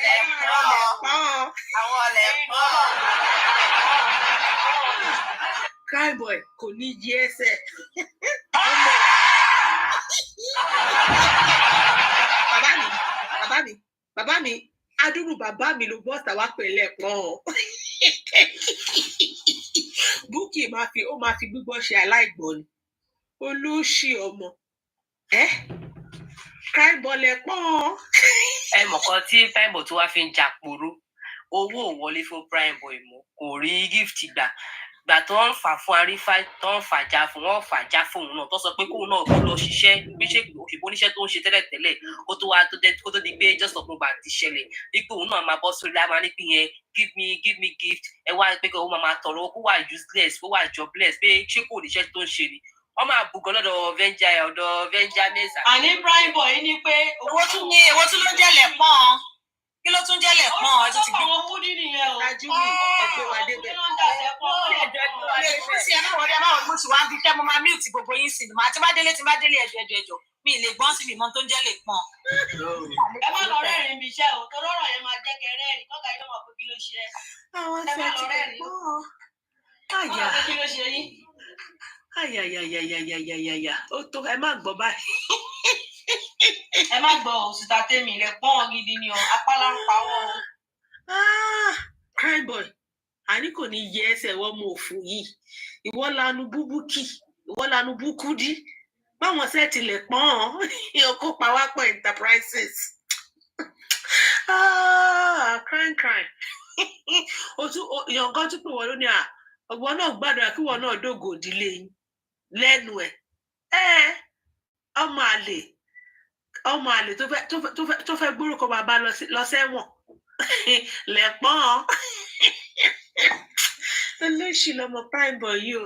Ẹ káàárọ̀ lẹ pọ́n. Àwọn ọ̀lẹ pọ́n. Cry boy kò ní yí ẹsẹ̀. Bàbá mi, adúrú bàbá mi ló bọ́ sàwá pẹ̀lẹ́ pọ́n. Búkì máa fi gbígbọ́ ṣe aláìgbọ́ ni. Olóṣì ọmọ. Cry boy lẹ pọ́n. Ẹ mọ̀ kan tí prime boy tó wá fi ń jàporó owó ò wọlé fún prime boy mọ́ kò rí gift gbà tó ń fà fún arífà tó ń fàjà fún wọn fàjà fún òun náà tó sọ pé kóun náà kó lọ ṣiṣẹ́ òṣìbó níṣẹ́ tó ń ṣe tẹ́lẹ̀tẹ́lẹ̀ ó tó wá kó tó di pé just of gbà ti ṣẹlẹ̀ wípé òun náà máa bọ́ sórí láma ní pé yẹn give me gift ẹ wá pé kí òun máa tọrọ kó wà useless kó wà jobless pé ṣé kò níṣẹ́ tó ń ṣe ni wọ́n máa bùgọ́ lọ́dọ̀ venja mesa. Àní prime boy ní pé owó tún ló ń jẹ́lẹ̀ pọ́n kí ló tún jẹ́lẹ̀ pọ́n ẹ tún ti gbé. Ó kú nìyẹn o. Ajúmọ̀ ẹgbẹ́ wa débẹ̀. Ṣé ẹ máa wọlé mo ti wá ń bí kẹ́ mo máa mute gbogbo yín sí ni màá tí bá délé ẹjọ́ mi ì lè gbọ́n sí mi mọ́ tó ń jẹ́lẹ̀ pọ́n. Ẹ má lọ rẹ́rìn-ín bí iṣẹ́ o torí ọ̀rọ̀ yẹn máa jẹ́ kẹ́ rẹ́rìn kọ́ka yín lọ́wọ́ pé kí ló ṣe é. Ẹ má lọ rẹ́rìn-ín. Káyà. Kí ló ṣe yín? Ayayayayayayaya ó tó ẹ má gbọ́ báyìí. Ẹ má gbọ́ òsìta tèmi ilẹ̀ pọ́n gidi ni ọ apálá ń pa wọ́n o. Cry boy àní kò ní yẹ ẹsẹ̀ wọ́n mọ òfò yìí ìwọ lanu búbúkì ìwọ lanu búkúdí báwọn sẹ́ẹ̀tì lẹ̀ pọ́n ọkọ̀ pàwápọ̀ enterprises. Crying. Ìyàngán tún pè wọ́n lónìí ọgbọ́n náà gbàdúrà kí wọ́n náà dògò ìdílé yín lẹ́nu ẹ̀ ọmọ àlè tó fẹ́ gbórúkọ bàbá lọ sẹ́wọ̀n lẹ́pọ́n olóṣì lọmọ prime boy yìí o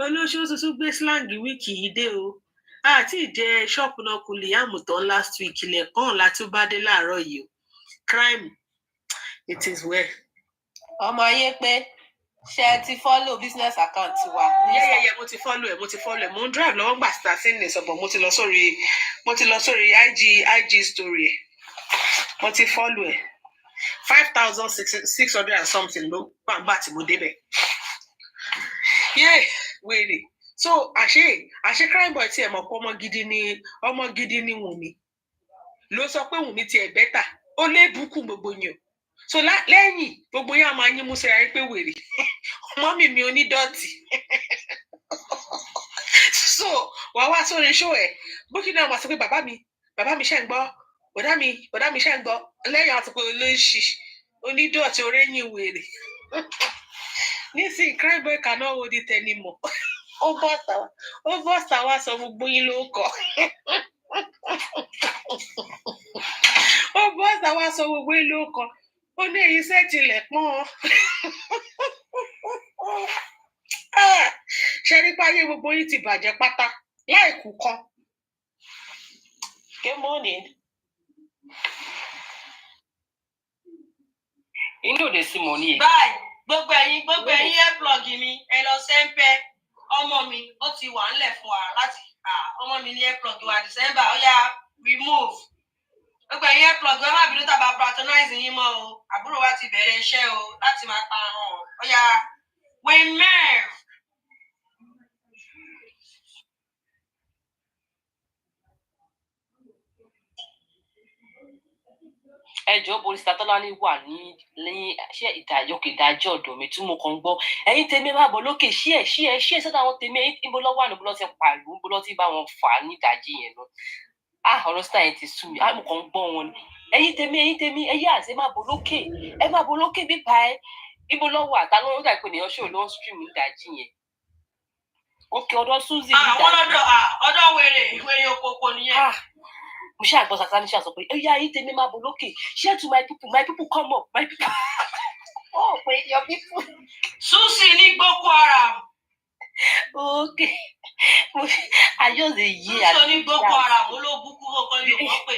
olóṣì ó tuntun gbé slang wíìkì yìí dé o àti ìjẹ ṣọ́ọ̀pù náà kù liam tán last week lẹ́pọ́n láti bá dé láàárọ̀ yìí o crime it is well. ọmọ ayé pé ṣe ti follow business account wa. Yeah, mo ti follow ẹ mo ń drive lọ́wọ́ gbà starting ní sọ̀bọ̀ mo ti lọ sórí IG story ẹ̀ mo ti follow ẹ̀ 5,600 and something ló gbà tí mo débẹ̀. Wèrè so àṣé crime boy tí ẹ mọ̀ pé ọmọ gidi ni Wùmí ló sọ pé Wùmí tiẹ̀ bẹ́tà ó lé bùkún gbogbo yẹn so lẹ́yìn gbogbo yẹn a máa yín mú sẹ́ra pé wèrè mọ́mì mi onídọ̀tí so wàá wá sórí show ẹ̀ bókì náà wàá sọ pé bàbá mi ṣe ń gbọ́ bọ̀dá mi ṣe ń gbọ́ lẹ́yìn àti pé olóṣì onídọ̀tí orẹ́yìn wèrè nísìnyí crime boy cannot hold it anymore ó bọ́sà wá sọ gbogbo yín ló kọ́ ó bọ́sà wá sọ gbogbo yín ló kọ́ ó ní èyí sẹ́ẹ̀tì lẹ̀ pọ́n ṣe rí páyé gbogbo yín ti bàjẹ́ pátá láìkú kan. Good morning. inú òde sí mọ ní ẹ. báyìí gbogbo ẹ̀yin airplug mi ẹ lọ sẹ́ńpẹ́ ọmọ mi ó ti wà ńlẹ̀ fún wa láti ọmọ mi ní airplug wa December ó yá remove gbogbo ẹ̀yin airplug ẹ má bínú tàbá patronize yín mọ́ o àbúrò wa ti bẹ̀rẹ̀ iṣẹ́ o láti máa pa hàn ó yá wemef. ẹjọ́ polisi Tọ́lání wà ní ṣé ìdájọ́ ọ̀dọ̀ mi tí mo kàn ń gbọ́ ẹ̀yin tèmi má bọ̀ lókè ṣí ẹ̀ sọ́dọ̀ àwọn tèmi ẹ̀yin níbo lọ́ wà níbo lọ́ ti pariwo níbo lọ́ ti bá wọn fà á ní ìdájí yẹn lọ ọ̀rọ̀ sítáà yẹn ti sú mi mo kàn ń gbọ́ wọn ni ẹ̀yin tèmi ẹ̀yà àti ẹ má bọ̀ lókè bípa ẹ níbo lọ́ wà tá ló ń dà pé ènìyàn ṣòro ló ń stream ní ìdájí yẹn òkè ọ̀dọ̀ Suzy ní ìdájí àwọn ọ̀dọ̀ wèrè òpópó nìyẹn. Mo ṣáà gbọ́ Sàtánì ṣáà sọ pé ẹ̀yà ayé tèmi máa bọ̀ lókè share to my people come up my people. Oh, pé your people. Suzy ní Boko Haram. Okay. I just dey hear. Suzy ní Boko Haram olóbùkún ọkọ yóò wọ́n pè.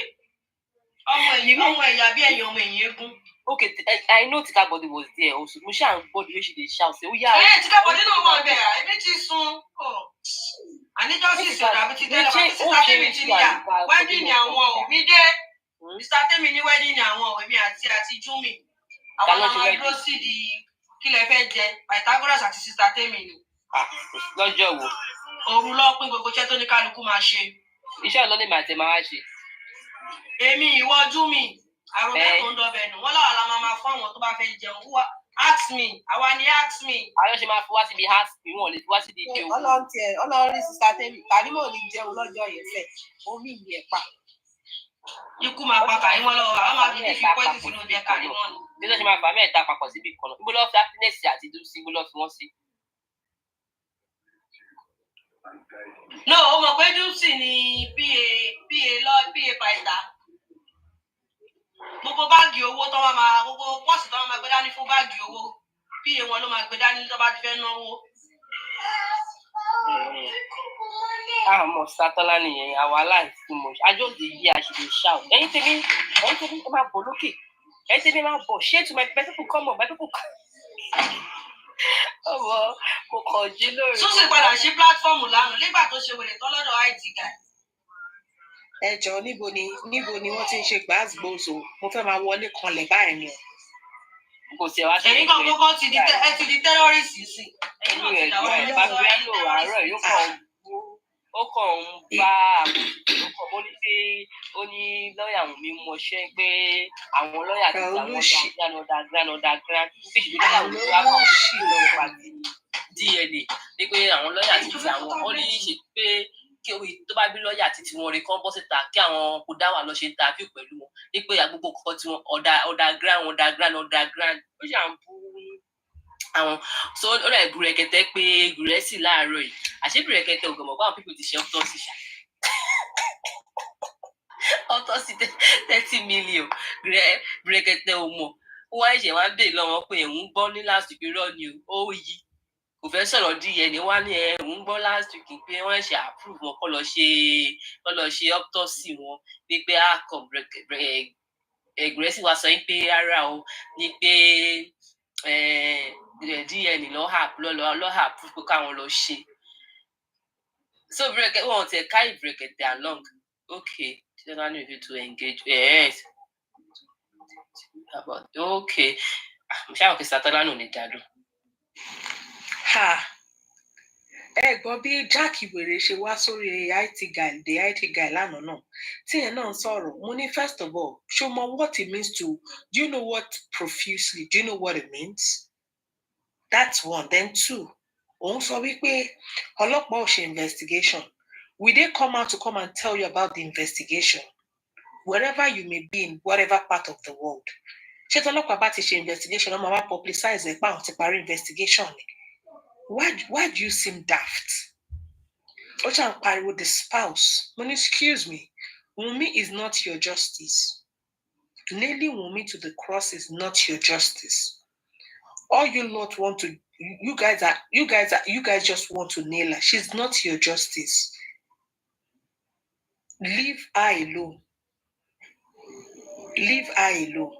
Ọmọ ẹ̀yà bí ẹ̀yìn ọmọ ẹ̀yìn eégún. Okay, I know Tikabodi was there also. Mo ṣáà ń gbọ́ the way she dey shout say, "Oya." Tikabodi náà wọ̀ bẹ̀rẹ̀, èmi ti sùn. Àníjọ́ sì sọ̀rọ̀ àbí ti tẹ́lẹ̀ pàtó sísá tèmi ti níyà. Wedding ni àwọn òbí dé. Mr. Tèmi ní wedding ni àwọn èmi àti Júmi. Àwọn ọmọ dúró sí di kí lẹ fẹ́ jẹ. Pythagoras àti Sister Tèmi ni. Lọ́jọ́ wo? Òru lọ pín gbogbo iṣẹ́ tó ní kálukú máa ṣe. Iṣẹ́ ọ̀lọ́ni màá tẹ máa wá ṣe. Èmi ìwọ Júmi. Àròbẹ́ tó ń dọ̀bẹ̀ nù. Wọ́n láwọn la máa fún àwọn tó bá fẹ́ jẹun. Ask me. Àwa ni ask me. Àwọn ṣe máa fi wá síbi ask me. Wọ́n lè fi wá síbi ìdí òun. Ọlọ́run rí Sister Tèmi. Tàbí mò ní jẹun lọ́jọ́ yẹn fẹ́. Omi ìlú ẹ̀ pa. Ikú máa pa kàrí wọn lọ́wọ́. Àwọn máa fi pọ́ìsì sínú oúnjẹ kàrí wọn ni. Bí wọ́n ṣe máa fà mẹ́ta papọ̀ síbi kan náà. Ibo lọ́ fi happiness àti dúró sí ibo lọ́ fi wọ́n sí. No, o mọ̀ pé Dúsì ni PA Pàìtà. Gbogbo báàgì owó tó máa gbogbo pọ́ọ̀sì tó máa gbé dání fún báàgì owó. PA wọn ló máa gbé dání tó bá ti fẹ́ náwó. Àmọ́ Sátọ́lá nìyẹn, our life too much. I just dey hear she dey shout. Ẹ̀yin tèmi ẹ máa bọ̀ lókè. Ẹ̀yin tèmi máa bọ̀. Share to my people come on, my people come. Ọmọ kò kàn jí lórí. Suzy padà sí pílátífọ́ọ̀mù lánàá nígbà tó ṣe wèrè tán lọ́dọ̀ IT guy. Ẹ jọ̀ọ́ níbo ni wọ́n ti ń ṣe gbàásgbòòsò mo fẹ́ máa wọlé kanlẹ̀ báyìí ni. Kò sí ẹwà ṣe. Ẹ̀yin kan kọ́kọ́ ti di tẹ́rọ́rìsì sí. Ẹ̀yin náà ti dà wọ́n lọ sọ ẹ̀yin tẹ́rọ́rìsì. Ó kàn ń bá ó ní pé ó ní lọ́ọ̀yà àwọn mi mọṣẹ́ pé àwọn lọ́ọ̀yà ti gbà wọ́n underground bí ìṣèjọba lọ́ọ̀yà òun wá fún ìṣòro àti DNA ní pé àwọn lọ́ọ̀yà ti ti àwọn ó ní ṣe pé kí orí tó bá bí lọ́ọ̀yà ti tiwọn rè kán bọ́ síta kí àwọn kò dá wà lọ ṣe interview pẹ̀lú wọn ní pé àgbogbo kọ̀ọ̀kan tí wọn underground ó ṣà ń bú àwọn so ó rẹ̀ bùrẹ̀kẹ̀tẹ̀ pé gùrẹ́sì láàárọ̀ yìí àṣé bùrẹ̀kẹ̀tẹ̀ ògànmọ̀ báwọn pípọ̀ ti ṣe autopsy ṣá autopsy 30 million bùrẹ̀kẹ̀tẹ̀ ò mọ̀ ó wá ẹ̀ṣẹ̀ wá bèè lọ́wọ́ pé òun gbọ́ ní last week irọ́ ni ó yí kò fẹ́ sọ̀rọ̀ DNA wá ní òun gbọ́ last week pé wọ́n ṣe approve wọn kọ́ lọ ṣe autopsy wọn ní pé gùrẹ́sì wá sọ pé ara o ní pé DNA lọ́hà proof pé káwọn lọ ṣe so wọn ti carry bùrẹ̀kẹ̀tẹ̀ along okay children need to engage yes okay mo ṣáà kí Sátọ́lá nù ní dàdú. Ẹ gbọ́ bí Jack wèrè ṣe wá sórí IT guy lánàá náà tí ẹ̀ náà sọ̀rọ̀ mo ní first of all ṣó mọ what it means to do you know what profusely do you know what it means? That's one. Then two, òun sọ wípé ọlọ́pàá ò ṣe investigation. Will they come out to come and tell you about the investigation? Wherever you may be in whatever part of the world. Ṣé tọ́lọ́pàá bá ti ṣe investigation ọmọ wa publicize ẹ̀ pa àwọn ti parí investigation ni? Why do you seem daft? Ó ṣàn pariwo the spouse. Mo ní excuse me, Wumi is not your justice. Nailing Wumi to the cross is not your justice. All you lot want to, you guys just want to nail her. She's not your justice. Leave her alone. Leave her alone.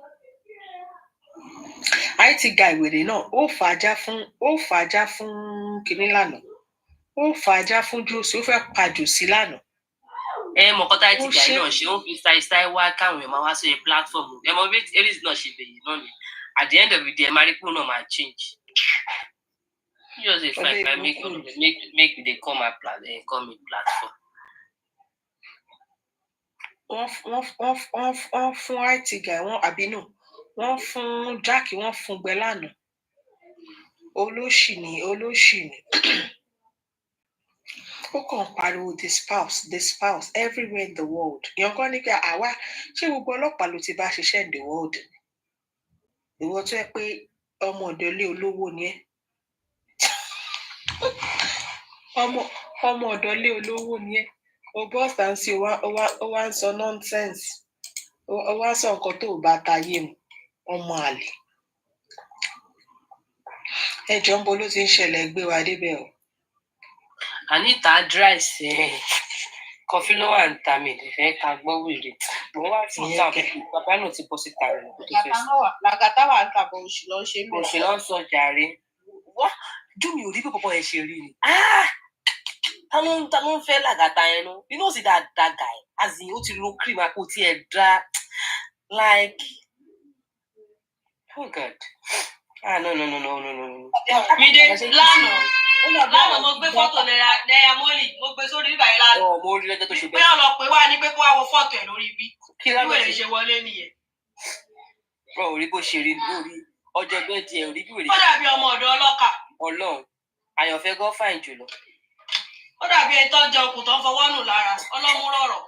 IT guy wèrè náà ó fàájà fún kìnní lánàá ó fàájà fún Jòsí ó fẹ́ pa Jòsí lánàá. Mọ̀kọ́tà IT guy náà ṣe ó fi ṣáìṣáì wá káwọn èèyàn máa wá sórí platform bí aries náà ṣe bẹ̀yìn náà ni at the end of the day maripo náà máa change. Just a fine make they come my platform. wọ́n fún IT guy wọ́n àbínú wọ́n fún Jack wọ́n fún gbẹ lánàá olóṣì ni ó kàn pariwo the spouse everywhere in the world èèyàn kan ní pé àwa ṣé gbogbo ọlọ́pàá ló ti bá ṣiṣẹ́ in the world ìwọ tó yẹ pé ọmọ ọ̀dọ̀ ilé olówó ni ẹ́ ọmọ ọ̀dọ̀ ilé olówó ni ẹ́ o bọ́ọ̀sì à ń sí ó wá ń sọ nonsense ó wá sọ nǹkan tó bá tayé mu ọmọ àlè ẹjọ́ ń bo ló ti ń ṣẹlẹ̀ gbé wa débẹ̀ o. Anita dráìsì kọfí ló wà ń ta mi ìfẹ́ ká gbọ́ wèrè mo wá sí ìta bàbá náà ti bọ́ síta rẹ̀ kó tó fẹ́ sí. làgàtà wà ń tàbọ̀ òṣì lọ ṣe mí. òṣì lọ sọ jàre wá jú mi ò rí bí pọpọ yẹn ṣe rí ni ta ló ń fẹ́ làgàtà yẹn nu you know see that guy as in ó ti lo cream àpò tí ẹ̀ dá like oh god no. mi dé lánàá mo gbé fọ́tò náírà mọ́lì mo gbé sórí ibà yẹn lánàá. mo rí lọ́jọ́ tó ṣe bẹ́ẹ̀. pé ọ̀lọ́ pé wá ní pé kó wá wo fọ́tò ẹ̀ lórí ibi kí ló lè ṣe wọlé nìyẹn. wọn ò rí bó ṣe rí lórí ọjọ́ bẹ́ẹ̀ tiẹ̀ ò rí bí wèrè. ó dàbí ọmọ ọ̀dọ́ ọlọ́kà. Ọlọ́run àyànfẹ́ gan fàìn jùlọ. ó dàbí ẹni tó ń jẹ okùn tó ń fọwọ́ nù lára ọlọ́múrọ̀rọ̀.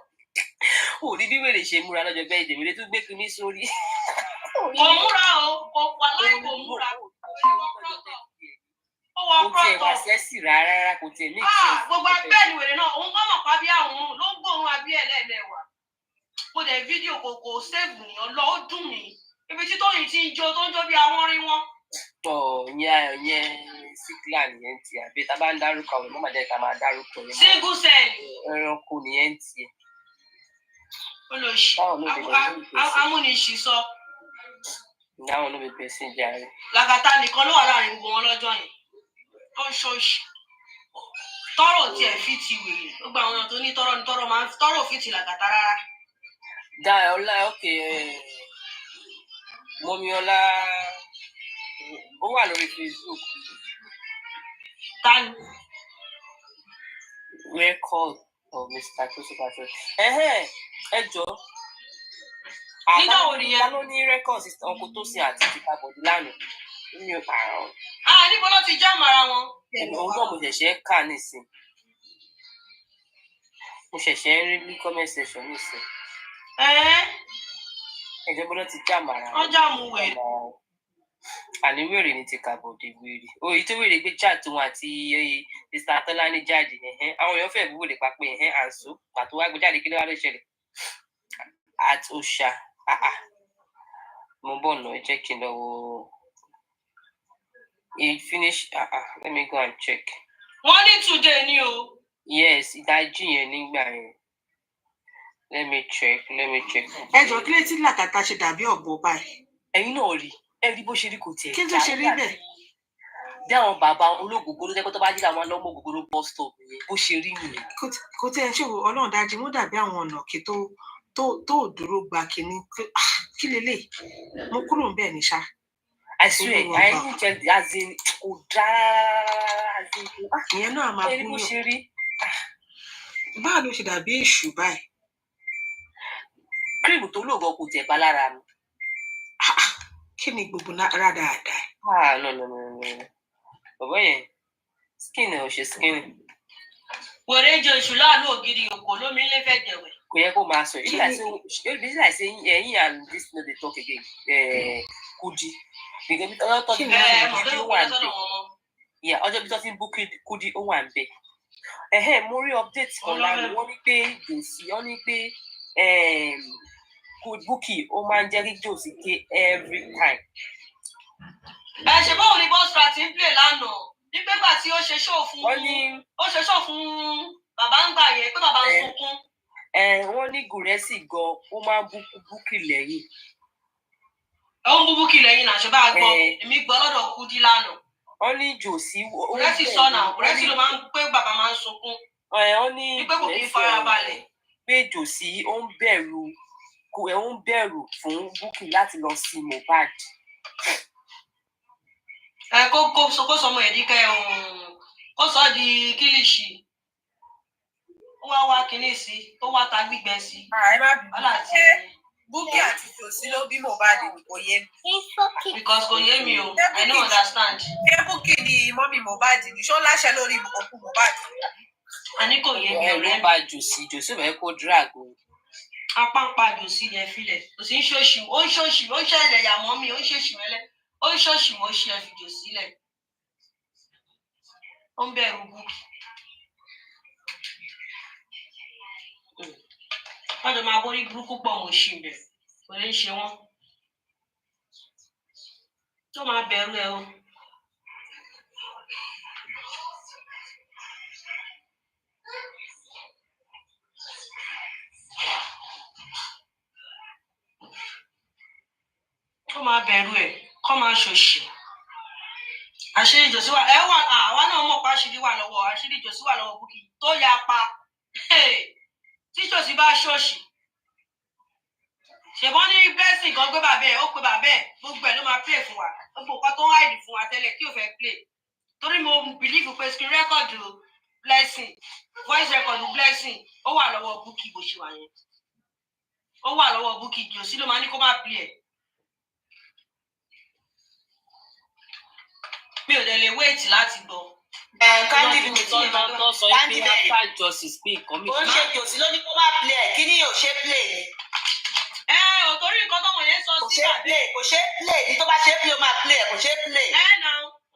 ò rí bí wèrè ṣe múra lọ́jọ́ bẹ́ẹ̀ ìdèmílẹ̀ tó gbé kinní sórí. kò múra o kò wà láì kò múra ó wọ kò tiẹ̀ wá sẹ́sì rárá kò tiẹ̀ ní ìṣe. gbogbo abẹ́ ni wèrè náà òun kọ́ mọ̀ pa bí àwọn ló ń gbóhùn abí ẹlẹ́ẹ̀mẹ́wàá mo dẹ̀ fídíò kò sẹ́ẹ̀bù yàn lọ ó dùn mí ibi tí tóyìn ti ń jó tó ń jó bí àwọn rí wọn. yẹn síkìlà nìyẹn ti àbí tá a bá ń dárúkọ àwọn ọmọ màdé ká máa dárúkọ yẹn. single cell. ẹranko nìyẹn ti. olóṣì amúnisì sọ. dáhùn ló bẹ bẹ sí ìjà rẹ. làgàtà nìkan ló wà láàrin gbogbo wọn lọ́jọ́ yẹn tó ń ṣọ́ọ̀ṣì tọrọ tiẹ̀ fi ti wèrè ó gba àwọn èèyàn tó ní tọrọ máa ń tọrọ fi ti làgàtà rárá. Dáyọ̀lá òkè Mọ́míọ́lá ó wà lórí Facebook. Tani. Record of Mr. Christopher. Ẹ jọ. Nígbà wo nìyẹn? Ta ló ní records ọkọ̀ tó sin àti ìdìbò àbọ̀dé lánàá? Mi ò kàrà wọn. Níbo ló ti já màrà wọn? Òun náà mo ṣẹ̀ṣẹ̀ kà nísìn. Mo ṣẹ̀ṣẹ̀ rí ní comment section nísìn. Ẹ̀jẹ̀ bọ́lá ti já màrà wọn. Wọ́n já mu wẹ̀. Àní wèrè ni ti kàbọ̀dé wèrè. Òyì tó wèrè gbé chat wọn àti Mr. Atọ́láni jáde. Àwọn èèyàn fẹ́ wúwo lè pa pé àǹsó pàtó wá gbé jáde kí ló wá ló ṣẹlẹ̀. At Osha. Mo bọ̀ nà ẹ jẹ́ kí n lọ wo. He finished. Let me go and check. Wọ́n ní today ni o. Yes, ìdájí yẹn nígbà yẹn. Let me check. Ẹ jọ kí lè tí làkàtà ṣe dàbí ọ̀bọ báyìí. Ẹ̀yin náà rí ẹ rí bó ṣe rí kò tiẹ̀. Kí ló ṣe rí bẹ́ẹ̀? Bí àwọn bàbá olóògógó ló jẹ́ pé tó bá jí àwọn ọlọ́mọ ògógó ló bọ́ stop yẹn bó ṣe rí nìyẹn. Kò tí ẹ ṣe Ọlọ́run dájú mú dàbí àwọn ọ̀nà kí tó dúró gba kínní kí lélẹ̀ mo kúrò ń bẹ̀ ní ṣá. I swear I even check the as in kò dáa as in. Ìyẹn náà máa bú yàn. Báwo ló ṣe dàbí èṣù báyìí? Kírìmù tó lóògùn kò tẹ̀ bá lára mi. Kí ni gbogbo rádaràda? No. Bàbá yẹn skin ẹ̀ ò ṣe skin. Wèrè jẹ oṣù láàánú ògiri òkò lómi ilé fẹ́ jẹ̀wẹ̀. Kò yẹ kó máa sọ yìí láìsí ẹ̀yìn and this no dey talk again. Kudi. Because ọjọ́ tó ti bú Kudi ó wà ń bẹ̀. Ọjọ́ bí tó ti bú Kudi ó wà ń bẹ̀. Mo rí update kan lánàá wọ́n ní pé Jòsí wọ́n ní pé Bukky ó máa ń jẹ́ kí Jòsí ké every time. Ṣe báwo ni bọ́sùrà ti ń play lánàá nígbà tí ó ṣe show fún bàbá ń gbà yẹn pé bàbá ń sunkún. Wọ́n ní Gùrẹ́sì gan ó máa ń bú Bukky lẹ́yìn. Ó ń bú Bukky lẹ́yìn náà ṣe bá a gbọ́ èmi gbọ́ lọ́dọ̀ Kudi lánàá. Wọ́n ní Jòsí. Gùrẹ́sì sọ̀nà Gùrẹ́sì ló máa ń pé bàbá máa ń sunkún. Wọ́n ní pé kò kí ń farabalẹ̀. Pé Jòsí ó ń bẹ̀rù fún Bukky láti lọ sí Mohbad. Kó sọmọ ẹ̀dí kó sọ di kílìṣì. wá wá kíní sí tó wá ta gbígbẹ sí. Bukky àti Josi ló bí Mohbad kò yé mi. Because kò yé mi o, I don't understand. Ṣé Bukky ni mọ́mí Mohbad ni? Ṣó láṣẹ lórí òkú Mohbad? A ní kò yé mi ọ̀rẹ́ mi. Ẹ̀rù bà Josi bẹ́ẹ̀ kó drag o. Apá ń pa Josi yẹn filẹ̀. Kò sí ṣòṣì, ó ṣẹlẹ̀ yà mọ́ mi, ó ṣèṣì mẹ́lẹ̀. Ó ṣòṣì mo ṣe fi Josi lẹ̀. Ó ń bẹ̀rù Bukky. Wọ́n jọ máa borí burúkú pọ̀ mọ́ ṣì ń bẹ̀. Kò lè ṣe wọ́n. Tó máa bẹ̀rù ẹ o. Tó máa bẹ̀rù ẹ, kọ́ máa ṣòṣì. Àṣírí Josi wà àwa náà mọ̀ pé àṣírí wà lọ́wọ́ Josi wà lọ́wọ́ Bukky tó yá pa. Tí Josi bá ṣòṣì. Ṣèbọn ní blessing kan gbé bàbá ẹ̀ ó pe bàbá ẹ̀ gbogbo ẹ̀ ló máa play fún wa gbogbo nǹkan tó ń hide fún wa tẹ́lẹ̀ tí ò fẹ́ play torí mo believe pé screen record blessing voice record blessing ó wà lọ́wọ́ Bukky bó ṣe wà yẹn ó wà lọ́wọ́ Bukky Josi ló máa ní kó má play ẹ̀ mi ò dẹ̀ lè wait láti gbọ́. Káńdì mi tó sọ pé after justice pé nǹkan mi. Ó ń ṣe Josi ló ní kó má play ẹ̀ kí ni yóò ṣe play ni. Ò torí nǹkan tó mọ̀ yẹn sọ sí bàbá. Kò ṣe play ní tó bá ṣe play ó máa play kò ṣe play. Nà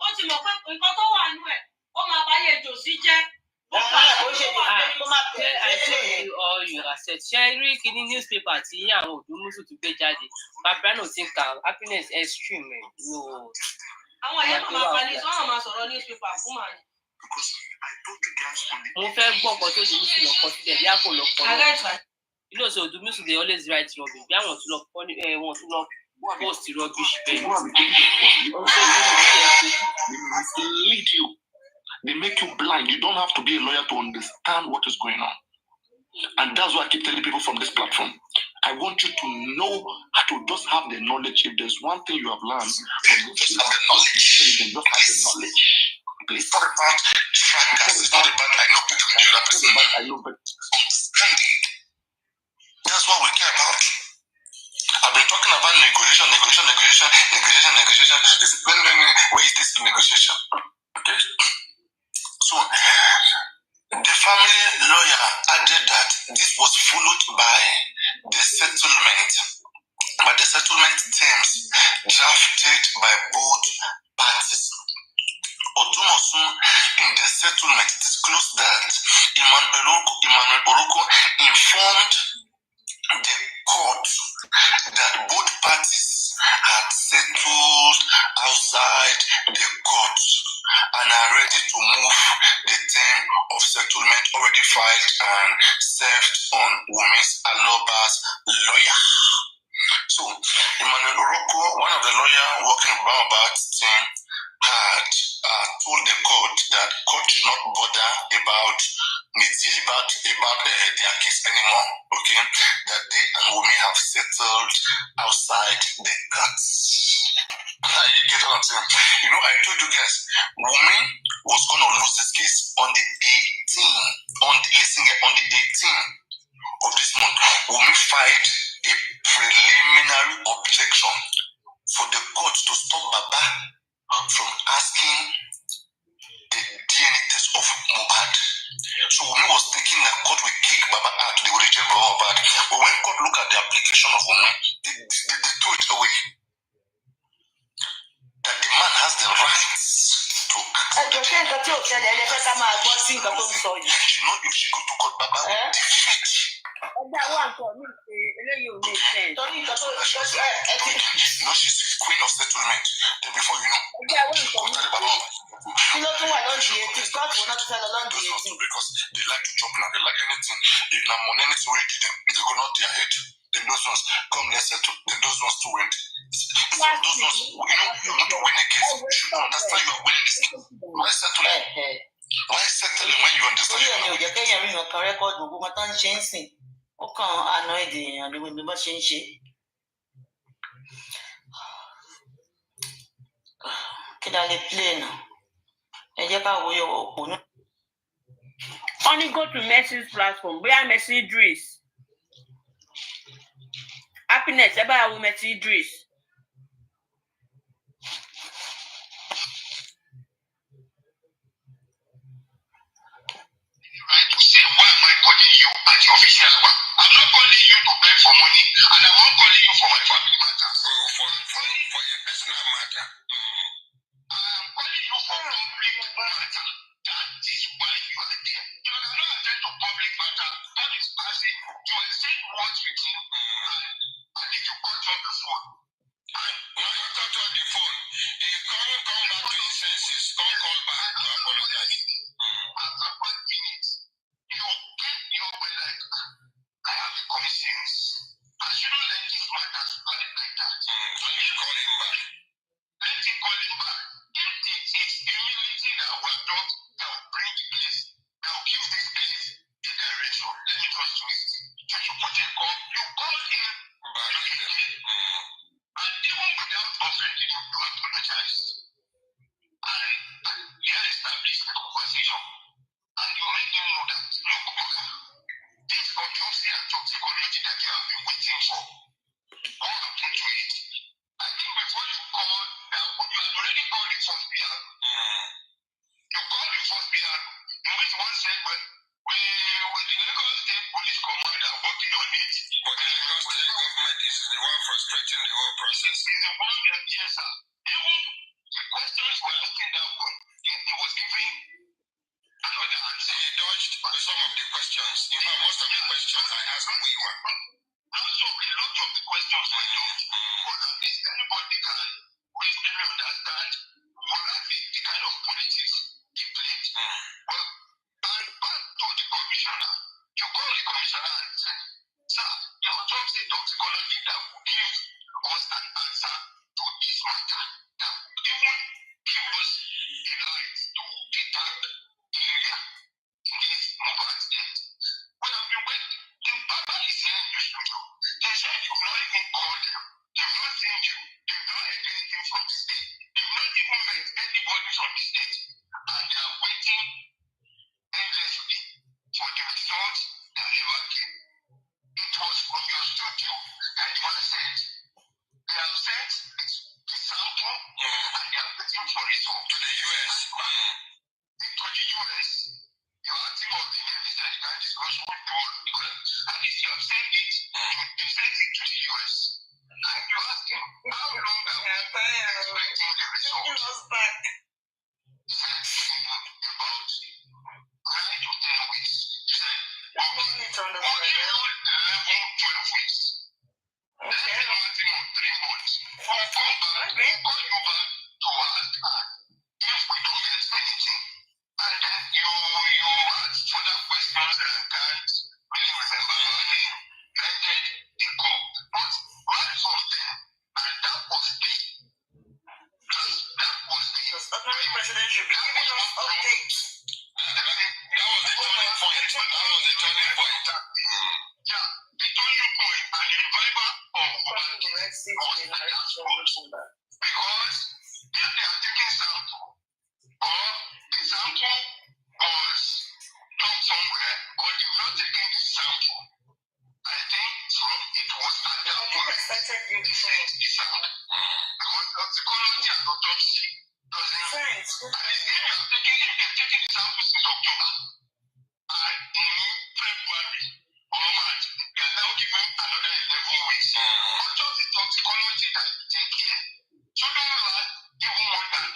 ó ti mọ̀ pé nǹkan tó wà nú ẹ̀ ó máa bá yẹ Josi jẹ́. Ó ṣe kó máa play. I told you all you accept. Ṣé rí kíní newspaper tí àwọn Òdùmúsù tún gbé jáde? Papiano ti ń ka happiness extreme no. Àwọn ẹ̀yẹ́ máa pa ní sọ́nà máa sọ̀rọ̀ newspaper fún màá. Mo fẹ́ gbọ́ nǹkan tó Òdùmúsù lọ kọ síbẹ̀ bí a kò lọ kọ. You know, so Òdùmúsù they always write rubbish. Bí àwọn tún lọ post rubbish bẹ́ẹ̀. They lead you. They make you blind. You don't have to be a lawyer to understand what is going on. And that's why I keep telling people from this platform. I want you to know how to just have the knowledge. If there's one thing you have learned, just have the knowledge. Just have the knowledge. Please. It's not about fracas. It's not about I know better than the other person. I know better. That's what we care about. I've been talking about negotiation. They say, where is this negotiation? Okay. So, the family lawyer added that this was followed by the settlement terms drafted by both parties. Odumosun, in the settlement, disclosed that Emmanuel Oroko informed the court that both parties had settled outside the court and are ready to move the term of settlement already filed and served on Wumi's Aloba's lawyer. So, Emmanuel Oroko, one of the lawyers working with Baba's team, had told the court that court should not bother about their case anymore, okay? That they and Wumi have settled outside the courts. You get what I'm saying? You know, I told you guys, Wumi was going to lose this case on the 18th of this month. Wumi filed a preliminary objection for the court to stop Baba from asking the DNA test of Mohbad. So Wumi was thinking that court will kick Baba out, they will reject Mohbad. But when court look at the application of Wumi, they threw it away. That the man has the rights to act. You know, if she go to court, Baba will defeat. You know, she's queen of settlement. Then before you know, because they like to chop now, they like anything. If now money needs to wait to them, they go not their head. Then those ones come, let's settle. Then those ones to win. Those ones, you know, you're going to win a case. You should understand you are winning this case. Why settling? Why settling when you understand you are winning? Ó kàn àná èdè èèyàn ló gbé bó ṣe ń ṣe. Kí la lè play nà? Ẹ jẹ́ ká wo òpó náà. Only go to Mercy's platform. Where Mercy Idris. Happiness, about Mercy Idris. Right to say, why am I calling you at your official hour? I'm not calling you to beg for money, and I'm not calling you for my family matter. So for a personal matter. I am calling you for public matter. That is why you are there. You cannot attend to public matter. That is passing. You exchange words with him, and if you cut off the phone. And when you cut off the phone, he come back to his senses, come call back to apologize. After 5 minutes, you get your way like, I have a conscience. I shouldn't let this matter slide like that. Let me call him back. Let him call him back. If it is humility that will not, that will bring the place, that will give this place the direction, let me just do it. You should put a call, you call him back. And even without offending him, you apologize. And you establish the conversation. And you make him know that, look, this autopsy and toxicology that you have been waiting for, what happened to it? I think before you call, you had already called the first PR. You called the first PR, in which one said, well, with the Lagos State Police Commander working on it. But the Lagos State government is the one frustrating the whole process. It's the one that, yes, sir. Even the questions were asking that one, he was giving another answer. He dodged some of the questions. In fact, most of the questions I asked who you were. Also, a lot of the questions were dodged. But at least anybody can reasonably understand what at least the kind of politics he played. Well, and back to the commissioner. You call the commissioner and say, sir, your job is toxicology that will give us an answer to this matter. That will even give us a light to the dark area in this mobile state. We have been waiting. The Baba is here in the studio. They said you've not even called them. They've not seen you. They've not heard anything from the state. They've not even met anybody from the state. And they are waiting endlessly for the results that never came. It was from your studio that you have said. They have sent the sample and they are waiting for results to the US. To the US. You asked him of the name, he said you can't discuss what the world at least you have sent it. You sent it to the US. And you asked him, how long have you been expecting the results? He said, about 9 to 10 weeks. He said, only 11, 12 weeks. Okay. Then you asked him on 3 months. We'll come back, we'll call you back to ask if we don't get anything. And then you asked further questions that I can't really remember your name. Ended the call. But right from there, and that was the ordinary president should be giving us updates. That was the turning point. That was the turning point. Yeah, the turning point and the revival of because if they are taking sample, or the sample was done somewhere, or they were not taking the sample, I think from it was at that point the state is out. Because toxicology and autopsy doesn't. If you're taking the sample since October, and in February or March, they are now giving another 11 weeks. Not just the toxicology that you take here. So don't have even more than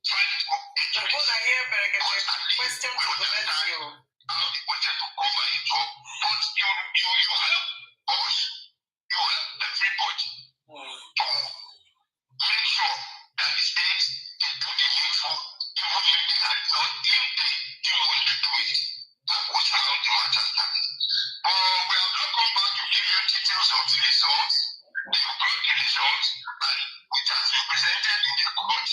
5 or 8 weeks. Question to the how they wanted to cover it up. But you help us, you help everybody to make sure that the states they do the needful, even if they had not, if they didn't want to do it. That was how the matter started. We have not come back to give you details of the results. They have brought the results, and it has been presented in the court.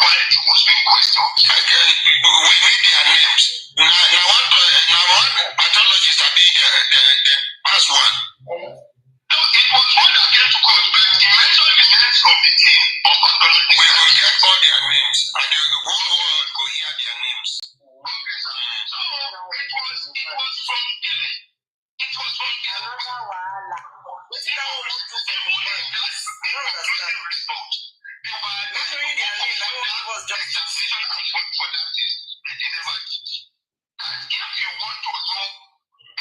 while he was being questioned. We need their names. Now one pathologist are being the past one. No, it was one that came to court, but he mentioned the names of the team of pathologists. We will get all their names, and the whole world will hear their names. Okay, sir. So it was from there. It was from there. What did that one do for the boy? I don't understand. Mentioning their name, that one was just taxation and for that is they never did. And if you want to know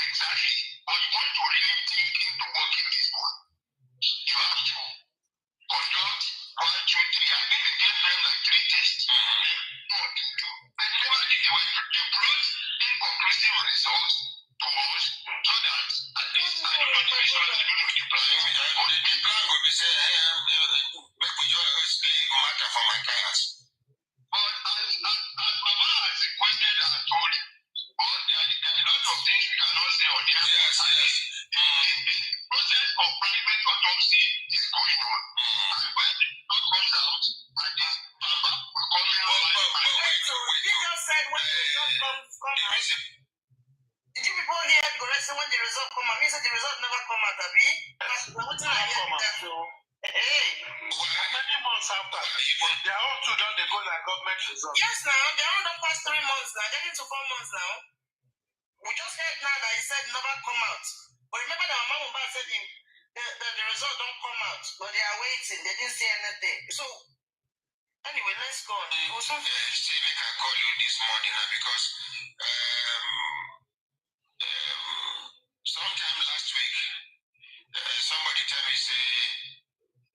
exactly, or you want to really dig into working this one, you have to conduct 1, 2, 3. I think they gave them like 3 tests. And they never did. They brought inconclusive results to us so that at least I don't know the reason, I don't know the plan. The plan will be say, make we just leave matter for my clients. But as Baba has requested and told you, there are a lot of things we cannot say on here. Yes. The process of private autopsy is going on. And when the result comes out, I think Baba will come here. You just said when the result comes out. Did you people hear Goresi when the result come out? Me said the result never come out, Abi. What did I hear that? Hey. Many months after, their own two don't they go like government result? Yes, now their own don't pass 3 months now. They're into 4 months now. We just heard now that he said never come out. But remember that Mama Mumba said the result don't come out, but they are waiting. They didn't say anything. So anyway, let's go on. Say make I call you this morning now because sometime last week somebody tell me say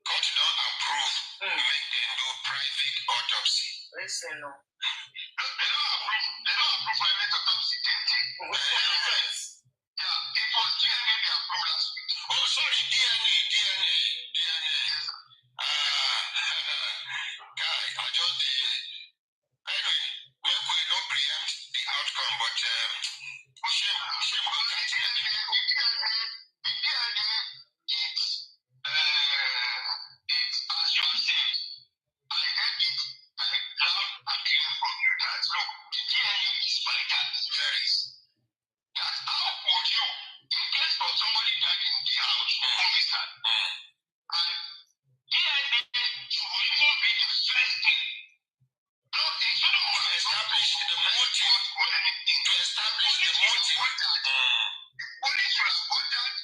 court don't approve make them do private autopsy. Listen, no. They don't approve private autopsy. What's the difference? Yeah, it was DNA they approved last week. Oh, sorry, DNA. Guy, I just anyway, we don't preempt the outcome, but shame will catch me. The DNA is as you have said. I heard it like loud and clear from you that look, the DNA is vital, it's very. That how would you, in case of somebody died in the house, homicide, and DNA should even be the first thing. No, it shouldn't to establish the motive. To establish the motive. The police should have ordered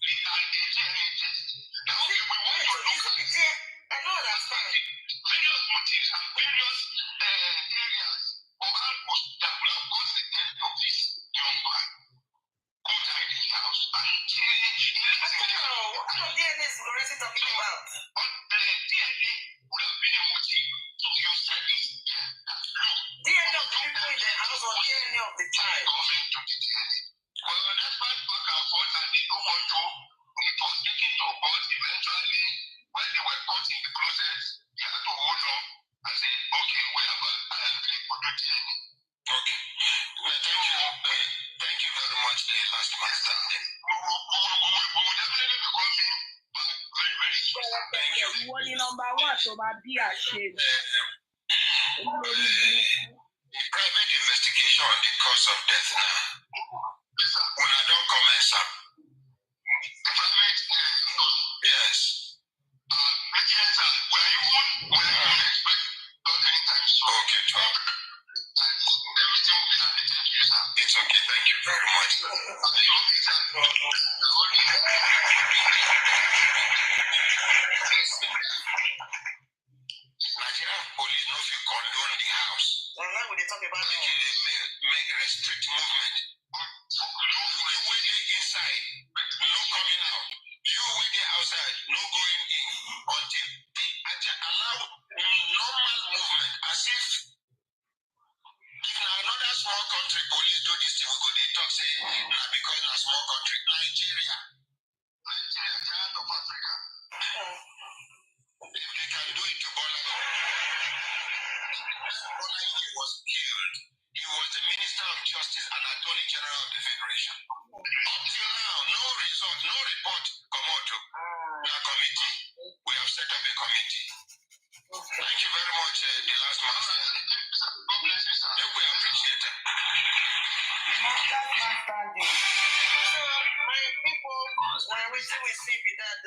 a DNA test. Now, if we want to look at it, I don't understand. Various motives and various areas or outposts that will have caused the death of this young man who died in the house. And what DNA is already talking about? But DNA would have been a motive. So you said it. DNA of the people in the house or DNA of the child? Coming to the DNA. Well, that part back and forth and they don't want to. It was taken to court eventually. When they were caught in the process, they had to hold on and say, okay, we have agreed to do DNA. Okay. Well, thank you very much, the last master. We will definitely be coming back very, very soon. Thank you. Number one, so my be ashamed. Private investigation on the cause of death now. When I don't commence up. Private yes. Okay, talk. Everything will be submitted to you, sir. It's okay, thank you very much. Nigerian police no fit condone the house. Well, now we talk about it. Make restrict movement. You wait inside, no coming out. You wait outside, no going in until they allow normal movement as if another small country police do this thing, we go they talk say because na small country. Nigeria, giant of Africa. If they can do it to Bola, he was killed. He was the Minister of Justice and Attorney General of the Federation. Up till now, no result, no report come out to our committee. We have set up a committee. Thank you very much.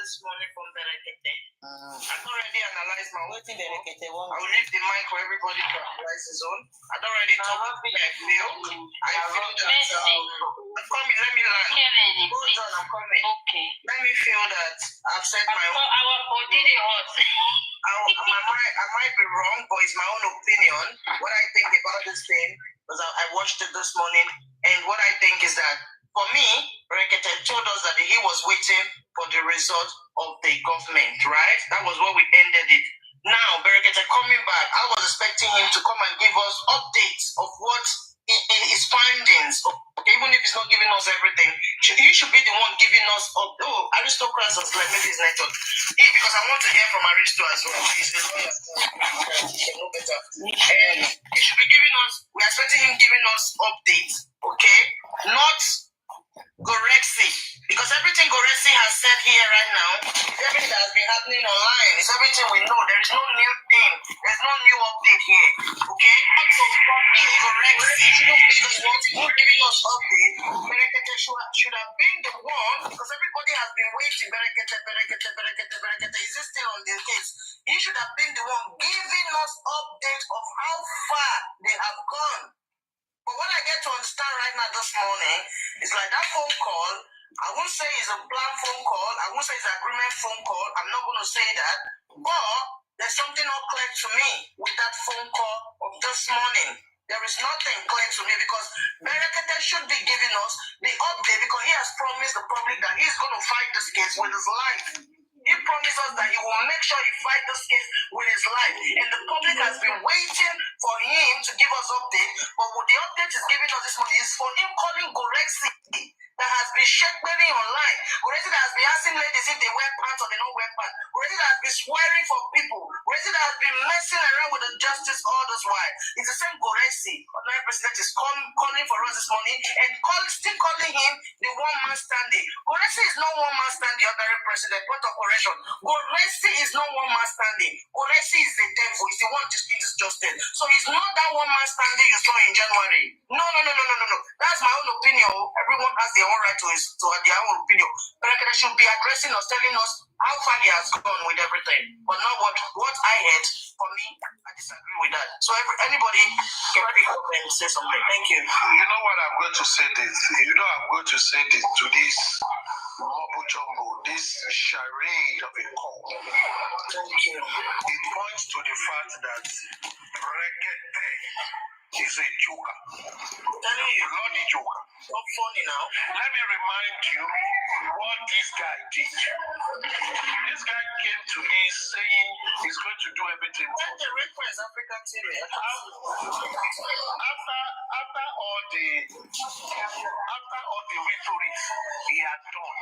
this morning from Berekete. I've already analyzed my own. I will leave the mic for everybody to analyze his own. I've already talked about I feel. I feel that. Come in, let me learn. Hold on, I'm coming. Okay. Let me feel that I've said my own. I might be wrong, but it's my own opinion. What I think about this thing, because I watched it this morning, and what I think is that for me, Rekete told us that he was waiting for the result of the government, right? That was what we ended it. Now, Berekete coming back, I was expecting him to come and give us updates of what in his findings. Okay, even if he's not giving us everything, he should be the one giving us aristocrats as well, maybe it's network. Because I want to hear from Aristo as well. He's a lawyer, he should know better. And he should be giving us, we're expecting him giving us updates, okay? Not Gorexi, because everything Gorexi has said here right now is everything that has been happening online. It's everything we know. There is no new thing. There's no new update here. Okay? So for me, Gorexi is who's giving us update. Berekete should have been the one, because everybody has been waiting. Berekete. Is this still on the case? He should have been the one giving us updates of how far they have gone. But what I get to understand right now this morning is like that phone call, I won't say it's a planned phone call, I won't say it's an agreement phone call, I'm not going to say that, but there's something not clear to me with that phone call of this morning. There is nothing clear to me because Berekete should be giving us the update because he has promised the public that he's going to fight this case with his life. He promised us that he will make sure he fight this case with his life. And the public has been waiting for him to give us update. But what the update is giving us this morning is for him calling Gorexi that has been shakering online. Gorexi that has been asking ladies if they wear pants or they don't wear pants. Gorexi that has been swearing for people. Gorexi that has been messing around with the justice all this while. It's the same Gorexi. Ordinary president is calling for us this morning and still calling him the one man standing. Gorexi is not one man standing, ordinary president. Point of correction. Gorexi is not one man standing. Gorexi is the devil. He's the one disputing justice. So he's not that one man standing you saw in January. No. That's my own opinion. Everyone has their own right to their own opinion. But they should be addressing us, telling us how far he has gone with everything. But not what I heard. For me, I disagree with that. So anybody can pick up and say something. Thank you. You know what I'm going to say this. I'm going to say this to this mumbo jumbo, this charade of a call. Thank you. It points to the fact that Rekete is a joker. Telling you, not a joker. Not funny now. Let me remind you what this guy did. This guy came to me saying he's going to do everything. When the Red Press African TV, after all the rhetoric he had done,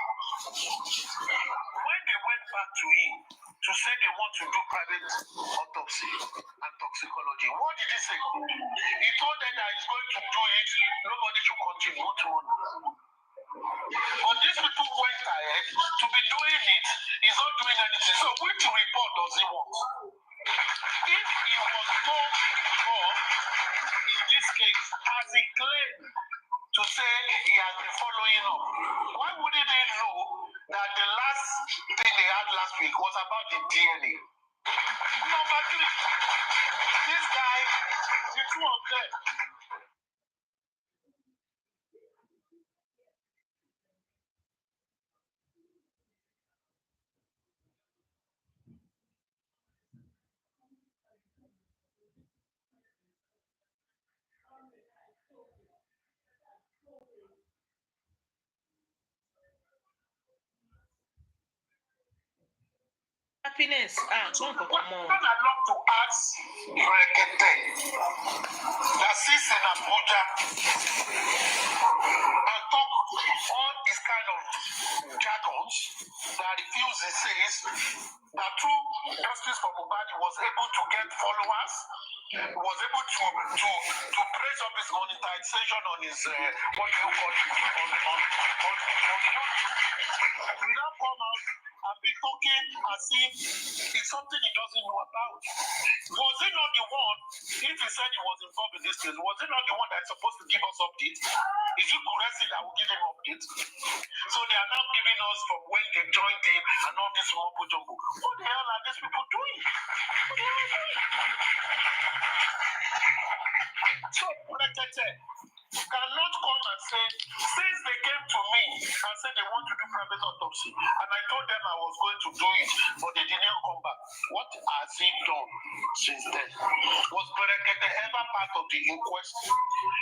when they went back to him to say they want to do private autopsy and toxicology, what did he say? He told them that he's going to do it, nobody should contribute money. But these people went ahead to be doing it, he's not doing anything. So which report does he want? If he was so wrong in this case, as he claimed to say he has been following up, why wouldn't they know that the last thing they had last week was about the DNA? Number three, this guy, the two of them, happiness. Not enough to ask Rekete that sits in Abuja and talk all these kind of jargons that refuses says that through justice for Mohbad was able to get followers, was able to praise up his monetization on his what do you call it on YouTube. He now come out and be talking as if it's something he doesn't know about. Was he not the one, if he said he was involved in this case, was he not the one that's supposed to give us updates? Is it Kuresi that will give him updates? So they are now giving us from when they joined him and all this mumbo jumbo. What the hell are these people doing? What the hell are they doing? So, cannot come and say, since they came to me and said they want to do private autopsy, and I told them I was going to do it, but they didn't come back. What has he done since then? Was Berekete ever part of the inquest?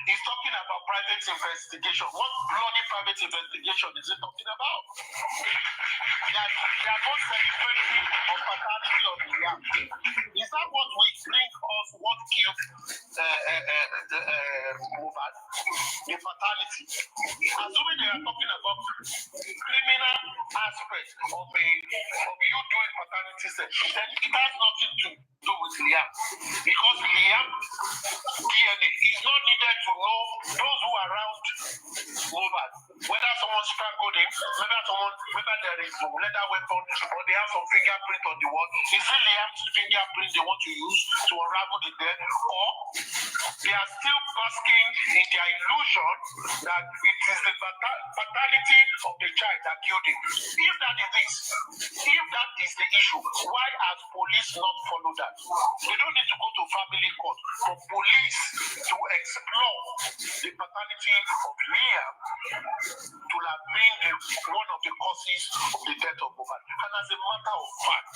He's talking about private investigation. What bloody private investigation is he talking about? They are both celebrating of paternity of the young. Is that what we bring us what killed Mohbad? The fatality. Assuming they are talking about criminal aspects of you doing paternity, then it has nothing to do with Liam. Because Liam DNA is not needed to know those who are around Mohbad. Whether someone strangled him, whether there is a leather weapon, or they have some fingerprint on the wall. Is it Liam's fingerprint they want to use to unravel the death, or they are still basking in their illusion that it is the fatality of the child that killed him? If that is the issue, why has police not followed that? They don't need to go to family court for police to explore the paternity of Liam to have been one of the causes of the death of Mohbad. And as a matter of fact,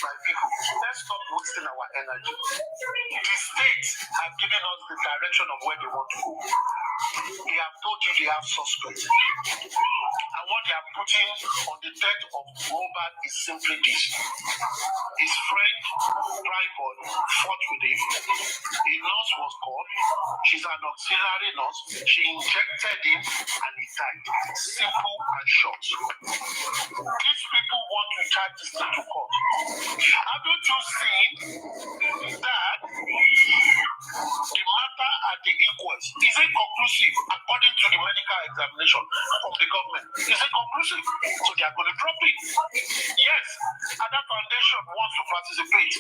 my people, let's stop wasting our energy. The states have given us the direction of where they want to go. They have told you they have suspects. And what they are putting on the death of Mohbad is simply this. His friend, Bribon, fought with him. A nurse was called. She's an auxiliary nurse. She injected him and he died. Simple and short. These people want to charge this thing to court. Haven't you seen that the matter at the inquest is it conclusive according to the medical examination of the government? Is it conclusive? So they are going to drop it. Yes, other foundation wants to participate.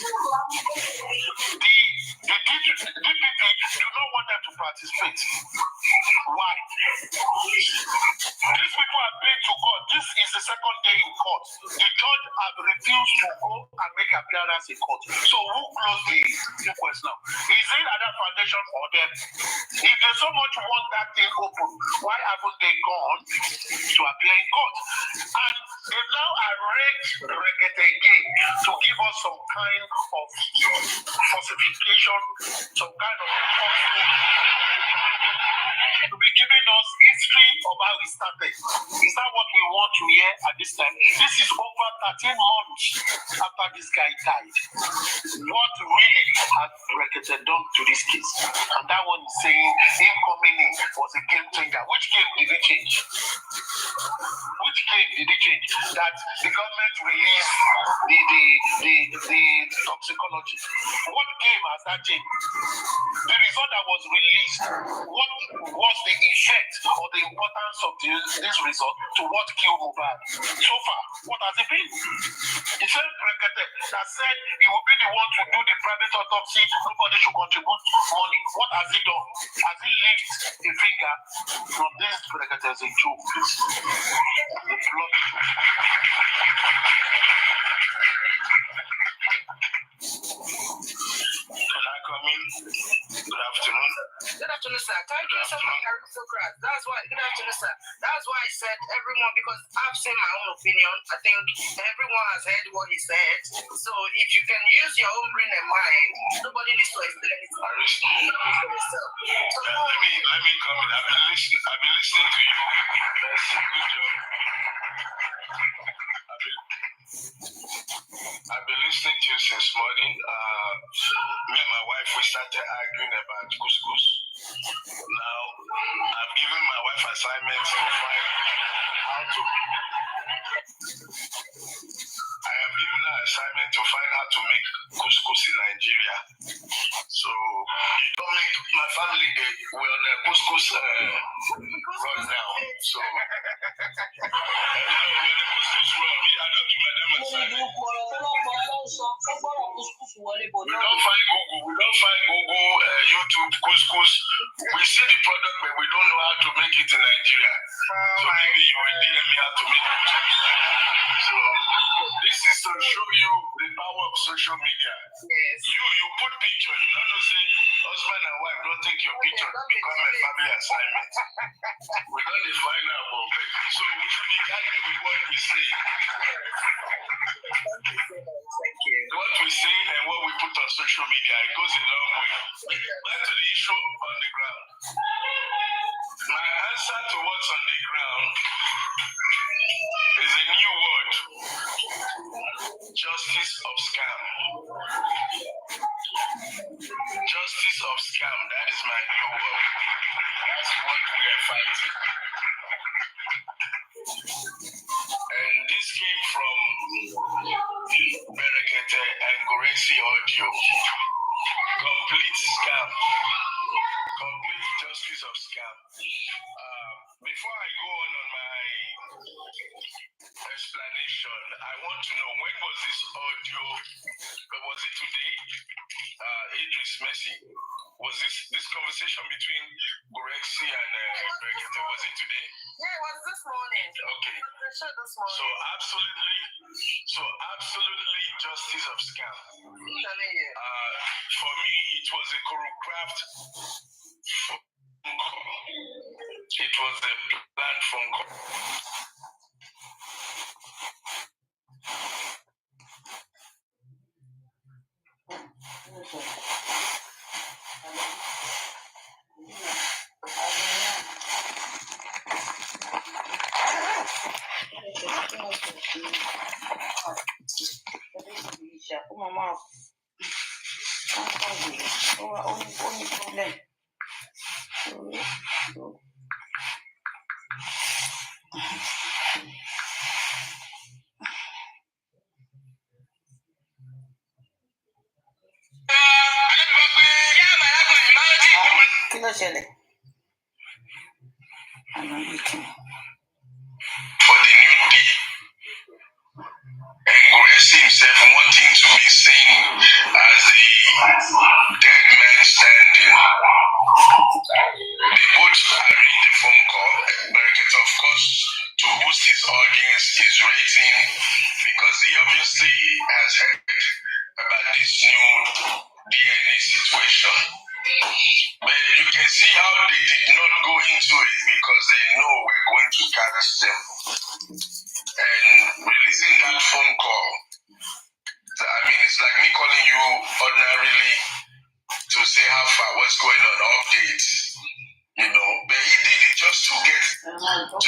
The DPP do not want them to participate. Why? These people have been to court. This is the second day in court. The judge has refused to go and make appearance in court. So who closed the inquest now? Is it other foundation or them? If they so much want that thing open, why haven't they gone to appear in court? And they now arrange Rekete again to give us some kind of falsification, some kind of to be giving us history of how we started. Is that what we want to hear at this time? This is over 13 months after this guy died. What really has Rekete done to this case? And that one is saying him coming in was a game changer. Which game did he change? Which game did he change? That the government released the toxicology. What game has that changed? The result that was released, what was the effect or the importance of this result to what killed Mohbad? So far, what has it been? The same Rekete that said he will be the one to do the private autopsy, nobody should contribute money. What has he done? Has he lifted a finger from this Rekete as a joke? The blood. Can I come in? Good afternoon. Good afternoon, sir. Thank you so much, Aristocrat. That's why. Good afternoon, sir. That's why I said everyone, because I've seen my own opinion. I think everyone has heard what he said. So if you can use your own brain and mind, nobody needs to explain it. Let me come in. I've been listening to you. That's a good job. I've been listening to you since morning. Me and my wife, we started arguing about couscous. Now, I've given my wife assignments to find how to... I have given her assignment to find how to make couscous in Nigeria. So, don't make my family, we're on a couscous run now. So, we're on a couscous run. I don't give them assignment. We don't find Google. We don't find Google, YouTube, couscous. We see the product, but we don't know how to make it in Nigeria. So maybe you will DM me how to make it. So this is to show you the power of social media. Yes. You put picture. You don't know, say husband and wife don't take your picture to become a family assignment. We don't define our book. So we should be guided with what we say. Thank you. What we say and what we put on social media, it goes a long way. Back to the issue on the ground. My answer to what's on the ground is a new word. Justice of scam. Justice of scam. That is my new word. That's what we are fighting. And this came from Berekete and Goresi audio. Complete scam. Complete justice of scam. Before I go on my explanation, I want to know, when was this audio? Was it today? Idris Messi. Was this conversation between Goresi and Berekete, was it today? Yeah, it was this morning. Okay. This morning. So absolutely justice of scam. I'm telling you. For me, it was a choreographed phone call. It was a planned phone call. For the new deal. And Goresi himself wanting to be seen as the dead man standing. They both arranged the phone call. Berekete, of course, to boost his audience, his rating, because he obviously has heard about this new DNA situation. But you can see how they did not go into it because they know we're going to catch them. And releasing that phone call, I mean, it's like me calling you ordinarily to say how far, what's going on, updates, but he did it just to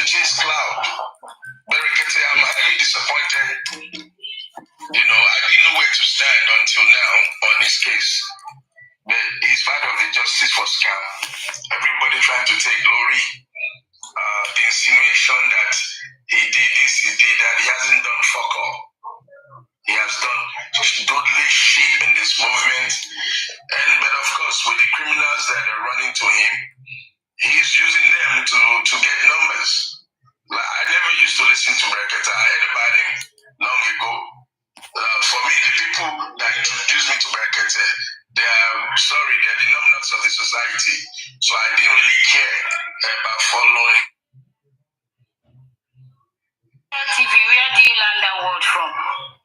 chase cloud. Berekete, I'm highly disappointed. I didn't know where to stand until now on his case. But he's part of the justice for scam. Everybody trying to take glory. The insinuation that he did this, he did that, he hasn't done fuck all. He has done totally shit in this movement. But of course, with the criminals that are running to him, he's using them to get numbers. I never used to listen to Berekete. I heard about him long ago. For me, the people that introduced me to Berekete, they are the numbnuts of the society. So I didn't really care about following. TV, where do you learn that word from?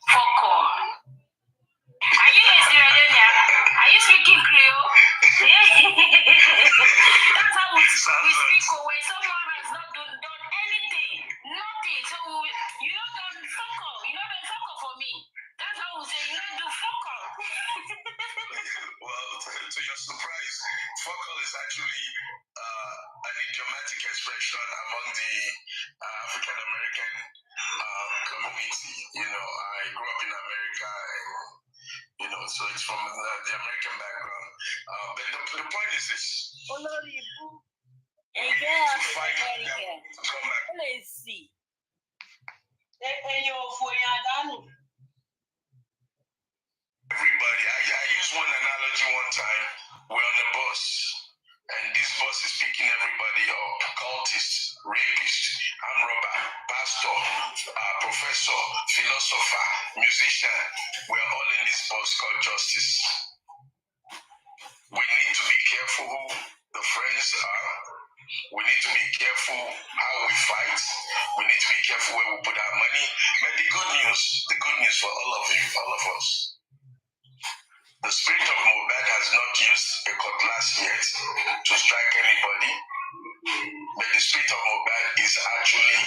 Fuck all. Are you a Sierra Leonean? Are you speaking Creole? That's how we speak when someone has not done anything. Nothing. So you don't do fuck all. You don't do fuck all for me. That's how we say you don't do fuck all. Well, to your surprise, fuck all is actually an idiomatic expression among the African American community. I grew up in America, and so it's from the American background. But the point is this: everybody, I used one analogy one time. We're on the bus, and this bus is picking everybody up: cultists, rapists, armed robber, pastor, professor, philosopher, musician. We're all in this bus called justice. all of us. The spirit of Mohbad has not used a cutlass yet to strike anybody, but the spirit of Mohbad is actually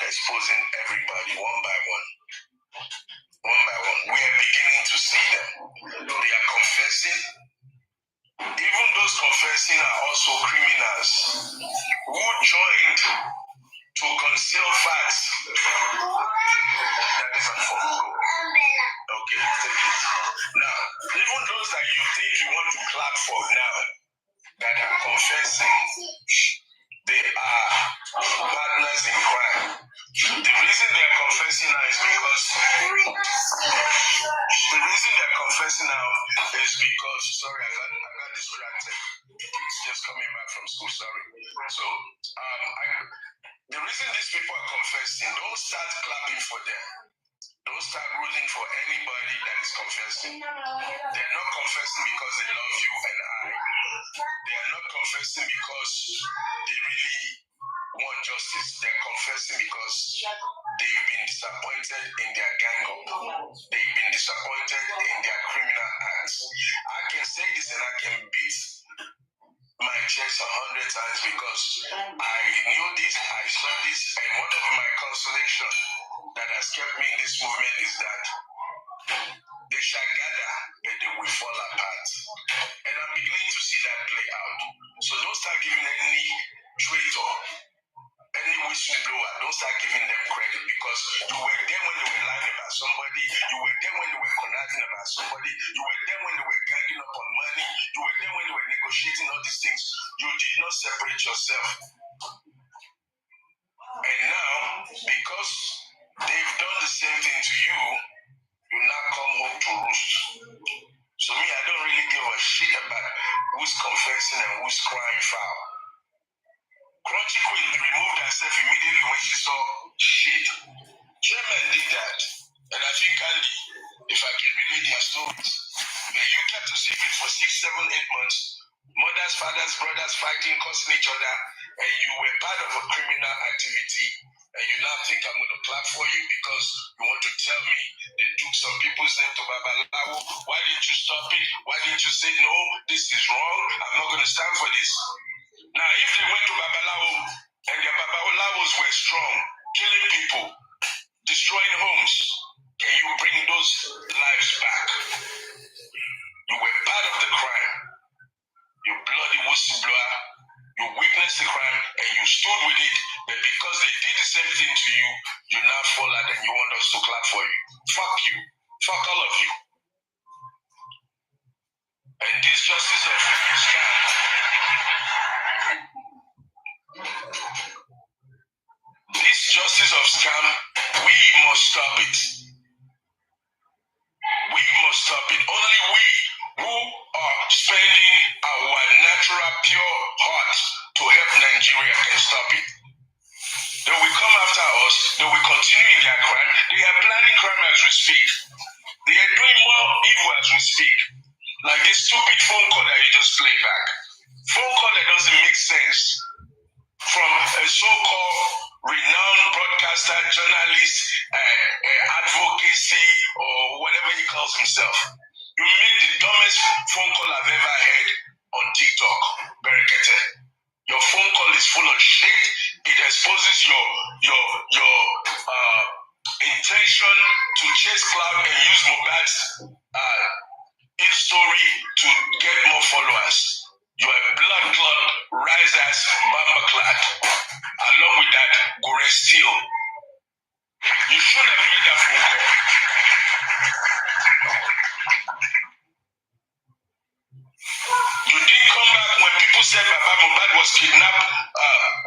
exposing everybody one by one. One by one. We are beginning to see them. They are confessing. Even those confessing are also criminals who joined to conceal facts. That is a fault. Okay, take it. Now, even those that you think you want to clap for now, that are confessing, they are partners in crime. The reason they are confessing now is because sorry, I got distracted. It's just coming back from school, sorry. So, the reason these people are confessing, don't start clapping for them. Don't start rooting for anybody that is confessing. They're not confessing because they love you and I. They are not confessing because they really want justice. They're confessing because they've been disappointed in their gang up. They've been disappointed in their criminal acts. I can say this and I can beat my chest 100 times because I knew this, I saw this, and one of my consolation that has kept me in this movement is that they shall gather, but they will fall apart. And I'm beginning to see that play out. So don't start giving any traitor, any whistleblower, don't start giving them credit because you were there when they were lying about somebody, you were there when they were conniving about somebody, you were there when they were ganging up on money, you were there when they were negotiating all these things. You did not separate yourself. And now, because they've done the same thing to you, you now come home to roost. So me, I don't really give a shit about who's confessing and who's crying foul. Crunchy Queen removed herself immediately when she saw shit. Chairman did that. And I think Andy, if I can relate their stories, you kept to secret for 6, 7, 8 months. Mothers, fathers, brothers fighting, cursing each other, and you were part of a criminal activity. And you now think I'm going to clap for you because you want to tell me they took some people's name to Babalawo. Why didn't you stop it? Why didn't you say, no, this is wrong, I'm not going to stand for this? Now, if they went to Babalawo and their Babalawos were strong, killing people, destroying homes, can you bring those lives back? You were part of the crime. You bloody whistleblower. You witnessed the crime and you stood with it, but because they did the same thing to you, you now fall out and you want us to clap for you. Fuck you. Fuck all of you. And this justice of scam, this justice of scam, we must stop it. We must stop it. Only we who are spending our natural pure heart to help Nigeria can stop it. They will come after us, they will continue in their crime. They are planning crime as we speak. They are doing more evil as we speak. Like this stupid phone call that you just played back. Phone call that doesn't make sense. From a so-called renowned broadcaster, journalist, advocacy, or whatever he calls himself. You made the dumbest phone call I've ever heard on TikTok, Berekete. Your phone call is full of shit. It exposes your intention to chase clout and use Mohbad's story to get more followers. You are blood clot, risers, bamba clad. Along with that, Gore Steel. You should have made that phone call. You didn't come back when people said Baba Mohbad was kidnapped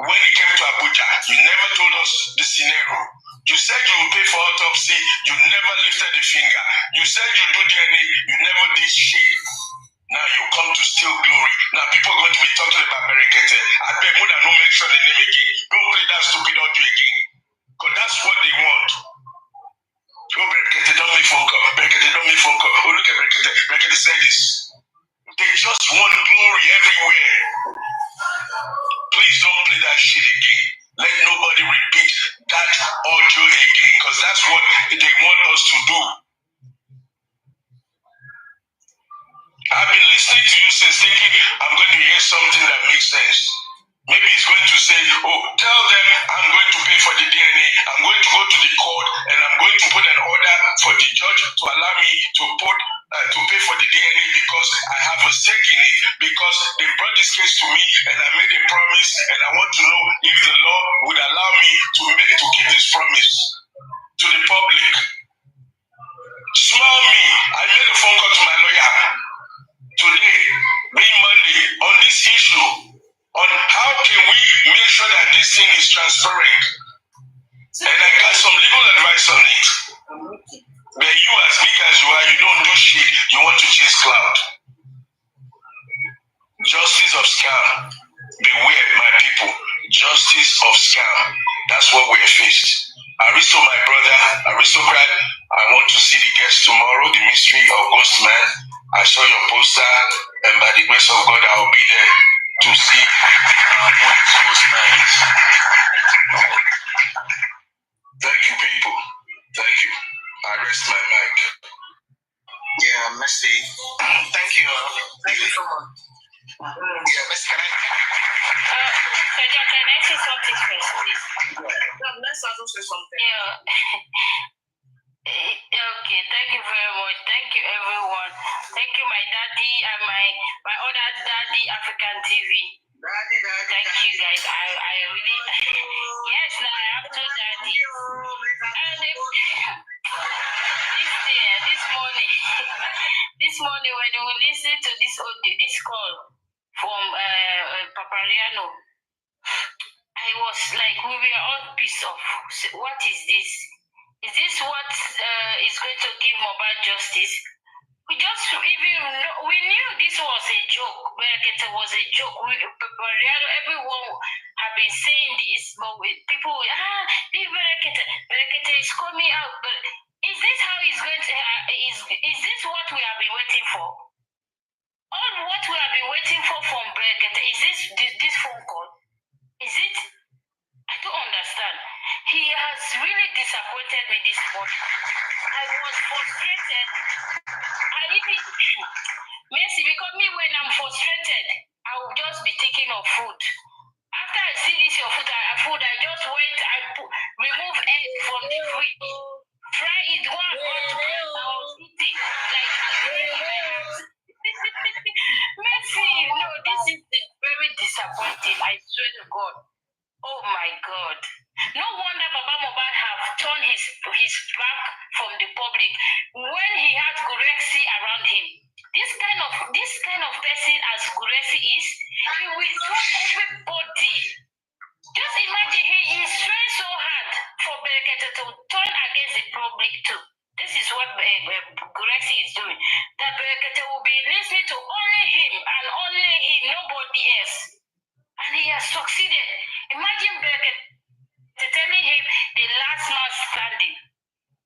when he came to Abuja. You never told us the scenario. You said you would pay for autopsy. You never lifted a finger. You said you do DNA. You never did shit. Now you come to steal glory. Now people are going to be talking about Berekete. I beg more than no mention the name again. Don't play that stupid audio again. Because that's what they want. Oh, Berekete, don't make phone call. Berekete, don't make phone call. Oh, look at Berekete. Berekete said this. They just want glory everywhere. Please don't play that shit again. Let nobody repeat that audio again, because that's what they want us to do. I've been listening to you since thinking I'm going to hear something that makes sense. Maybe he's going to say, oh, tell them I'm going to pay for the DNA. I'm going to go to the court and I'm going to put an order for the judge to allow me to pay for the DNA because I have a stake in it. Because they brought this case to me and I made a promise and I want to know if the law would allow me to keep this promise to the public. Smile me. I made a phone call to my lawyer today, being Monday, on this issue, on how can we make sure that this thing is transparent. And I got some legal advice on it. But you, as big as you are, you don't do shit, you want to chase cloud. Justice of scam. Beware, my people. Justice of scam. That's what we're faced. Aristo, my brother, aristocrat, I want to see the guest tomorrow, the mystery of Ghost Man. I saw your poster, and by the grace of God, I'll be there to see who this Ghost Man is. Thank you, people. Thank you. I rest my mic. Yeah, Messi. Thank you. Thank you so much. Yeah, Messi, can I say something first, please? No, let's also say something. Yeah. Okay, thank you very much. Thank you, everyone. Thank you, my daddy and my other daddy, African TV. Thank you, guys. I really... Yes, now I have two daddies. And this morning, when we listen to this audio, this call from Papariano, I was like, we were all pissed off. What is this? Is this what is going to give mobile justice? We knew this was a joke. It was a joke. Everyone have been saying this, but people, Berekete is coming out. But is this how he's going to? Is this what we have been waiting for? All what we have been waiting for from Berekete is this phone call? Is it? I don't understand. He has really disappointed me this morning. I was frustrated. Mercy, because me, when I'm frustrated, I will just be thinking of food. After I see this your food, I just went, remove egg from the fridge, fry it one, I was eating. Mercy, no, this is very disappointing. I swear to God. Oh my God. No wonder Baba Mohbad have turned his back from the public when he had Gurexi around him. This kind of person as Gurexi is, he will turn everybody. Just imagine he is trying so hard for Berekete to turn against the public too. This is what Gurexi is doing. That Berekete will be listening to only him and only him, nobody else. And he has succeeded. Imagine Berekete telling him the last man standing.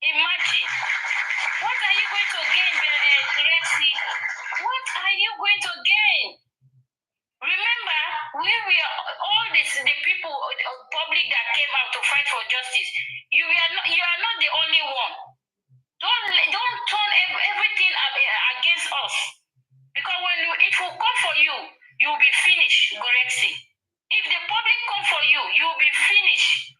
Imagine. What are you going to gain, Gurexi? What are you going to gain? Remember, we were all the people of public that came out to fight for justice. You are not the only one. Don't turn everything against us. Because if we come for you, you will be finished, Gurexi. If the public come for you, you will be finished.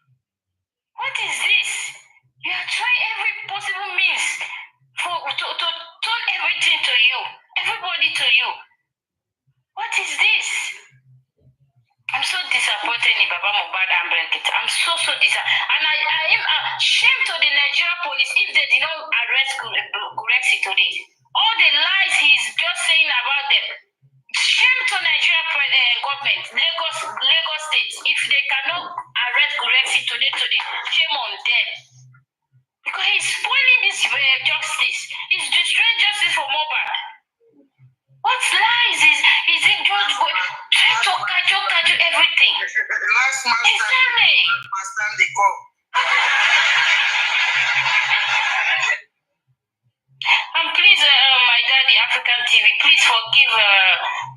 What is this? You are trying every possible means to turn everything to you, everybody to you. What is this? I'm so disappointed in Baba Mohbad and Berekete. I'm so disappointed. And I am ashamed to the Nigerian police if they did not arrest Gurexi today. All the lies he's just saying about them. Shame to Nigerian government, Lagos State. If they cannot arrest Gurexi today, shame on them. Because he's spoiling this justice. He's destroying justice for Mohbad. What lies is it just trying to catch everything? Last man stand the call. And please, my daddy, African TV, please forgive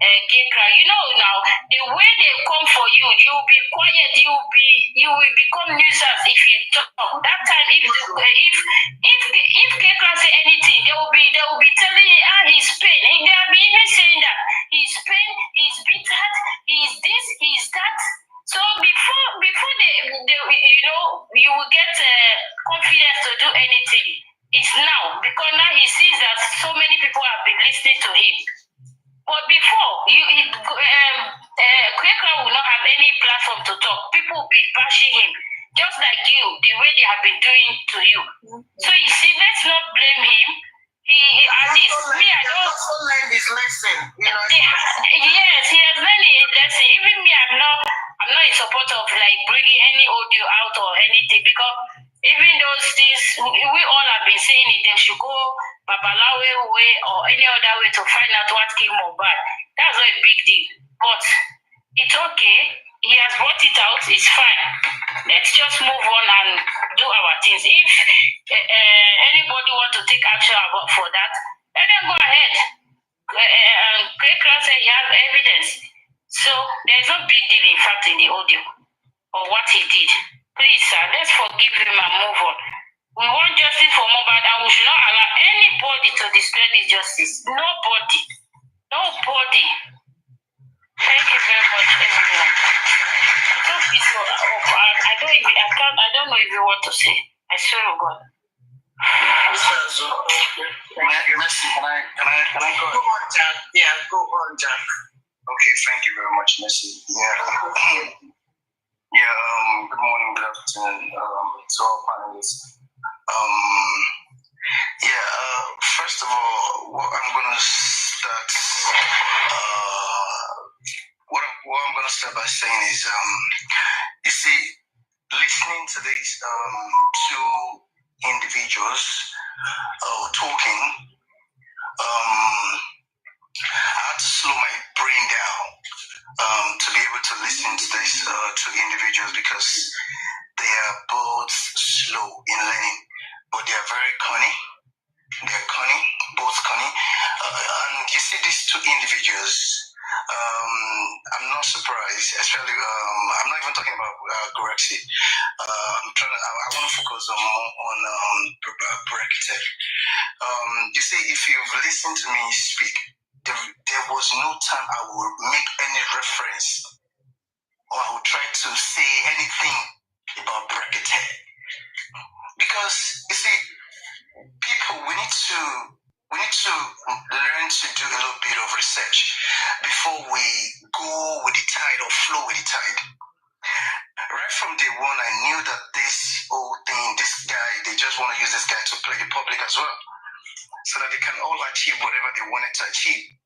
Kekra. You know now, the way they come for you, you will be quiet, you will become nuisance if you talk. That time, if Kekra say anything, they will be telling you, he's pain. They have been even that so many people have been listening to him. But before, Quaker will not have any platform to talk. People will be bashing him, just like you, the way they have been doing to you. So you see, let's not blame him. He at least me, I don't. Also learned his lesson. You know. Yes, he has learned his lesson. Even me, I'm not in support of like bringing any audio out or anything, because even those things we all have been saying it. They should go Babalawe way or any other way to find out what came or bad. That's not a big deal. But it's okay. He has brought it out. It's fine. Let's just move on and do our things. If anybody want to take action for that, let them go ahead. Quaker said he has evidence. So there's no big deal, in fact, in the audio or what he did. Please, sir, let's forgive him and move on. We want justice for Mohbad, and we should not allow anybody to discredit justice. Nobody. Thank you very much, everyone. It's so peaceful. I don't know if you want to say. I swear to God. Mercy, can I go? Go on, Jack. Yeah, go on, Jack. Okay, thank you very much, Mercy. Good morning, good afternoon to all panelists. First of all, what I'm gonna start by saying is, you see, listening to these two individuals talking, I had to slow my brain down to be able to listen to these two individuals, because they are both slow in learning, but they are very cunning. They're cunning, both cunning. And you see these two individuals, I'm not surprised, especially, I'm not even talking about Gorexy. I want to focus more on Brekete. You see, if you've listened to me speak, there was no time I would make any reference or I would try to say anything about Brekete. Because, you see, people, we need to learn to do a little bit of research before we go with the tide or flow with the tide. Right from day one, I knew that this whole thing, this guy, they just want to use this guy to play the public as well, so that they can all achieve whatever they wanted to achieve.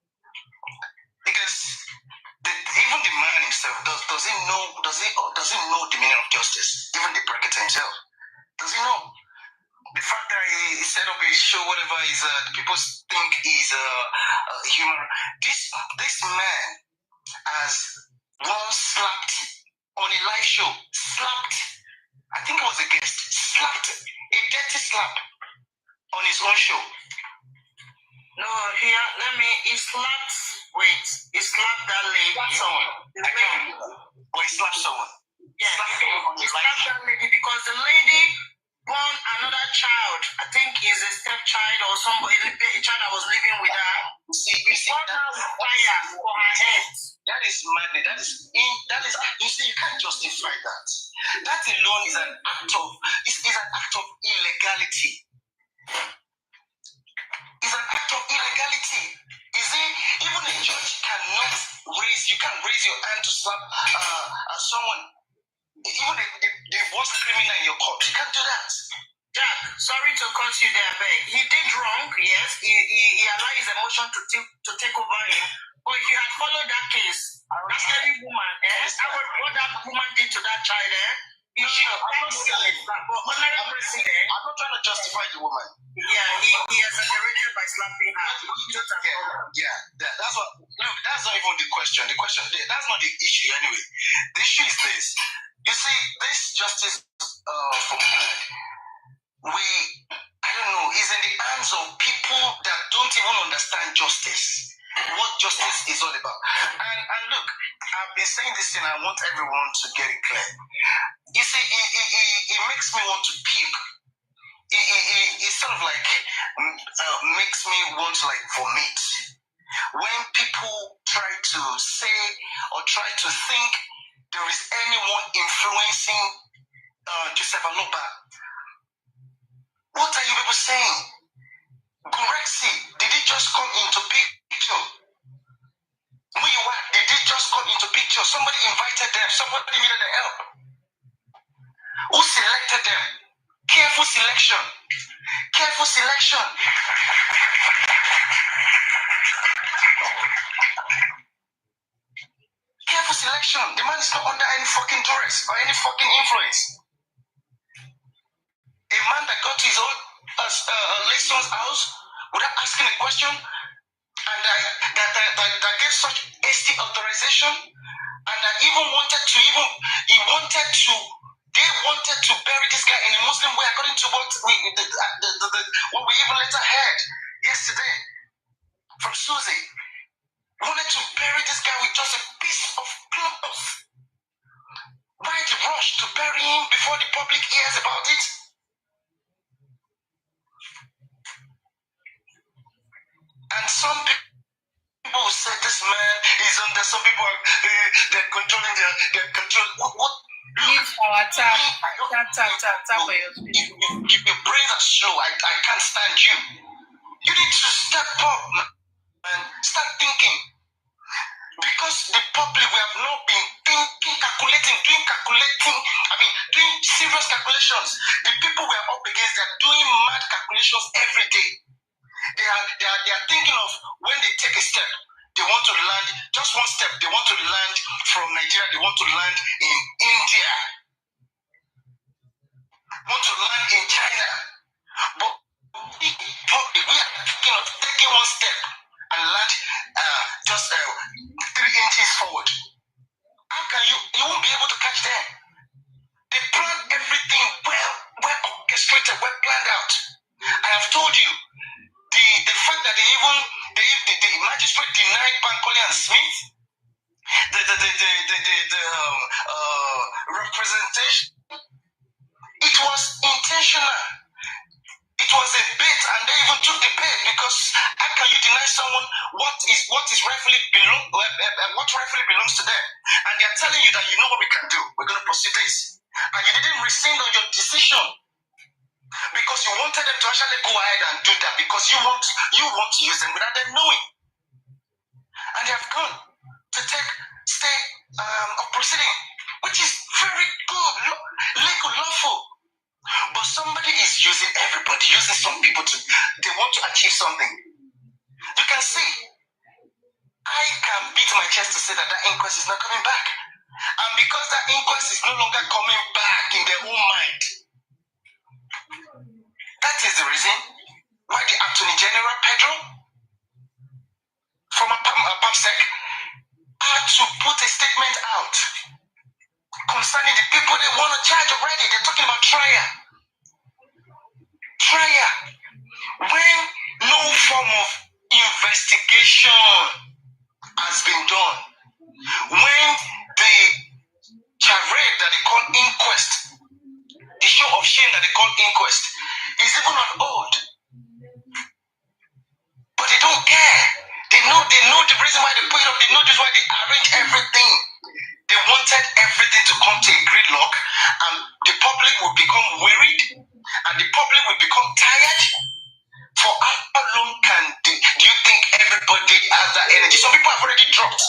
Because even the man himself, does he know the meaning of justice? Even the Brekete himself, does he know? The fact that he set up a show, whatever, is people think he's a human. This man has once slapped on a live show. Slapped. I think it was a guest. Slapped a dirty slap on his own show. No, he slapped. Wait, he slapped that lady. Or he slapped someone. Yeah, he slapped that lady because the lady born another child. I think is a stepchild or somebody, a child that was living with her. See, that was fire for her head. That is madness. You see, you can't justify that. That alone is an act of illegality. It's an act of illegality. You see, even a judge you can't raise your hand to slap someone. Even the worst criminal in your court, you can't do that. Jack, sorry to cut you there, babe. He did wrong, yes. He allowed his emotion to take over him. But if you had followed that case, that scary woman, what that woman did to that child, you should have but honorable president. I'm not trying to justify the woman. Yeah, he has exaggerated by slapping her. That's what. Look, that's not even the question. The question, that's not the issue anyway. The issue is this. You see, this justice for Mohbad, I don't know, is in the hands of people that don't even understand justice. What justice is all about. And look, I've been saying this thing, I want everyone to get it clear. You see, it makes me want to puke. It sort of like makes me want to like vomit. When people try to say or try to think there is anyone influencing Joseph Aloba. What are you people saying? Gorexy, sure somebody invited them, somebody needed the help. Who selected them? Careful selection. Careful selection. Careful selection. The man is not under any fucking duress or any fucking influence. A man that got to his own late son's house without asking a question and that gave such hasty authorization and that they wanted to bury this guy in a Muslim way according to what we even later heard yesterday from Susie. Wanted to bury this guy with just a piece of cloth. Why the rush to bury him before the public hears about it? And some people say this man is under. Some people they're controlling their control. What? Give our tap for your speech. Your brains are slow. I can't stand you. You need to step up, man. Start thinking. Because the public, we have not been thinking, doing serious calculations. The people we are up against, they are doing mad calculations every day. They are thinking of when they take a step, they want to land, just one step, they want to land from Nigeria, they want to land in India, want to land in China. But we are thinking of taking one step and land just 3 inches forward. How can you won't be able to catch them? They plan everything well orchestrated, well planned out. I have told you, the fact that the magistrate denied Bankole and Smith the representation, it was intentional. It was a bait, and they even took the bait because how can you deny someone what rightfully belongs to them? And they are telling you that you know what we can do. We're going to proceed this, and you didn't rescind on your decision because you wanted them to actually go ahead and do that because you want to use them without them knowing, and they have gone to stay of proceeding, which is very good, legal, lawful. But somebody is using everybody, using some people they want to achieve something. You can see, I can beat my chest to say that inquest is not coming back. And because that inquest is no longer coming back in their own mind, that is the reason why the Attorney General, Pedro, from PAMSEC, had to put a statement out concerning the people they want to charge already. They're talking about trial. When no form of investigation has been done, when the charade that they call inquest, the show of shame that they call inquest, is even on hold. But they don't care. They know the reason why they put it up. They know this why they arrange everything. They wanted everything to come to a gridlock, and the public will become worried, and the public will become tired. For how long do you think everybody has that energy? Some people have already dropped.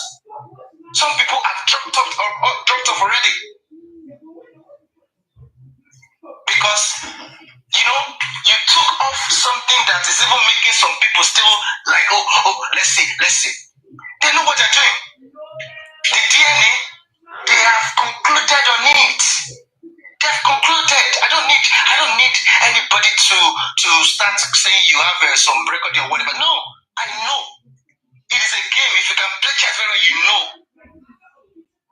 Some people have dropped off already. Because, you took off something that is even making some people still like, let's see. They know what they're doing. The DNA, they have concluded on it. They have concluded. I don't need anybody to start saying you have some record or whatever. No, I know. It is a game. If you can play chess very well, you know.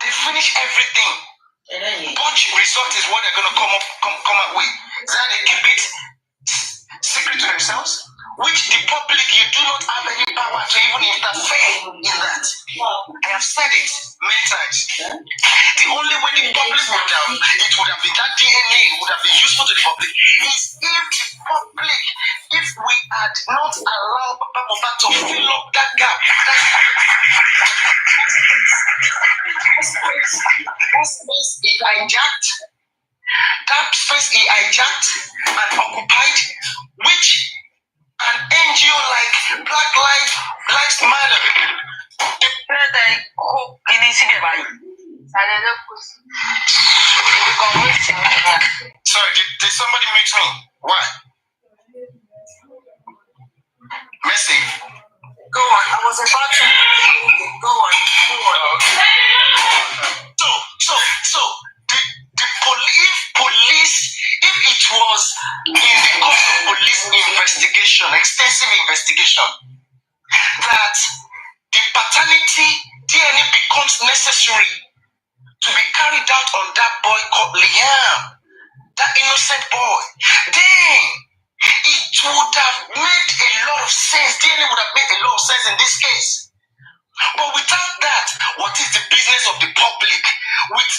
They finish everything. Bunch result is what they're gonna come up with. That they keep it secret to themselves, which the public, you do not have any power to even interfere in that. I have said it many times. The only way the public would have been that DNA would have been useful to the public is if we had not allowed Papa to fill up that gap. That space he hijacked. That space he hijacked and occupied, which an NGO like Black Lives Matter, Sorry, did somebody mute me? Why? Messi. Go on. I was about to. Go on. So the police, if it was in the course of police investigation, extensive investigation, that the paternity DNA becomes necessary to be carried out on that boy called Liam, that innocent boy, then it would have made a lot of sense. DNA would have made a lot of sense in this case. But without that, what is the business of the public with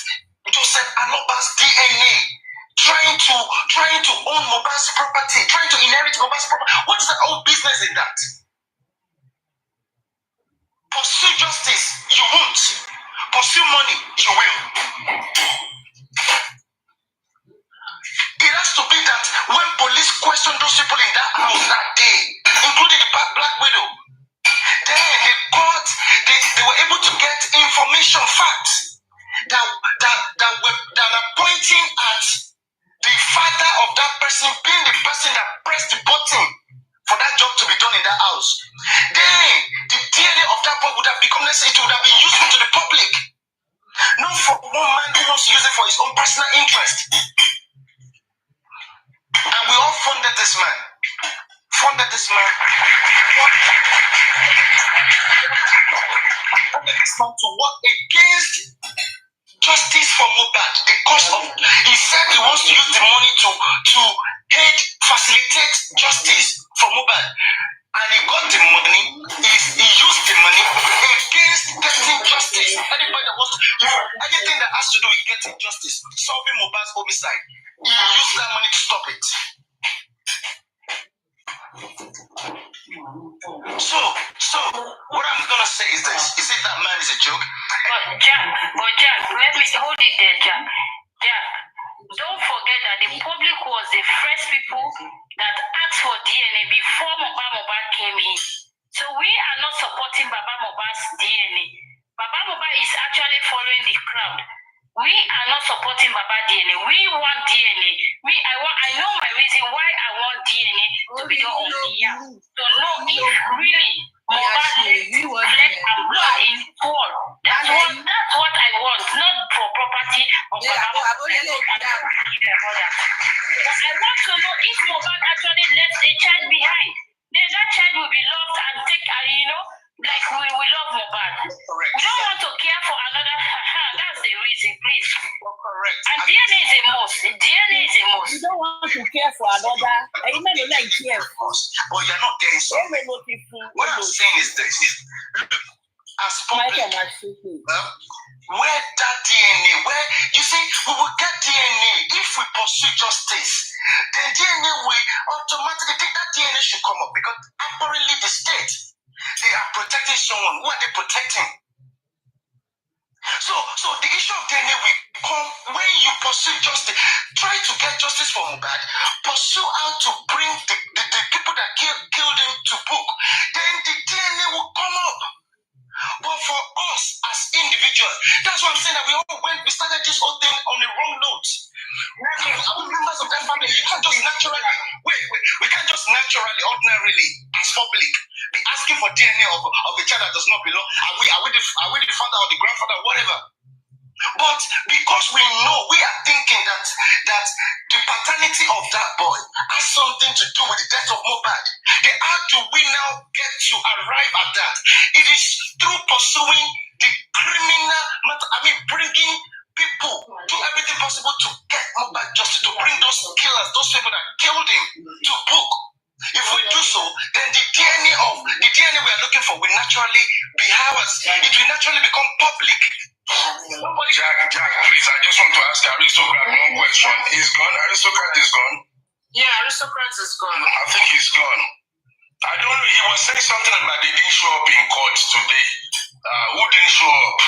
Joseph Aloba's DNA trying to own Mohbad's property, trying to inherit Mohbad's property? What is the whole business in that? Pursue justice, you won't. Pursue money, you will. It has to be that when police question those people in that house that day, including the Black Widow, then they were able to get information, facts that are pointing at the father of that person being the person that pressed the button for that job to be done in that house. Then the DNA of that boy would have become necessary. It would have been useful to the public, not for one man who wants to use it for his own personal interest. And we all funded this man. To work against justice for Mohbad because of he said he wants to use the money to facilitate justice for Mohbad, and he got the money. He used the money against getting justice. Anybody that wants to, anything that has to do with getting justice, solving Mohbad's homicide, he used that money to stop it. So what I'm gonna say is this: is it that man is a joke? But Jack, let me hold it there, Jack. Jack, don't forget that the public was the first people that asked for DNA before Mohbad came in. So we are not supporting Baba Mohbad's DNA. Baba Mohbad is actually following the crowd. We are not supporting Baba DNA. We want DNA. I know my reason why I want DNA to be done on the air. To know if really Mohbad flesh and blood in full. That's what I want, not for property of Baba Mohbad. But I want to know if Mohbad actually left a child behind. Then that child will be loved and like we love Mohbad. We don't want to care for another. That's the reason, please. Correct. And DNA is a must. You don't want to care for another. You may not like care. But you're not getting something. What I'm saying is this. Look, as public, where that DNA, where you see, we will get DNA if we pursue justice. Then DNA will automatically think that DNA should come up because apparently the state, they are protecting someone. Who are they protecting? So the issue of DNA will come when you pursue justice. Try to get justice for Mohbad. Pursue how to bring the people that killed him to book. Then the DNA will come up. But for us as individuals, that's why I'm saying that we started this whole thing on the wrong note. Our members of that family, you can't just naturally, we can't just naturally, ordinarily, as public, be asking for DNA of a child that does not belong. Are we the father or the grandfather, whatever? But because we know, we are thinking that the paternity of that boy has something to do with the death of Mohbad. Then how do we now get to arrive at that? It is through pursuing the criminal matter. Bringing people, do everything possible to get Mohbad justice, to bring those killers, those people that killed him to book. If we do so, then the DNA we are looking for will naturally be ours. It will naturally become public. Jack, please, I just want to ask Aristocrat one question. He's gone? Aristocrat is gone? Yeah, Aristocrat is gone. I think he's gone. I don't know. He was saying something about they didn't show up in court today. Who didn't show up?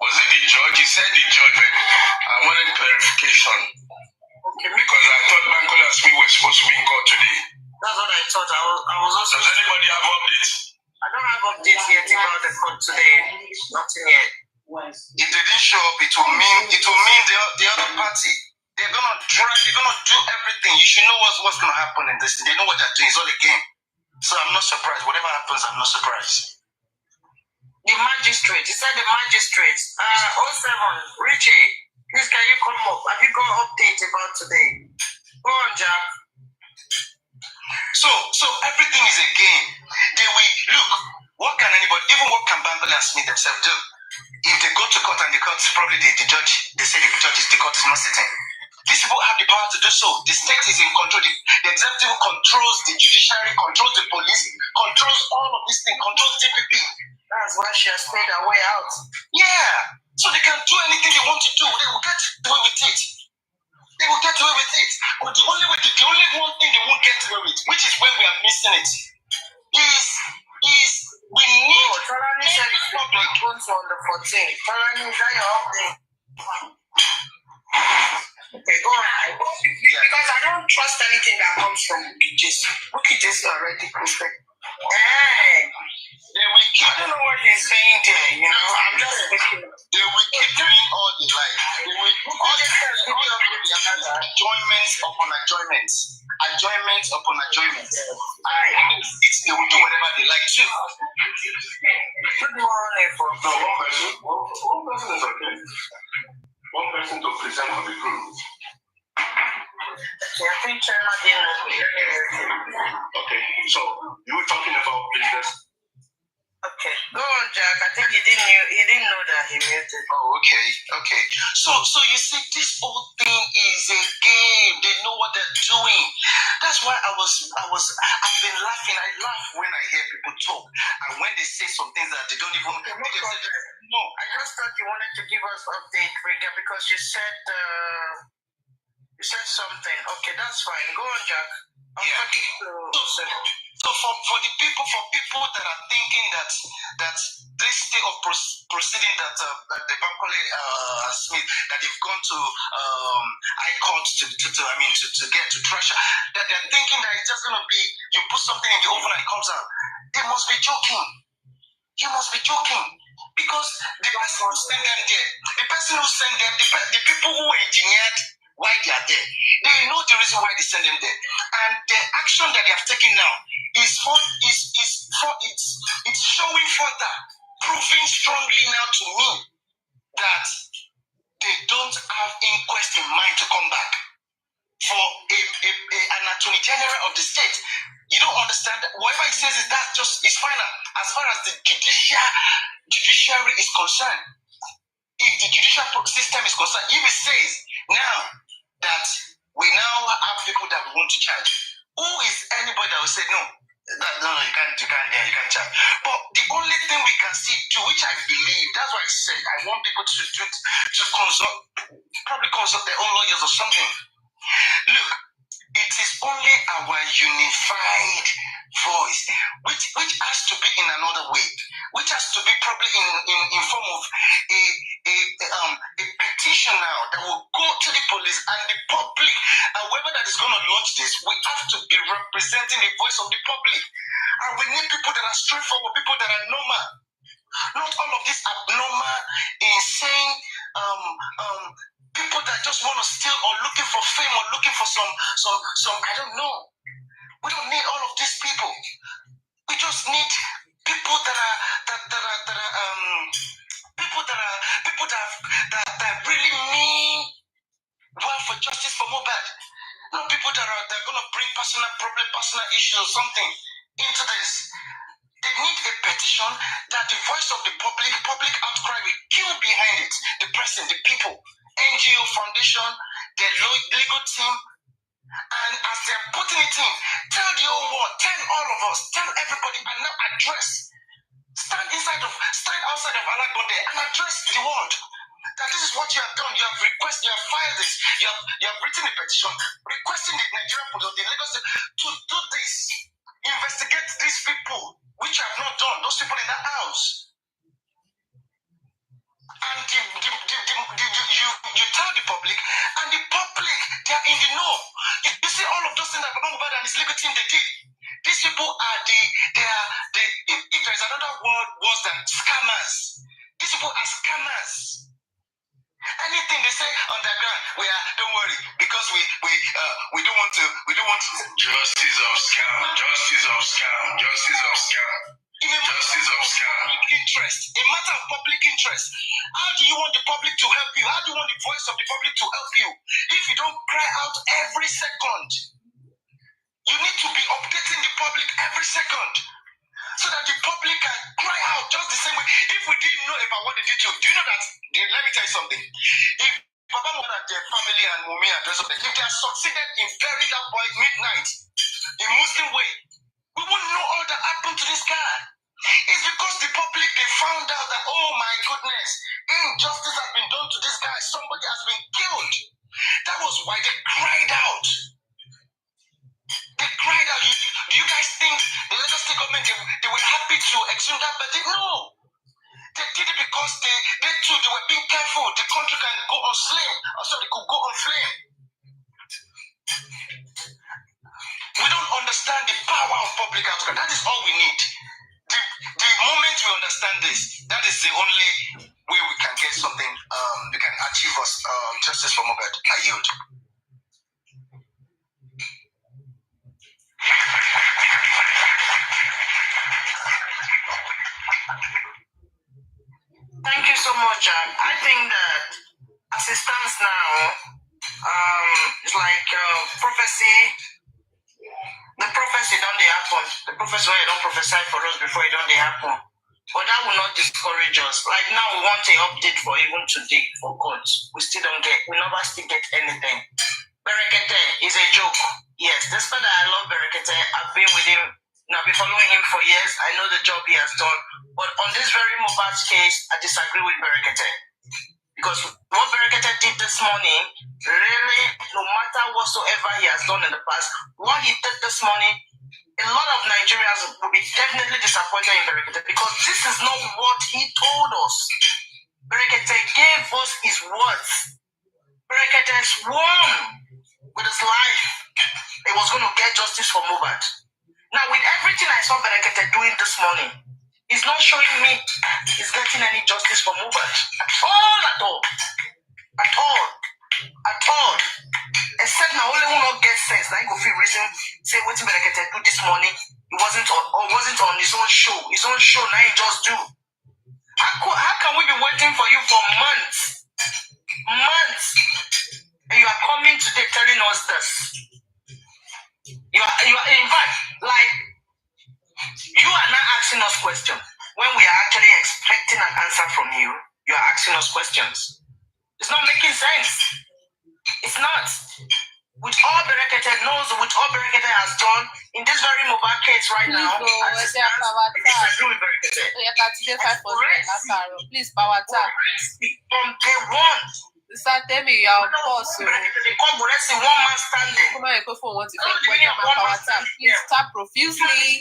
Was it the judge? He said the judge, but I wanted clarification. Okay. Because I thought Bankole and Smith were supposed to be in court today. That's what I thought. I was also. Does anybody have updates? I don't have updates yet about the court today. Nothing yet. If they didn't show up, it will mean the other party. They're gonna do everything. You should know what's gonna happen in this. They know what they're doing. It's all a game. So I'm not surprised. Whatever happens, I'm not surprised. The magistrate. He said the magistrate. 07. Richie, please can you come up? Have you got an update about today? Go on, Jack. So everything is a game. They will look. What can anybody, even what can Bambala and Smith themselves do? If they go to court and the court, probably the judge, they say the court is not sitting. These people have the power to do so. The state is in control. The executive controls the judiciary, controls the police, controls all of these things, controls DPP. That's why she has paid her way out. Yeah. So they can do anything they want to do. They will get away with it. They will get away with it. But the only one thing they won't get away with, which is where we are missing it, is we need Tolani said it's public. Going to on the 14th. Tolani, is that your update? Okay, go on. Because I don't trust anything that comes from Wikijis. Wikijis already posted. Hey! I don't know what he's saying there, you know. I'm just thinking. They will keep doing all the life. They will adjournments upon adjournments. Adjournments upon adjournments. They will do whatever they like to. Good morning, folks. One person is okay. One person to present on the group. Okay, I think Chairman didn't. Okay, so you were talking about business. Okay, go on, Jack. I think he didn't know that he muted. Oh, okay. So you see, this whole thing is a game. They know what they're doing. That's why I've been laughing. I laugh when I hear people talk, and when they say some things that they don't even. No, I just thought you wanted to give us update, Rika, because you said something. Okay, that's fine. Go on, Jack. So for people that are thinking that this state of proceeding that the Bankole Smith, that they've gone to High Court to get to trash, that they're thinking that it's just gonna be you put something in the oven and it comes out. They must be joking. You must be joking. Because the person who sent them there, the people who engineered why they are there, they know the reason why they send them there. And the action that they have taken now is showing further, proving strongly now to me that they don't have inquest in mind to come back for an attorney general of the state. You don't understand that whatever it says is that just is final as far as the judiciary is concerned. If the judicial system is concerned, if it says now that we now have people that we want to charge, who is anybody that will say no, you can't charge? But the only thing we can see, to which I believe, that's why I said I want people to consult their own lawyers or something. Look, it is only our unified voice, which has to be in another way, which has to be probably in form of a petition now that will go to the police and the public, and whoever that is going to launch this, we have to be representing the voice of the public, and we need people that are straightforward, people that are normal, not all of this abnormal, insane, people that just want to steal or looking for fame or looking for some I don't know. We don't need all of these people. We just need people that really mean well for justice for Mohbad. Not people that are going to bring personal issues or something into this. They need a petition that the voice of the public outcry will kill behind it. The person, the people, NGO foundation, their legal team, and as they're putting it in, tell the whole world, tell all of us, tell everybody, and now address. Stand outside of Alagbonde and address the world. That this is what you have done. You have requested, you have filed this, you have written a petition requesting the Nigerian police, the Lagos State, to do this. Investigate these people, which you have not done, those people in that house. And you tell the public, and the public, they are in the know. You see all of those things that Baba Mohbad and his legal team they did. These people are if there is another word worse than scammers. These people are scammers. Anything they say underground, don't worry, because we don't want to justice of scam. Public interest, a matter of public interest. How do you want the public to help you? How do you want the voice of the public to help you? If you don't cry out every second, you need to be updating the public every second, so that the public can cry out just the same way. If we didn't know about what they did to, do you know that? Let me tell you something. If Papa Mohbad and their family and Wumi and the rest of them, if they have succeeded in burying that boy midnight, in Muslim way, we wouldn't know all that happened to this guy. It's because the public, they found out that, oh my goodness, injustice has been done to this guy. Somebody has been killed. That was why they cried out. They cried out. Do you guys think the Lagos State government, they were happy to exhume that? But no. They did it because they too, they were being careful. The country can go on flame. Could go on flame. We don't understand the power of public outcry. That is all we need. The moment we understand this, that is the only way we can get something, we can achieve us justice for Mohbad. I yield. Thank you so much. I think that as it stands now, it's like prophecy. The prophecy don't they happen. The prophecy where you don't prophesy for us before it don't they happen. But that will not discourage us. Like now we want an update for even today for God. We never still get anything. Berekete is a joke. Yes, despite that I love Berekete, I've been with him. I've been following him for years. I know the job he has done. But on this very Mohbad case, I disagree with Berekete. Because what Berekete did this morning, really, no matter whatsoever he has done in the past, what he did this morning, a lot of Nigerians will be definitely disappointed in Berekete because this is not what he told us. Berekete gave us his words. Berekete swore with his life he was going to get justice for Mohbad. Now, with everything I saw Berekete doing this morning, he's not showing me he's getting any justice for Mohbad. At all. Except now only one not get sense. Like if you reason say what Berekete do this morning, it wasn't on his own show. His own show now he just do. How can we be waiting for you for months? And you are coming today telling us this. You are in fact like you are not asking us questions when we are actually expecting an answer from you. You are asking us questions. It's not making sense. It's not. With all Berekete knows, with all Berekete has done in this very Mohbad case right now, I disagree with Berekete. Please, power tap. From day one. Sister, tell me you are on pause. They come, but let's see one man standing. Come on, power tap. Please tap profusely.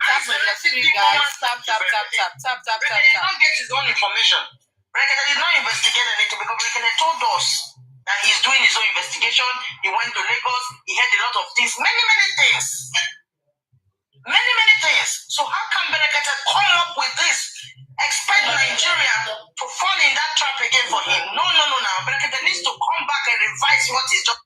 Tap on your screen, guys. Tap. He don't get his own information. Berekete did not investigate anything because Berekete told us that he's doing his own investigation. He went to Lagos. He heard a lot of things. Many things. Many things. So how can Berekete come up with this? Expect Nigeria to fall in that trap again for him. No. Berekete needs to come back and revise what he's done.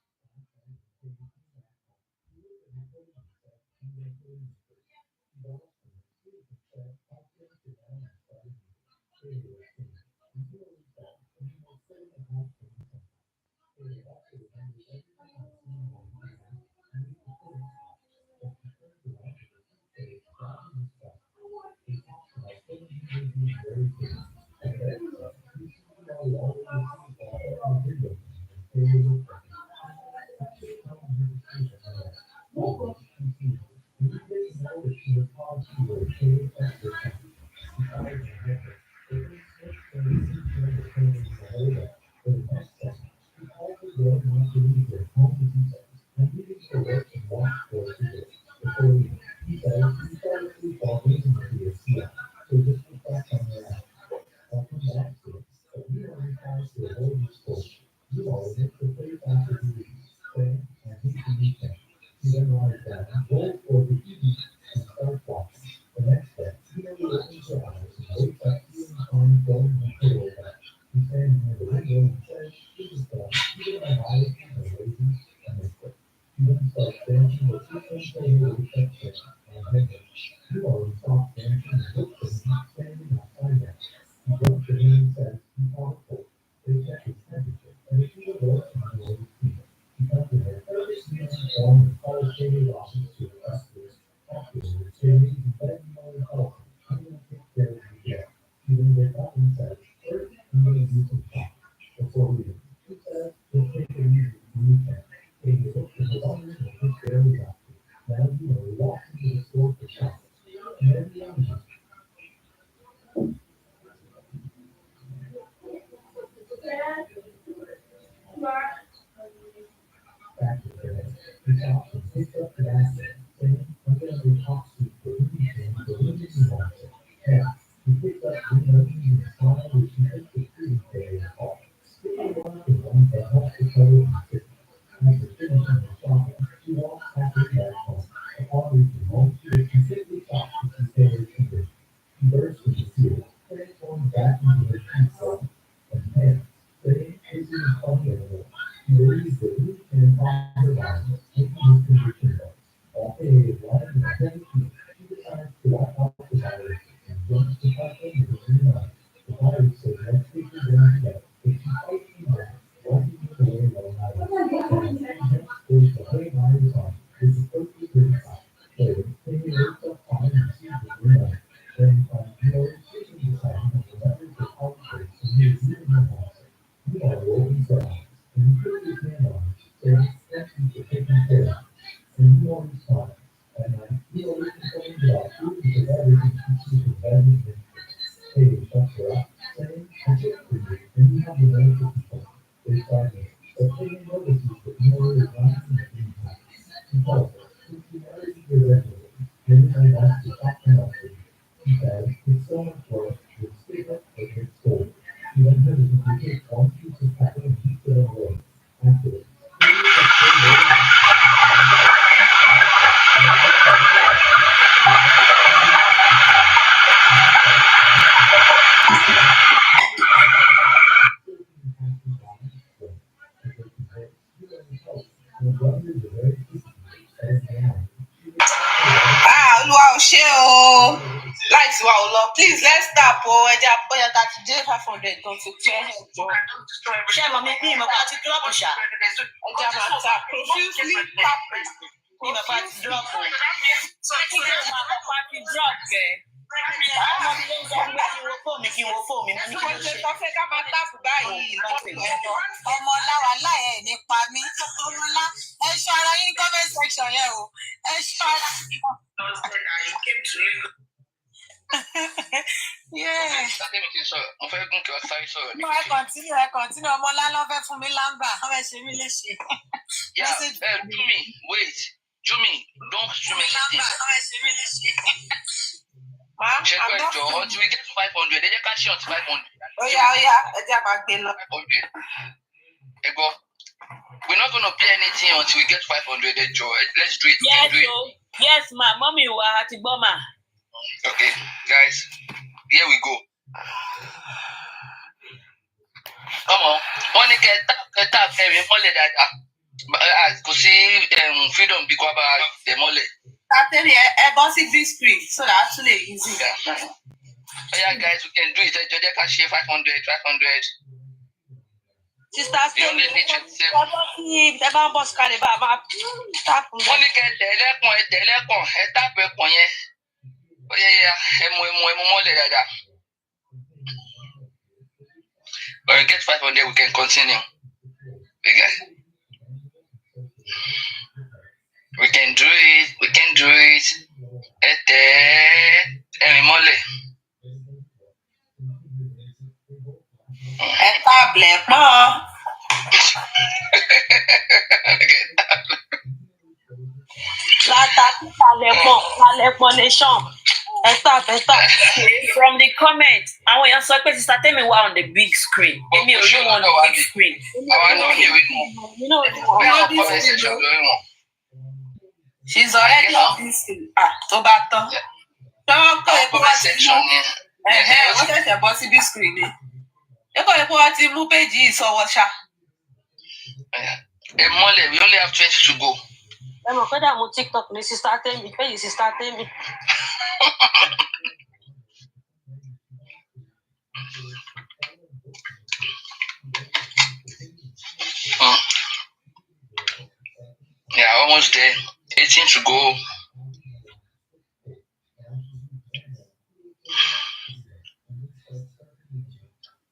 Please, let's stop. Oh, I just put that today 500 don't you clear head. Share my me my party drop sha. I just tap profusely tap. Me my party drop. So I think my party drop there. I'm going to make you phone me. I'm going to take my tap báyìí. Ọmọ láwa láyé nípa mi. Ọmọlá ẹ ṣọ́ra yín comment section yẹn o. Ẹ ṣọ́ra. You came to Lagos. Yeah. No, I continue. Ọmọlá ló fẹ́ fún mi lámbà. Ó fẹ́ ṣe mí léṣe. Yeah, Jumi, don't do me anything. Check out Joe. Until we get to 500, they just cash out 500. Oh yeah. We're not going to pay anything until we get 500, Joe. Let's do it. Yes, yes, ma. Mommy, we are at Iboma. Okay, guys, here we go. Come on. Only get tap every mole that could see freedom because about the mole. A bossy big screen, so that's actually easy. Yeah, guys, we can do it. Judge can share 500. Sister, only get oh yeah, when we get 500, we can continue. Okay. We can do it. From the comments, I want your support to start me on the big screen. On the big screen. She's already on this screen. Tobato. Comment section. Wọ́n ṣẹ̀ṣẹ̀ bọ́ síbí screen ni. Ẹ̀kọ́ ẹ̀kọ́ wa ti mú péjì yìí sọ́wọ́ ṣá. Mọ́lẹ̀, we only have 20 to go. Ẹ mọ̀ pé dààmú TikTok ní Sister Temi, péjì Sister Temi. Yeah, almost there. 18 to go.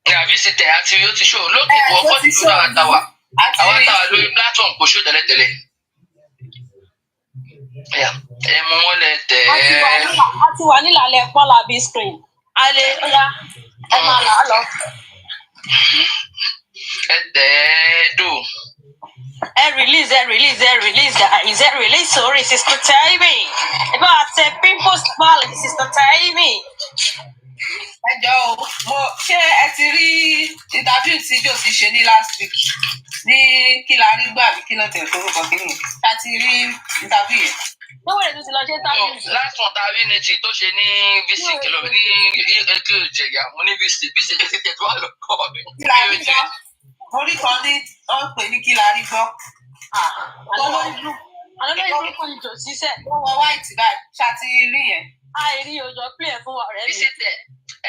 Yeah, visit àti yóò ti show. Look, what you do àtàwà. Àwọn àtàwà lórí platform kò show tẹ́lẹ̀tẹ́lẹ̀. Yeah, mú wọn lẹ tẹ̀. A ti wà nílàlẹ̀ pọ́lá bí screen. Alẹ́ ọ̀yá ẹ máa là á lọ. Ẹ tẹ̀ ẹ́ dò. Release sorry, Sister Temi. About people smile, Sister Temi. Ẹ jọ̀ọ́ mo ṣé ẹ ti rí interview tí Josi ṣe ní last week ní kí la rí gbà bí kí ló tẹ̀ forúkọ kí ni a ti rí interview yẹn. Lówó rẹ̀ tó ti lọ ṣe interview. Last one ta rí ni ti tó ṣe ní VC kìlọ̀ ní ètò ìjẹ̀yà mo ní VC ti tẹ̀ tó wà lọ́kọ́ mi. Kí la rí gbọ́? Orí kan ní wọ́n pè ní kí la rí gbọ́. Àlọ́ lórí burúkú ni Josi sẹ̀. Wọ́n wọ white bag ṣáàtì rí yẹn. Àìrí òjò play fún ọ̀rẹ́ mi. VC tẹ̀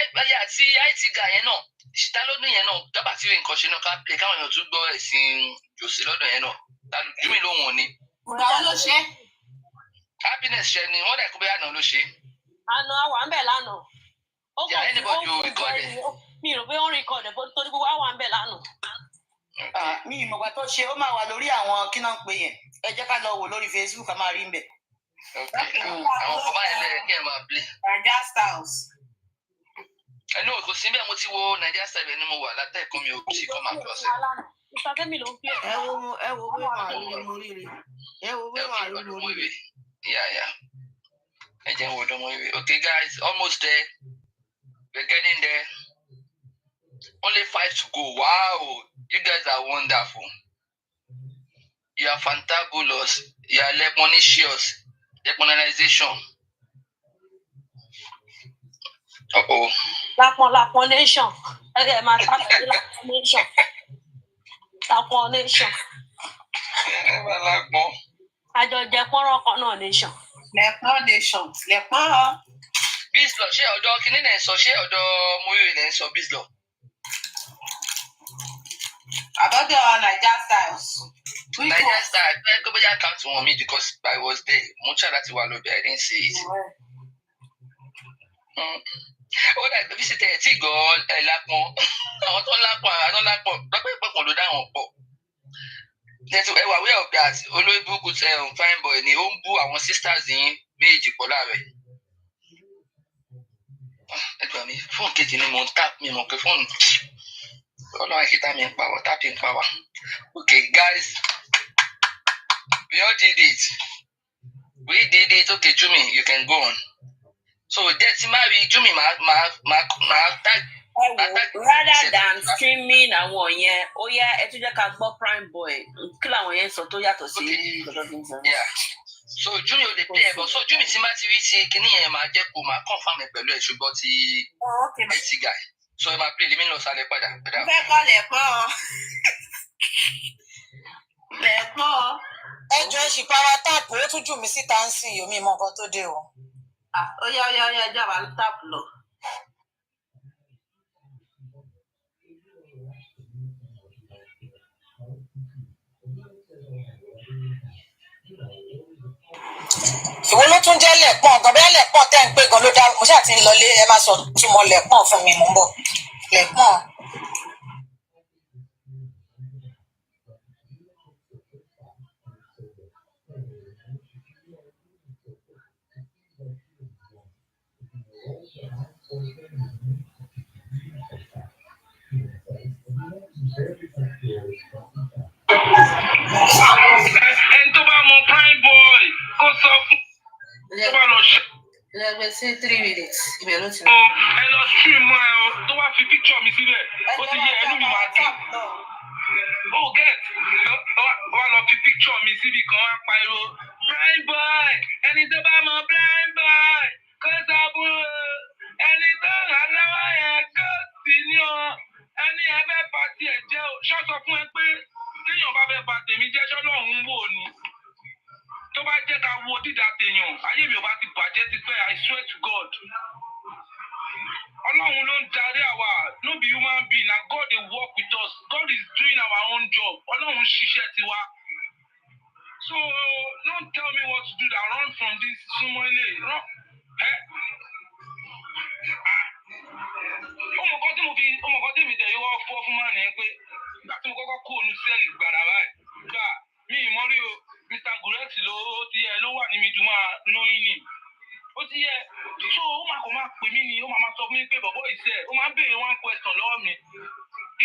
ẹgbẹ́yà tí IT guy yẹn náà ṣìtá lọ́dún yẹn náà dábàá tí nǹkan ṣe náà ká play káwọn èèyàn tún gbọ́ ẹ̀sìn Josi lọ́dún yẹn náà Júmi lóhùn òní. Ìgbà ló ṣe. Happiness ṣe ni wọ́n dẹ̀ kó bẹ́ẹ̀ àná ló ṣe. Àná àwa ń bẹ̀ lánàá. Ó kàn sí ó record ẹ̀. Mi rò pé ó ń record ẹ̀ torí gbogbo àwa ń bẹ̀ lánàá. Mi ìmọ̀gbà tó ṣe ó máa wà lórí àwọn kí náà ń pè yẹn. Ẹ jẹ́ ká lọ wò lórí Facebook ká máa rí mbẹ̀. Àwọn ọkọ̀ báyìí lẹ́yìn kí ẹ máa play. Naija Styles. Ẹnu kò sí bẹ́ẹ̀ mo ti wo Naija Styles ni mo wà látẹ̀kọ́ mi ò sí kọ́ máa pọ̀ sí. Ìsàkẹ́mi ló ń play. Ẹ wo wé màálù mo ríre. Ẹ wo wé màálù mo ríre. Yeah. Ẹ jẹ́ wo dánmọ́ ìwé. Okay guys, almost there. We're getting there. Only 5 to go. Wow, you guys are wonderful. You are fantabulous. You are leponicious. Leponization. Lapon nation. Okay, my family Lapon nation. Lapon nation. Àjọ jẹ pọ́nrọ́ kan náà nation. Lẹ́pọ̀n nation. Lẹ́pọ̀n. Bísọ̀ ṣé ọ̀dọ̀ kìíní náà sọ ṣé ọ̀dọ̀ Múyìí náà sọ Bísọ̀. Àbọ̀dọ̀ Naija Styles. Naija Styles ẹ gbé bóyá account wọn mi because I was there. Mo ṣáà láti wà lóbi, I didn't see it. Ó dà bí sí tẹ̀ tí gan lápọn. Àwọn tó lápọn lọ́pẹ́ ìpẹ́kùn ló dáhùn pọ̀. Ẹ wà aware of that. Olóyìnbó kò fine boy ni ó ń bú àwọn sisters yín méjì pọ̀ láàrẹ̀. Ẹgbẹ́ mi fóònù kejì ni mo ń tap mi mọ̀ pé fóònù ọlọ́run ìkìtà mi ń pa wá tapping pa wá. Okay guys, we all did it. We did it. Okay Jumi, you can go on. So that's my Jumi tag. Rather than streaming àwọn yẹn, ó yá ẹ tún jẹ́ ká gbọ́ Prime Boy. Kí làwọn yẹn sọ tó yàtọ̀ sí ìgbàlódé tí ń sọ. Yeah. So Jumi ò lè play ẹ̀ bọ̀. So Jumi tí máa ti rí ti kíní yẹn máa jẹ́ kó máa confirm ẹ̀ pẹ̀lú ẹ̀ ṣùgbọ́n ti IT guy. So ẹ máa play lèmi lọ sálẹ̀ padà. Fẹ́ kọ́ lẹ̀pọ̀. Lẹ̀pọ̀. Ẹ jọ ẹ ṣì para táàpù ó tún jù mí síta ń sìn yomi mọ nǹkan tó dé o. Ó yá ẹjọ́ àbá táàpù lọ. Ìwọ ló tún jẹ́ lẹ̀pọ̀n gan bẹ́ẹ̀ lẹ̀pọ̀n tẹ́ ń pé gan ló dá mo ṣáà ti ń lọlé ẹ máa sọ túmọ̀ lẹ̀pọ̀n fún mi mò ń bọ̀ lẹ̀pọ̀n. Ẹni tó bá mọ Prime Boy kó sọ fún tó bá lọ ṣe. Lẹ́gbẹ̀ẹ́ sí 3 minutes ibẹ̀ ló ti. Ẹ lọ stream ẹ o tó wá fi picture mi síbẹ̀ ó ti yẹ ẹnu mi máa dùn. Oh get wá lọ fi picture mi síbi kan wá pariwo Prime Boy ẹni tó bá mọ Prime Boy kó sọ fún ẹni tó hàn lá. Ọlọ́run ló ń darí àwa, no be human being, na God dey work with us. God is doing our own job. Ọlọ́run ṣiṣẹ́ tiwa. So don't tell me what to do. That run from this sumole. Run. Ọmọ kan tí mi tẹ̀ yíwọ́ fọ́ fún máa nìyẹn pé ìgbà tí mo kọ́kọ́ kó onú sẹ́ẹ̀lì gbàrà báyìí. Gbà mí ìmọ̀rí o, Mr. Guretti ló wà ní mi jù máa lóyún ni. Ó ti yẹ, so ó máa kò máa pè mí ni, ó máa sọ fún mi pé bọ̀bọ̀ ìṣe, ó máa ń béèrè one question lọ́wọ́ mi.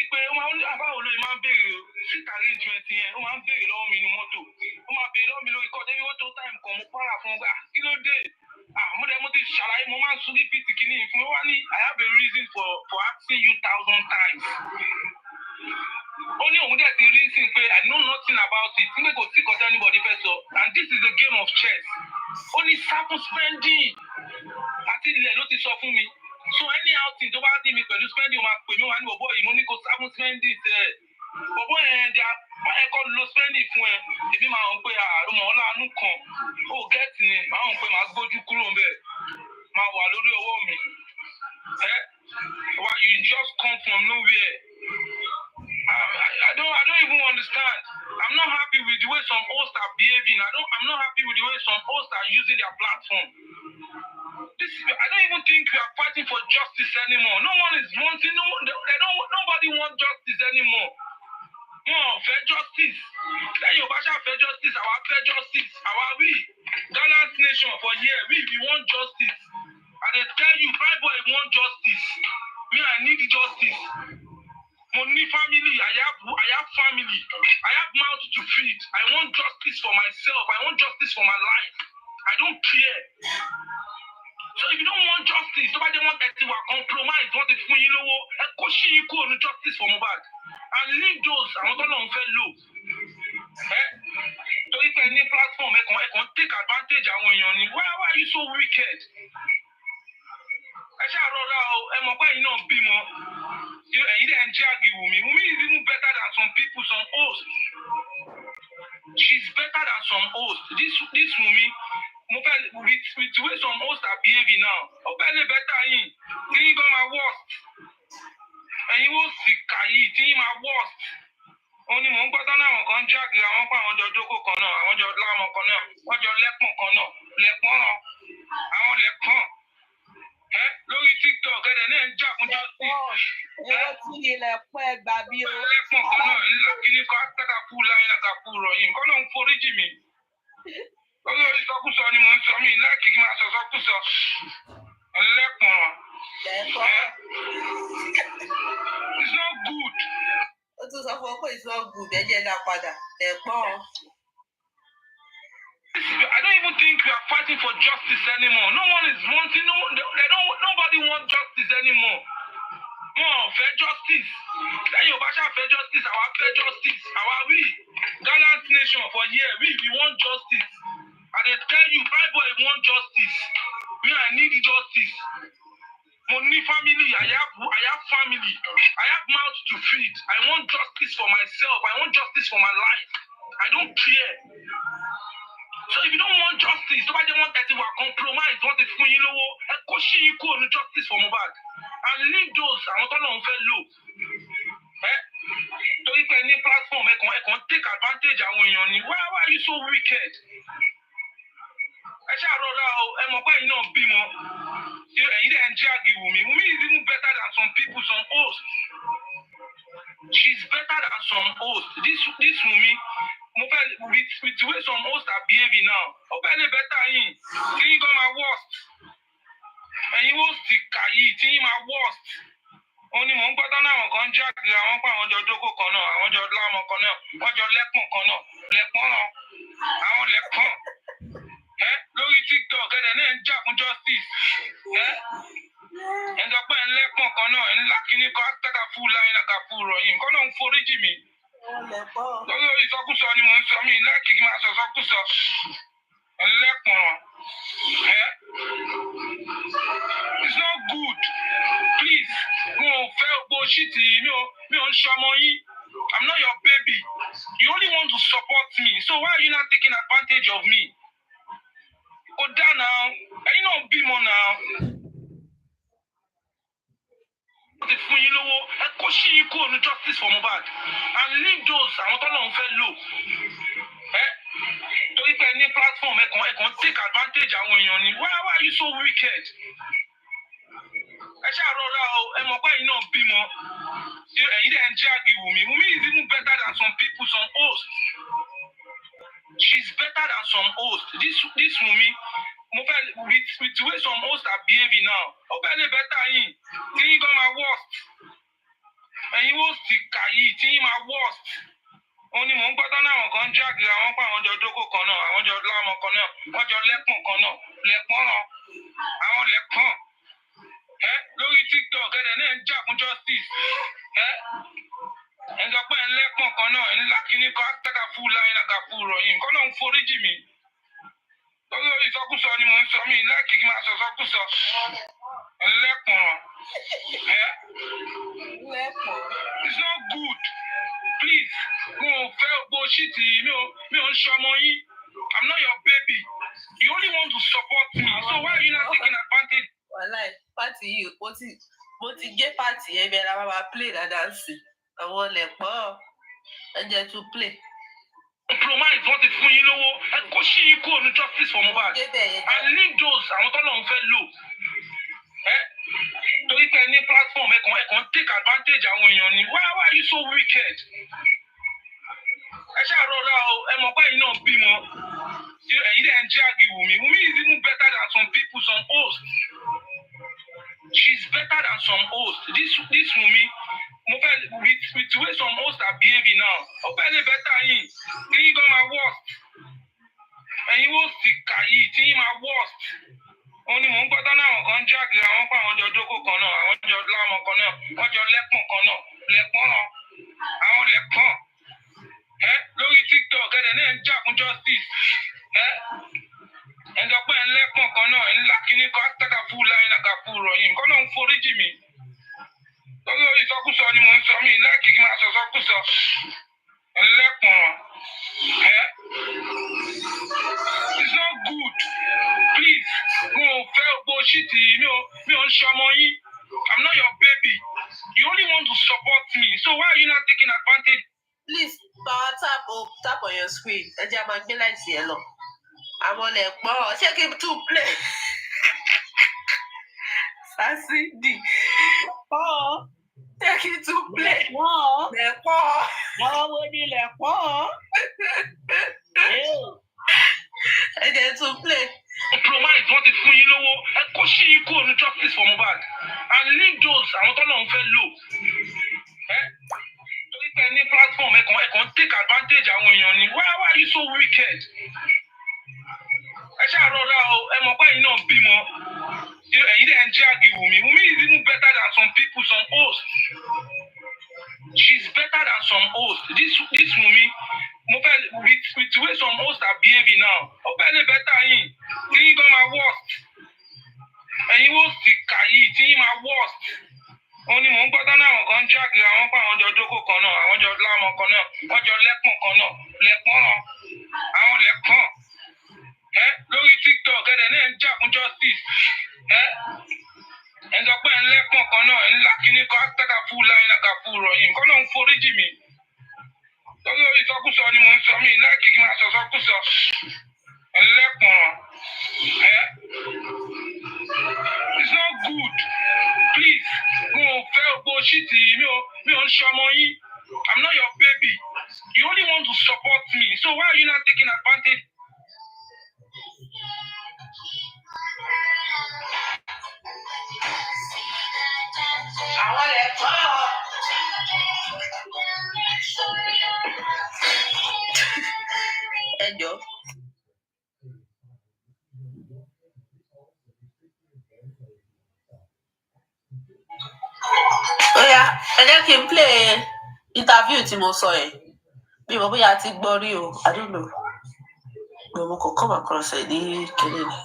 Ipe ó máa ń àbáwò lóye máa ń béèrè o, seat arrangement yẹn, ó máa ń béèrè lọ́wọ́ mi ní mọ́tò. Ó máa béèrè lọ́wọ́ mi lórí kọ́ débi ó tó time kan mo para fún ọgbà. Kí ló dé? Mo ti ṣàlàyé, mo máa ń sún ní bíìtì kìíní fún mi. Wá ní I have a reason for asking you 1,000 times. Ó ní òun dẹ̀ ti reason pé I know nothing about it. Nígbà kò sí kọ́tẹ́ anybody fẹ́ sọ. And this is a game of chess. Ó ní sample spending. Àti ilẹ̀ ló ti sọ fún mi. So anyhow thing tó bá dé mi pẹ̀lú spending, ó máa pè mí wá ní bọ̀bọ̀ yìí, mo ní kò sample spending tẹ̀. Bọ̀bọ̀ yẹn báyẹn kọ́ lo spending fún ẹ. Èmi máa ń pè àrùmọ̀ ọ̀làánú kan. Ó gẹ́ẹ̀tì ni, máa ń pè máa gbójú kúrò ń bẹ̀. Máa wà lórí ọwọ́ mi. Why you just come from nowhere? I don't even understand. I'm not happy with the way some hosts are behaving. I'm not happy with the way some hosts are using their platform. I don't even think we are fighting for justice anymore. No one is wanting. Nobody wants justice anymore. No, fair justice. Then you fair justice. Our fair justice. Our we gallant nation for years. We want justice. And they tell you, Pride Boy want justice. Me, I need justice. Money, family. I have family. I have mouth to feed. I want justice for myself. I want justice for my life. I don't care. So if you don't want justice, nobody want to compromise, want to fún yín lówó, ẹ kó ṣí yín kúrò ní justice for Mohbad. And leave those àwọn tó lọ́n fẹ́ lò. Torí pé ní platform ẹ kàn take advantage àwọn èèyàn ni. Why are you so wicked? Ẹ ṣáà rọra o, ẹ mọ̀ pé ẹ̀yin náà bímọ. Ẹ̀yin dẹ̀ ń jẹ́ àgì Wumi. Wumi is even better than some people, some hosts. She's better than some hosts. This Wumi, with the way some hosts are behaving now, ó fẹ́ lè better yín. Tí yín gan máa worst. Ẹ̀yin ó sì kà yìí, tí yín máa worst. Ó ní mò ń gbọ́ tán àwọn kan jáde, àwọn pa àwọn jọ jókòó kan náà, àwọn jọ láwọn kan náà, wọ́n jọ lẹ́pọ̀n kan náà, lẹ́pọ̀n náà, àwọn lẹ́pọ̀n. Lórí TikTok ẹ̀rẹ̀ náà ń jà fún justice. Èrò tí ilẹ̀ pọ̀ ẹgbà bí o. Lẹ́pọ̀n kan náà ńlá kíní kan àtàkà fún láyé àgàfù rọ̀yìn. Kọ́ ló ń foríjì mi. Lórí ìsọkúsọ ni mò ń sọ mí láìkí kí máa sọ sọkúsọ. Lẹ́pọ̀n. It's not good. Ó tún sọ fún ọ pé it's not good, ẹ jẹ́ dá padà. Ẹ̀pọ̀n. I don't even think we are fighting for justice anymore. No one is wanting. Nobody wants justice anymore. No, fair justice. Then you fair justice. Our fair justice. Our we gallant nation for years. We want justice. And they tell you, Pride Boy want justice. Me, I need justice. Money, family. I have family. I have mouth to feed. I want justice for myself. I want justice for my life. I don't care. So if you don't want justice, nobody want that to compromise, want to fún yín lówó, ẹ kó ṣí yín kúrò ní justice for Mohbad. And leave those àwọn tó lọ́n fẹ́ lò. Torí pé ní platform ẹ kàn take advantage àwọn èèyàn ni. Why are you so wicked? Ẹ ṣáà rọra o, ẹ mọ̀ pé ẹ̀yin náà bímọ. Ẹ̀yin dẹ̀ ń jẹ́ àgì Wumi. Wumi is even better than some people, some hosts. She's better than some hosts. This Wumi, with the way some hosts are behaving now, ó fẹ́ lè better yín. Tí yín gan máa worst. Ẹ̀yin ó sì kà yìí, tí yín máa worst. Ó ní mò ń gbọ́ tán àwọn kan jáde, àwọn pa àwọn jọ jókòó kan náà, àwọn jọ láwọn kan náà, wọ́n jọ lẹ́pọ̀n kan náà, lẹ́pọ̀n náà, àwọn lẹ́pọ̀n. Lórí TikTok ẹ̀rẹ̀ náà ń jà fún justice. Ẹ sọ pé ẹ ń lẹ́pọ̀n kan náà, ńlá kíní kan àtàkà fún láyé àgàfù rọ̀yìn, nǹkan náà ń foríjì mi. Lórí ìsọkúsọ ni mò ń sọ mí láìkí kí máa sọ sọkúsọ. Ẹlẹ́pọ̀n. It's not good. Please, mo fẹ́ bullshit yìí, mi ò ń ṣọmọ yín. I'm not your baby. You only want to support me. So why are you not taking advantage of me? Ó dá now. Ẹ̀yin náà bímọ now. yín lówó ẹ kó sí yín kúrò ní justice for Mohbad and leave those àwọn tọ́lọ́run fẹ́ lò torí pé ní platform ẹ̀kan take advantage àwọn èèyàn ni why are you so wicked? Ẹ ṣáà rọra o ẹ mọ̀ pé ẹ̀yin náà bímọ ẹ̀yin dẹ̀ ń jẹ́ àgìwùmí. Wumi is even better than some people, some hosts. She's better than some hosts. This Wumi, with the way some hosts are behaving now, ó bẹ́ẹ̀ lè better yín tí yín gan máa worst. Ẹ̀yin host kà yìí tí yín máa worst. Ó ní mò ń gbọ́dọ̀ náà àwọn kan jáde àwọn pa àwọn jọ dókò kan náà àwọn jọ láàmú kan náà wọ́n jọ lẹ́pọ̀n kan náà lẹ́pọ̀n náà àwọn lẹ́pọ̀n lórí TikTok ẹ̀dẹ̀ náà ń jà fún justice ẹ̀ ń sọ pé ẹ̀ ń lẹ́pọ̀n kan náà ńlá kíní kan áṣítàkà fún láyìn àgàfù ròyìn nǹkan náà ń foríjì mi lórí ìsọkúsọ ni mò ń sọ mí láìkí kí máa sọ sọkúsọ lẹ́pọ̀n it's not good please mo fẹ́ gbó ṣíìtì mi ò ń ṣọmọ yín I'm not your baby you only want to support me so why are you not taking advantage. Wàhálà pàtì yìí mo ti gé pàtì yẹn bẹ́ẹ̀ la máa play dáadáa sí àwọn ọlẹ́pọ̀ ẹ̀jẹ̀ tún play. Compromise wọ́n ti fún yín lówó ẹ kó sí yín kúrò ní justice for Mohbad and leave those àwọn tọ́lọ́run fẹ́ lò torí pé ní platform ẹ̀kan take advantage àwọn èèyàn ni why are you so wicked? Ẹ ṣáà rọra o ẹ mọ̀ pé ẹ̀yin náà bímọ ẹ̀yin dẹ̀ ń jẹ́ àgìwùmí. Wumi is even better than some people, some hosts. She's better than some hosts. This Wumi, with the way some hosts are behaving now, ó bẹ́ẹ̀ lè better yín tí yín gan máa worst. Ẹ̀yin host kà yìí tí yín máa worst. Ó ní mò ń gbọ́dọ̀ náà àwọn kan jáde àwọn pa àwọn jọ dókò kan náà àwọn jọ láàmú kan náà wọ́n jọ lẹ́pọ̀n kan náà lẹ́pọ̀n náà àwọn lẹ́pọ̀n lórí TikTok ẹ̀dẹ̀ náà ń jà fún justice ẹ̀ ń sọ pé ẹ̀ ń lẹ́pọ̀n kan náà ńlá kíní kan áṣítàkà fún láyìn àgàfù ròyìn nǹkan náà ń foríjì mi lórí ìsọkúsọ ni mò ń sọ mí láìkí kí máa sọ sọkúsọ lẹ́pọ̀n it's not good please mo fẹ́ gbó ṣíìtì mi ò ń ṣọmọ yín I'm not your baby you only want to support me so why are you not taking advantage. Please power tap on your screen ẹ jẹ́ àmọ́ gbé láìsí ẹ lọ àwọn ọlẹ́pọ̀ ṣé kí n tún play Sasidi ṣé kí n tún play lẹ́pọ̀ àwọn wo ni lẹ́pọ̀ ẹ jẹ́ tún play. Compromise wọ́n ti fún yín lówó ẹ kó sí yín kúrò ní justice for Mohbad and leave those àwọn tọ́lọ́run fẹ́ lò torí pé ní platform ẹ̀kan take advantage àwọn èèyàn ni why are you so wicked? Ẹ ṣáà rọra o ẹ mọ̀ pé ẹ̀yin náà bímọ ẹ̀yin dẹ̀ ń jẹ́ àgìwùmí. Wumi is even better than some people, some hosts. She's better than some hosts. This Wumi, with the way some hosts are behaving now, ó bẹ́ẹ̀ lè better yín tí yín gan máa worst. Ẹ̀yin host kà yìí tí yín máa worst. Ó ní mò ń gbọ́dọ̀ náà àwọn kan jáde àwọn pa àwọn jọ dókò kan náà àwọn jọ láàmú kan náà wọ́n jọ lẹ́pọ̀n kan náà lẹ́pọ̀n náà àwọn lẹ́pọ̀n lórí TikTok ẹ̀dẹ̀ náà ń jà fún justice ẹ̀ ń sọ pé ẹ̀ ń lẹ́pọ̀n kan náà ńlá kíní kan áṣítàkà fún láyìn àgàfù ròyìn nǹkan náà ń foríjì mi lórí ìsọkúsọ ni mò ń sọ mí láìkí kí máa sọ sọkúsọ lẹ́pọ̀n it's not good please mo fẹ́ gbó ṣíìtì mi ò ń ṣọmọ yín I'm not your baby you only want to support me so why are you not taking advantage. Àwọn lẹ́pọ̀ ẹ jọ. Oya, ẹ jẹ́ kí n play interview tí mo sọ yẹn. Bí mo bóyá ti gbọ́ rí o, I don't know. Mo kò come across ẹ̀ ní kiri ni.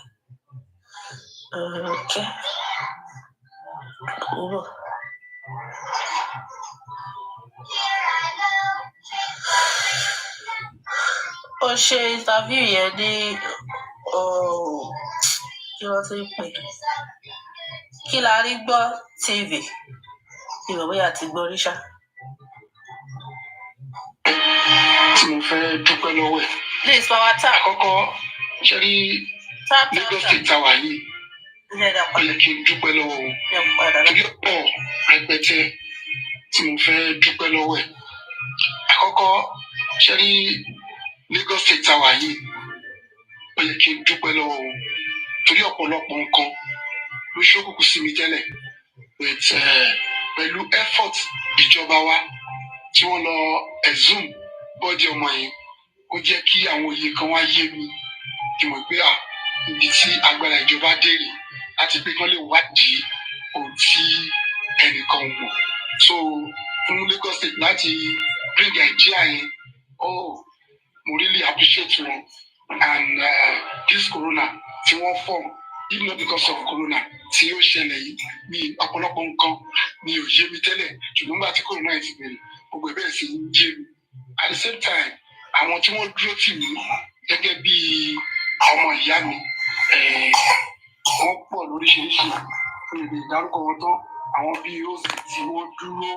Okay. Cool. Ó ṣe interview yẹn ní kí wọ́n ti ń pè kí la rí gbọ́ TV ìwọ bóyá ti gbọ́ rí ṣá. Tí mo fẹ́ dúpẹ́ lọ́wọ́ ẹ̀. Please power tap. Àkọ́kọ́ ṣe rí Lagos State tower yìí. Ó yẹ kí n dúpẹ́ lọ́wọ́ wọn. Torí ọ̀pọ̀ rẹpẹtẹ tí mo fẹ́ dúpẹ́ lọ́wọ́ ẹ̀. Àkọ́kọ́ ṣe rí Lagos State tower yìí. Ó yẹ kí n dúpẹ́ lọ́wọ́ wọn. Torí ọ̀pọ̀lọpọ̀ nǹkan ló ṣókùnkùn sí mi tẹ́lẹ̀. Pẹ̀lú effort ìjọba wa tí wọ́n lọ exhume bọ́dì ọmọ yẹn, ó jẹ́ kí àwọn òye kan wá yé mi kí mo pé ibi tí agbára ìjọba dé rè láti pé kán lè wádìí ohun tí ẹnìkan mọ̀. So fún Lagos State láti bring idea yẹn, mo really appreciate wọn. And this corona tí wọ́n form, if not because of corona tí ó ṣẹlẹ̀ yìí, ní ọ̀pọ̀lọpọ̀ nǹkan ni ò yé mi tẹ́lẹ̀, ṣùgbọ́n nígbà tí corona yìí ti bẹ̀rẹ̀ gbogbo ẹ̀ bẹ̀rẹ̀ sí ń yé mi. At the same time, àwọn tí wọ́n dúró tì mí gẹ́gẹ́ bí ọmọ ìyá mi, wọ́n pọ̀ lóríṣiríṣi. Fún ìdí ìdárúkọ wọn tán, àwọn bíi Rose tí wọ́n dúró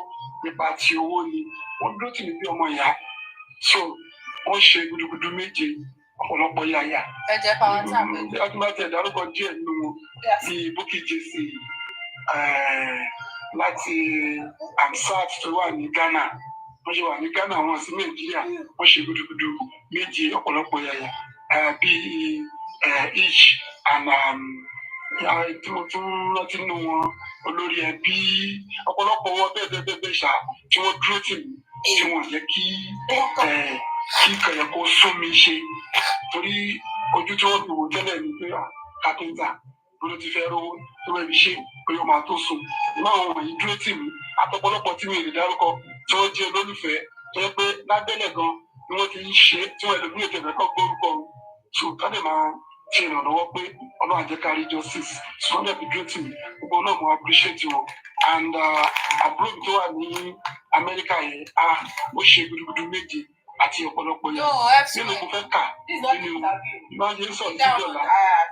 nípa ti owó ni, wọ́n dúró tì mí bí ọmọ ìyá. So wọ́n ṣe gudugudu méje, ọ̀pọ̀lọpọ̀ yàyà. Ẹ jẹ́ power tap. Ọdún bá tẹ̀ dárúkọ díẹ̀ nínú wọn bíi Bukky Jesse láti Amsat tó wà ní Ghana. Wọ́n ṣe wà ní Ghana, wọn sí Nàìjíríà, wọ́n ṣe gudugudu méje, ọ̀pọ̀lọpọ̀ yàyà. Bíi Ish and tí mo tún rántí nínú wọn olórí ẹbí, ọ̀pọ̀lọpọ̀ wọn bẹ́ẹ̀ ṣá tí wọ́n dúró tì mí tí wọ́n jẹ́ kí kẹ̀yẹ̀ kó sún mi ṣe. Torí ojú tí wọ́n fi wò tẹ́lẹ̀ ni pé kápẹ́ńtà ló ti fẹ́ rówó tó wẹ̀ fi ṣe pé ó máa tó sùn. Ìmọ̀ àwọn wọ̀nyí dúró tì mí, àtọ̀pọ̀lọpọ̀ tí mi ò lè dárúkọ tí wọ́n jẹ́ olólùfẹ́ tó yẹ pé lábẹ́lẹ̀ gan ni wọ́n ti ń ṣe tí wọ́n ẹlòmíràn tẹ̀lé kọ́ gbórúkọ so tọ́lẹ̀ máa ṣe ìrànlọ́wọ́ pé Ọlọ́run á jẹ́ ká rí justice sọ́dẹ̀ fi dúró tì mí, gbogbo náà mo appreciate wọn. And àbúrò mi tó wà ní Amẹ́ríkà yẹn ó ṣe gudugudu méje àti ọ̀pọ̀lọpọ̀ yẹn nínú mo fẹ́ kà nínú máa ń yẹ sọ ní dọ́là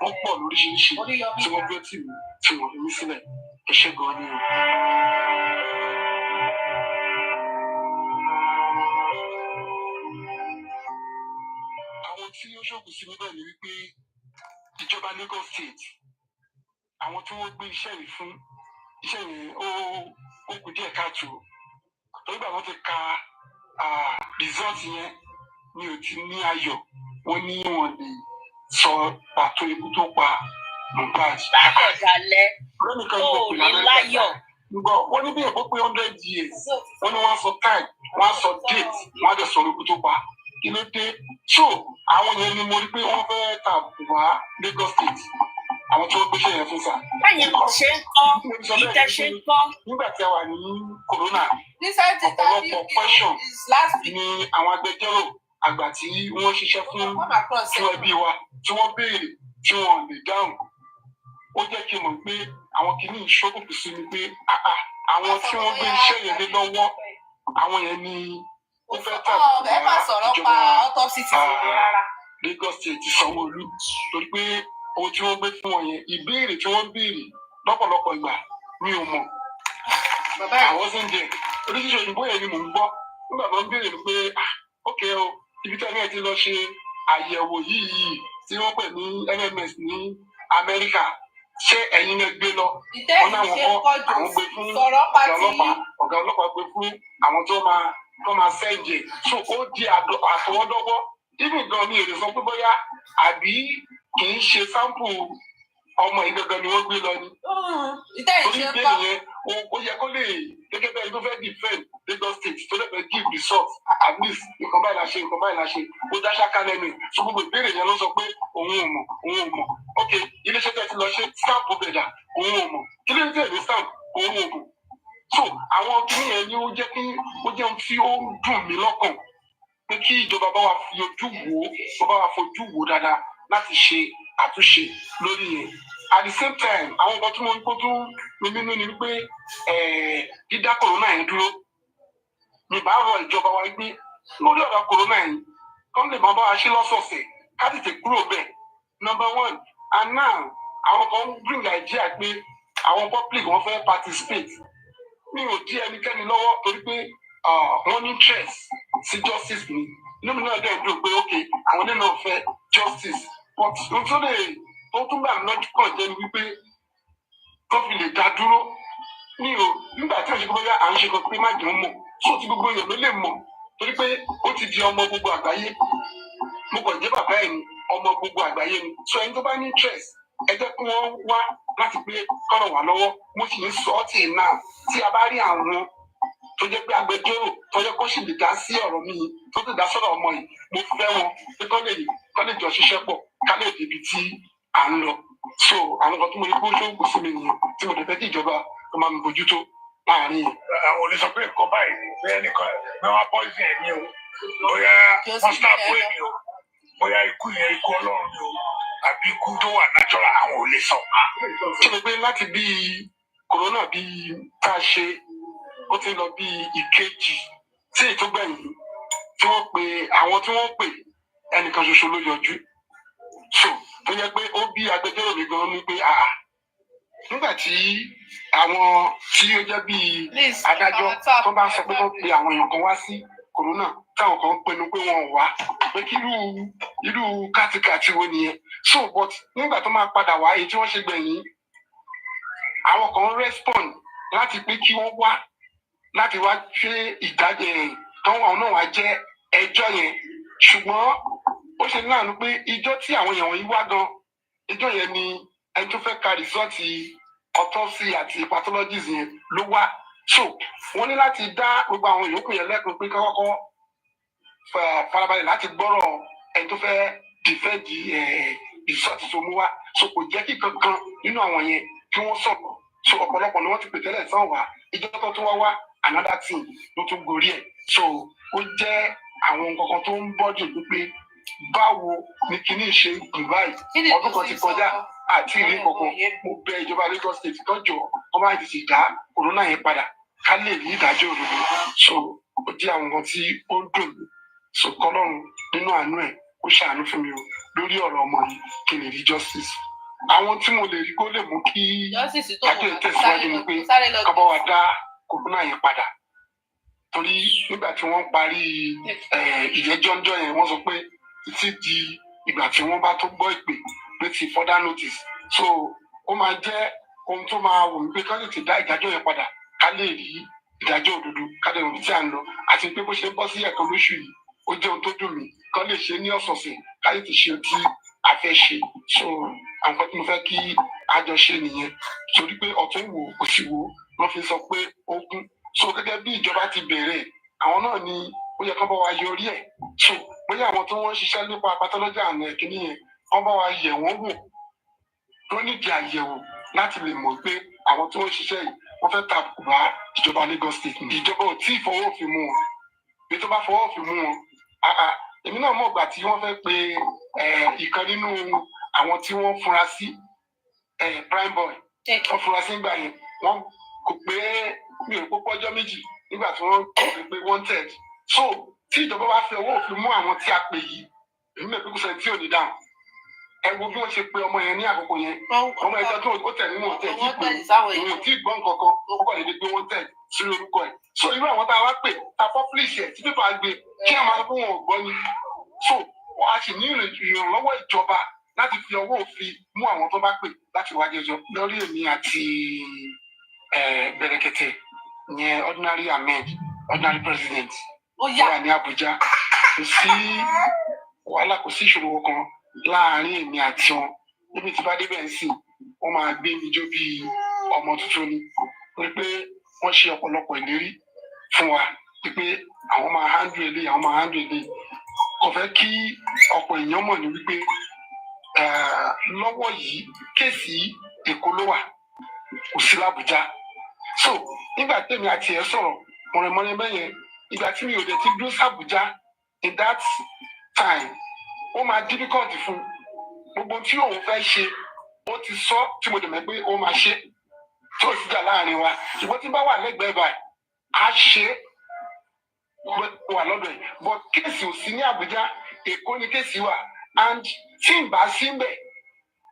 wọ́n pọ̀ lóríṣiríṣi tí wọ́n dúró tì mí tí wọ́n fi mí sílẹ̀. Ẹ ṣé gan ni o. Àwọn tí ó ṣògùn sí níbẹ̀ ni wípé ìjọba Lagos State, àwọn tí wọ́n gbé iṣẹ́ yìí fún, iṣẹ́ yẹn ó kù díẹ̀ káàtó. Nígbà wọ́n ti ka result yẹn mi ò ti ní ayọ̀, wọ́n ní wọn lè sọ pàtó ikú tó pa Mohbad. Àkọ̀dálẹ̀ ó ní láyọ̀. Wọ́n ní bí èkó pé 100 years, wọ́n ní wọ́n á sọ time, wọ́n á sọ date, wọ́n á dẹ̀ sọ ikú tó pa. Kí ló dé? So àwọn yẹn ni mo rí pé wọ́n fẹ́ tà wá Lagos State, àwọn tí wọ́n gbéṣẹ́ yẹn fún sà. Báyẹn kò ṣe ń kọ́, ìtẹ̀ ṣe ń kọ́. Nígbà tí a wà ní corona, ọ̀pọ̀lọpọ̀ question ni àwọn agbẹjọ́rò àgbà tí wọ́n ṣiṣẹ́ fún ẹbí wa tí wọ́n béèrè tí wọ́n lè dáhùn. Ó jẹ́ kí n mọ̀ pé àwọn kìíní ìṣókùnkùn sí mi pé àwọn tí wọ́n gbé iṣẹ́ yẹn lé lọ́wọ́, àwọn yẹn ni ó fẹ́ tàbí ìjọba Lagos State ti Sanwó-Olú. Torí pé ohun tí wọ́n gbé fún wọn yẹn, ìbéèrè tí wọ́n béèrè lọ́pọ̀lọpọ̀ ìgbà mi ò mọ̀. Àwọn sì ń jẹ oríṣiríṣi òyìnbó yẹn ni mò ń gbọ́. Nígbà tó ń béèrè pé ókè o, ibi tí ẹni ti lọ ṣe àyẹ̀wò yìí tí wọ́n pè ní NMS ní Amẹ́ríkà, ṣé ẹ̀yin lè gbé lọ? Wọ́n náà wọ́n kọ́ àwọn gbé fún ọ̀gá ọlọ́pàá gbé fún àwọn tó máa sẹ́ǹjẹ̀. So ó di àtọwọ́dọ́wọ́. Ibi gan ni èrè sọ pé bóyá àbí kì í ṣe sample ọmọ yìí gangan ni wọ́n gbé lọ ni. Torí ìbéèrè yẹn ó yẹ kó lè gẹ́gẹ́ bẹ́ẹ̀ ló fẹ́ defend Lagos State tó lè fẹ́ give result at least nǹkan báyìí la ṣe nǹkan báyìí la ṣe ó dá ṣáká lẹ́nu ẹ̀. So gbogbo ìbéèrè yẹn ló sọ pé òun ò mọ̀. Ok, iléeṣẹ́ tẹ̀ ti lọ ṣe stamp bẹ̀dà òun ò mọ̀. Kí ló ń tẹ̀lé stamp òun ò mọ̀. So àwọn kìnìún yẹn ni ó jẹ́ ohun tí ó ń dùn mí lọ́kàn pé kí ìjọba bá wa fojú wò dáadáa láti ṣe àtúnṣe lórí yẹn. At the same time, àwọn nǹkan tí mo ń kó tún ní nínú ni wípé dídá corona yẹn dúró. Mi bá rọ ìjọba wa gbé lórí ọ̀rọ̀ corona yẹn kán lè máa bá wa ṣe lọ́sọ̀ọ̀sẹ̀ ká tètè kúrò bẹ́ẹ̀. Number one, and now àwọn kan bring idea pé àwọn public wọn fẹ́ participate mi ò dí ẹnikẹ́ni lọ́wọ́ torí pé wọ́n ní interest sí justice ni inú mi náà dẹ̀ dùn pé ok àwọn nínú ọ̀fẹ́ justice but ohun tó tún bá mi lọ́jọ́ kàn jẹ́ ni wípé tó fi lè dá dúró ní o nígbà tí òṣèlú bóyá à ń ṣe kan pé má jẹun mọ̀ tó ti gbogbo èèyàn ló lè mọ̀ torí pé ó ti di ọmọ gbogbo àgbáyé mo kàn jẹ́ bàbá ẹ̀ ni ọmọ gbogbo àgbáyé ni so ẹni tó bá ní interest ẹ jẹ́ kí wọ́n wá láti pé kọ́rọ̀ wá lọ́wọ́ mo sì ń sọ ọ́ tì náà tí a bá rí àwọn tó jẹ́ pé agbẹjọ́rò tó jẹ́ kó sì lè dá sí ọ̀rọ̀ mi tó lè dá sọ̀rọ̀ ọmọ yìí mo fẹ́ wọn pé kọ́ lè jọ ṣiṣẹ́ pọ̀ ká lè débi tí à ń lọ so àwọn kan tí mo rí kó ṣóògùn sí mi nìyẹn tí mo lè fẹ́ kí ìjọba tó máa ń bójútó láàrin yìí. àwọn olè sọ pé nǹkan báyìí bẹ́ẹ̀ nìkan ní wọ́n á poison ẹ̀ ní o bóyá wọ́n snap ẹ̀ ní o bóyá ikú yẹn ikú ọlọ́run ni o àbí ikú tó wà natural àwọn ò lè sọ. kí ló gbé láti bí kòrónà bí tá a ṣe ó ti lọ bí ìkejì tí ètò gbẹ̀yìn tí wọ́n pe àwọn tí wọ́n pè ẹnìkan ṣoṣo ló yọjú so tó yẹ pé ó bí agbẹjọ́rò mi gan ní pé nígbà tí àwọn tí ó jẹ́ bí adájọ́ tó bá sọ pé wọ́n pe àwọn èèyàn kan wá sí kòrónà táwọn kan pinnu pé wọn ò wá pé kí irú kátìkàtì wo nìyẹn so but nígbà tó máa padà wá èyí tí wọ́n ṣe gbẹ̀yìn àwọn kan respond láti pé kí wọ́n wá láti wá ṣe ìdájọ́ tọ́wọ́n náà wá jẹ́ ẹjọ́ yẹn ṣùgbọ́n ó ṣe láàánú pé ìjọ tí àwọn èèyàn yìí wá gan ìjọ yẹn ni ẹni tó fẹ́ ka rìsọ́ọ̀tì autopsy àti pathologies yẹn ló wá so wọ́n ní láti dá gbogbo àwọn yòókù yẹn lẹ́kùn pé kọ́kọ́ farabalẹ̀ láti gbọ́rọ̀ ẹni tó fẹ́ dìfẹ́ǹdì rìsọ́ọ̀tì tó mú wá so kò jẹ́ kí kankan nínú àwọn yẹn kí wọ́n sọ̀rọ̀ so ọ̀pọ̀lọpọ̀ ni wọ́n ti pè tẹ́lẹ̀ sàn wá ìjọ tó tún wá another thing ló tún gorí ẹ̀ so ó jẹ́ àwọn nǹkan tó ń bọ́jú pé báwo ni kinní ṣe gùn báyìí ọdún kan ti kọjá àti ìrí kankan mo bẹ̀ ìjọba Lagos State tọ́jọ́ ọba àti ti dá kòrónà yẹn padà ká lè ní ìdájọ́ òdodo so ó jẹ́ àwọn nǹkan tí ó ń dùn mí so kọ́lọ́run nínú àánú ẹ̀ ó ṣàánú fún mi o lórí ọ̀rọ̀ ọmọ yìí kí n lè rí justice àwọn tí mo lè rí kó lè mú kí adé tẹ̀síwájú ni pé kọ́bọ̀ wa dá kòrónà yẹn padà torí nígbà tí wọ́n parí ìjẹ́jọ́ ńjọ́ yẹn wọ́n sọ pé títí di ìgbà tí wọ́n bá tó gbọ́ ìpè pé ti further notice so ó máa jẹ́ ohun tó máa wù mí pé ká lè ti dá ìdájọ́ yẹn padà ká lè rí ìdájọ́ òdodo ká lè rìn tí à ń lọ àti pé bó ṣe ń bọ́ sí ẹ̀kan lóṣù yìí ó jẹ́ ohun tó dùn mí ká lè ṣe ní ọ̀sọ̀ọ̀sẹ̀ ká lè ti ṣe ohun tí a fẹ́ ṣe so àwọn tí mo fẹ́ kí a jọ ṣe nìyẹn torí pé ọ̀tún wò òsì wò wọ́n fi sọ pé ó kún so gẹ́gẹ́ bí ìjọba ti bẹ̀rẹ̀ àwọn náà ni ó yẹ kán bá wa yọrí ẹ̀ so bóyá àwọn tí wọ́n ń ṣiṣẹ́ nípa pathology àná ẹ̀kíní yẹn wọ́n bá wa yẹ̀ wọ́n wò tó nídìí àyẹ̀wò láti lè mọ̀ pé àwọn tí wọ́n ń ṣiṣẹ́ yìí wọ́n fẹ́ tàbùkù bá ìjọba Lagos State ìjọba ò tí ì fọwọ́ òfin mú wọn bí tó bá fọwọ́ òfin mú wọn èmi náà mọ̀ gbà tí wọ́n fẹ́ pe ìkan nínú àwọn tí wọ́n fura sí prime boy wọ́n fura sí nígbà yẹn wọ́n kò pé mi ò pópọ́ ọjọ́ méjì nígbà tí wọ́n kọ̀ pé wanted so tí ìjọba bá fi ọwọ́ òfin mú àwọn tí a pè yìí èmi mọ̀ pé kò sẹ́ni tí ò ní dáhùn ẹ wo bí wọ́n ṣe pe ọmọ yẹn ní àkókò yẹn ọmọ ẹ̀jẹ̀ tó ó tẹ̀ nínú ọ̀tẹ̀ tí pé òun ò tí ì gbọ́ nǹkan kan ó kọ̀ lè gbé wanted sí orúkọ ẹ̀ so irú àwọn tá a wá pè ta publish ẹ̀ tí pépà gbé kí àwọn máa fún wọn ò gbọ́ ni so a sì ní ìrànlọ́wọ́ ìjọba láti fi ọwọ́ òfin mú àwọn tó bá pè láti wá jẹjọ́ lórí èmi àti Bẹ̀rẹ̀kẹ̀tẹ̀ yẹn ordinary Ahmed ordinary president ó wà ní Abuja kò sí wàhálà kò sí ìṣòro kan láàárín èmi àti wọn níbi tí bá débẹ̀ ń sìn wọ́n máa gbé mi jó bíi ọmọ tuntun ni wípé wọ́n ṣe ọ̀pọ̀lọpọ̀ ìlérí fún wa wípé àwọn máa handle eléyìí àwọn máa handle eléyìí kò fẹ́ kí ọ̀pọ̀ èèyàn mọ̀ ní wípé lọ́wọ́ yìí kéèsì Èkó ló wà kò sí l'Àbújá so nígbà tèmi àti ẹ̀ sọ̀rọ̀ mọ̀rẹ̀mọ̀rẹ̀ bẹ́yẹn ìgbà tí mi ò dẹ̀ ti dúró s'Àbújá in that time ó máa difficult fún gbogbo tí òun fẹ́ ṣe ó ti sọ tí mo dẹ̀ mọ̀ pé ó máa ṣe tí ó sì jà láàrin wa ṣùgbọ́n tí bá wà lẹ́gbẹ̀ẹ́ báyìí á ṣe wà lọ́dọ̀ ẹ̀ but kéèsì ò sí ní Àbújá Èkó ni kéèsì wà and tí n bá sí ń bẹ̀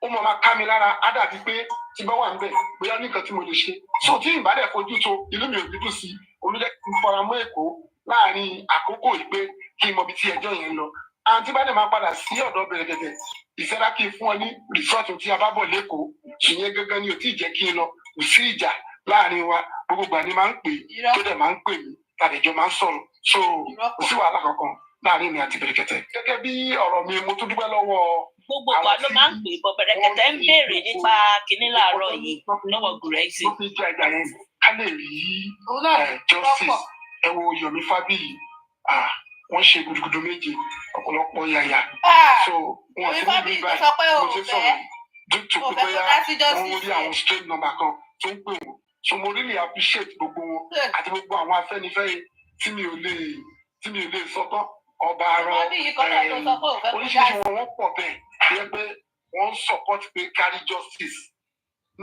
ó mọ̀ máa ká mi lára á dàbí pé tí bá wà ń bẹ̀ bóyá nìkan tí mo lè ṣe so tí ìbá dẹ̀ fojú tó ìlú mi ò dúdú sí olùjẹ́ kí n fara mọ́ Èkó láàrin àkókò yìí pé kí n mọ ibi tí ẹjọ́ yẹn lọ àǹtí bá dẹ̀ máa padà sí ọ̀dọ̀ bẹ̀rẹ̀gẹ̀dẹ̀ ìṣẹ́ra kí n fún ọ ní rìsọ́ọ̀tù tí a bá bọ̀ lẹ́kọ̀ọ́ ìyẹn gángan ni ò tí ì jẹ́ kí n lọ kò sí ìjà láàrin wa gbogbo ìgbà ni máa ń pè tó dẹ̀ máa ń pè mí tàbíjọ máa ń sọ̀rọ̀ so kò sí wàhálà kankan láàrin mi àti bẹ̀rẹ̀gẹ̀dẹ̀ gẹ́gẹ́ bí ọ̀rọ̀ mi mo tún dúpẹ́ lọ́wọ́ gbogbo wa ló máa ń pè bọ bẹ̀rẹ̀gẹ̀dẹ̀ ń béèrè nípa kinní láàárọ̀ yìí lọ́wọ́ gùrẹ́sì. wọ́n fi jẹ́ ẹja yẹn ká lè rí justice ẹ wo Yomi Fabiyi wọ́n ṣe gudugudu méje ọ̀pọ̀lọpọ̀ yàyà so wọ́n ti ní bí báyìí mo ti sọ̀rọ̀ due to pé bóyá wọ́n rí àwọn straight number kan tó ń pè wọ́n so mo really appreciate gbogbo wọn àti gbogbo àwọn Afẹ́nifẹ́re tí mi ò lè sọ tán ọba arọ oríṣiríṣi wọn pọ̀ bẹ́ẹ̀ yẹ pé wọ́n support pé carry justice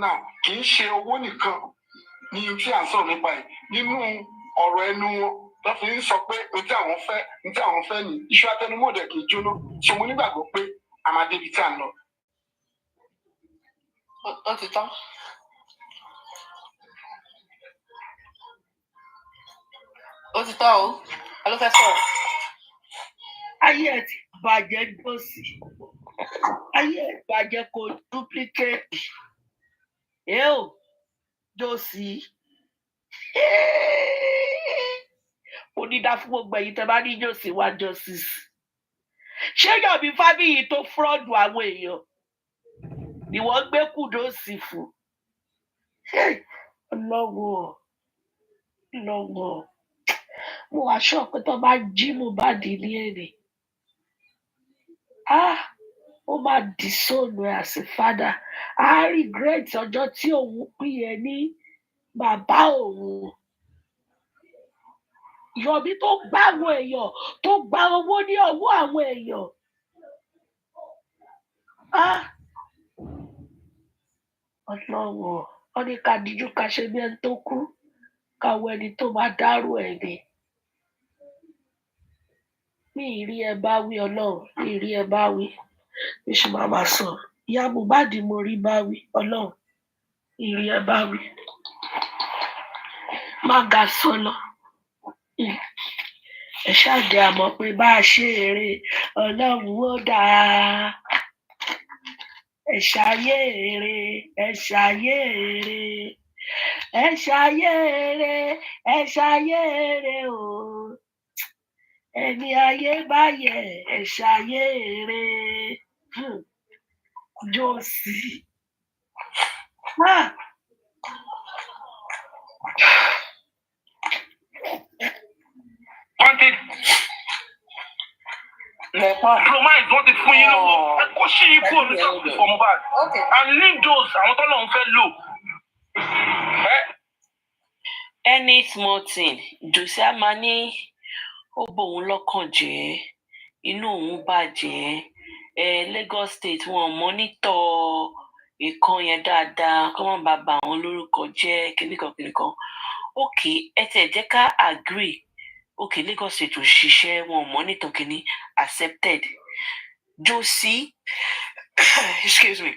now kì í ṣe owó nìkan ní tí à ń sọ̀rọ̀ nípa ẹ̀ nínú ọ̀rọ̀ ẹnu wọn tó fi ń sọ pé ohun tí àwọn fẹ́ ní iṣu atẹnumọ́ọ̀dẹ̀ kì í jóná ṣe mo nígbàgbọ́ pé a máa débi tí à ń lọ. ó ti tán. ó ti tán o ẹ ló fẹ́ sọ̀rọ̀. ayé ẹ ti bàjẹ́ gbòsì ayé ẹ bàjẹ́ kò duplicate ẹ ò jòsì onídàá fún gbogbo ẹ̀yin tẹ́ bá ní jòsì wá justice ṣé Yomi Fabiyi tó fúrọ́ọ̀dù àwọn èèyàn ni wọ́n gbé kùdóòsì fún ọlọ́wọ́ mo wá sọ pé tó bá jí Mohbad ní èrè ó máa disown ẹ as a father á regret ọjọ́ tí òun pín ẹ ní bàbá òun Yomi tó gbá àwọn èèyàn tó gba owó ní ọwọ́ àwọn èèyàn ọlọ́wọ́ wọn ní ká díjú ká ṣe bí ẹni tó kú káwọ ẹni tó máa dárò ẹ ni mi ì rí ẹ bá wí Ọlọ́run mi ì rí ẹ bá wí mi sì máa sọ ìyá Mohbad mo rí bá wí Ọlọ́run mi ì rí ẹ bá wí má ga sọlọ ẹ ṣáàjẹ àmọ́ pé bá a ṣe eré Ọlọ́run ó dáa ẹ ṣayé eré ẹ ṣayé eré ẹ ṣayé eré ẹ ṣayé eré o ẹni ayé bá yẹ ẹ ṣayé eré jòsì promise wọ́n ti fún yín lọ́wọ́ ẹ kó sí ikú olùsọ̀kùn for Mohbad and leave those àwọn tó lọ́n fẹ́ lò. any small thing jòsì á máa ní ó bòun lọ́kàn jẹ́ inú òun bàjẹ́ Lagos State wọn mọ́nítọ̀ ìkan yẹn dáadáa kó má bàa bà wọn lórúkọ jẹ́ kìnìkan okay ẹ tẹ̀ jẹ́ ká agree okay Lagos State ò ṣiṣẹ́ wọn mọ́nítọ̀ kìíní accepted jòsì excuse me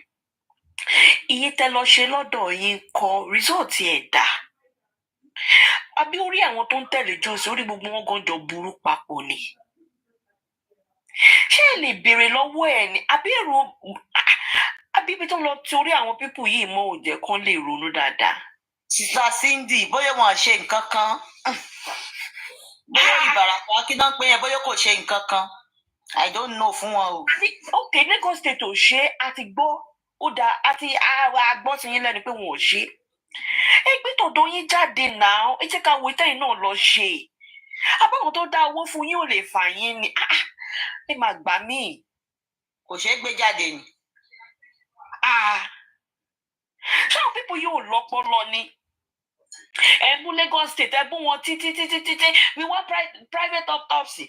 iye tẹ́ lọ ṣe lọ́dọ̀ yín kọ result ẹ̀ dà àbí orí àwọn tó ń tẹ̀lé jòsì orí gbogbo wọn gan jọ burú papọ̀ ni ṣé ẹ lè béèrè lọ́wọ́ ẹ̀ ni àbí èrò àbí ibi tó lọ torí àwọn pípù yìí mọ́ ò jẹ́ kán lè ronú dáadáa. sísá Cindy bóyá wọn ṣe nǹkan kan bóyá Ìbàràpá kí náà pé yẹn bóyá kò ṣe nǹkan kan I don't know fún wọn o. ok Lagos State ò ṣe àti gbọ́ ó dáa àti àgbọ̀ sí yín lẹ́nu pé wọn ò ṣe ẹgbẹ́ tọ̀dọ̀ yín jáde náà ẹ jẹ́ ká wo ìtẹ́yìn náà lọ ṣe àbáwọn tó dá owó fún yín ò lè fà yín ni ẹ máa gbà mí. kò ṣeé gbé jáde ni. ṣé àwọn pípọ̀ yóò lọ́pọlọ ni ẹ mú Lagos State ẹ bú wọn títí we want private autopsy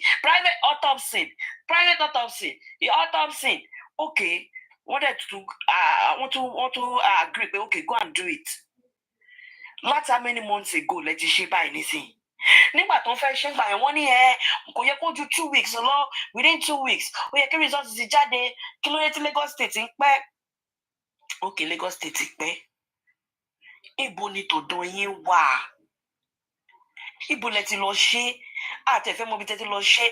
okay wọ́n tún agree pé okay go and do it láti how many months ago lẹ ti ṣe báyìí nísìnyí nígbà tó ń fẹ́ ṣe ń gbà yẹn wọ́n ní kò yẹ kó ju 2 weeks lọ within 2 weeks ó yẹ kí result ti jáde kí ló yẹ tí Lagos State ń pẹ́ Okay, Lagos State pẹ́. Ibo ni tọ̀dọ̀ yín wà? Ibo lẹ ti lọ ṣe? Àtẹ̀fẹ́ mọ bí tẹ́ ti lọ ṣe.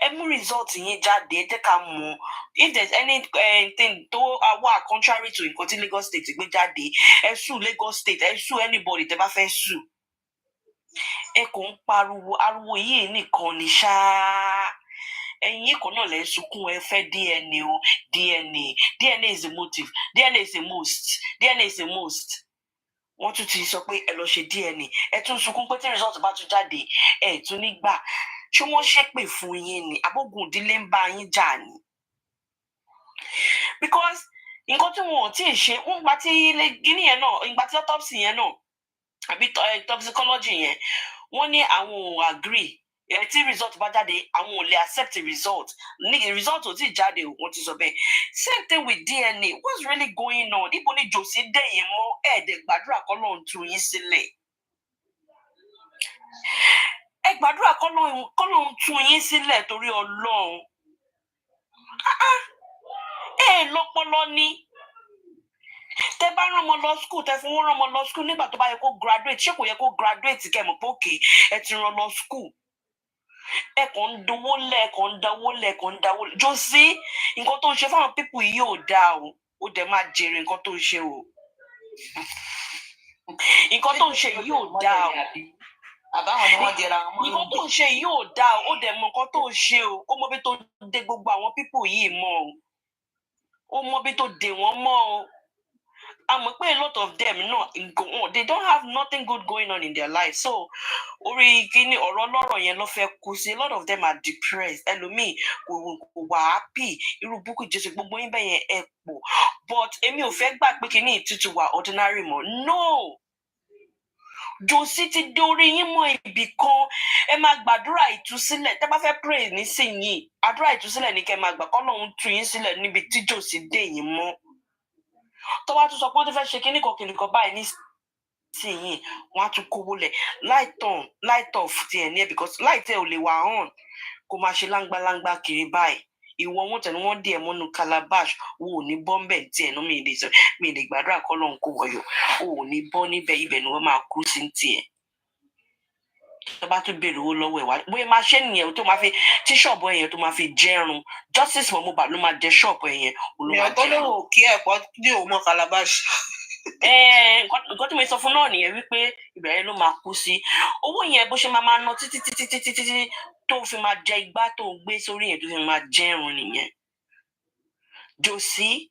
Ẹ mú result yín jáde, ẹ jẹ́ ká mọ̀. If there's anything tó wà contrary to nǹkan tí Lagos State gbé jáde, ẹ sue Lagos State, ẹ sue anybody tẹ́ bá fẹ́ sue. Ẹ kò ń pariwo, ariwo yìí nìkan ni ṣáá. Ẹ̀yin kan náà lẹ sunkún ẹ fẹ́ DNA o, DNA is a motive, DNA is a most, DNA is a most. Wọ́n tún ti sọ pé ẹ lọ ṣe DNA, ẹ tún sunkún pé tí result bá tún jáde, ẹ tún nígbà. Ṣé wọ́n ṣépè fún yín ni? Abógun ìdílé ń bá yín jà ni? Because nǹkan tí wọn ò tí ì ṣe, wọ́n gba tí gíní yẹn náà, ìgbà tí autopsy yẹn náà, àbí toxicology yẹn, wọ́n ní àwọn ò agree. Tí result bá jáde, àwọn ò lè accept the result. Ní result ò tí ì jáde, wọ́n ti sọ bẹ́ẹ̀. Same thing with DNA. What's really going on? Ibo ni Jòsí dẹ̀yìn mọ́ ẹ̀ẹ́dẹ̀ gbàdúrà k'Ọlọ́run tú yín sílẹ̀. Ẹ gbàdúrà k'Ọlọ́run tú yín sílẹ̀ torí Ọlọ́run. Ẹ lọ́pọlọ ni. Tẹ́ bá rán ọmọ lọ school, tẹ́ fún wọn rán ọmọ lọ school nígbà tó bá yẹ kó graduate, ṣé kò yẹ kó graduate kẹ́ mọ̀ pé òkè ẹ ti rán lọ school. Ẹ kàn ń dowó lẹ̀, ẹ kàn ń dáwó lẹ̀, ẹ kàn ń dáwó lẹ̀. Jòsí, nǹkan tó ń ṣe fáwọn people yìí ò dáa o. Ó dẹ̀ máa jèrè nǹkan tó ń ṣe o. Nǹkan tó ń ṣe yìí ò dáa o. Àbáwọn ni wọ́n jẹra wọn. Nǹkan tó ń ṣe yìí ò dáa o. Ó dẹ̀ mọ nǹkan tó ń ṣe o. Ó mọ bí tó dé gbogbo àwọn people yìí mọ́ o. Ó mọ bí tó dé wọ́n mọ́ o. A mọ̀ pé a lot of them náà, they don't have nothing good going on in their life. So orí kíní ọ̀rọ̀ ọlọ́rọ̀ yẹn ló fẹ́ kú sí. A lot of them are depressed. Ẹlòmíì kò wà happy. Irú búkú Jésù gbogbo yín bẹ́yẹn ẹ pọ̀. But èmi ò fẹ́ gbà pé kíní ìtútù wà ordinary mọ́. No. Jòsí ti dórí yín mọ́ ibì kan. Ẹ máa gbàdúrà ìtúsílẹ̀. Tẹ́ bá fẹ́ pray nísìnyí, àdúrà ìtúsílẹ̀ ní kẹ́ máa gbà k'Ọlọ́run tú yín sílẹ̀ níbi tí Jòsí dé yín mọ́. Tó bá tún sọ pé wọ́n ti fẹ́ ṣe kíníkan báyìí nísìnyí, wọ́n á tún kówó lẹ̀. Light off ti ẹ̀ ní ẹ̀ because light ẹ̀ ò lè wà on. Kò máa ṣe láńgbáláńgbá kiri báyìí. Ìwọ wọn tẹ̀lé wọ́n dí ẹ̀ mọ́nú calabash. O ò ní bọ́ ńbẹ̀ tí ẹ̀ náà mi lè gbàdúrà k'Ọlọ́run kó wọ̀yọ̀. O ò ní bọ́ níbẹ̀, ibẹ̀ ni wọ́n máa kú sí tiẹ̀. Tó bá tún béèrè owó lọ́wọ́ ẹ̀ wá. Bóyá máa ṣe nìyẹn tó máa fi tí ṣọ́ọ̀bù ẹ̀yẹn tó máa fi jẹ́run. Justice Momoba ló máa jẹ ṣọ́ọ̀bù ẹ̀yẹn. Èèyàn tó lérò kí ẹ̀kọ́ ní òun mọ́ calabash. Nǹkan tí mo sọ fún náà nìyẹn wípé ìbẹ̀rẹ̀ ló máa kú sí. Owó yẹn bó ṣe máa ná títí tó fi máa jẹ igbá tó gbé sórí yẹn tó fi máa jẹ́run nìyẹn. Jòsí,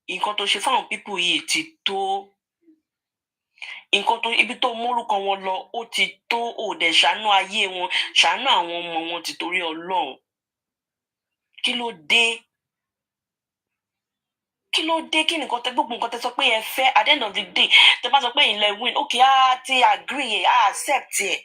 nǹkan tó ṣe fáwọn people yìí ti tó. Nǹkan tó ibi tó mórúkọ wọn lọ ó ti tó. Ó dẹ̀ ṣàánú ayé wọn, ṣàánú àwọn ọmọ wọn ti torí Ọlọ́run. Kí ló dé? Kí ló dé? Kí nìkan tẹ gbogbo nǹkan tẹ sọ pé ẹ fẹ́ at the end of the day tẹ bá sọ pé ilẹ̀ win okay á ti agree á accept ẹ̀.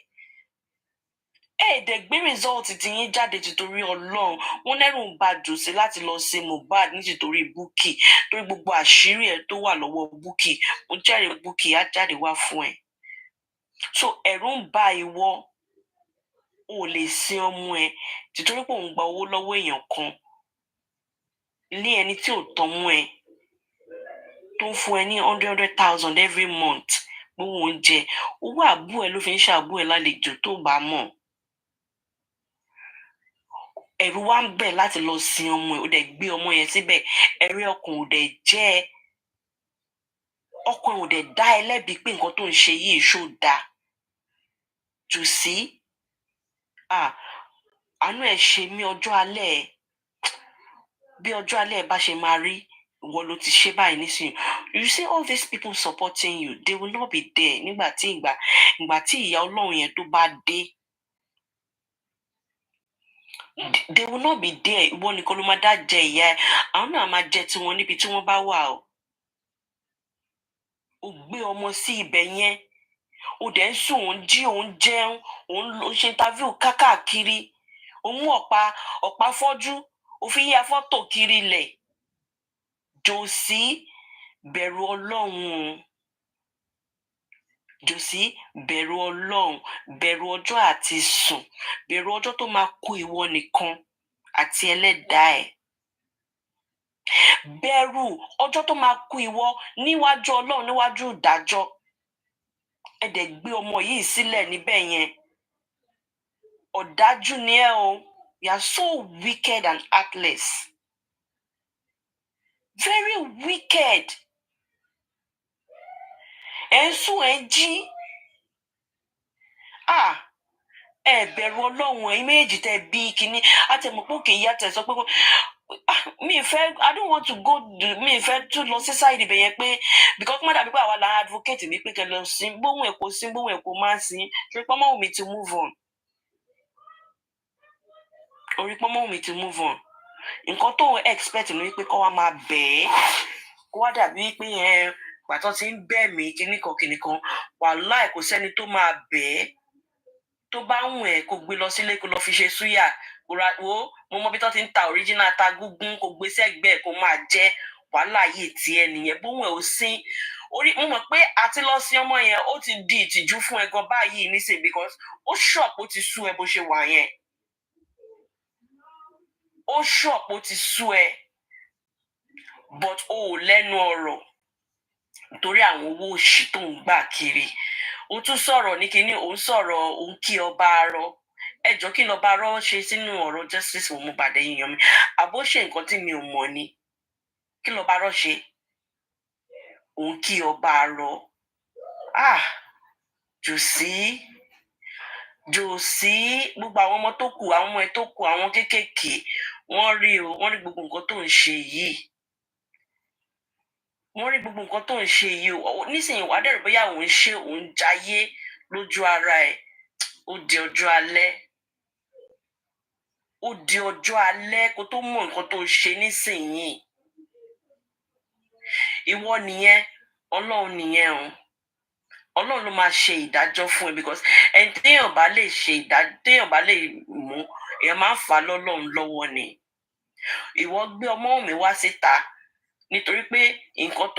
Dẹ̀ gbé result ti yín jáde títorí Ọlọ́run. Wọ́n lẹ́rù ń ba Jòsí láti lọ ṣe Mohbad nítorí Bukky torí gbogbo àṣírí ẹ̀ tó wà lọ́wọ́ Bukky. Mo jẹ́rìí Bukky á jáde wá fún ẹ. So ẹ̀rù ń ba ìwọ. O lè sin ọmọ ẹ títorí pé òun gba owó lọ́wọ́ èèyàn kan. Ilé ẹni tí ò tọ́ mú ẹ. Tó ń fún ẹ ní 100,000 every month. Gbówó oúnjẹ. Owó àbú ẹ ló fi ń ṣàbú ẹ lálejò tó bá mọ̀. Ẹ̀rù wá ń bẹ̀ láti lọ sin ọmọ ẹ. Ó dẹ̀ gbé ọmọ yẹn síbẹ̀. Ẹ̀rí ọkàn ò dẹ̀ jẹ́ ẹ. Ọkàn ò dẹ̀ dá ẹ lẹ́bi pé nǹkan tó ń ṣe yìí ṣó dáa. Jòsí, àánú ẹ ṣe mí ọjọ́ alẹ́ ẹ. Bí ọjọ́ alẹ́ ẹ bá ṣe máa rí, ìwọ ló ti ṣe báyìí nísìnyí. You see all these people supporting you, they will not be there nígbà tí ìyà Ọlọ́run yẹn tó bá dé. They will not be there. Ìwọ nìkan ló máa dá jẹ ìyà ẹ. Àwọn náà máa jẹ tiwọn níbi tí wọ́n bá wà o. O gbé ọmọ sí ibẹ̀ yẹn. O dẹ̀ ń sùn, òun jí, òun jẹun, òun ṣe interview káàkiri. O mú ọ̀pá fọ́jú, o fi yá fọ́tò kiri ilẹ̀. Jòsí, bẹ̀rù Ọlọ́run. Jòsí, bẹ̀rù Ọlọ́run. Bẹ̀rù ọjọ́ àti sùn. Bẹ̀rù ọjọ́ tó máa kú ìwọ nìkan àti ẹlẹ́dàá ẹ̀. bẹ̀rù ọjọ́ tó máa kú ìwọ níwájú Ọlọ́run níwájú ìdájọ́ ẹ dẹ̀ gbé ọmọ yìí sílẹ̀ níbẹ̀ yẹn ọ̀dájú ni ẹ́ o. You are so wicked and heartless. Very wicked. Ẹ ń sùn ẹ jí. Ẹ bẹ̀rù Ọlọ́run ẹ̀yin méjì tẹ́ bí kínní àtẹ̀mọ̀pọ̀ kì í yàtọ̀ sọ pé I don't want to go mi fẹ́ tún lọ sí side ibẹ̀ yẹn pé because má dàbí pé àwa là ń advocate mi pé kẹ lọ sí bóun èkó máa sí ṣe pọ́nmọ́ Wùmí ti move on. Orí pọ́nmọ́ Wùmí ti move on. Nǹkan tó ń expect ni wípé kọ́ wa máa bẹ̀ ẹ́ kó wá dàbí pé pàtó ti ń bẹ̀ mí kíníkan wàláì kò sẹ́ni tó máa bẹ̀ ẹ́ tó bá ń wùn ẹ́ kó gbé lọ sílé kó lọ fi ṣe súyà wo mo mọ bí tó ti ń ta original ta gúngún kó gbé sẹ́gbẹ̀ẹ́ kó máa jẹ wàhálà yìí tiẹ̀ nìyẹn bóun ẹ̀ ò sín orí mo mọ̀ pé àti lọ sí ọmọ yẹn ó ti di ìtìjú fún ẹ gan báyìí nísìnyí because ó ṣọ̀pọ̀ ti sú ẹ bó ṣe wà yẹn ó ṣọ̀pọ̀ ti sú ẹ but o ò lẹ́nu ọ̀rọ̀ torí àwọn owó òṣì tó ń gbà kiri ó tún sọ̀rọ̀ ní kinní òun sọ̀rọ̀ òun kí ọba arọ ẹjọ́ kí lọ́ba arọ ṣe sínú ọ̀rọ̀ justice for Mohbad èèyàn mi àbó ṣe nǹkan tí mi ò mọ̀ ni kí lọ́ba arọ ṣe òun kí ọba arọ jòsí gbogbo àwọn ọmọ tó kù àwọn ọmọ ẹ tó kù àwọn kéékèèké wọ́n rí gbogbo nǹkan tó ń ṣe yìí nísìnyí wàá dẹ̀rù bóyá òun jayé lójú ara ẹ̀ ó di ọjọ́ alẹ́ kó tó mọ̀ nǹkan tó ṣe nísìnyí ìwọ nìyẹn Ọlọ́run nìyẹn o Ọlọ́run ló máa ṣe ìdájọ́ fún ẹ because ẹni téèyàn bá lè ṣe ìdájọ́ téèyàn bá lè mú èèyàn máa ń fà á lọ́lọ́run lọ́wọ́ ni ìwọ gbé ọmọ mi wá síta nítorí pé nǹkan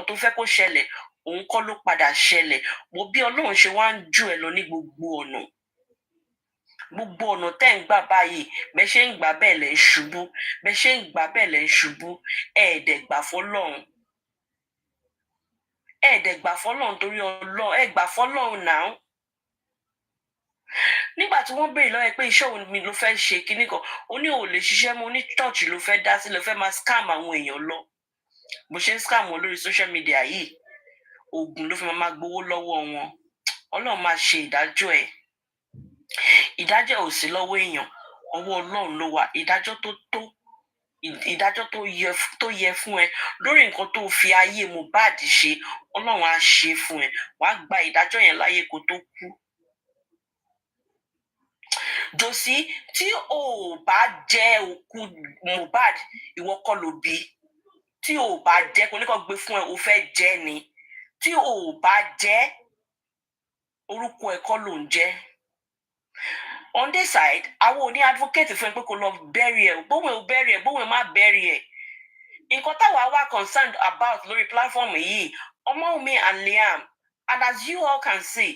tó fẹ́ kó ṣẹlẹ̀ òun kọ́ ló padà ṣẹlẹ̀ mo bí Ọlọ́run ṣe wá ń jù ẹ lọ ní gbogbo ọ̀nà tẹ́ ń gbà báyìí bẹ́ẹ̀ ṣe ń gbà bẹ́ẹ̀ lẹ́ ń ṣubú ẹ̀ẹ́dẹ̀ gbà fọ́lọ́run torí Ọlọ́run ẹ gbà fọ́lọ́run náà nígbà tí wọ́n béèrè lọ́wọ́ ẹ pé iṣẹ́ òun mi ló fẹ́ ṣe kinní kan ó ní ò lè ṣiṣẹ́ mọ́ ní church ló fẹ́ dá sí ló fẹ́ máa scam àwọn èèyàn lọ bó ṣe ń scam wọn lórí social media yìí oògùn ló fi máa gbowó lọ́wọ́ wọn Ọlọ́run máa ṣe ìdájọ́ ò sí lọ́wọ́ èèyàn ọwọ́ Ọlọ́run ló wà ìdájọ́ tó yẹ fún ẹ lórí nǹkan tó fi ayé Mohbad ṣe Ọlọ́run á ṣe fún ẹ wàá gba ìdájọ́ yẹn láyé kó tó kú jòsí tí o bá jẹ òkú Mohbad ìwọ kọ́ ló bí tí o bá jẹ kò ní kó gbé fún ẹ o fẹ́ jẹ ni tí o bá jẹ orúkọ ẹ kọ́ ló ń jẹ on this side àwọn ò ní advocate fún ẹ pé kó lọ bury ẹ bóun ẹ má bury ẹ nǹkan táwa wà concerned about lórí platform yìí Ọmọ́wùmí and Liam and as you all can see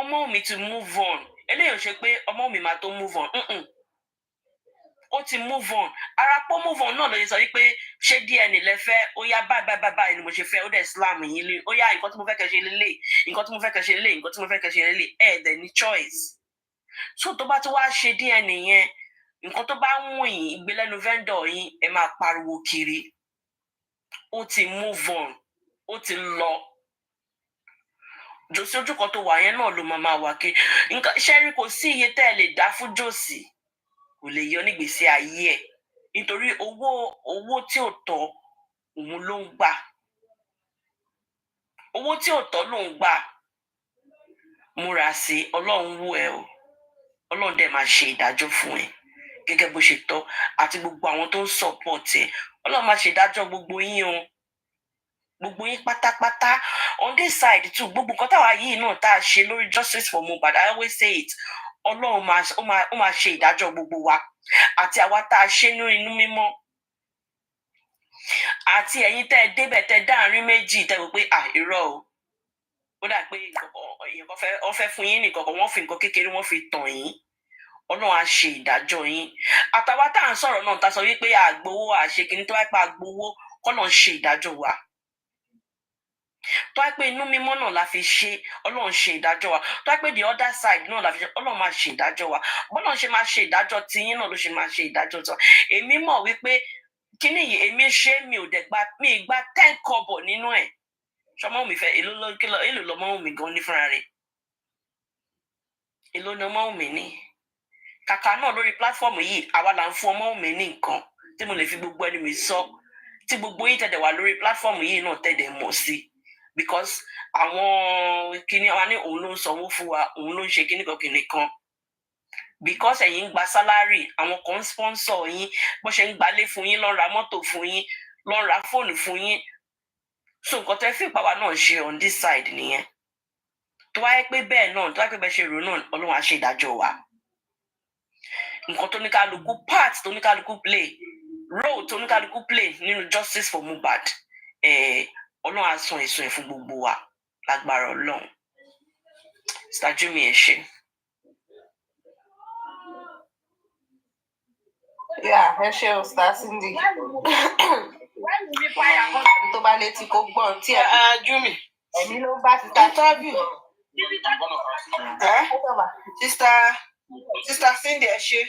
Ọmọ́wùmí to move on eléyìí ò ṣe pé Ọmọ́wùmí máa tó move on ó ti move on ara pọ́ move on náà ló yẹ sọ wípé ṣé DNA lẹ́fẹ́ ó yá báyìí ni mo ṣe fẹ́ ó dẹ̀ slam yín lé ó yá nǹkan tí mo fẹ́ kẹ́ ṣe lélẹ̀ nǹkan tí mo fẹ́ kẹ́ ṣe lélẹ̀ nǹkan tí mo fẹ́ kẹ́ ṣe lélẹ̀ dẹ̀ ní choice so tó bá ti wá ṣe DNA yẹn nǹkan tó bá ń wù yín ìgbélẹ́nu vendor yín ẹ máa pariwo kiri ó ti move on ó ti lọ jòsí ojú kan tó wà yẹn náà ló máa wà kiri nǹkan ṣẹ́rí kò sí iye tẹ́ ẹ lè dá fún jòsí kò lè yọ nígbèsí ayé ẹ̀ nítorí owó tí ò tọ́ òun ló ń gbà owó tí ò tọ́ ló ń gbà múra sí Ọlọ́run wò ẹ́ o Ọlọ́run dẹ̀ máa ṣe ìdájọ́ fún ẹ gẹ́gẹ́ bó ṣe tọ́ àti gbogbo àwọn tó ń support ẹ Ọlọ́run máa ṣe ìdájọ́ gbogbo yín o gbogbo yín pátápátá on this side too gbogbo nǹkan táwa yìí náà tá a ṣe lórí justice for Mohbad I always say it Ọlọ́run ó máa ṣe ìdájọ́ gbogbo wa àti àwa tá a ṣe ní inú mímọ́ àti ẹ̀yin tẹ́ ẹ débẹ̀ tẹ́ dáàrin méjì tẹ́ wò pé irọ́ o ó dà pé èèyàn kan fẹ́ fún yín nìkan kan wọ́n fi nǹkan kékeré wọ́n fi tàn yín Ọlọ́run á ṣe ìdájọ́ yín. Àtàwa tá à ń sọ̀rọ̀ náà ta sọ wípé àgbowó àṣekínní tó wáyé pé àgbowó kọ́nà ṣe ìdájọ́ wa. Tó wáyé pé inú mímọ́ náà la fi ṣe, Ọlọ́run ṣe ìdájọ́ wa. Tó wáyé pé the other side náà la fi ṣe, Ọlọ́run máa ṣe ìdájọ́ wa. Bọ́lọ́run ṣe máa ṣe ìdájọ́ tiyín náà ló ṣe máa ṣe ìdájọ́ tiwa. Èmi mọ̀ wípé kíní yìí èmi ṣe mi ò dẹ̀ gba mi ìgbà 10 kọ́bọ̀ nínú ẹ̀. Ṣọmọ mi fẹ́ èlò lọ́mọ mi gan ní fúnra rẹ̀. Èlò ni ọmọ mi ní. Kàkà náà lórí platform yìí àwa là ń fún ọmọ mi ní nǹkan tí mo lè fi gbogbo ẹni mi sọ tí gbogbo yín tẹ̀dẹ̀ wà lórí platform yìí náà tẹ̀dẹ̀ mọ̀ sí because àwọn kíní wa ní òun ló ń sanwó fún wa òun ló ń ṣe kíní kan because ẹ̀yin ń gba salary àwọn kan ń sponsor yín bó ṣe ń gbalé fún yín ló ń ra mọ́tò fún yín ló ń ra fóònù fún yín so nǹkan tẹ́ fi ìpàwá náà ṣe on this side nìyẹn tó wáyé pé bẹ́ẹ̀ náà tó wáyé pé bẹ́ẹ̀ ṣe rò náà Ọlọ́run á ṣe ìdájọ́ wa. Nǹkan tó ní kálukú part tó ní kálukú play role tó ní kálukú play nínú justice for Mohbad Ọlọ́run á san èso ẹ̀ fún gbogbo wa lágbára Ọlọ́run. Ṣáájú mi ẹ ṣe. Ẹ ṣe o Star Cindy. Tó bá létí kó gbọ́n tí ẹ jú mi. Èmi ló bá ti ta interview. Sister Cindy ẹ ṣe.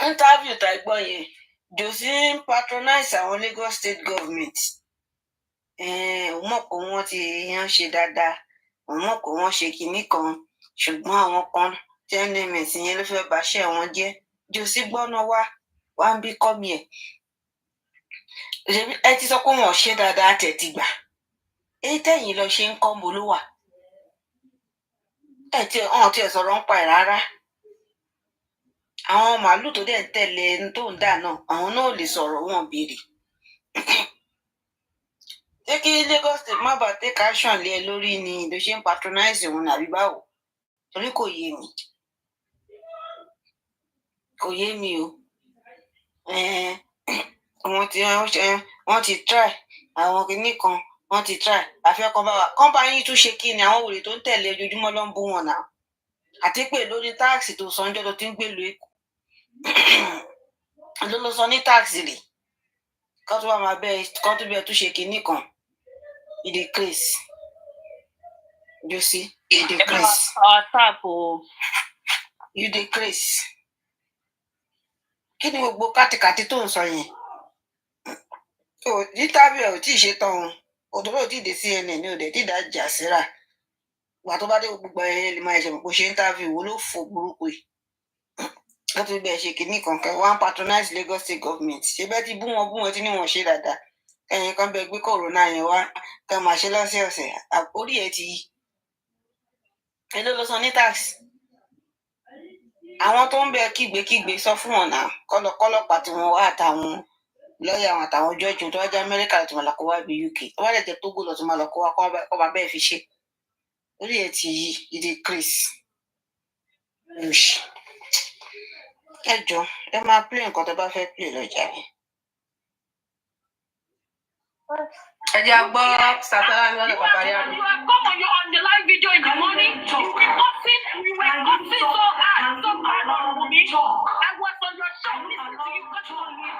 Interview tá gbọ́ yẹn Josie ń patronize àwọn Lagos State Government. Mọ̀ pé wọ́n ti yan ṣe dáadáa mọ̀ pé wọ́n ṣe kinní kan ṣùgbọ́n àwọn kan tns yẹn ló fẹ́ bàṣẹ́ wọn jẹ́ Josie gbọ́nà wá ń bí kọ́mi ẹ̀. Ẹ ti sọ pé wọn ò ṣe dáadáa tẹ̀ ti gbà. Èyí tẹ̀yìn lọ ṣe ń kọ́ mo ló wà. Ọ̀hún tí ẹ sọ̀rọ̀ ń pa ẹ̀ rárá. Àwọn màálù tó dẹ̀ ń tẹ̀lé ẹni tó ń dà náà àwọn náà ò lè sọ̀rọ̀ wọn béèrè. Ṣé kí Lagos State má bàa take action lé ẹ lórí ni ló ṣe ń patronize òun àbí báwo? Torí kò yé mi. Kò yé mi o. Wọ́n ti try àwọn kìíní kan wọ́n ti try àfẹ́kọ́ bá wa kọ́ńpáyì tún ṣe kí ni àwọn wòlé tó ń tẹ̀lé ojoojúmọ́ ló ń bú wọn náà àti pé lórí táàsì tó sanjọ́ tó ti ń gbèlú Èkó ló lọ sọ ní táàsì rè kọ́ tó bá máa kọ́ tó bẹ́ẹ̀ tún ṣe kìíní kan ìdè craze Josie ìdè craze ìdè craze kí ni gbogbo kátìkàtì tó ń sọ yẹn nítàbí ẹ̀ ò tí ì ṣe tán òdòdó ò tí ì dé CNN ní òde tí ì dá jà síra ìgbà tó bá dé gbogbo ẹ̀ lè máa ṣẹ̀mọ̀ kó ṣe interview wo ló fò burúkú yìí wọ́n ti bẹ̀ẹ̀ ṣe kìíní kankan one patronize Lagos State Government ṣé bẹ́ẹ̀ ti bú wọn tí ní wọn ṣe dáadáa ẹ̀yìn kan bẹ gbé kòrónà yẹn wá ká máa ṣe lọ́sẹ̀ọ̀sẹ̀ orí ẹ̀ ti yí ẹ ló lọ san ní tax àwọn tó ń bẹ kígbe sọ fún wọn náà kọlọpàá tí wọn wá àtàwọn lọ́ọ̀yà àwọn àtàwọn jọ́ọ̀jù tó wá jẹ́ Amẹ́ríkà lọ́tí máa lọ kó wá bí UK tó wá lè jẹ́ Tógò lọ́tí máa lọ kó wá kọ́ bá bẹ́ẹ̀ fi ṣe orí ẹ̀ ti yí ìdí Chris ẹ jọ ẹ máa play nǹkan tó bá fẹ́ play lọ́jà mi. ẹ jẹ́ àgbọ́ sàtàlá ní ọ̀dọ̀ pàpàrí àrùn. Come on, you're on the live video in the morning. We were coughing so hard on Wumi. I was on your show listening to you gush on Wumi.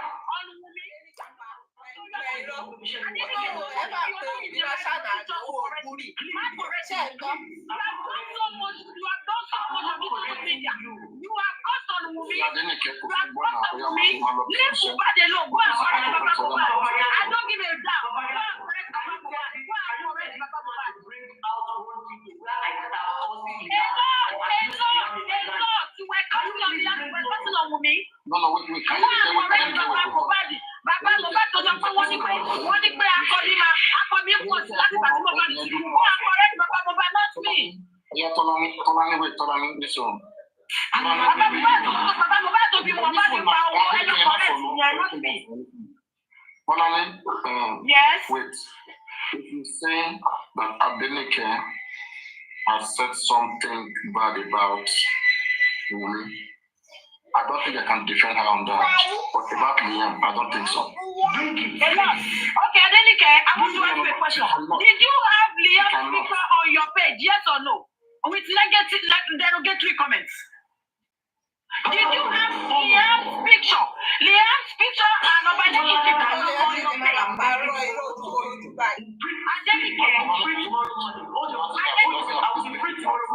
Bàbá Mohbad tó sọ pé wọ́n ní pé akọni pọ̀ sí láti bàtí Mohbad ti kú. Wọ́n akọrẹ́ ní bàbá Mohbad not me. Bàbá Mohbad tó bí Mohbad pa owó ẹnu kọrẹ́ sí yẹn not me. Yes. Wait. If you say that Adenike has said something bad about Wumi, I don't think I can defend her on that. But about Liam, I don't think so. Okay, Adenike, I want to ask you a question. Did you have Liam's picture on your page, yes or no? With derogatory comments? Did you have Liam's picture? Liam's picture and nobody can look on your page.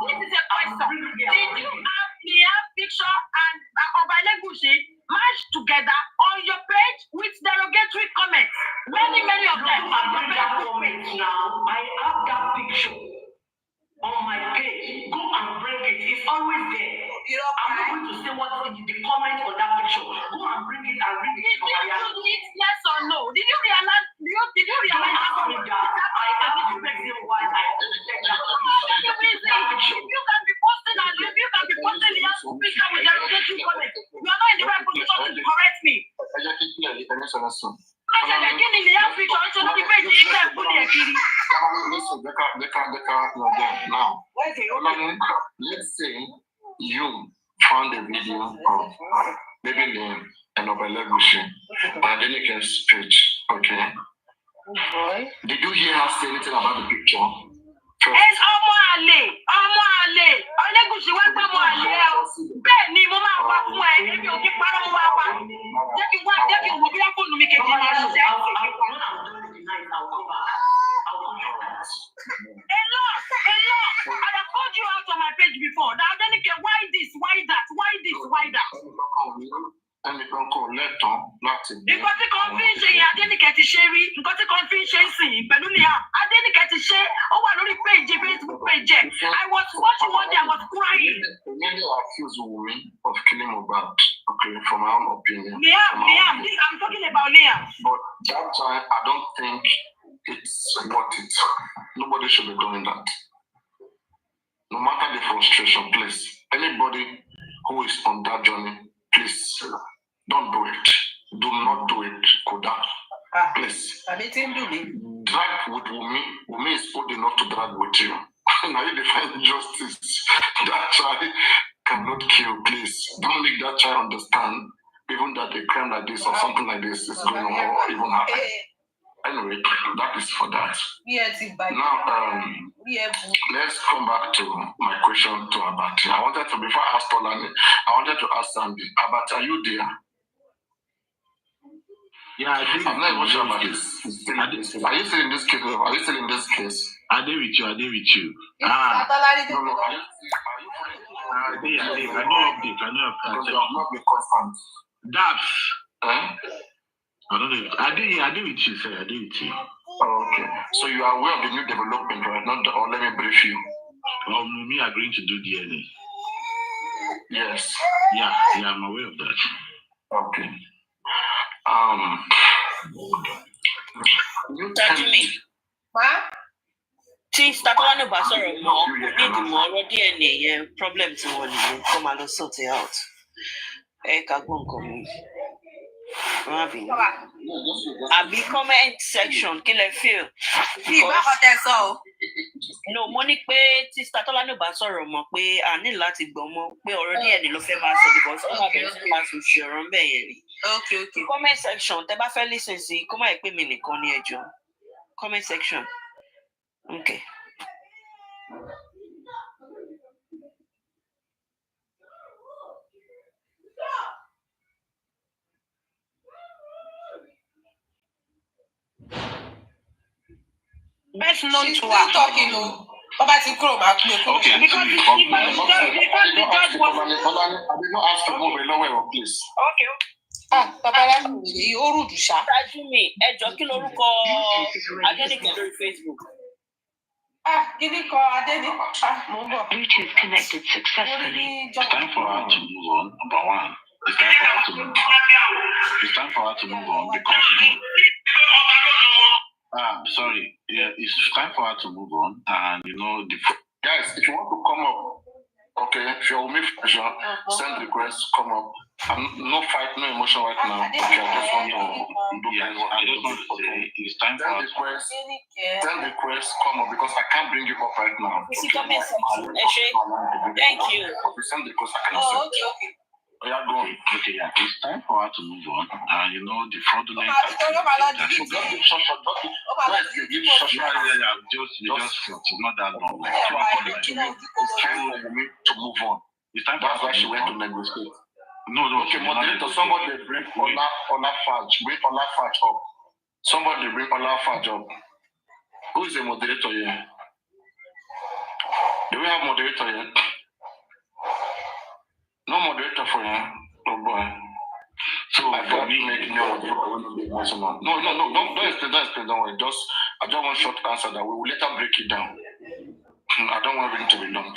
This is a question. Did you have Liam's picture and Obalegushi matched together on your page with derogatory comments? Many of them. Comments now. I have that picture on my page. Go and bring it. It's always there. I'm not going to say what the comment on that picture. Go and bring it and read it. Did you do it? Yes or no? Did you realize? Did you realize that? I said it to make you why I you can be posting and you can be posting the picture with derogatory comments. You are not in the right position to correct me. Now, let's say you found a video of Baby Liam and Obalegushi and Denike's page, okay? Did you hear her say anything about the picture? And Ọlẹ́gùṣì wá gbọ́ ọmọ àlè ẹ o. Bẹ́ẹ̀ ni mo máa wá fún ẹ, èmi ò kí parọ́ mo máa wá. Jẹ́ kí n wo bí fóònù mi kejì máa ṣiṣẹ́. A lot. I have called you out on my page before. Now, Adenike, why this, why that, why this, why that? Ẹnìkan kò lẹ́tọ̀ọ́ láti gbé. Nǹkan tí kan fi ń ṣe yẹn Adenike ti ṣe rí. Nǹkan tí kan fi ń ṣe ń sìn pẹ̀lú Liam. Adenike ti ṣe ó wà lórí page Facebook page. I was watching one day, I was crying. Many accuse Wumi of killing Mohbad, okay, from my own opinion. Liam, I'm talking about Liam. But that time, I don't think it's worth it. Nobody should be doing that. No matter the frustration, please. Anybody who is on that journey, please don't do it. Do not do it, Koda. Please. Drag with Wumi. Wumi is old enough to drag with you. Now you define justice. That child cannot kill, please. Don't make that child understand even that a crime like this or something like this is going on or even happening. Anyway, that is for that. Now, let's come back to my question to Abati. Before I ask Tolani, I wanted to ask Sandy. Abati, are you there? Yeah, I think. I'm not even sure about this. Are you still in this case? Are you still in this case? I did with you. No, are you I know update. Because you have not been confirmed. That's. I don't know. I did with you, sir. I did with you. Oh, okay. So you are aware of the new development, right? Or let me brief you. Me agreeing to do DNA. Yes. Yeah, I'm aware of that. Okay. Tí Statolani bá sọ̀rọ̀ mọ́, nídìí mọ́ ọ̀rọ̀ DNA yẹn problem tí wọ́n nìyẹn kó máa lọ sort it out. Ká gbọ́ nǹkan mi. Àbí comment section kí lẹ feel. No, mo ní pé tí Statolani bá sọ̀rọ̀ mọ́ pé a ní láti gbọ́ mọ́ pé ọ̀rọ̀ DNA ló fẹ́ máa sọ because ó máa bẹ̀rẹ̀ sí máa fi ṣe ọ̀rọ̀ ń bẹ̀ yẹn rí. Okay. Comment section tẹ bá fẹ́ listen sí kó má yẹ pé mi nìkan ní ẹjọ́. Comment section. Okay. Best known to her. Talking, no. Okay. Because the judge was. I did not ask to move a lower, please. Okay. Babaláwo ó rùdù ṣá. Ṣáájú mi, ẹ jọ kí lorúkọ Adénìkè lórí Facebook. Kíní kan Adénìkè. Mo ń bọ̀. Bluetooth connected successfully. It's time for her to move on, number one. It's time for her to move on. It's time for her to move on because sorry. Yeah, it's time for her to move on and guys, if you want to come up, okay, if you're with me, send requests, come up. No fight, no emotion right now. Okay, I just want to it's time for her to send requests, come up because I can't bring you up right now. Thank you. If you send requests, I cannot send. Okay. Yeah, go on. Okay, yeah. It's time for her to move on. And the fraudulent it's not that long. It's time for me to move on. It's time for That's why she went to negotiate. No. Okay, moderator, somebody bring Ola Fudge. Bring Ola Fudge up. Somebody bring Ola Fudge up. Who is the moderator here? Do we have moderator here? No moderator for you. Oh boy. So I thought make no. Don't explain, don't worry. I just want short answer that we will later break it down. I don't want it to be long.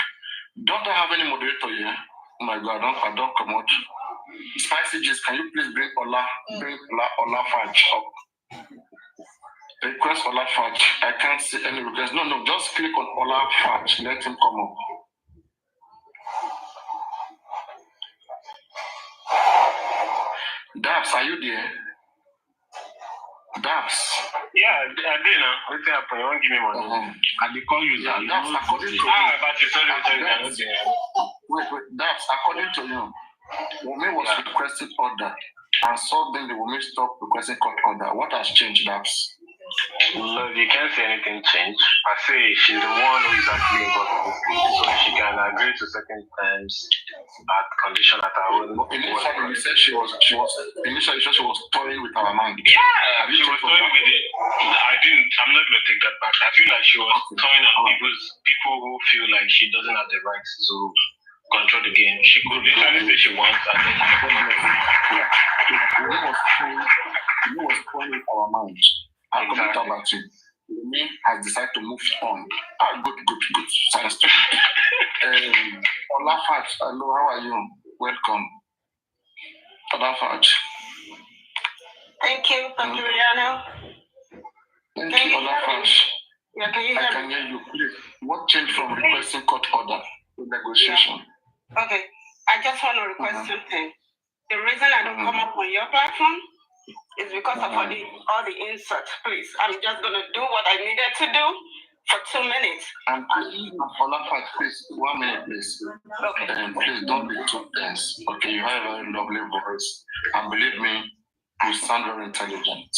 Don't I have any moderator here? Oh my god, I don't come out. Spicy G's, can you please bring Ola Fudge up? Request Ola Fudge. I can't see any request. No, just click on Ola Fudge. Let him come up. Dabs, are you there? Dabs. Yeah, I did now. What's happening? You won't give me money. I did call you. Yeah, Dabs, according to you. Wait, Dabs, according to you, Wumi was requested order, and suddenly Wumi stopped requesting court order. What has changed, Dabs? No, you can't say anything change. I say she's the one who is actually involved in this, so she can agree to certain terms at condition that I will. Initially, you said she was toying with our mind. Yeah, she was toying with it. I'm not going to take that back. I feel like she was toying on people who feel like she doesn't have the right to control the game. She could literally say she wants, and then she could was toying with our minds. I'll comment about you. Wumi has decided to move on. Good. Science. Ola Fudge, hello, how are you? Welcome. Ola Fudge. Thank you, Rihanna. Thank you, Ola Fudge. Yeah, can you hear me? I can hear you. Please, what changed from requesting court order to negotiation? Yeah. Okay, I just want to request something. The reason I don't come up on your platform is because of all the insults. Please, I'm just going to do what I needed to do for 2 minutes. And please, please, 1 minute, please. Okay. Please don't be too tense. Okay, you have a very lovely voice. And believe me, you sound very intelligent.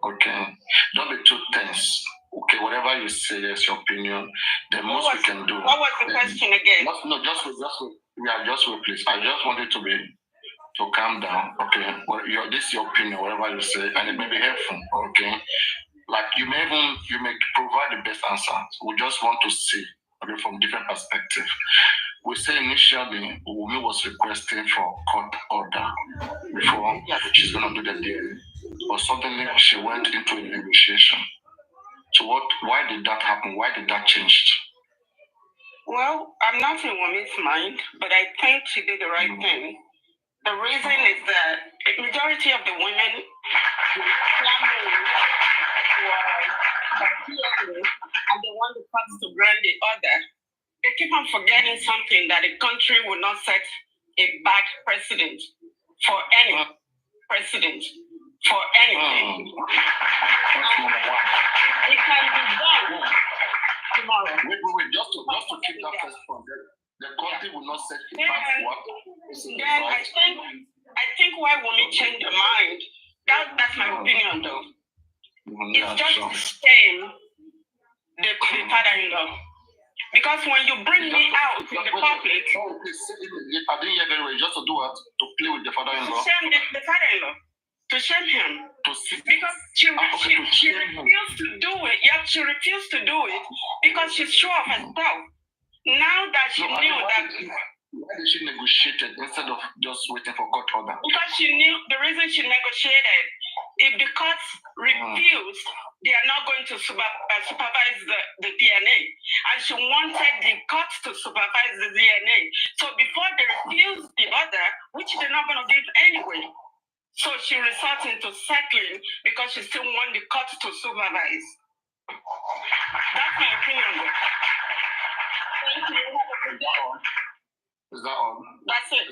Okay, don't be too tense. Okay, whatever you say is your opinion. The most we can do. What was the question again? Just wait, please. I just want you to calm down, okay? Well, this is your opinion, whatever you say, and it may be helpful, okay? Like you may provide the best answer. We just want to see, okay, from different perspectives. We say initially Wumi was requesting for court order before she's gonna do the deal, but suddenly she went into a negotiation. So why did that happen? Why did that change? Well, I'm not in Wumi's mind, but I think she did the right thing. The reason is that the majority of the women clamoring for and they want the courts to grant the order. They keep on forgetting something, that the country will not set a bad precedent for any precedent for anything. It can be done tomorrow. Wait, just to keep that first point. The country will not set it back what? Then I think why Wumi changed her mind. That's my opinion, though. It's just to shame the father-in-law. Because when you bring me out in the public, I didn't hear very well. Just to do what? To play with the father-in-law. To shame the father-in-law. To shame him. Because she refused to do it. Yeah, she refused to do it because she's sure of herself. Now that she knew that. Why did she negotiate instead of just waiting for court order? Because she knew the reason she negotiated. If the courts refuse, they are not going to supervise the DNA. And she wanted the courts to supervise the DNA. So before they refuse the order, which they're not going to give anyway, so she resorted to settling because she still wants the courts to supervise. That's my opinion. Thank you. Is that all? That's it.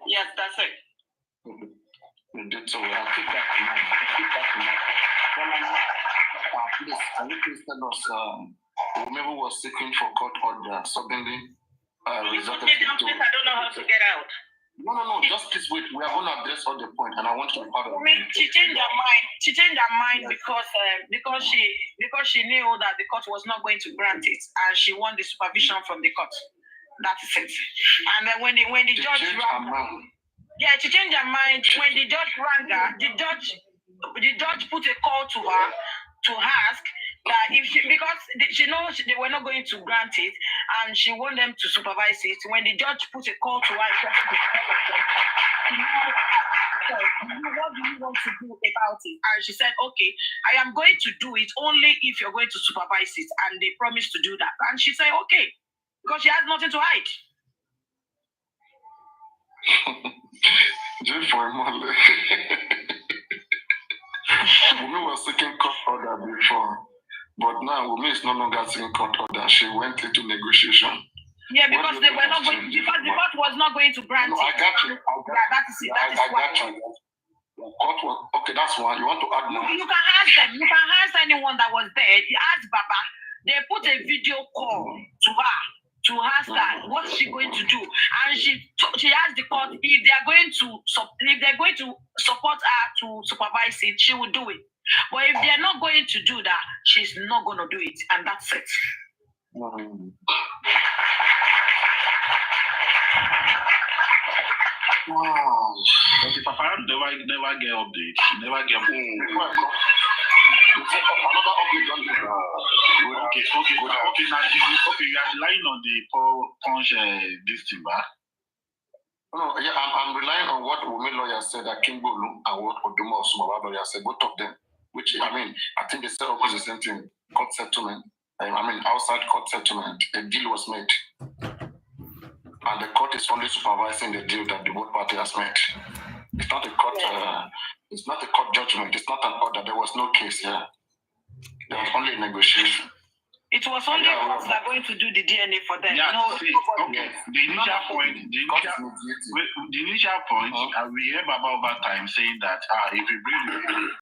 Yes, that's it. You did so well. I'll keep that in mind. Please, can you please tell us whomever was seeking for court order suddenly resulted into... I don't know how to get out. No, just please wait. We are going to address all the point, and I want you to be part of it. She changed her mind. She changed her mind because she knew that the court was not going to grant it, and she wanted the supervision from the court. That is it. And then when the judge Yeah, she changed her mind when the judge rang her. The judge put a call to her to ask that if she, because she knows they were not going to grant it, and she want them to supervise it. When the judge put a call to her, what do you want to do about it? And she said, okay, I am going to do it only if you're going to supervise it. And they promised to do that. And she said, okay, because she has nothing to hide. Just for a moment. Wumi was seeking court order before, but now Wumi is no longer seeking court order. She went into negotiation. Yeah, because they were not going. Because the court was not going to grant it. I got you. Yeah, that is it. That is why. Court was okay. That's one. You want to add more? You can ask them. You can ask anyone that was there. You ask Baba. They put a video call to her to ask her what's she going to do, and she asked the court if they're going to support her to supervise it, she will do it. But if they're not going to do that, she's not going to do it, and that's it. Wow. Okay, Papa never get update. Never get update. Another update. Okay. Now you are relying on the punch this thing, right? No, yeah, I'm relying on what Wumi lawyer said at Kimbolu and what Odumo Osumaba lawyer said, both of them. Which I think they said almost the same thing. Court settlement. Outside court settlement, a deal was made. And the court is only supervising the deal that the both parties has made. It's not a court. It's not a court judgment. It's not an order. There was no case here. There was only a negotiation. It was only us that are going to do the DNA for them. Yeah, okay. The initial point, we hear Baba over time saying that if we bring the